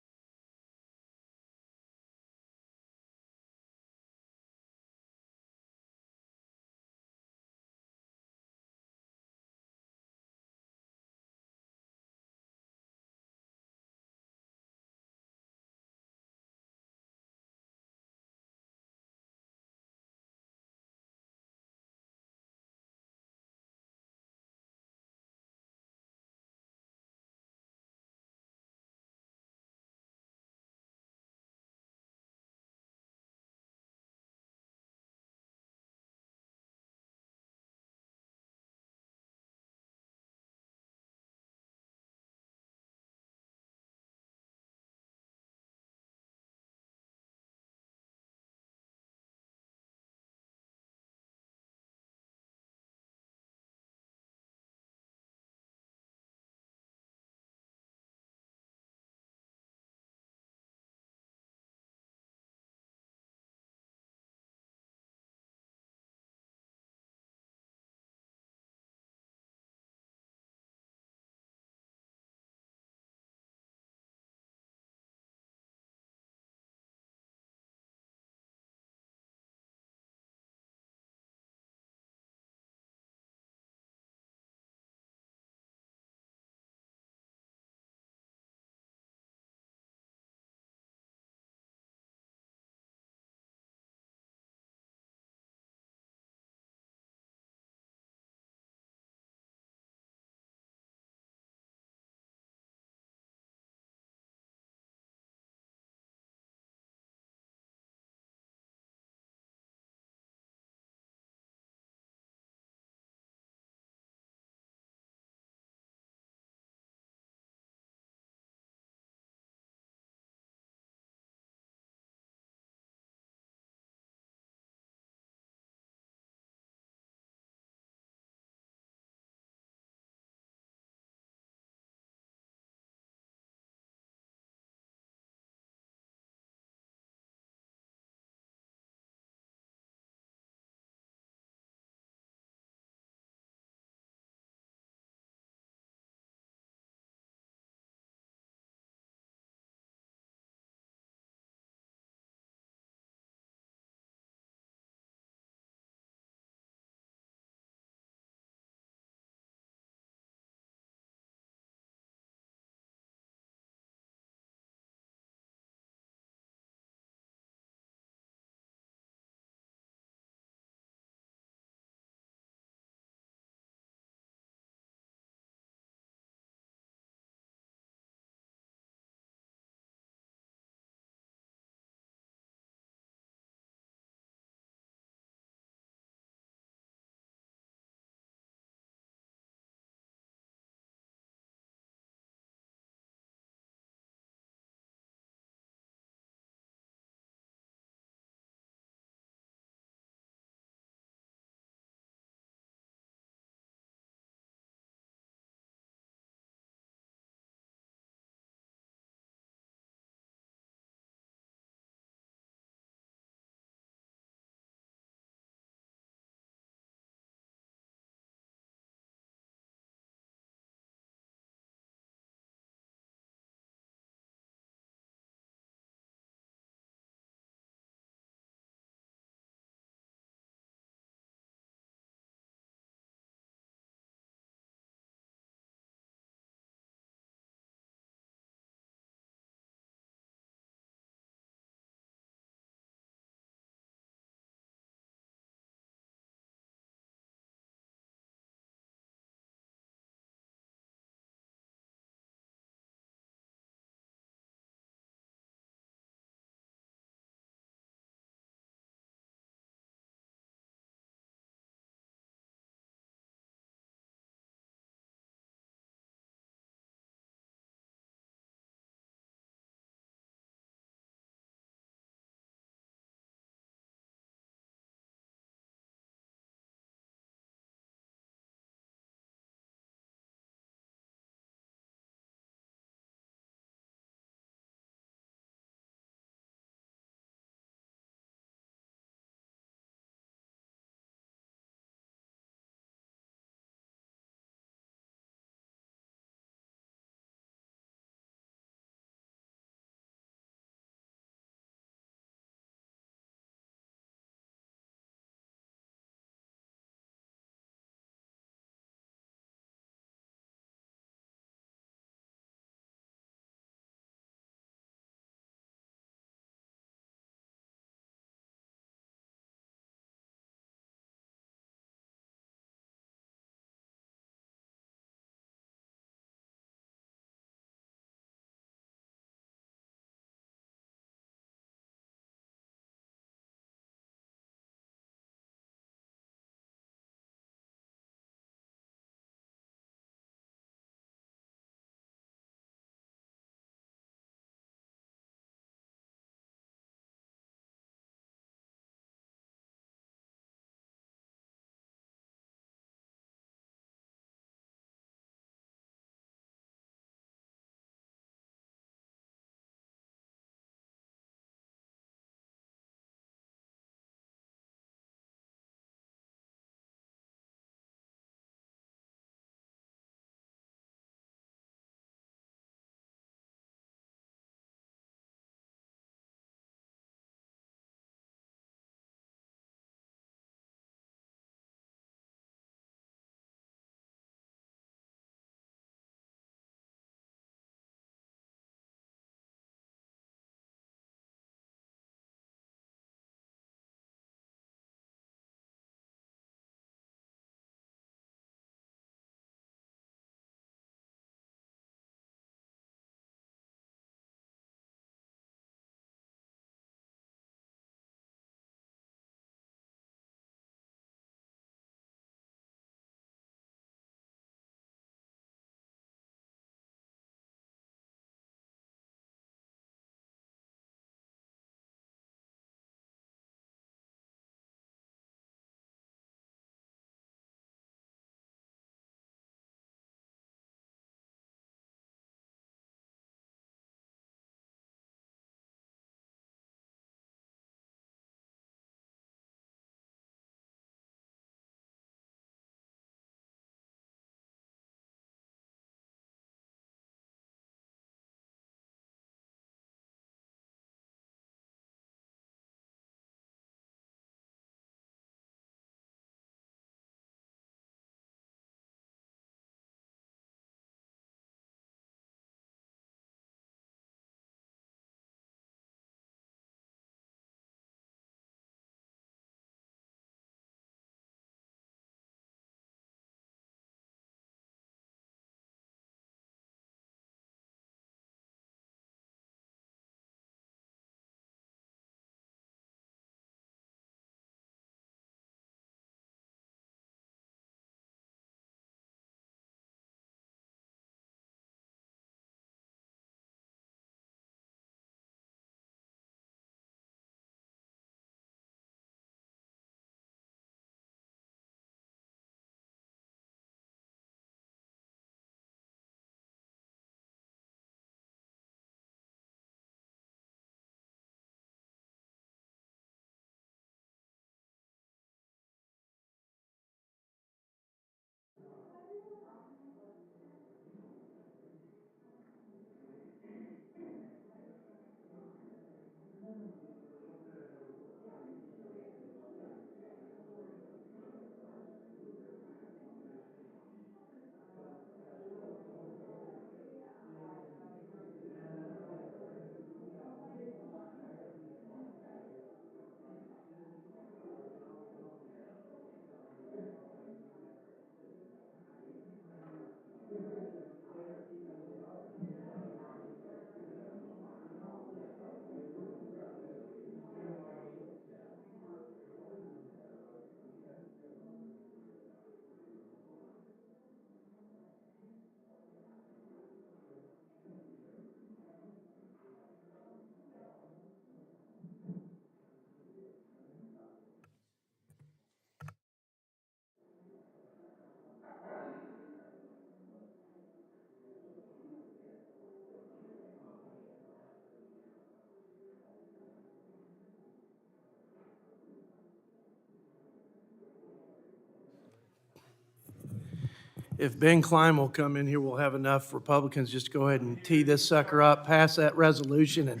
if Ben Klein will come in here, we'll have enough Republicans just to go ahead and tee this sucker up, pass that resolution,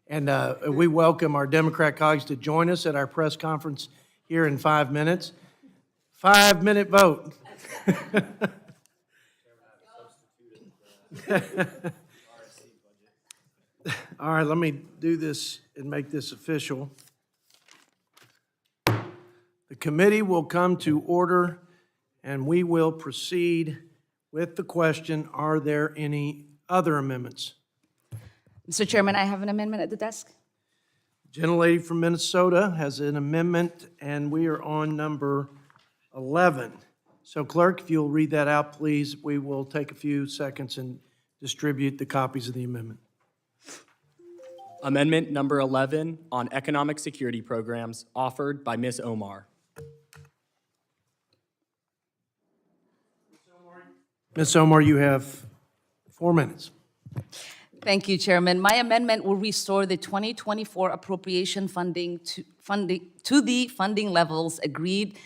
and we welcome our Democrat colleagues to join us at our press conference here in 5 minutes. 5-minute vote. All right, let me do this and make this official. The committee will come to order, and we will proceed with the question, are there any other amendments? Mr. Chairman, I have an amendment at the desk. Gentlelady from Minnesota has an amendment, and we are on number 11. So clerk, if you'll read that out, please, we will take a few seconds and distribute the copies of the amendment. Amendment number 11 on economic security programs offered by Ms. Omar. Ms. Omar, you have 4 minutes. Thank you, Chairman. My amendment will restore the 2024 appropriation funding to the funding levels agreed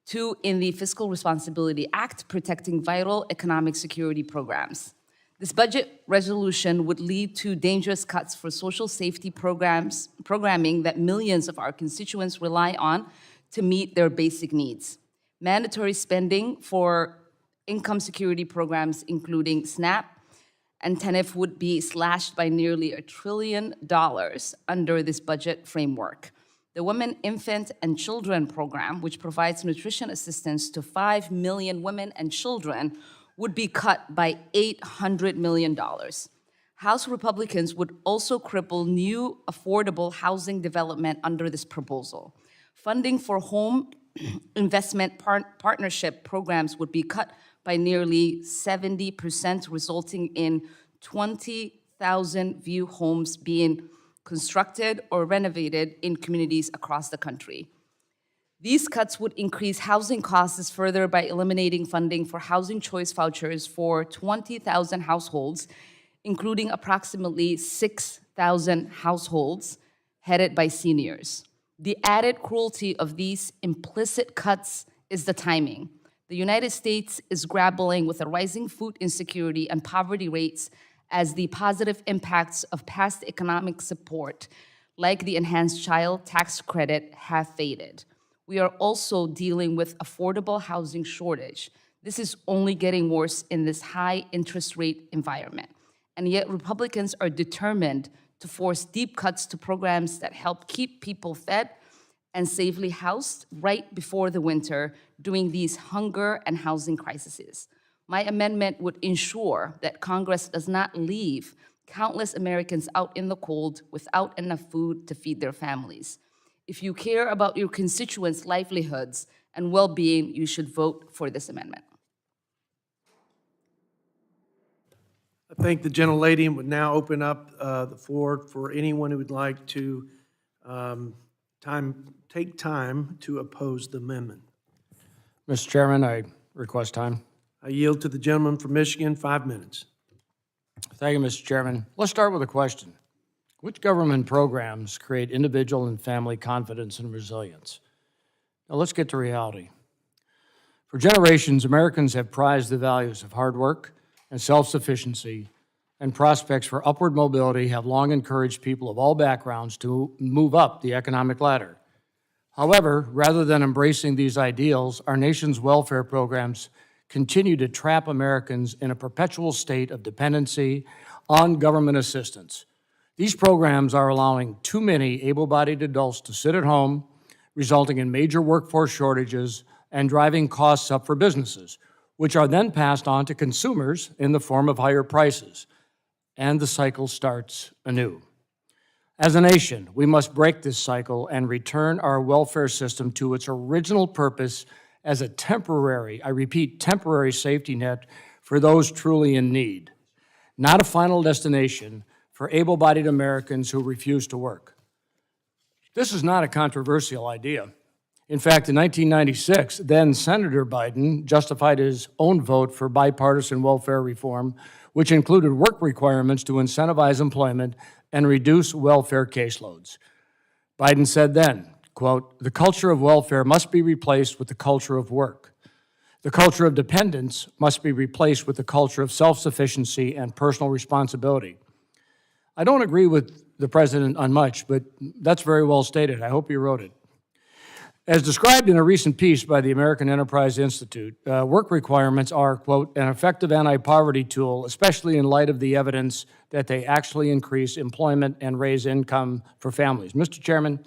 to in the Fiscal Responsibility Act, protecting vital economic security programs. This budget resolution would lead to dangerous cuts for social safety programming that millions of our constituents rely on to meet their basic needs. Mandatory spending for income security programs, including SNAP and TANF, would be slashed by nearly $1 trillion under this budget framework. The Women, Infant, and Children program, which provides nutrition assistance to 5 million women and children, would be cut by $800 million. House Republicans would also cripple new affordable housing development under this proposal. Funding for home investment partnership programs would be cut by nearly 70%, resulting in 20,000 view homes being constructed or renovated in communities across the country. These cuts would increase housing costs further by eliminating funding for housing choice vouchers for 20,000 households, including approximately 6,000 households headed by seniors. The added cruelty of these implicit cuts is the timing. The United States is grappling with a rising food insecurity and poverty rates as the positive impacts of past economic support, like the enhanced child tax credit, have faded. We are also dealing with affordable housing shortage. This is only getting worse in this high interest rate environment. And yet Republicans are determined to force deep cuts to programs that help keep people fed and safely housed right before the winter during these hunger and housing crises. My amendment would ensure that Congress does not leave countless Americans out in the cold without enough food to feed their families. If you care about your constituents' livelihoods and well-being, you should vote for this amendment. I thank the gentlelady and would now open up the floor for anyone who would like to take time to oppose the amendment. Mr. Chairman, I request time. I yield to the gentleman from Michigan, 5 minutes. Thank you, Mr. Chairman. Let's start with a question. Which government programs create individual and family confidence and resilience? Now let's get to reality. For generations, Americans have prized the values of hard work and self-sufficiency, and prospects for upward mobility have long encouraged people of all backgrounds to move up the economic ladder. However, rather than embracing these ideals, our nation's welfare programs continue to trap Americans in a perpetual state of dependency on government assistance. These programs are allowing too many able-bodied adults to sit at home, resulting in major workforce shortages and driving costs up for businesses, which are then passed on to consumers in the form of higher prices. And the cycle starts anew. As a nation, we must break this cycle and return our welfare system to its original purpose as a temporary, I repeat, temporary safety net for those truly in need, not a final destination for able-bodied Americans who refuse to work. This is not a controversial idea. In fact, in 1996, then Senator Biden justified his own vote for bipartisan welfare reform, which included work requirements to incentivize employment and reduce welfare caseloads. Biden said then, quote, "The culture of welfare must be replaced with the culture of work. The culture of dependence must be replaced with the culture of self-sufficiency and personal responsibility. I don't agree with the president on much, but that's very well stated. I hope he wrote it. As described in a recent piece by the American Enterprise Institute, work requirements are, quote, an effective anti-poverty tool, especially in light of the evidence that they actually increase employment and raise income for families. Mr. Chairman,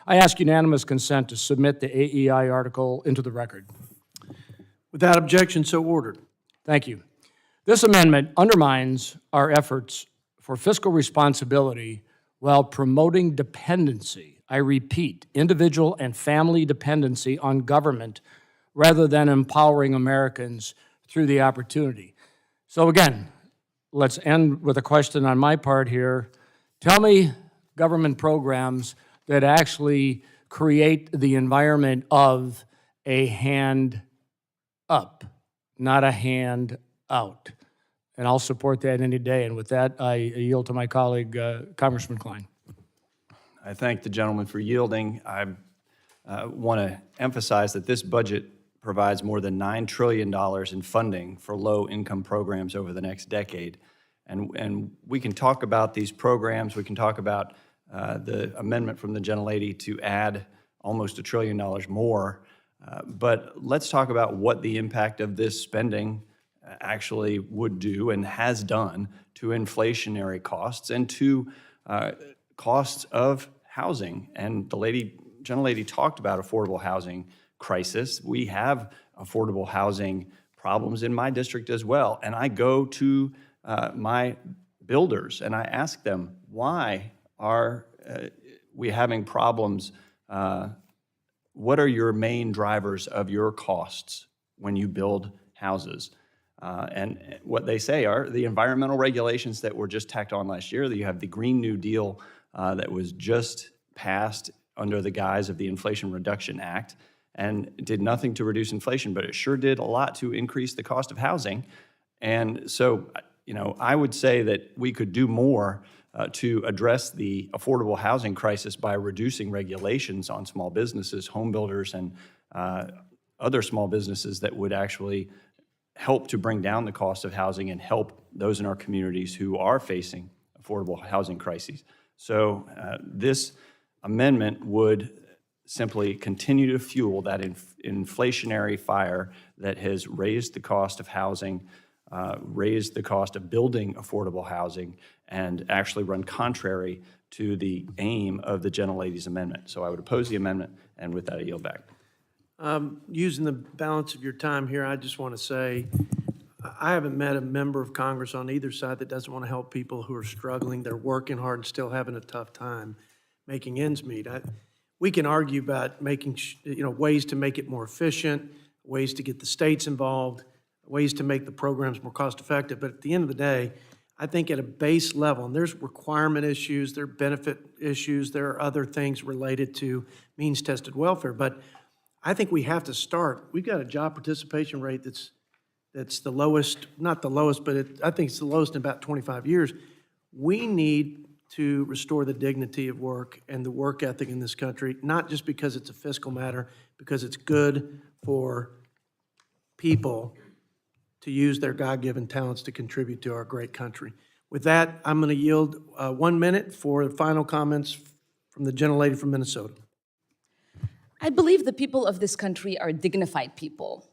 I ask unanimous consent to submit the AEI article into the record. Without objection, so ordered. Thank you. This amendment undermines our efforts for fiscal responsibility while promoting dependency. I repeat, individual and family dependency on government rather than empowering Americans through the opportunity. So again, let's end with a question on my part here. Tell me government programs that actually create the environment of a hand up, not a hand out. And I'll support that any day. And with that, I yield to my colleague, Congressman Klein. I thank the gentleman for yielding. I want to emphasize that this budget provides more than $9 trillion in funding for low-income programs over the next decade. And we can talk about these programs. We can talk about the amendment from the gentlelady to add almost $1 trillion more. But let's talk about what the impact of this spending actually would do and has done to inflationary costs and to costs of housing. And the gentlelady talked about affordable housing crisis. We have affordable housing problems in my district as well. And I go to my builders and I ask them, why are we having problems? What are your main drivers of your costs when you build houses? And what they say are the environmental regulations that were just tacked on last year. You have the Green New Deal that was just passed under the guise of the Inflation Reduction Act and did nothing to reduce inflation, but it sure did a lot to increase the cost of housing. And so, I would say that we could do more to address the affordable housing crisis by reducing regulations on small businesses, home builders, and other small businesses that would actually help to bring down the cost of housing and help those in our communities who are facing affordable housing crises. So this amendment would simply continue to fuel that inflationary fire that has raised the cost of housing, raised the cost of building affordable housing, and actually run contrary to the aim of the gentlelady's amendment. So I would oppose the amendment, and with that, I yield back. Using the balance of your time here, I just want to say, I haven't met a member of Congress on either side that doesn't want to help people who are struggling. They're working hard and still having a tough time making ends meet. We can argue about making, ways to make it more efficient, ways to get the states involved, ways to make the programs more cost effective. But at the end of the day, I think at a base level, and there's requirement issues, there are benefit issues, there are other things related to means-tested welfare, but I think we have to start. We've got a job participation rate that's the lowest, not the lowest, but I think it's the lowest in about 25 years. We need to restore the dignity of work and the work ethic in this country, not just because it's a fiscal matter, because it's good for people to use their God-given talents to contribute to our great country. With that, I'm going to yield 1 minute for final comments from the gentlelady from Minnesota. I believe the people of this country are dignified people.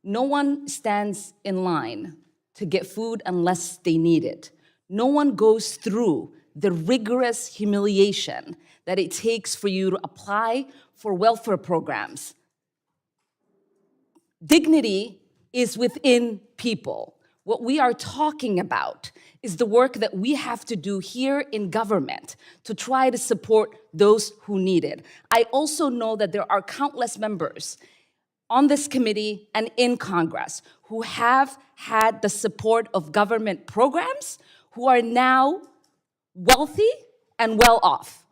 No one stands in line to get food unless they need it. No one goes through the rigorous humiliation that it takes for you to apply for welfare programs. Dignity is within people. What we are talking about is the work that we have to do here in government to try to support those who need it. I also know that there are countless members on this committee and in Congress who have had the support of government programs who are now wealthy and well off.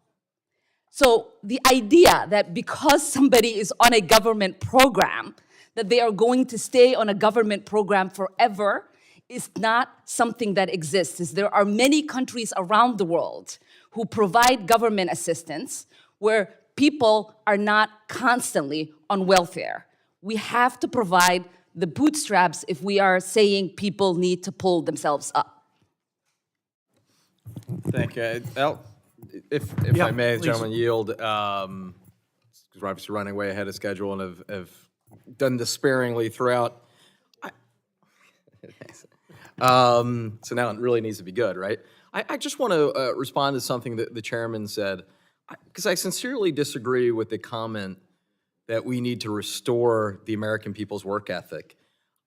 So the idea that because somebody is on a government program, that they are going to stay on a government program forever is not something that exists. There are many countries around the world who provide government assistance where people are not constantly on welfare. We have to provide the bootstraps if we are saying people need to pull themselves up? Thank you. If Yeah, I may, please. gentlemen, yield, because we're obviously running way ahead of schedule and have done this sparingly throughout. So now it really needs to be good, right? I just want to respond to something that the chairman said, because I sincerely disagree with the comment that we need to restore the American people's work ethic.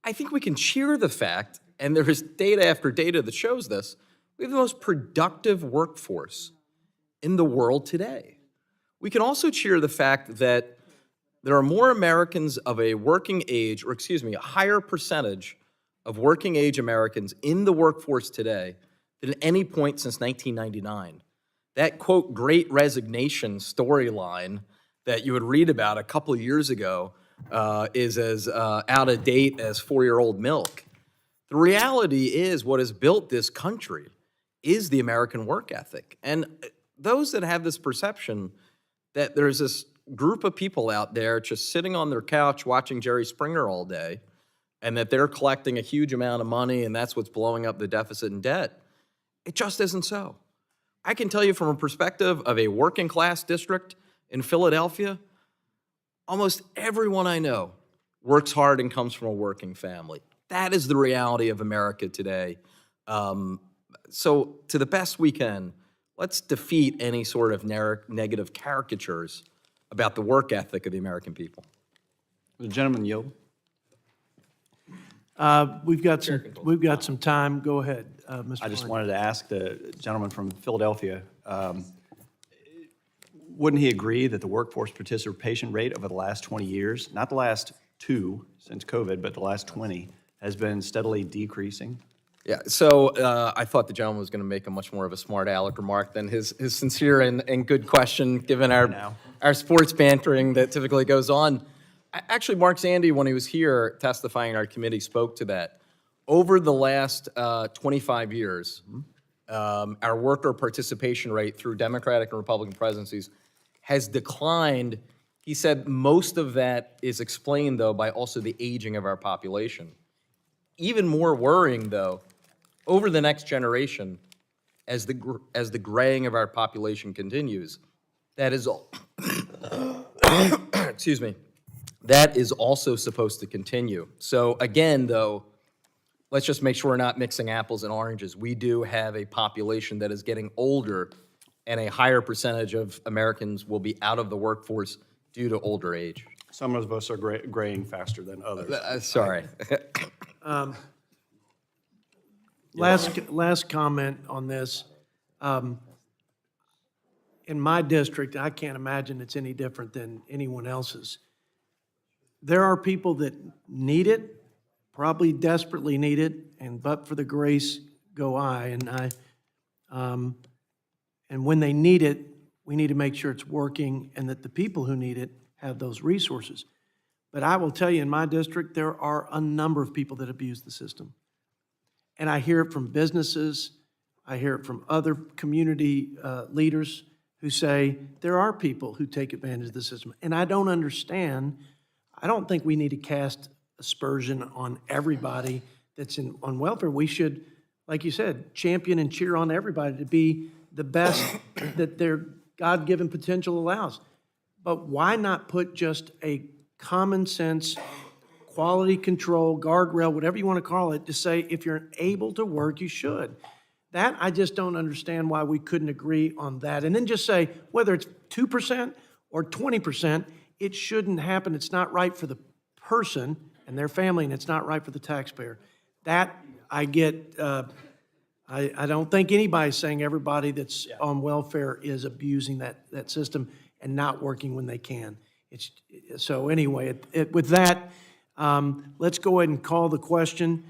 I think we can cheer the fact, and there is data after data that shows this, we have the most productive workforce in the world today. We can also cheer the fact that there are more Americans of a working age, or excuse me, a higher percentage of working age Americans in the workforce today than at any point since 1999. That, quote, great resignation storyline that you would read about a couple of years ago is as out of date as 4-year-old milk. The reality is what has built this country is the American work ethic. And those that have this perception that there's this group of people out there just sitting on their couch watching Jerry Springer all day, and that they're collecting a huge amount of money and that's what's blowing up the deficit and debt, it just isn't so. I can tell you from a perspective of a working class district in Philadelphia, almost everyone I know works hard and comes from a working family. That is the reality of America today. So to the best we can, let's defeat any sort of negative caricatures about the work ethic of the American people. The gentleman yield. We've got some time. Go ahead, Mr. I just Flynn. wanted to ask the gentleman from Philadelphia, wouldn't he agree that the workforce participation rate over the last 20 years, not the last 2 since COVID, but the last 20, has been steadily decreasing? Yeah, so I thought the gentleman was going to make a much more of a smart aleck remark than his sincere and good question, given our sports bantering that typically goes on. Actually, Mark Zandy, when he was here testifying in our committee, spoke to that. Over the last 25 years, our worker participation rate through Democratic and Republican presidencies has declined. He said most of that is explained, though, by also the aging of our population. Even more worrying, though, over the next generation, as the graying of our population continues, that is all. Excuse me. That is also supposed to continue. So again, though, let's just make sure we're not mixing apples and oranges. We do have a population that is getting older, and a higher percentage of Americans will be out of the workforce due to older age. Some of us are graying faster than others. Sorry. Last comment on this. In my district, I can't imagine it's any different than anyone else's. There are people that need it, probably desperately need it, and but for the grace go I. And when they need it, we need to make sure it's working and that the people who need it have those resources. But I will tell you, in my district, there are a number of people that abuse the system. And I hear it from businesses, I hear it from other community leaders who say there are people who take advantage of the system. And I don't understand. I don't think we need to cast aspersion on everybody that's on welfare. We should, like you said, champion and cheer on everybody to be the best that their God-given potential allows. But why not put just a common sense, quality control, guardrail, whatever you want to call it, to say if you're able to work, you should. That, I just don't understand why we couldn't agree on that. And then just say, whether it's 2% or 20%, it shouldn't happen. It's not right for the person and their family, and it's not right for the taxpayer. That I get, I don't think anybody's saying everybody that's on welfare is abusing that system and not working when they can. So anyway, with that, let's go ahead and call the question.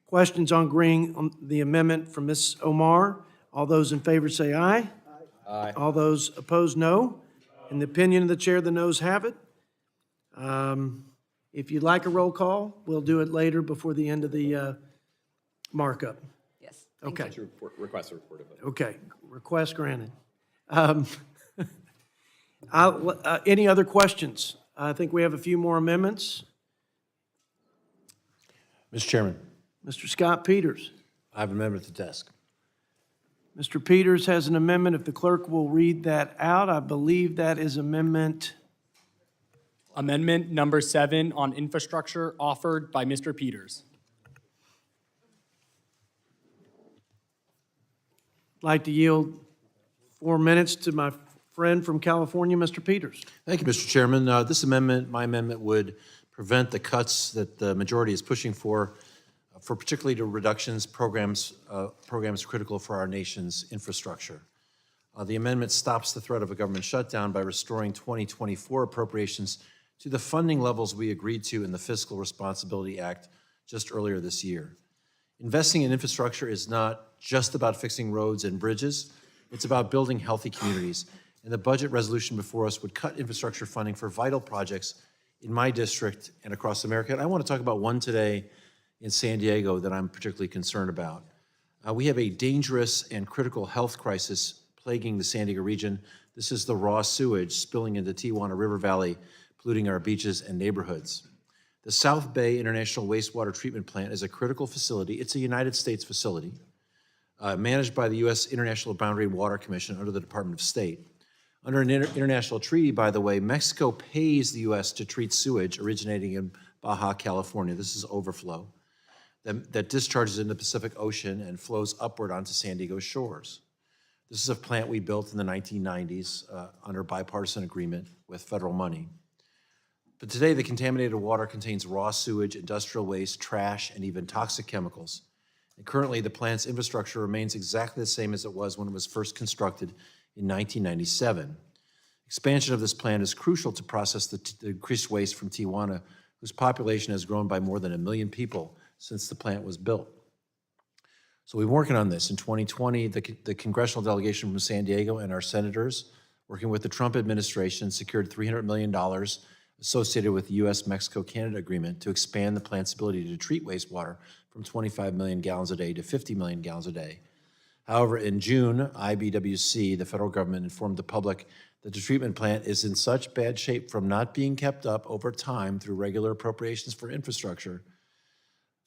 Questions on agreeing on the amendment from Ms. Omar. All those in favor say aye. Aye. All those opposed, no. In the opinion of the chair, the noes have it. If you'd like a roll call, we'll do it later before the end of the markup. Yes. Okay. Request a report of it. Okay, request granted. Any other questions? I think we have a few more amendments. Mr. Chairman, Mr. Scott Peters. I have an amendment at the desk. Mr. Peters has an amendment. If the clerk will read that out, I believe that is amendment. Amendment number 7 on infrastructure offered by Mr. Peters. I'd like to yield 4 minutes to my friend from California, Mr. Peters. Thank you, Mr. Chairman. This amendment, my amendment, would prevent the cuts that the majority is pushing for particularly to reductions programs critical for our nation's infrastructure. The amendment stops the threat of a government shutdown by restoring 2024 appropriations to the funding levels we agreed to in the Fiscal Responsibility Act just earlier this year. Investing in infrastructure is not just about fixing roads and bridges, it's about building healthy communities. And the budget resolution before us would cut infrastructure funding for vital projects in my district and across America. And I want to talk about one today in San Diego that I'm particularly concerned about. We have a dangerous and critical health crisis plaguing the San Diego region. This is the raw sewage spilling into Tijuana River Valley, polluting our beaches and neighborhoods. The South Bay International Wastewater Treatment Plant is a critical facility. It's a United States facility managed by the U.S. International Boundary Water Commission under the Department of State. Under an international treaty, by the way, Mexico pays the U.S. to treat sewage originating in Baja California. This is overflow that discharges into the Pacific Ocean and flows upward onto San Diego shores. This is a plant we built in the 1990s under bipartisan agreement with federal money. But today, the contaminated water contains raw sewage, industrial waste, trash, and even toxic chemicals. And currently, the plant's infrastructure remains exactly the same as it was when it was first constructed in 1997. Expansion of this plant is crucial to process the increased waste from Tijuana, whose population has grown by more than 1 million people since the plant was built. So we've been working on this. In 2020, the congressional delegation from San Diego and our senators, working with the Trump administration, secured $300 million associated with the U.S.-Mexico-Canada agreement to expand the plant's ability to treat wastewater from 25 million gallons a day to 50 million gallons a day. However, in June, IBWC, the federal government, informed the public that the treatment plant is in such bad shape from not being kept up over time through regular appropriations for infrastructure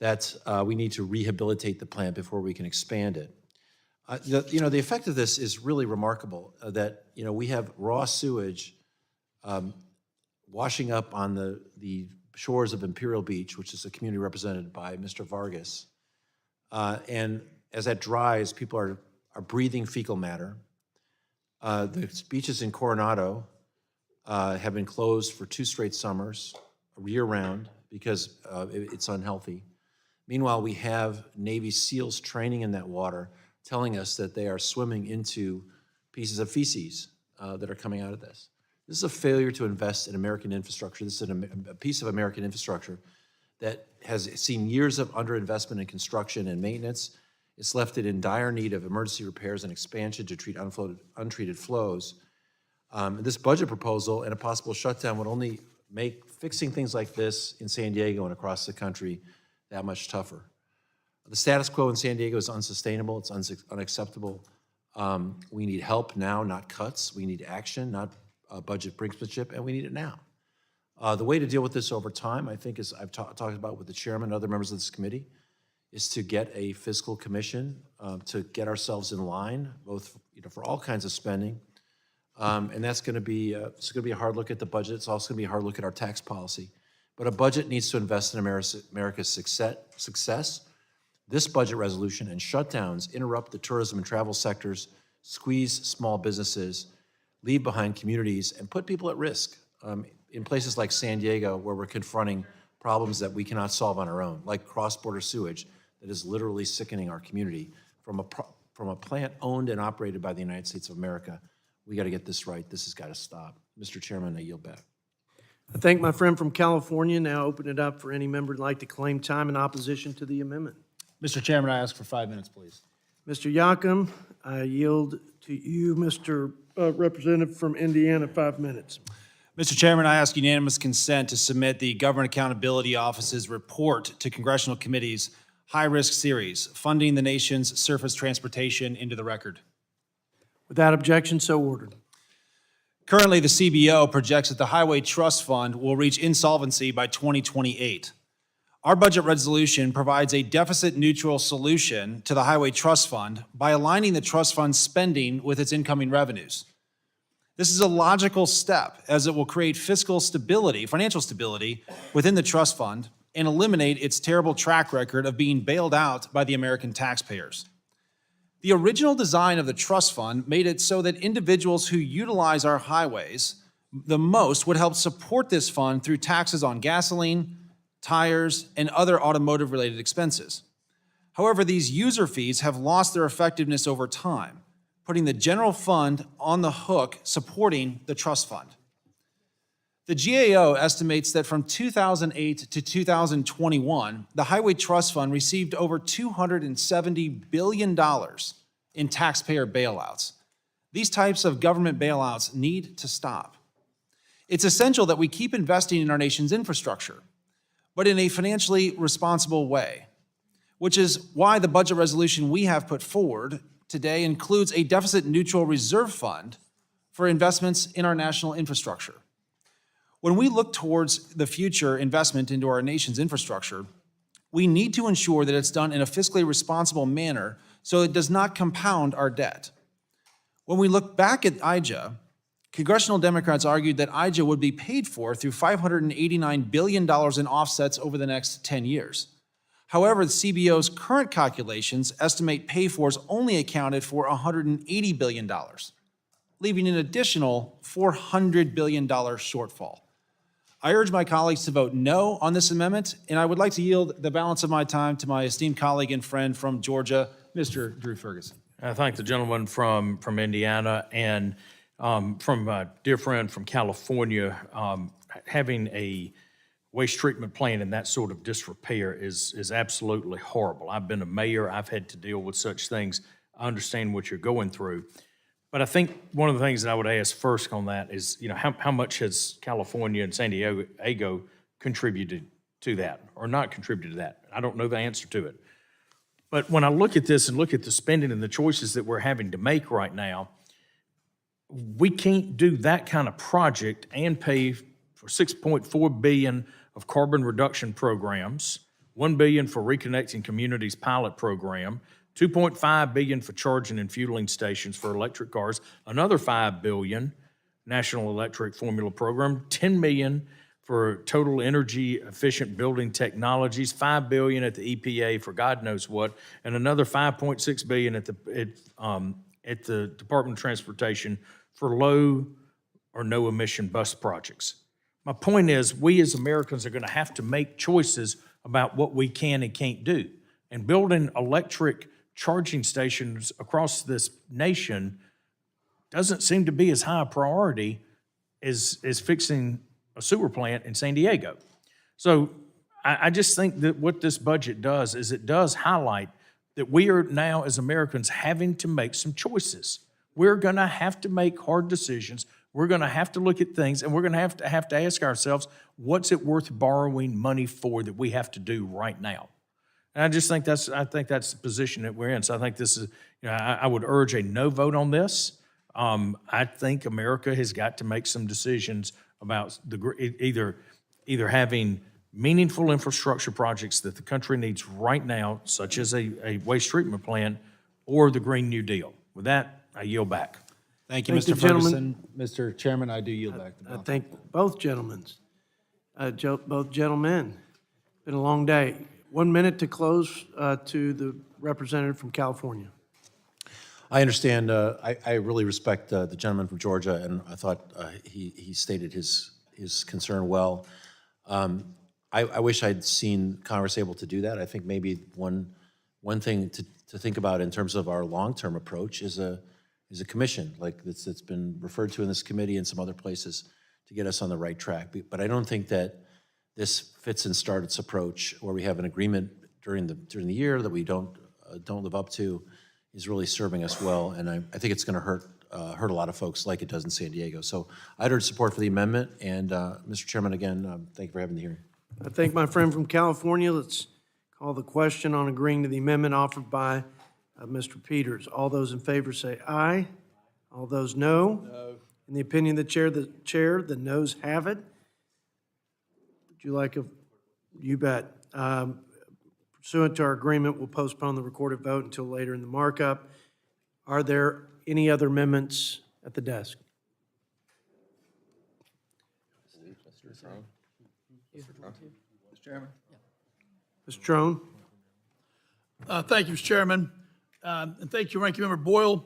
that we need to rehabilitate the plant before we can expand it. The effect of this is really remarkable, that we have raw sewage washing up on the shores of Imperial Beach, which is a community represented by Mr. Vargas. And as that dries, people are breathing fecal matter. The beaches in Coronado have been closed for 2 straight summers, year-round, because it's unhealthy. Meanwhile, we have Navy SEALs training in that water, telling us that they are swimming into pieces of feces that are coming out of this. This is a failure to invest in American infrastructure. This is a piece of American infrastructure that has seen years of underinvestment in construction and maintenance. It's left it in dire need of emergency repairs and expansion to treat untreated flows. This budget proposal and a possible shutdown would only make fixing things like this in San Diego and across the country that much tougher. The status quo in San Diego is unsustainable. It's unacceptable. We need help now, not cuts. We need action, not budget brinksmanship, and we need it now. The way to deal with this over time, I think, as I've talked about with the chairman and other members of this committee, is to get a fiscal commission to get ourselves in line, both for all kinds of spending, and that's going to be it's going to be a hard look at the budget. It's also going to be a hard look at our tax policy. But a budget needs to invest in America's success. This budget resolution and shutdowns interrupt the tourism and travel sectors, squeeze small businesses, leave behind communities, and put people at risk in places like San Diego, where we're confronting problems that we cannot solve on our own, like cross-border sewage that is literally sickening our community from a plant owned and operated by the United States of America. We got to get this right. This has got to stop. Mr. Chairman, I yield back. I thank my friend from California. Now open it up for any member who'd like to claim time in opposition to the amendment. Mr. Chairman, I ask for 5 minutes, please. Mr. Yakum, I yield to you, Mr. Representative from Indiana, 5 minutes. Mr. Chairman, I ask unanimous consent to submit the Government Accountability Office's report to congressional committees, high-risk series, funding the nation's surface transportation, into the record. Without objection, so ordered. Currently, the CBO projects that the Highway Trust Fund will reach insolvency by 2028. Our budget resolution provides a deficit-neutral solution to the Highway Trust Fund by aligning the trust fund's spending with its incoming revenues. This is a logical step, as it will create fiscal stability, financial stability within the trust fund and eliminate its terrible track record of being bailed out by the American taxpayers. The original design of the trust fund made it so that individuals who utilize our highways the most would help support this fund through taxes on gasoline, tires, and other automotive-related expenses. However, these user fees have lost their effectiveness over time, putting the general fund on the hook supporting the trust fund. The GAO estimates that from 2008 to 2021, the Highway Trust Fund received over $270 billion in taxpayer bailouts. These types of government bailouts need to stop. It's essential that we keep investing in our nation's infrastructure, but in a financially responsible way, which is why the budget resolution we have put forward today includes a deficit-neutral reserve fund for investments in our national infrastructure. When we look towards the future investment into our nation's infrastructure, we need to ensure that it's done in a fiscally responsible manner so it does not compound our debt. When we look back at IJA, congressional Democrats argued that IJA would be paid for through $589 billion in offsets over the next 10 years. However, the CBO's current calculations estimate pay-fors only accounted for $180 billion, leaving an additional $400 billion shortfall. I urge my colleagues to vote no on this amendment, and I would like to yield the balance of my time to my esteemed colleague and friend from Georgia, Mr. Drew Ferguson. I thank the gentleman from Indiana and from a dear friend from California. Having a waste treatment plant in that sort of disrepair is absolutely horrible. I've been a mayor. I've had to deal with such things. I understand what you're going through. But I think one of the things that I would ask first on that is, how much has California and San Diego contributed to that or not contributed to that? I don't know the answer to it. But when I look at this and look at the spending and the choices that we're having to make right now, we can't do that kind of project and pay for $6.4 billion of carbon reduction programs, $1 billion for Reconnecting Communities pilot program, $2.5 billion for charging and fueling stations for electric cars, another $5 billion National Electric Formula Program, $10 million for total energy efficient building technologies, $5 billion at the EPA for God knows what, and another $5.6 billion at the Department of Transportation for low or no emission bus projects. My point is, we as Americans are going to have to make choices about what we can and can't do. And building electric charging stations across this nation doesn't seem to be as high a priority as fixing a sewer plant in San Diego. So I just think that what this budget does is it does highlight that we are now as Americans having to make some choices. We're going to have to make hard decisions. We're going to have to look at things, and we're going to have to ask ourselves, what's it worth borrowing money for that we have to do right now? And I just think that's the position that we're in. So I think this is, I would urge a no vote on this. I think America has got to make some decisions about either having meaningful infrastructure projects that the country needs right now, such as a waste treatment plant, or the Green New Deal. With that, I yield back. Thank you, Thank Mr. you, gentlemen. Mr. Chairman, I do yield back the I balance. thank both gentlemen. Both gentlemen. Been a long day. 1 minute to close to the representative from California. I understand. I really respect the gentleman from Georgia, and I thought he stated his concern well. I wish I'd seen Congress able to do that. I think maybe one thing to think about in terms of our long-term approach is a commission, like it's been referred to in this committee and some other places, to get us on the right track. But I don't think that this fits and starts approach, where we have an agreement during the year that we don't live up to, is really serving us well. And I think it's going to hurt a lot of folks, like it does in San Diego. So I'd urge support for the amendment. And Mr. Chairman, again, thank you for having the hearing. I thank my friend from California. Let's call the question on agreeing to the amendment offered by Mr. Peters. All those in favor say aye. All those no. No. In the opinion of the chair, the noes have it. Would you like you bet. Pursuant to our agreement, we'll postpone the recorded vote until later in the markup. Are there any other amendments at the desk? Mr. Trone? Thank you, Mr. Chairman, and thank you, Ranking Member Boyle.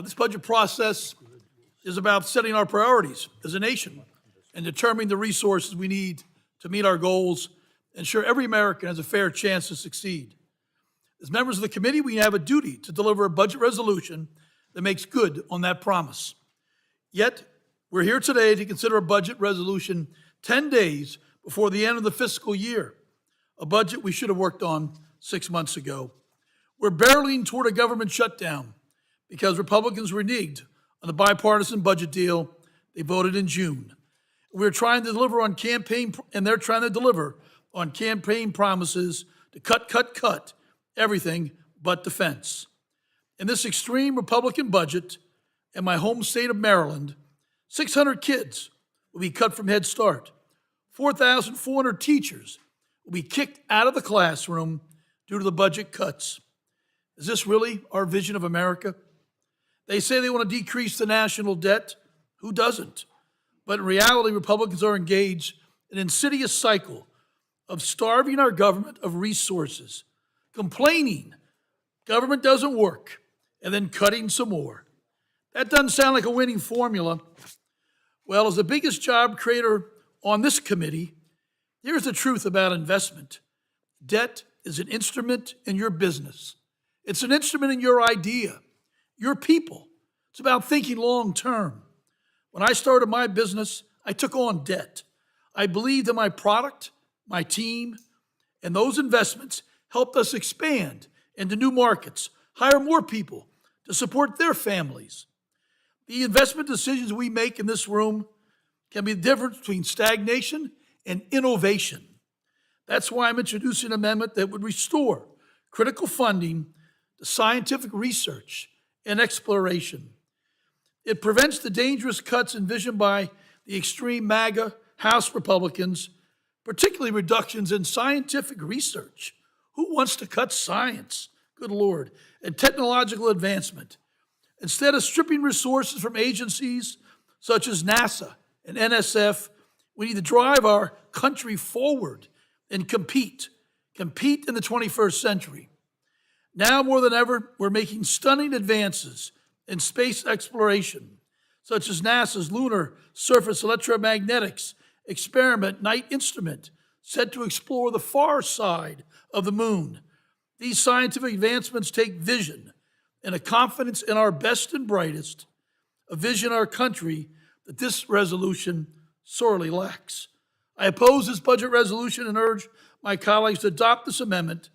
This budget process is about setting our priorities as a nation and determining the resources we need to meet our goals, ensure every American has a fair chance to succeed. As members of the committee, we have a duty to deliver a budget resolution that makes good on that promise. Yet, we're here today to consider a budget resolution 10 days before the end of the fiscal year, a budget we should have worked on 6 months ago. We're barreling toward a government shutdown because Republicans reneged on the bipartisan budget deal they voted in June. We're trying to deliver on campaign, and they're trying to deliver on campaign promises to cut everything but defense. In this extreme Republican budget, in my home state of Maryland, 600 kids will be cut from Head Start. 4,400 teachers will be kicked out of the classroom due to the budget cuts. Is this really our vision of America? They say they want to decrease the national debt. Who doesn't? But in reality, Republicans are engaged in an insidious cycle of starving our government of resources, complaining government doesn't work, and then cutting some more. That doesn't sound like a winning formula. Well, as the biggest job creator on this committee, here's the truth about investment. Debt is an instrument in your business. It's an instrument in your idea, your people. It's about thinking long term. When I started my business, I took on debt. I believed in my product, my team, and those investments helped us expand into new markets, hire more people to support their families. The investment decisions we make in this room can be the difference between stagnation and innovation. That's why I'm introducing an amendment that would restore critical funding to scientific research and exploration. It prevents the dangerous cuts envisioned by the extreme MAGA House Republicans, particularly reductions in scientific research. Who wants to cut science? Good Lord. And technological advancement. Instead of stripping resources from agencies such as NASA and NSF, we need to drive our country forward and compete in the 21st century. Now more than ever, we're making stunning advances in space exploration, such as NASA's Lunar Surface Electromagnetics Experiment Night Instrument, set to explore the far side of the moon. These scientific advancements take vision and a confidence in our best and brightest, a vision our country that this resolution sorely lacks. I oppose this budget resolution and urge my colleagues to adopt this amendment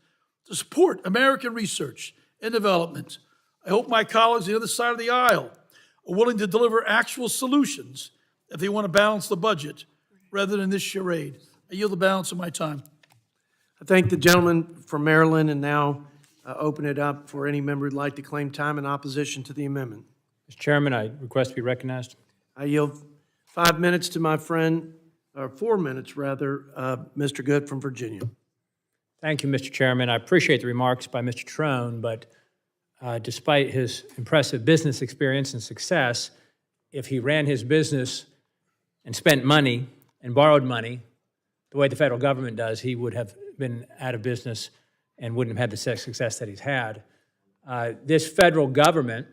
to support American research and development. I hope my colleagues on the other side of the aisle are willing to deliver actual solutions if they want to balance the budget rather than this charade. I yield the balance of my time. I thank the gentleman from Maryland and now open it up for any member who'd like to claim time in opposition to the amendment. Mr. Chairman, I request to be recognized. I yield 5 minutes to my friend, or 4 minutes rather, Mr. Good from Virginia. Thank you, Mr. Chairman. I appreciate the remarks by Mr. Trone, but despite his impressive business experience and success, if he ran his business and spent money and borrowed money the way the federal government does, he would have been out of business and wouldn't have had the success that he's had. This federal government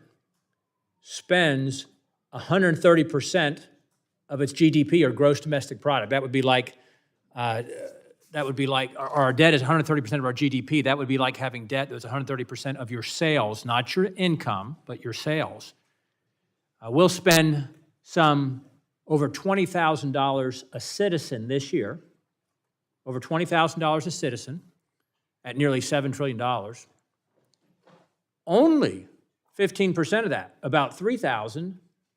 spends 130% of its GDP or gross domestic product. That would be like, our debt is 130% of our GDP. That would be like having debt that was 130% of your sales, not your income, but your sales. We'll spend some over $20,000 a citizen this year, over $20,000 a citizen at nearly $7 trillion. Only 15% of that, about $3,000,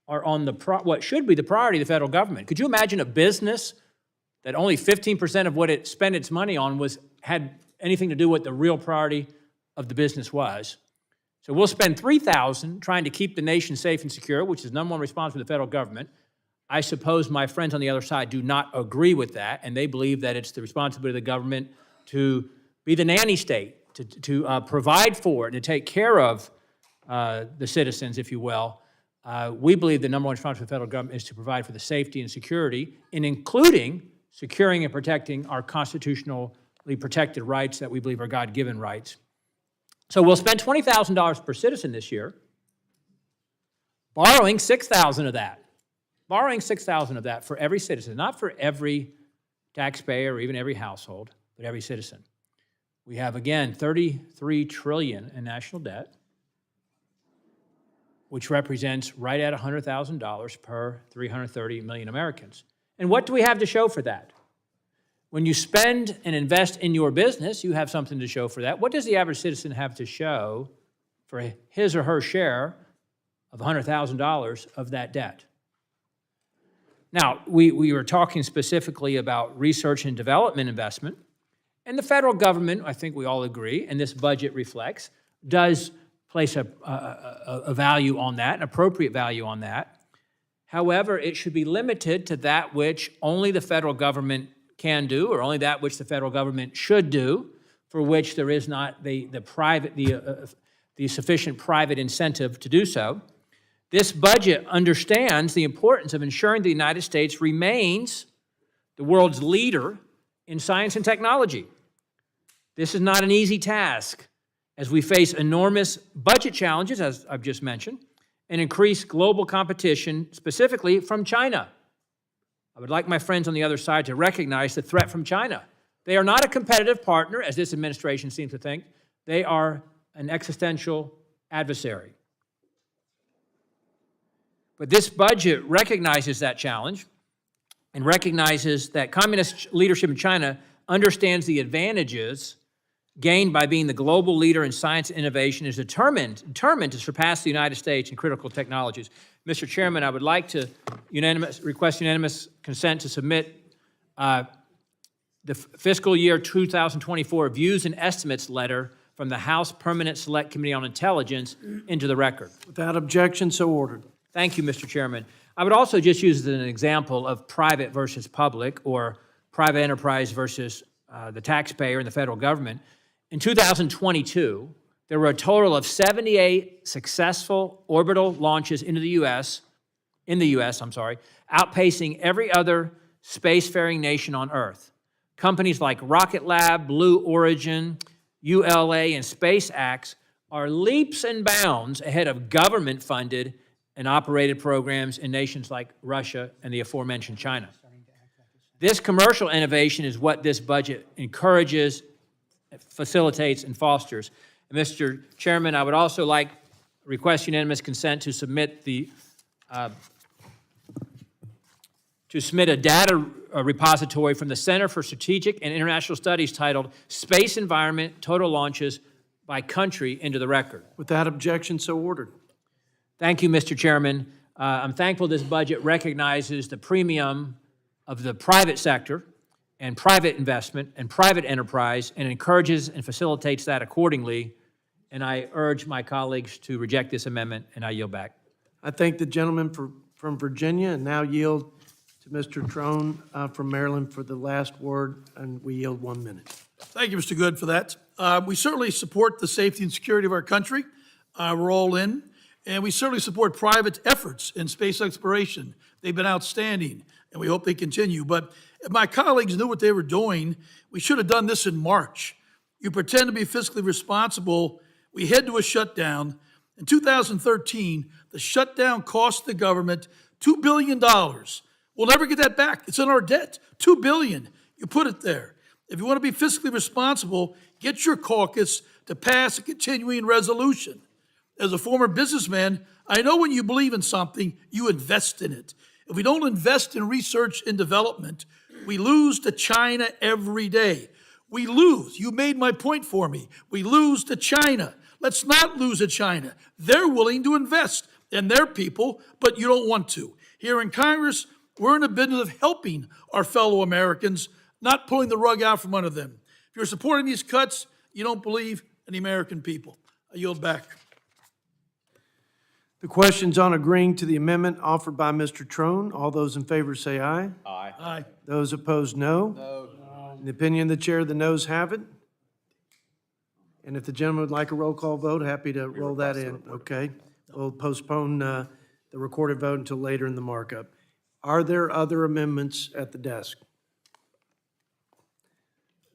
are on what should be the priority of the federal government. Could you imagine a business that only 15% of what it spent its money on had anything to do with the real priority of the business was? So we'll spend $3,000 trying to keep the nation safe and secure, which is number one responsibility of the federal government. I suppose my friends on the other side do not agree with that, and they believe that it's the responsibility of the government to be the nanny state, to provide for and to take care of the citizens, if you will. We believe the number one responsibility of the federal government is to provide for the safety and security, and including securing and protecting our constitutionally protected rights that we believe are God-given rights. So we'll spend $20,000 per citizen this year, borrowing $6,000 of that. Borrowing $6,000 of that for every citizen, not for every taxpayer or even every household, but every citizen. We have, again, $33 trillion in national debt, which represents right at $100,000 per 330 million Americans. And what do we have to show for that? When you spend and invest in your business, you have something to show for that. What does the average citizen have to show for his or her share of $100,000 of that debt? Now, we were talking specifically about research and development investment, and the federal government, I think we all agree, and this budget reflects, does place a value on that, an appropriate value on that. However, it should be limited to that which only the federal government can do, or only that which the federal government should do, for which there is not the sufficient private incentive to do so. This budget understands the importance of ensuring the United States remains the world's leader in science and technology. This is not an easy task, as we face enormous budget challenges, as I've just mentioned, and increased global competition, specifically from China. I would like my friends on the other side to recognize the threat from China. They are not a competitive partner, as this administration seems to think. They are an existential adversary. But this budget recognizes that challenge and recognizes that communist leadership in China understands the advantages gained by being the global leader in science and innovation, is determined to surpass the United States in critical technologies. Mr. Chairman, I would like to request unanimous consent to submit the fiscal year 2024 views and estimates letter from the House Permanent Select Committee on Intelligence into the record. Without objection, so ordered. Thank you, Mr. Chairman. I would also just use as an example of private versus public, or private enterprise versus the taxpayer and the federal government. In 2022, there were a total of 78 successful orbital launches in the U.S., outpacing every other spacefaring nation on Earth. Companies like Rocket Lab, Blue Origin, ULA, and SpaceX are leaps and bounds ahead of government-funded and operated programs in nations like Russia and the aforementioned China. This commercial innovation is what this budget encourages, facilitates, and fosters. And Mr. Chairman, I would also like request unanimous consent to submit a data repository from the Center for Strategic and International Studies titled Space Environment Total Launches by Country into the record. Without objection, so ordered. Thank you, Mr. Chairman. I'm thankful this budget recognizes the premium of the private sector and private investment and private enterprise, and encourages and facilitates that accordingly. And I urge my colleagues to reject this amendment, and I yield back. I thank the gentleman from Virginia, and now yield to Mr. Trone from Maryland for the last word, and we yield 1 minute. Thank you, Mr. Good, for that. We certainly support the safety and security of our country. We're all in. And we certainly support private efforts in space exploration. They've been outstanding, and we hope they continue. But if my colleagues knew what they were doing, we should have done this in March. You pretend to be fiscally responsible. We head to a shutdown. In 2013, the shutdown cost the government $2 billion. We'll never get that back. It's in our debt, $2 billion. You put it there. If you want to be fiscally responsible, get your caucus to pass a continuing resolution. As a former businessman, I know when you believe in something, you invest in it. If we don't invest in research and development, we lose to China every day. We lose. You made my point for me. We lose to China. Let's not lose to China. They're willing to invest in their people, but you don't want to. Here in Congress, we're in the business of helping our fellow Americans, not pulling the rug out from under them. If you're supporting these cuts, you don't believe in the American people. I yield back. The question's on agreeing to the amendment offered by Mr. Trone. All those in favor say aye. Aye. Aye. Those opposed, no. No. In the opinion of the chair, the noes have it. And if the gentleman would like a roll call vote, happy to roll that in. Okay. We'll postpone the recorded vote until later in the markup. Are there other amendments at the desk?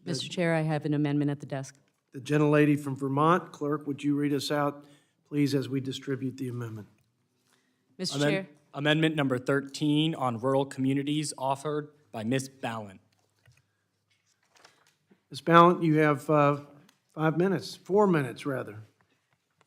Mr. Chair, I have an amendment at the desk. The gentlelady from Vermont, clerk, would you read us out, please, as we distribute the amendment? Mr. Chair. Amendment number 13 on rural communities offered by Ms. Ballant. Ms. Ballant, you have 4 minutes, rather.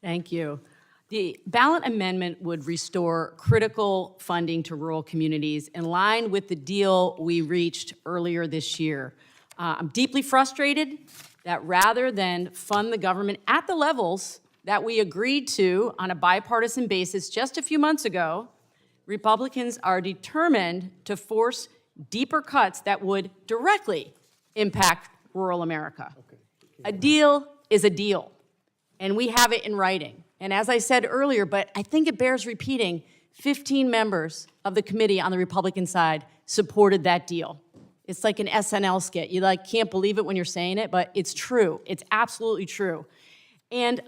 Thank you. The ballot amendment would restore critical funding to rural communities in line with the deal we reached earlier this year. I'm deeply frustrated that rather than fund the government at the levels that we agreed to on a bipartisan basis just a few months ago, Republicans are determined to force deeper cuts that would directly impact rural America. A deal is a deal, and we have it in writing. And as I said earlier, but I think it bears repeating, 15 members of the committee on the Republican side supported that deal. It's like an SNL skit. You can't believe it when you're saying it, but it's true. It's absolutely true. And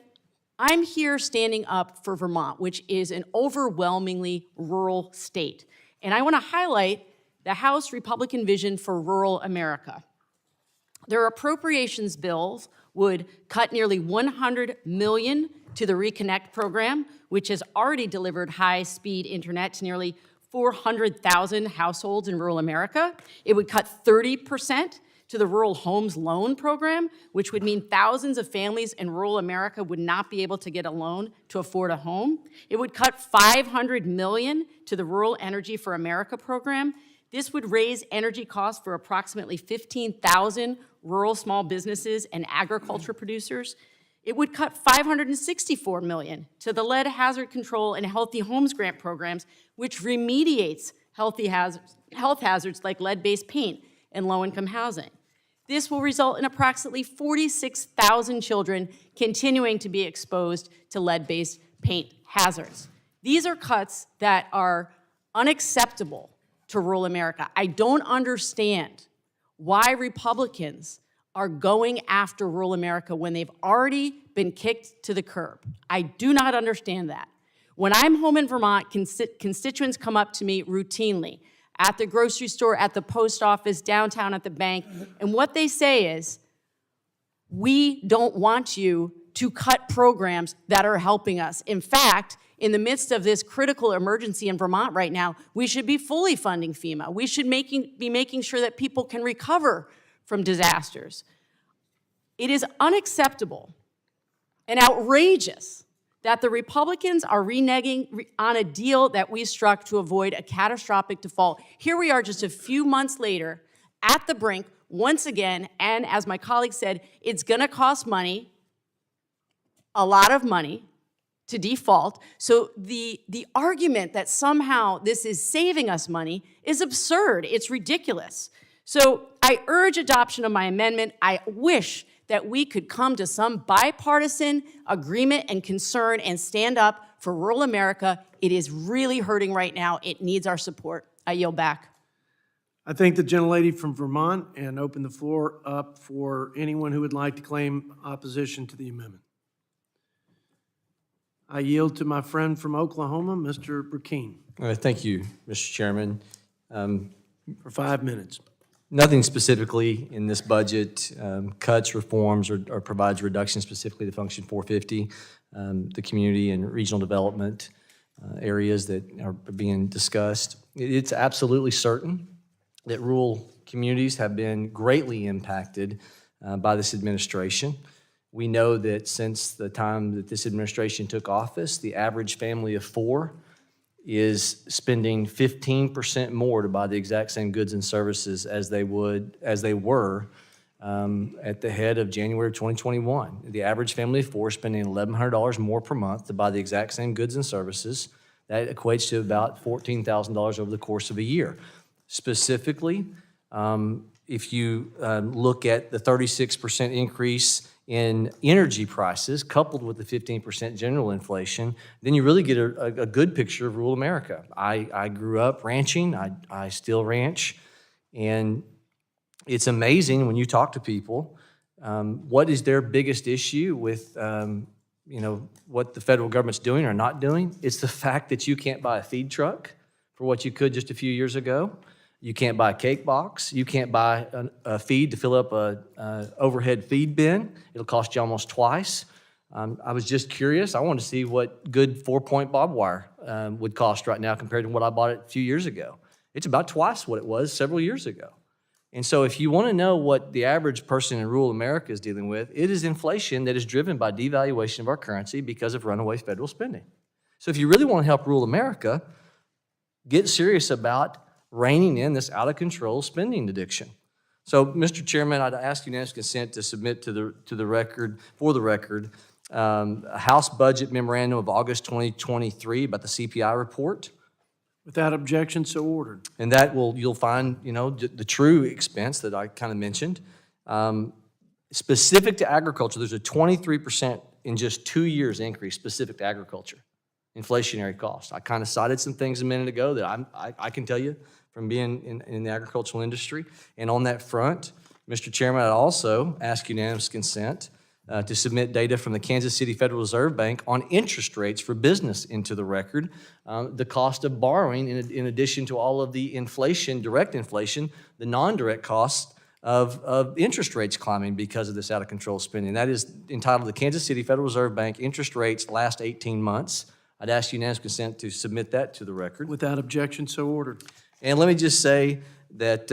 I'm here standing up for Vermont, which is an overwhelmingly rural state. And I want to highlight the House Republican vision for rural America. Their appropriations bills would cut nearly $100 million to the Reconnect program, which has already delivered high-speed internet to nearly 400,000 households in rural America. It would cut 30% to the Rural Homes Loan Program, which would mean thousands of families in rural America would not be able to get a loan to afford a home. It would cut $500 million to the Rural Energy for America program. This would raise energy costs for approximately 15,000 rural small businesses and agriculture producers. It would cut $564 million to the Lead Hazard Control and Healthy Homes Grant programs, which remediates health hazards like lead-based paint in low-income housing. This will result in approximately 46,000 children continuing to be exposed to lead-based paint hazards. These are cuts that are unacceptable to rural America. I don't understand why Republicans are going after rural America when they've already been kicked to the curb. I do not understand that. When I'm home in Vermont, constituents come up to me routinely at the grocery store, at the post office, downtown at the bank, and what they say is, we don't want you to cut programs that are helping us. In fact, in the midst of this critical emergency in Vermont right now, we should be fully funding FEMA. We should be making sure that people can recover from disasters. It is unacceptable and outrageous that the Republicans are reneging on a deal that we struck to avoid a catastrophic default. Here we are just a few months later at the brink once again, and as my colleague said, it's gonna cost money, a lot of money, to default. So the argument that somehow this is saving us money is absurd. It's ridiculous. So I urge adoption of my amendment. I wish that we could come to some bipartisan agreement and concern and stand up for rural America. It is really hurting right now. It needs our support. I yield back. I thank the gentlelady from Vermont and open the floor up for anyone who would like to claim opposition to the amendment. I yield to my friend from Oklahoma, Mr. Burkeen. Thank you, Mr. Chairman. For 5 minutes. Nothing specifically in this budget cuts, reforms, or provides reductions specifically to Function 450, the community and regional development areas that are being discussed. It's absolutely certain that rural communities have been greatly impacted by this administration. We know that since the time that this administration took office, the average family of four is spending 15% more to buy the exact same goods and services as they were at the head of January of 2021. The average family of four is spending $1,100 more per month to buy the exact same goods and services. That equates to about $14,000 over the course of a year. Specifically, if you look at the 36% increase in energy prices coupled with the 15% general inflation, then you really get a good picture of rural America. I grew up ranching. I still ranch. And it's amazing when you talk to people, what is their biggest issue with, what the federal government's doing or not doing? It's the fact that you can't buy a feed truck for what you could just a few years ago. You can't buy a cake box. You can't buy a feed to fill up a overhead feed bin. It'll cost you almost twice. I was just curious. I wanted to see what good 4-point barbed wire would cost right now compared to what I bought it a few years ago. It's about twice what it was several years ago. And so if you want to know what the average person in rural America is dealing with, it is inflation that is driven by devaluation of our currency because of runaway federal spending. So if you really want to help rural America, get serious about reining in this out-of-control spending addiction. So, Mr. Chairman, I'd ask unanimous consent to submit for the record, a House Budget Memorandum of August 2023 about the CPI report. Without objection, so ordered. And that you'll find, the true expense that I kind of mentioned. Specific to agriculture, there's a 23% in just 2 years increase specific to agriculture, inflationary costs. I kind of cited some things a minute ago that I can tell you from being in the agricultural industry. And on that front, Mr. Chairman, I'd also ask unanimous consent to submit data from the Kansas City Federal Reserve Bank on interest rates for business into the record. The cost of borrowing, in addition to all of the inflation, direct inflation, the non-direct costs of interest rates climbing because of this out-of-control spending. That is entitled the Kansas City Federal Reserve Bank Interest Rates Last 18 Months. I'd ask unanimous consent to submit that to the record. Without objection, so ordered. And let me just say that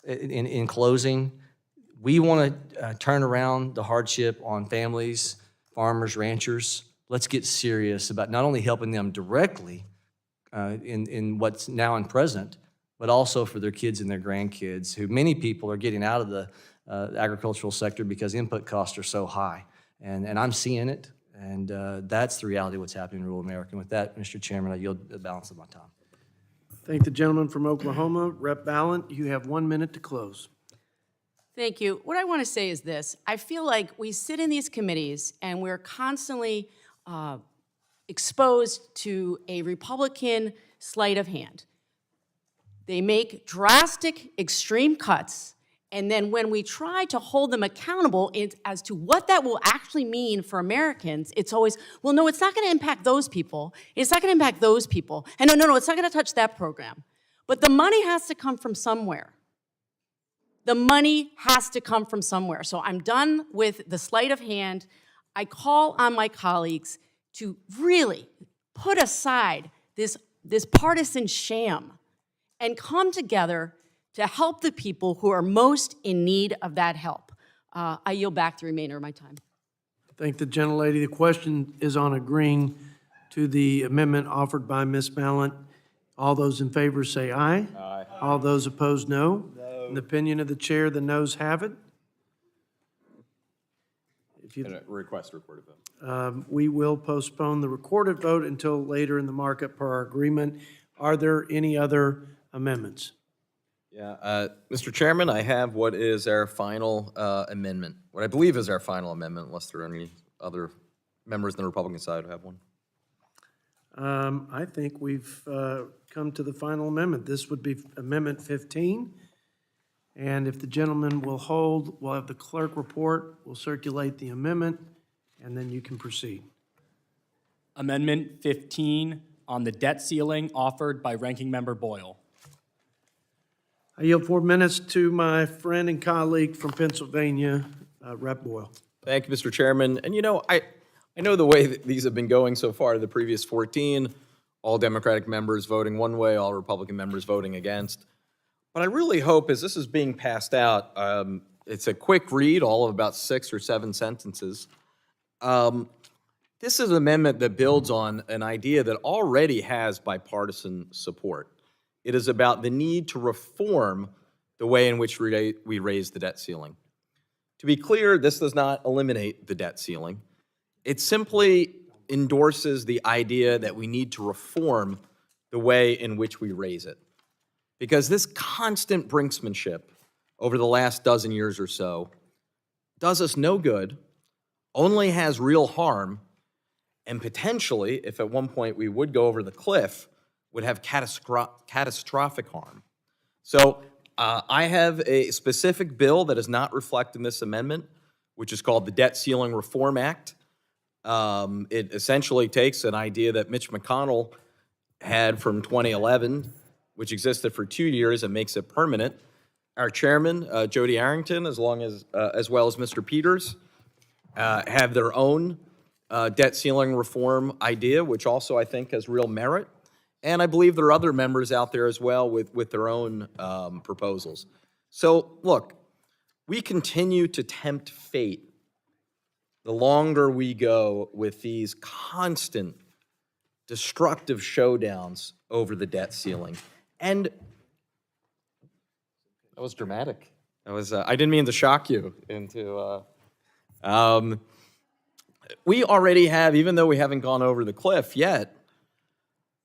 in closing, we want to turn around the hardship on families, farmers, ranchers. Let's get serious about not only helping them directly in what's now and present, but also for their kids and their grandkids, who many people are getting out of the agricultural sector because input costs are so high. And I'm seeing it, and that's the reality of what's happening in rural America. And with that, Mr. Chairman, I yield the balance of my time. Thank the gentleman from Oklahoma. Rep. Ballant, you have 1 minute to close. Thank you. What I want to say is this. I feel like we sit in these committees and we're constantly exposed to a Republican sleight of hand. They make drastic, extreme cuts, and then when we try to hold them accountable as to what that will actually mean for Americans, it's always, well, no, it's not going to impact those people. It's not going to impact those people. And no, it's not going to touch that program. But the money has to come from somewhere. The money has to come from somewhere. So I'm done with the sleight of hand. I call on my colleagues to really put aside this partisan sham and come together to help the people who are most in need of that help. I yield back the remainder of my time. Thank the gentlelady. The question is on agreeing to the amendment offered by Ms. Ballant. All those in favor say aye. Aye. All those opposed, no. In the opinion of the chair, the noes have it. If you request a recorded vote. we will postpone the recorded vote until later in the markup per our agreement. Are there any other amendments? Yeah, Mr. Chairman, I have what is our final amendment, what I believe is our final amendment, unless there are any other members on the Republican side who have one. I think we've come to the final amendment. This would be Amendment 15. And if the gentleman will hold, we'll have the clerk report, we'll circulate the amendment, and then you can proceed. Amendment 15 on the debt ceiling offered by Ranking Member Boyle. I yield 4 minutes to my friend and colleague from Pennsylvania, Rep. Boyle. Thank you, Mr. Chairman. And I know the way that these have been going so far, the previous 14, all Democratic members voting one way, all Republican members voting against. What I really hope is this is being passed out. It's a quick read, all of about 6 or 7 sentences. This is an amendment that builds on an idea that already has bipartisan support. It is about the need to reform the way in which we raise the debt ceiling. To be clear, this does not eliminate the debt ceiling. It simply endorses the idea that we need to reform the way in which we raise it. Because this constant brinksmanship over the last dozen years or so does us no good, only has real harm, and potentially, if at one point we would go over the cliff, would have catastrophic harm. So I have a specific bill that is not reflected in this amendment, which is called the Debt Ceiling Reform Act. It essentially takes an idea that Mitch McConnell had from 2011, which existed for 2 years, and makes it permanent. Our chairman, Jody Arrington, as well as Mr. Peters, have their own debt ceiling reform idea, which also I think has real merit. And I believe there are other members out there as well with their own proposals. So look, we continue to tempt fate the longer we go with these constant destructive showdowns over the debt ceiling. And that was dramatic. That was, I didn't mean to shock you into, we already have, even though we haven't gone over the cliff yet,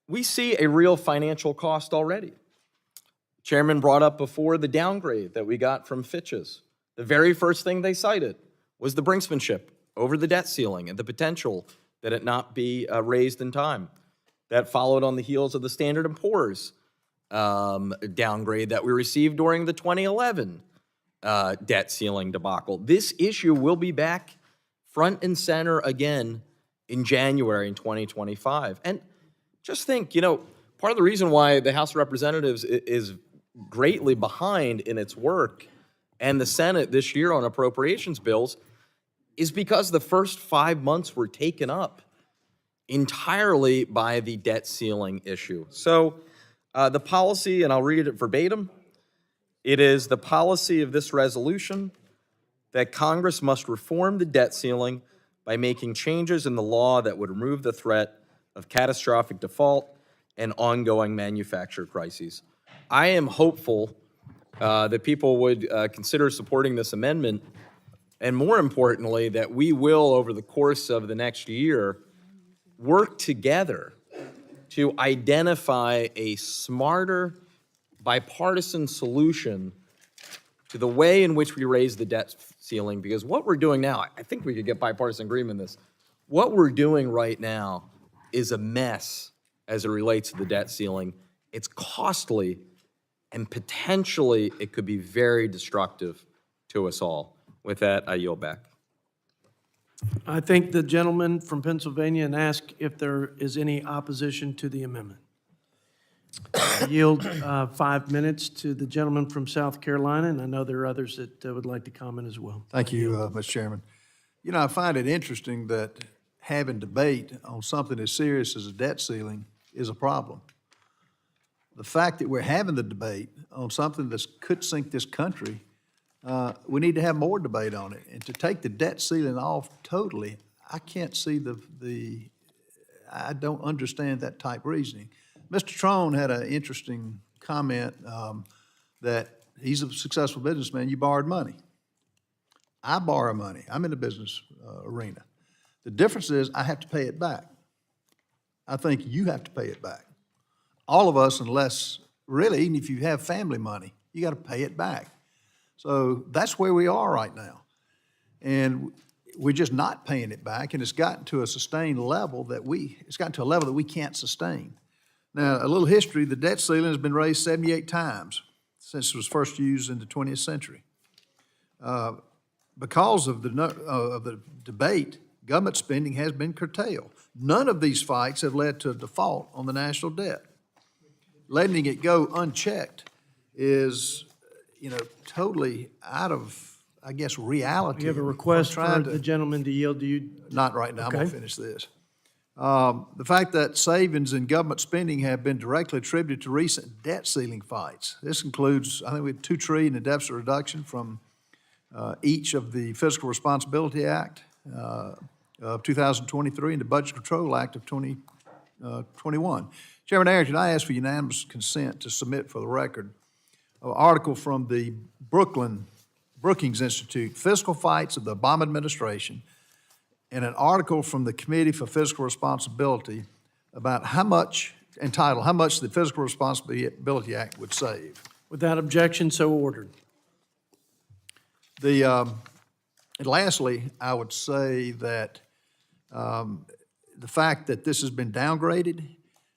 we see a real financial cost already. Chairman brought up before the downgrade that we got from Fitch's. The very first thing they cited was the brinksmanship over the debt ceiling and the potential that it not be raised in time. That followed on the heels of the Standard & Poor's downgrade that we received during the 2011 debt ceiling debacle. This issue will be back front and center again in January in 2025. And just think, part of the reason why the House of Representatives is greatly behind in its work and the Senate this year on appropriations bills is because the first 5 months were taken up entirely by the debt ceiling issue. So the policy, and I'll read it verbatim, it is the policy of this resolution that Congress must reform the debt ceiling by making changes in the law that would remove the threat of catastrophic default and ongoing manufacturer crises. I am hopeful that people would consider supporting this amendment, and more importantly, that we will, over the course of the next year, work together to identify a smarter, bipartisan solution to the way in which we raise the debt ceiling, because what we're doing now, I think we could get bipartisan agreement in this. What we're doing right now is a mess as it relates to the debt ceiling. It's costly, and potentially it could be very destructive to us all. With that, I yield back. I thank the gentleman from Pennsylvania and ask if there is any opposition to the amendment. I yield 5 minutes to the gentleman from South Carolina, and I know there are others that would like to comment as well. Thank you, Mr. Chairman. I find it interesting that having debate on something as serious as a debt ceiling is a problem. The fact that we're having the debate on something that could sink this country, we need to have more debate on it. And to take the debt ceiling off totally, I can't see I don't understand that type reasoning. Mr. Trone had an interesting comment that he's a successful businessman. You borrowed money. I borrow money. I'm in the business arena. The difference is I have to pay it back. I think you have to pay it back. All of us, unless, really, even if you have family money, you got to pay it back. So that's where we are right now. And we're just not paying it back, and it's gotten to a sustained level that we can't sustain. Now, a little history, the debt ceiling has been raised 78 times since it was first used in the 20th century. Because of the debate, government spending has been curtailed. None of these fights have led to a default on the national debt. Letting it go unchecked is, totally out of, I guess, reality. You have a request for the gentleman to yield. Do you? Not right now. Okay. I'm going to finish this. The fact that savings in government spending have been directly attributed to recent debt ceiling fights. This includes, I think we had $2 trillion in deficit reduction from each of the Fiscal Responsibility Act of 2023 and the Budget Control Act of 2021. Chairman Arrington, I ask for unanimous consent to submit for the record an article from the Brookings Institute, Fiscal Fights of the Obama Administration, and an article from the Committee for Fiscal Responsibility about entitled, How Much the Fiscal Responsibility Act Would Save. Without objection, so ordered. And lastly, I would say that the fact that this has been downgraded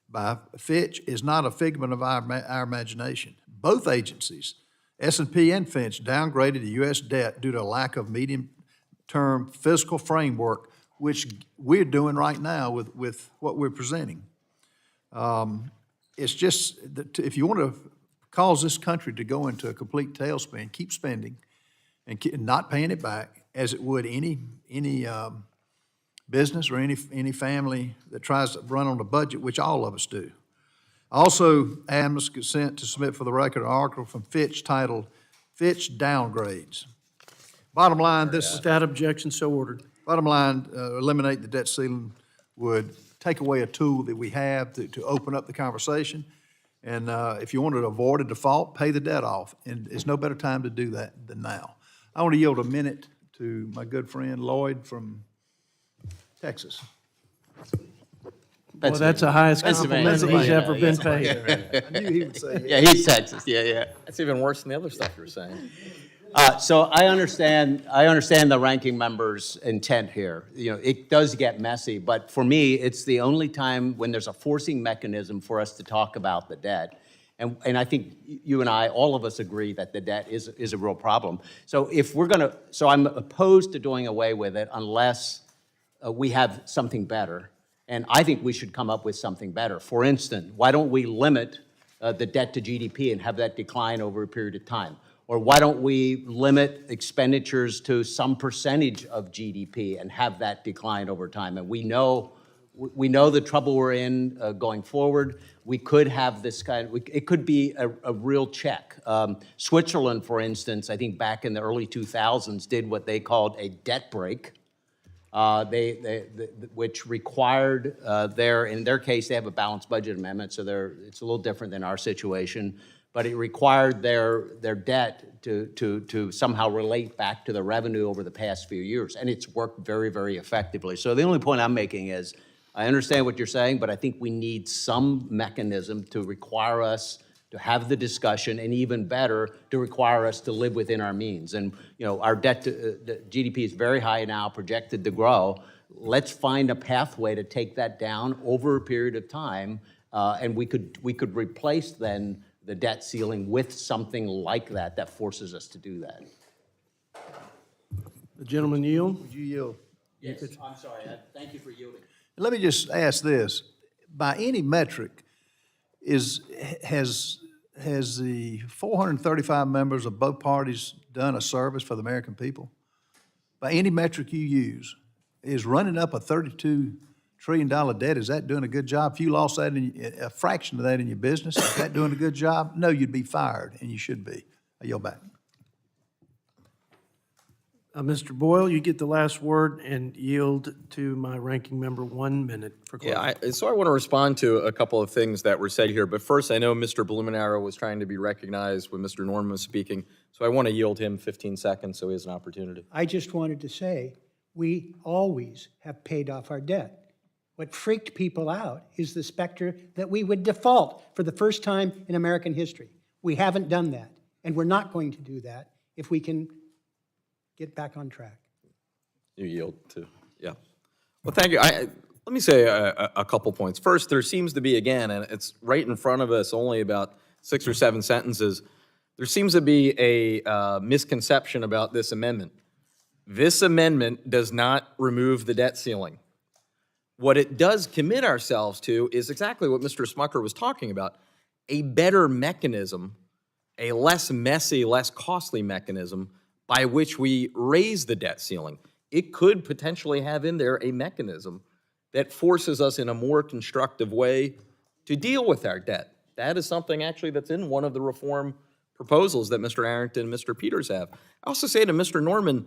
by Fitch is not a figment of our imagination. Both agencies S&P and Fitch downgraded the U.S. debt due to a lack of medium-term fiscal framework, which we're doing right now with what we're presenting. It's just, that if you want to cause this country to go into a complete tailspin, keep spending and not paying it back, as it would any business or any family that tries to run on a budget, which all of us do. Also, unanimous consent to submit for the record an article from Fitch titled "Fitch Downgrades." Bottom line, Without objection, so ordered. Bottom line, eliminate the debt ceiling would take away a tool that we have to open up the conversation. And if you want to avoid a default, pay the debt off. And there's no better time to do that than now. I want to yield a minute to my good friend Lloyd from Texas. Well, that's the highest compliment he's ever been paid. I knew he would say Yeah, he's Texas, yeah. That's even worse than the other stuff you were saying. So I understand the ranking member's intent here. You know, it does get messy, but for me, it's the only time when there's a forcing mechanism for us to talk about the debt. And I think you and I, all of us agree that the debt is a real problem. So I'm opposed to doing away with it unless we have something better. And I think we should come up with something better. For instance, why don't we limit the debt to GDP and have that decline over a period of time? Or why don't we limit expenditures to some percentage of GDP and have that decline over time? And we know the trouble we're in going forward. We could have this it could be a real check. Switzerland, for instance, I think back in the early 2000s did what they called a debt brake. Which required in their case, they have a balanced budget amendment, so it's a little different than our situation, but it required their debt to somehow relate back to the revenue over the past few years, and it's worked very, very effectively. So the only point I'm making is, I understand what you're saying, but I think we need some mechanism to require us to have the discussion, and even better, to require us to live within our means. And our debt to GDP is very high now, projected to grow. Let's find a pathway to take that down over a period of time, and we could replace then the debt ceiling with something like that forces us to do that. The gentleman yield? Would you yield? Yes, I'm sorry. Thank you for yielding. Let me just ask this. By any metric, has the 435 members of both parties done a service for the American people? By any metric you use, is running up a $32 trillion debt, is that doing a good job? If you lost that a fraction of that in your business, is that doing a good job? No, you'd be fired, and you should be. I yield back. Mr. Boyle, you get the last word, and yield to my ranking member 1 minute for closing. Yeah, so I want to respond to a couple of things that were said here. But first, I know Mr. Blumenauer was trying to be recognized when Mr. Norman was speaking, so I want to yield him 15 seconds so he has an opportunity. I just wanted to say, we always have paid off our debt. What freaked people out is the specter that we would default for the first time in American history. We haven't done that, and we're not going to do that if we can get back on track. You yield to, yeah. Well, thank you. Let me say a couple points. First, there seems to be, again, and it's right in front of us, only about 6 or 7 sentences, there seems to be a misconception about this amendment. This amendment does not remove the debt ceiling. What it does commit ourselves to is exactly what Mr. Smucker was talking about, a better mechanism, a less messy, less costly mechanism by which we raise the debt ceiling. It could potentially have in there a mechanism that forces us in a more constructive way to deal with our debt. That is something actually that's in one of the reform proposals that Mr. Arrington and Mr. Peters have. I also say to Mr. Norman,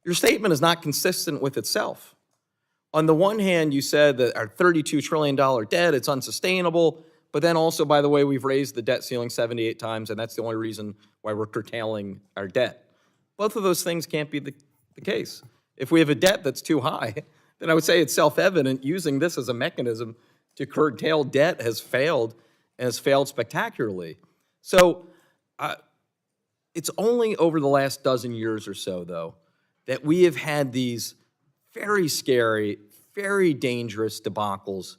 your statement is not consistent with itself. On the one hand, you said that our $32 trillion debt, it's unsustainable, but then also, by the way, we've raised the debt ceiling 78 times, and that's the only reason why we're curtailing our debt. Both of those things can't be the case. If we have a debt that's too high, then I would say it's self-evident using this as a mechanism to curtail debt has failed, and has failed spectacularly. So it's only over the last dozen years or so, though, that we have had these very scary, very dangerous debacles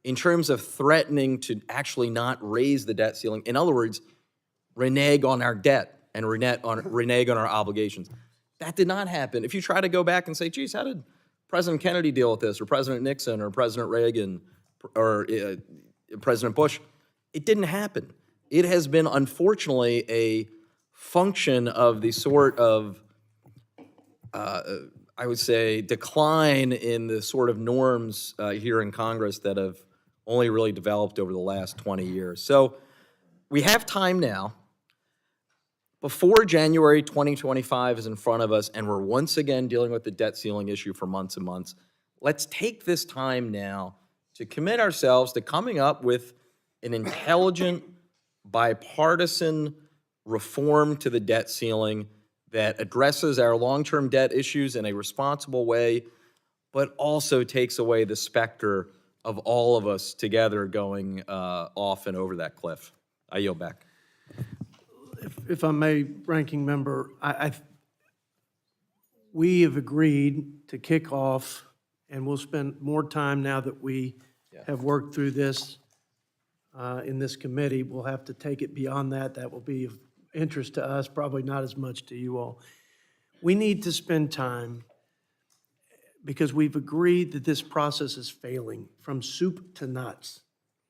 in terms of threatening to actually not raise the debt ceiling. In other words, renege on our debt. and renege on our obligations. That did not happen. If you try to go back and say, geez, how did President Kennedy deal with this, or President Nixon, or President Reagan, or President Bush, it didn't happen. It has been, unfortunately, a function of the sort of, I would say, decline in the sort of norms here in Congress that have only really developed over the last 20 years. So we have time now. Before January 2025 is in front of us and we're once again dealing with the debt ceiling issue for months and months, let's take this time now to commit ourselves to coming up with an intelligent, bipartisan reform to the debt ceiling that addresses our long-term debt issues in a responsible way, but also takes away the specter of all of us together going off and over that cliff. I yield back. If I may, Ranking Member, we have agreed to kick off, and we'll spend more time now that we have worked through this in this committee. We'll have to take it beyond that. That will be of interest to us, probably not as much to you all. We need to spend time, because we've agreed that this process is failing from soup to nuts,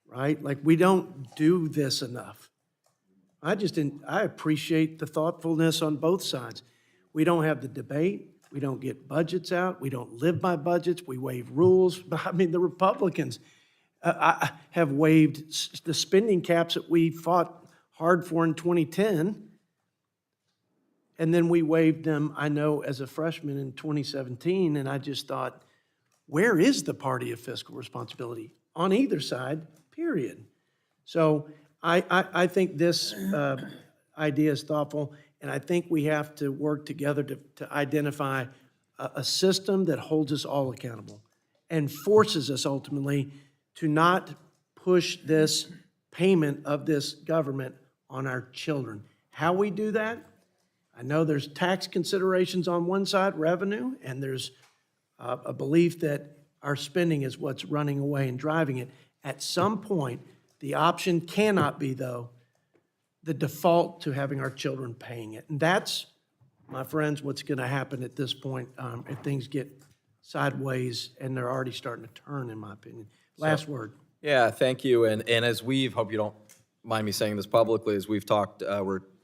right? Like, we don't do this enough. I appreciate the thoughtfulness on both sides. We don't have the debate. We don't get budgets out. We don't live by budgets. We waive rules. I mean, the Republicans have waived the spending caps that we fought hard for in 2010. And then we waived them, I know, as a freshman in 2017. And I just thought, where is the party of fiscal responsibility on either side, period? So I think this idea is thoughtful, and I think we have to work together to identify a system that holds us all accountable and forces us ultimately to not push this payment of this government on our children. How we do that? I know there's tax considerations on one side, revenue, and there's a belief that our spending is what's running away and driving it. At some point, the option cannot be, though, the default to having our children paying it. And that's, my friends, what's going to happen at this point if things get sideways, and they're already starting to turn, in my opinion. Last word. Yeah, thank you. And as we've, hope you don't mind me saying this publicly, as we've talked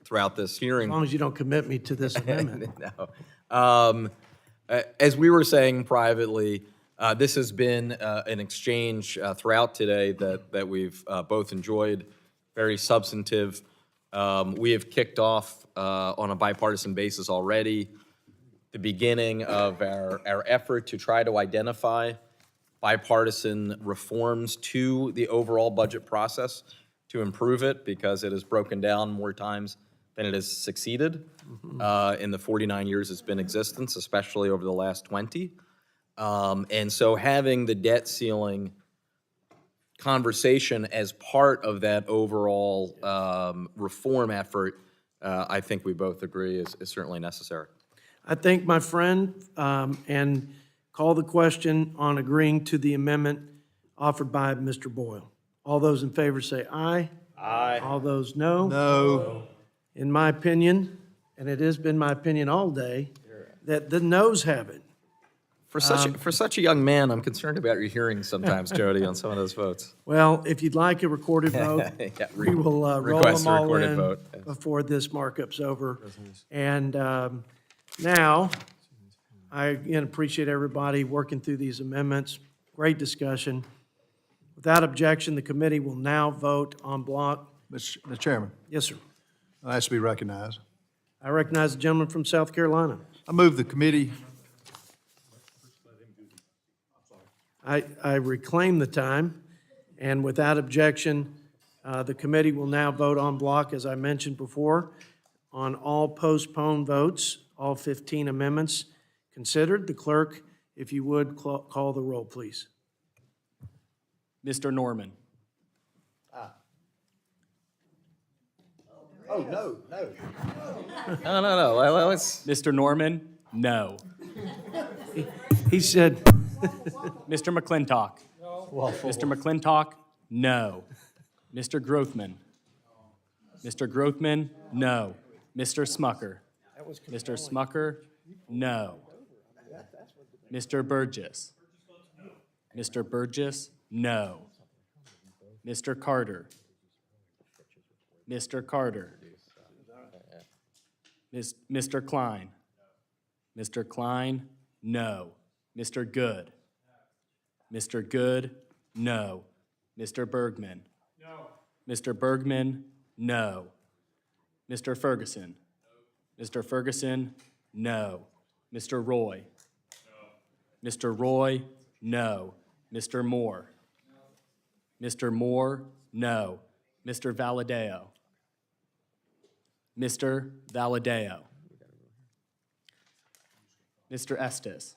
throughout this hearing. As long as you don't commit me to this amendment. No. As we were saying privately, this has been an exchange throughout today that we've both enjoyed, very substantive. We have kicked off on a bipartisan basis already the beginning of our effort to try to identify bipartisan reforms to the overall budget process to improve it, because it has broken down more times than it has succeeded in the 49 years it's been in existence, especially over the last 20. And so having the debt ceiling conversation as part of that overall reform effort, I think we both agree is certainly necessary. I thank my friend and call the question on agreeing to the amendment offered by Mr. Boyle. All those in favor say aye. Aye. All those no. No. In my opinion, and it has been my opinion all day, that the noes have it. For such a young man, I'm concerned about your hearing sometimes, Jody, on some of those votes. Well, if you'd like a recorded vote, Yeah, we will roll request them a all recorded in vote. before this markup's over. And now, I again appreciate everybody working through these amendments. Great discussion. Without objection, the committee will now vote en bloc. Mr. Chairman, Yes, sir. I ask to be recognized. I recognize the gentleman from South Carolina. I move the committee. I reclaim the time, and without objection, the committee will now vote en bloc, as I mentioned before, on all postponed votes, all 15 amendments considered. The clerk, if you would, call the roll, please. Mr. Norman. Oh, no. No. Let's. Mr. Norman, no. He said. Mr. McClintock. Mr. McClintock, no. Mr. Grothman. Mr. Grothman, no. Mr. Smucker. Mr. Smucker, no. Mr. Burgess. Mr. Burgess, no. Mr. Carter. Mr. Carter. Mr. Klein. Mr. Klein, no. Mr. Good. Mr. Good, no. Mr. Bergman. No. Mr. Bergman, no. Mr. Ferguson. Mr. Ferguson, no. Mr. Roy. No. Mr. Roy, no. Mr. Moore. No. Mr. Moore, no. Mr. Valadeo. Mr. Valadeo. Mr. Estes.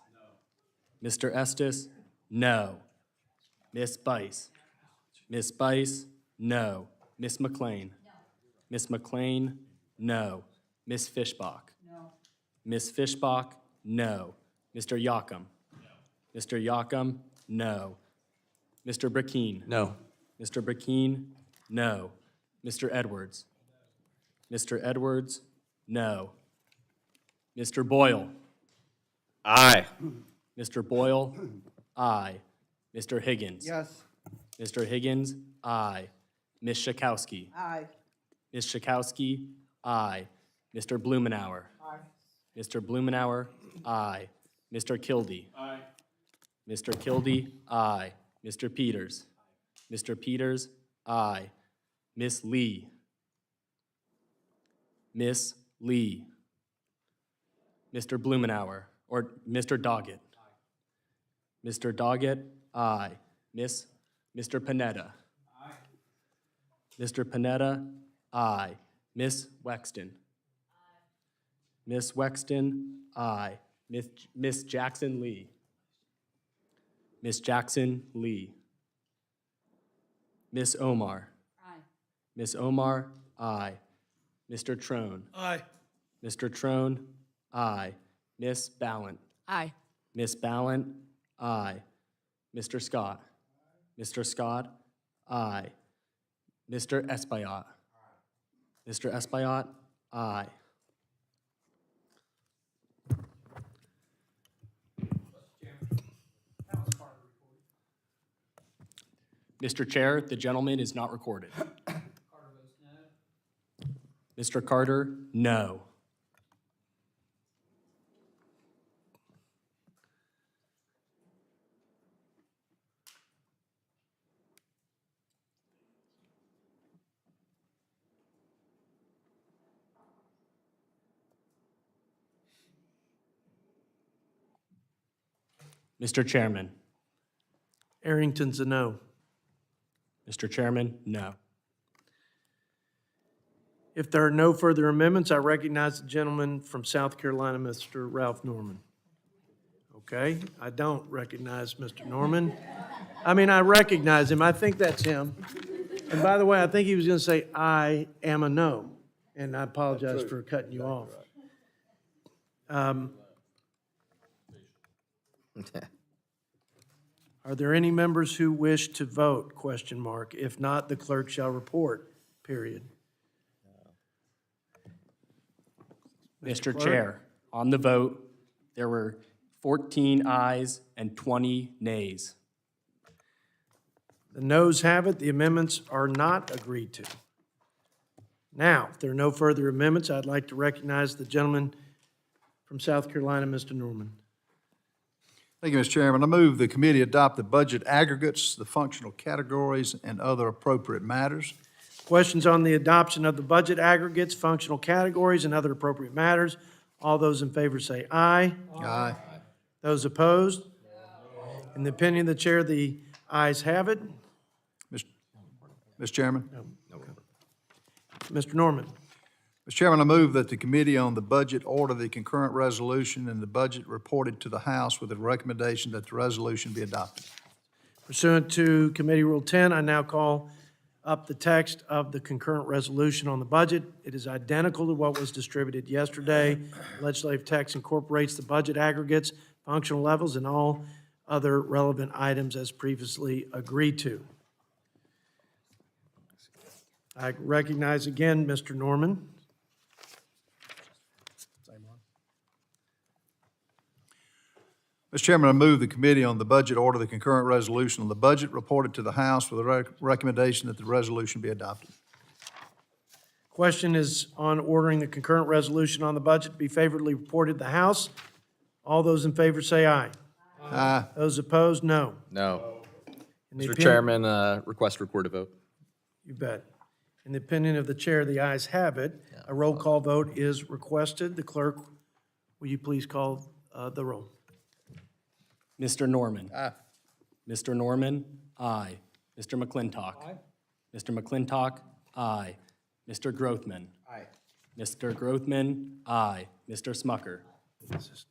No. Mr. Estes, no. Miss Bice. Miss Bice, no. Miss McLean. No. Miss McLean, no. Miss Fishbach. No. Miss Fishbach, no. Mr. Yocum. No. Mr. Yocum, no. Mr. Brackeen. No. Mr. Brackeen, no. Mr. Edwards. Mr. Edwards, no. Mr. Boyle. Aye. Mr. Boyle, aye. Mr. Higgins. Yes. Mr. Higgins, aye. Ms. Schakowsky. Aye. Ms. Schakowsky, aye. Mr. Blumenauer. Aye. Mr. Blumenauer, aye. Mr. Kildee. Aye. Mr. Kildee, aye. Mr. Peters. Mr. Peters, aye. Miss Lee. Miss Lee. Mr. Blumenauer, or Mr. Doggett. Mr. Doggett, aye. Mr. Panetta. Aye. Mr. Panetta, aye. Miss Wexton. Aye. Miss Wexton, aye. Miss Jackson Lee. Miss Jackson Lee. Miss Omar. Aye. Miss Omar, aye. Mr. Trone. Aye. Mr. Trone, aye. Miss Ballant. Aye. Miss Ballant, aye. Mr. Scott. Mr. Scott, aye. Mr. Espaillat. Mr. Espaillat, aye. Mr. Chair, the gentleman is not recorded. Mr. Carter, no. Mr. Chairman. Arrington's a no. Mr. Chairman, no. If there are no further amendments, I recognize the gentleman from South Carolina, Mr. Ralph Norman. Okay, I don't recognize Mr. Norman. I mean, I recognize him. I think that's him. And by the way, I think he was going to say, I am a no. And I apologize for cutting you off. Are there any members who wish to vote? Question mark. If not, the clerk shall report, period. Mr. Clerk? Chair, on the vote, there were 14 ayes and 20 nays. The noes have it. The amendments are not agreed to. Now, if there are no further amendments, I'd like to recognize the gentleman from South Carolina, Mr. Norman. Thank you, Mr. Chairman. I move the committee adopt the budget aggregates, the functional categories, and other appropriate matters. Questions on the adoption of the budget aggregates, functional categories, and other appropriate matters? All those in favor say aye. Aye. Those opposed? In the opinion of the chair, the ayes have it. Mr. Chairman? Mr. Norman. Mr. Chairman, I move that the Committee on the Budget order the concurrent resolution and the budget reported to the House with a recommendation that the resolution be adopted. Pursuant to Committee Rule 10, I now call up the text of the concurrent resolution on the budget. It is identical to what was distributed yesterday. Legislative text incorporates the budget aggregates, functional levels, and all other relevant items as previously agreed to. I recognize again Mr. Norman. Mr. Chairman, I move the Committee on the Budget order the concurrent resolution on the budget reported to the House with a recommendation that the resolution be adopted. Question is on ordering the concurrent resolution on the budget be favorably reported to the House. All those in favor say aye. Aye. Those opposed, no. No. In the Mr. opinion- Chairman, request recorded vote. You bet. In the opinion of the chair, the ayes have it. A roll call vote is requested. The clerk, will you please call the roll? Mr. Norman. Aye. Mr. Norman, aye. Mr. McClintock. Aye. Mr. McClintock, aye. Mr. Grothman. Aye. Mr. Grothman, aye. Mr. Smucker.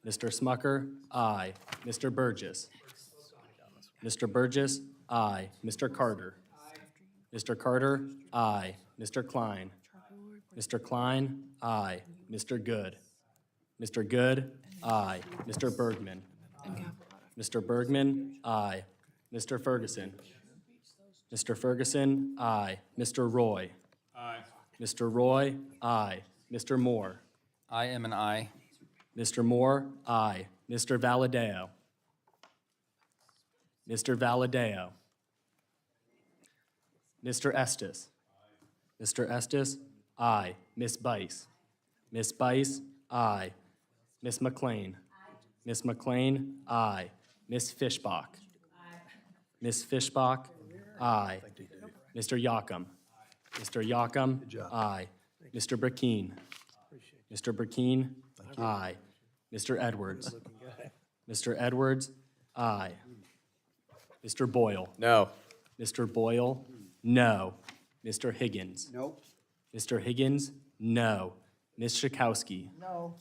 Mr. Smucker, aye. Mr. Burgess. Mr. Burgess, aye. Mr. Carter. Mr. Carter, aye. Mr. Klein. Mr. Klein, aye. Mr. Good. Mr. Good, aye. Mr. Bergman. Mr. Bergman, aye. Mr. Ferguson. Mr. Ferguson, aye. Mr. Roy. Aye. Mr. Roy, aye. Mr. Moore. I am an aye. Mr. Moore, aye. Mr. Valadeo. Mr. Valadeo. Mr. Estes. Mr. Estes, aye. Miss Bice. Miss Bice, aye. Miss McLean. Miss McLean, aye. Miss Fishbach. Miss Fishbach, aye. Mr. Yocum. Mr. Yocum, aye. Mr. Burkeen. Mr. Burkeen, aye. Mr. Edwards. Mr. Edwards, aye. Mr. Boyle. No. Mr. Boyle, no. Mr. Higgins. No. Mr. Higgins, no. Ms. Schakowsky. No.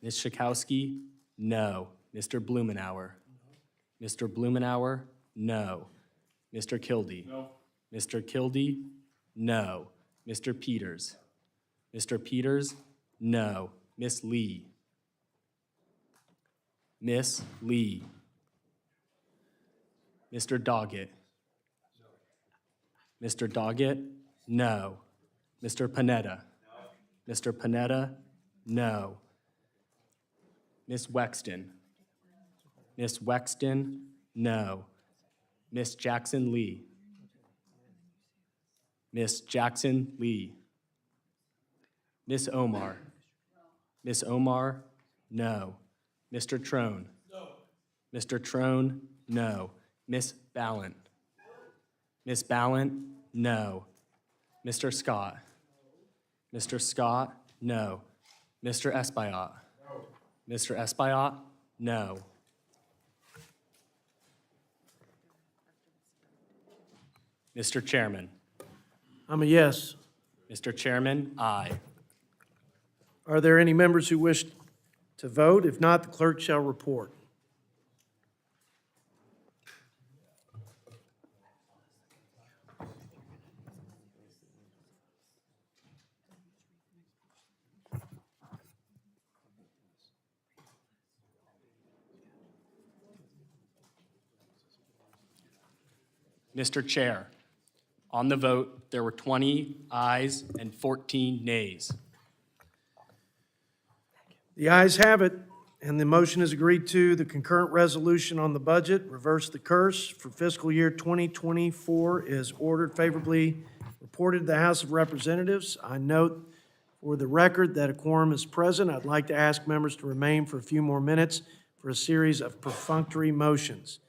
Ms. Schakowsky, no. Mr. Blumenauer. Mr. Blumenauer, no. Mr. Kildee. No. Mr. Kildee, no. Mr. Peters. Mr. Peters, no. Miss Lee. Miss Lee. Mr. Doggett. Mr. Doggett, no. Mr. Panetta. Mr. Panetta, no. Miss Wexton. Miss Wexton, no. Miss Jackson Lee. Miss Jackson Lee. Miss Omar. Miss Omar, no. Mr. Trone. No. Mr. Trone, no. Miss Ballant. Miss Ballant, no. Mr. Scott. Mr. Scott, no. Mr. Espaillat. No. Mr. Espaillat, no. Mr. Chairman. I'm a yes. Mr. Chairman, aye. Are there any members who wish to vote? If not, the clerk shall report. Mr. Chair, on the vote, there were 20 ayes and 14 nays. The ayes have it, and the motion is agreed to. The concurrent resolution on the budget, reverse the curse, for fiscal year 2024 is ordered favorably reported to the House of Representatives. I note for the record that a quorum is present. I'd like to ask members to remain for a few more minutes for a series of perfunctory motions.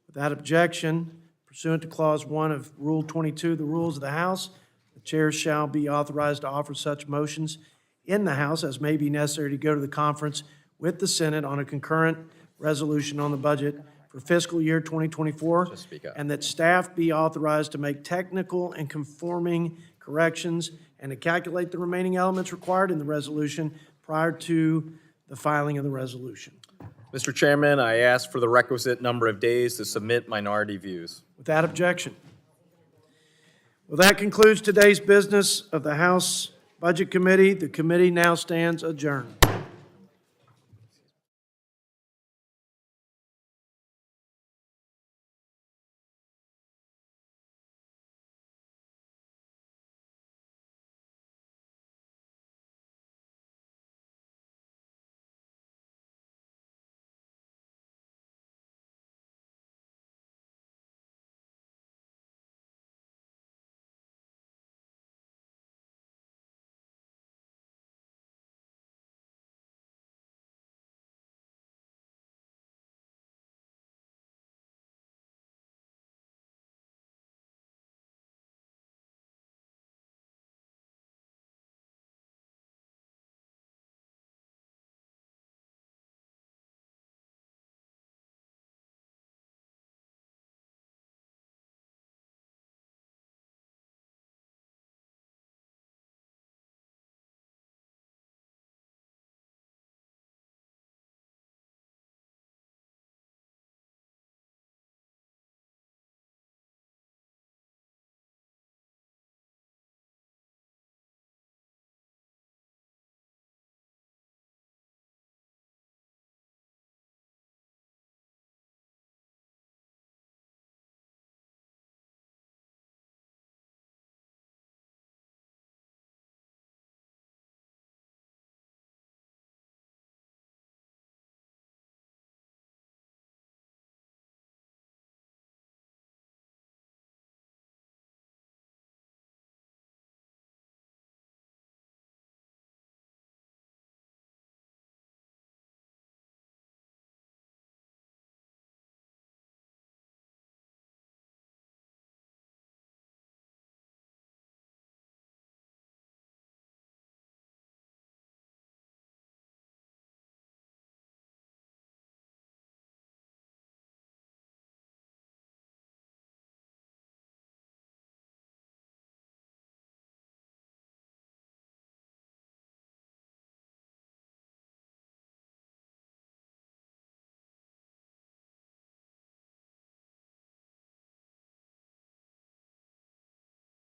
Without objection, pursuant to Clause 1 of Rule 22 of the Rules of the House, the chair shall be authorized to offer such motions in the House as may be necessary to go to the conference with the Senate on a concurrent resolution on the budget for fiscal year 2024, and that staff be authorized to make technical and conforming corrections and to calculate the remaining elements required in the resolution prior to the filing of the resolution. Mr. Chairman, I ask for the requisite number of days to submit minority views. Without objection. Well, that concludes today's business of the House Budget Committee. The committee now stands adjourned.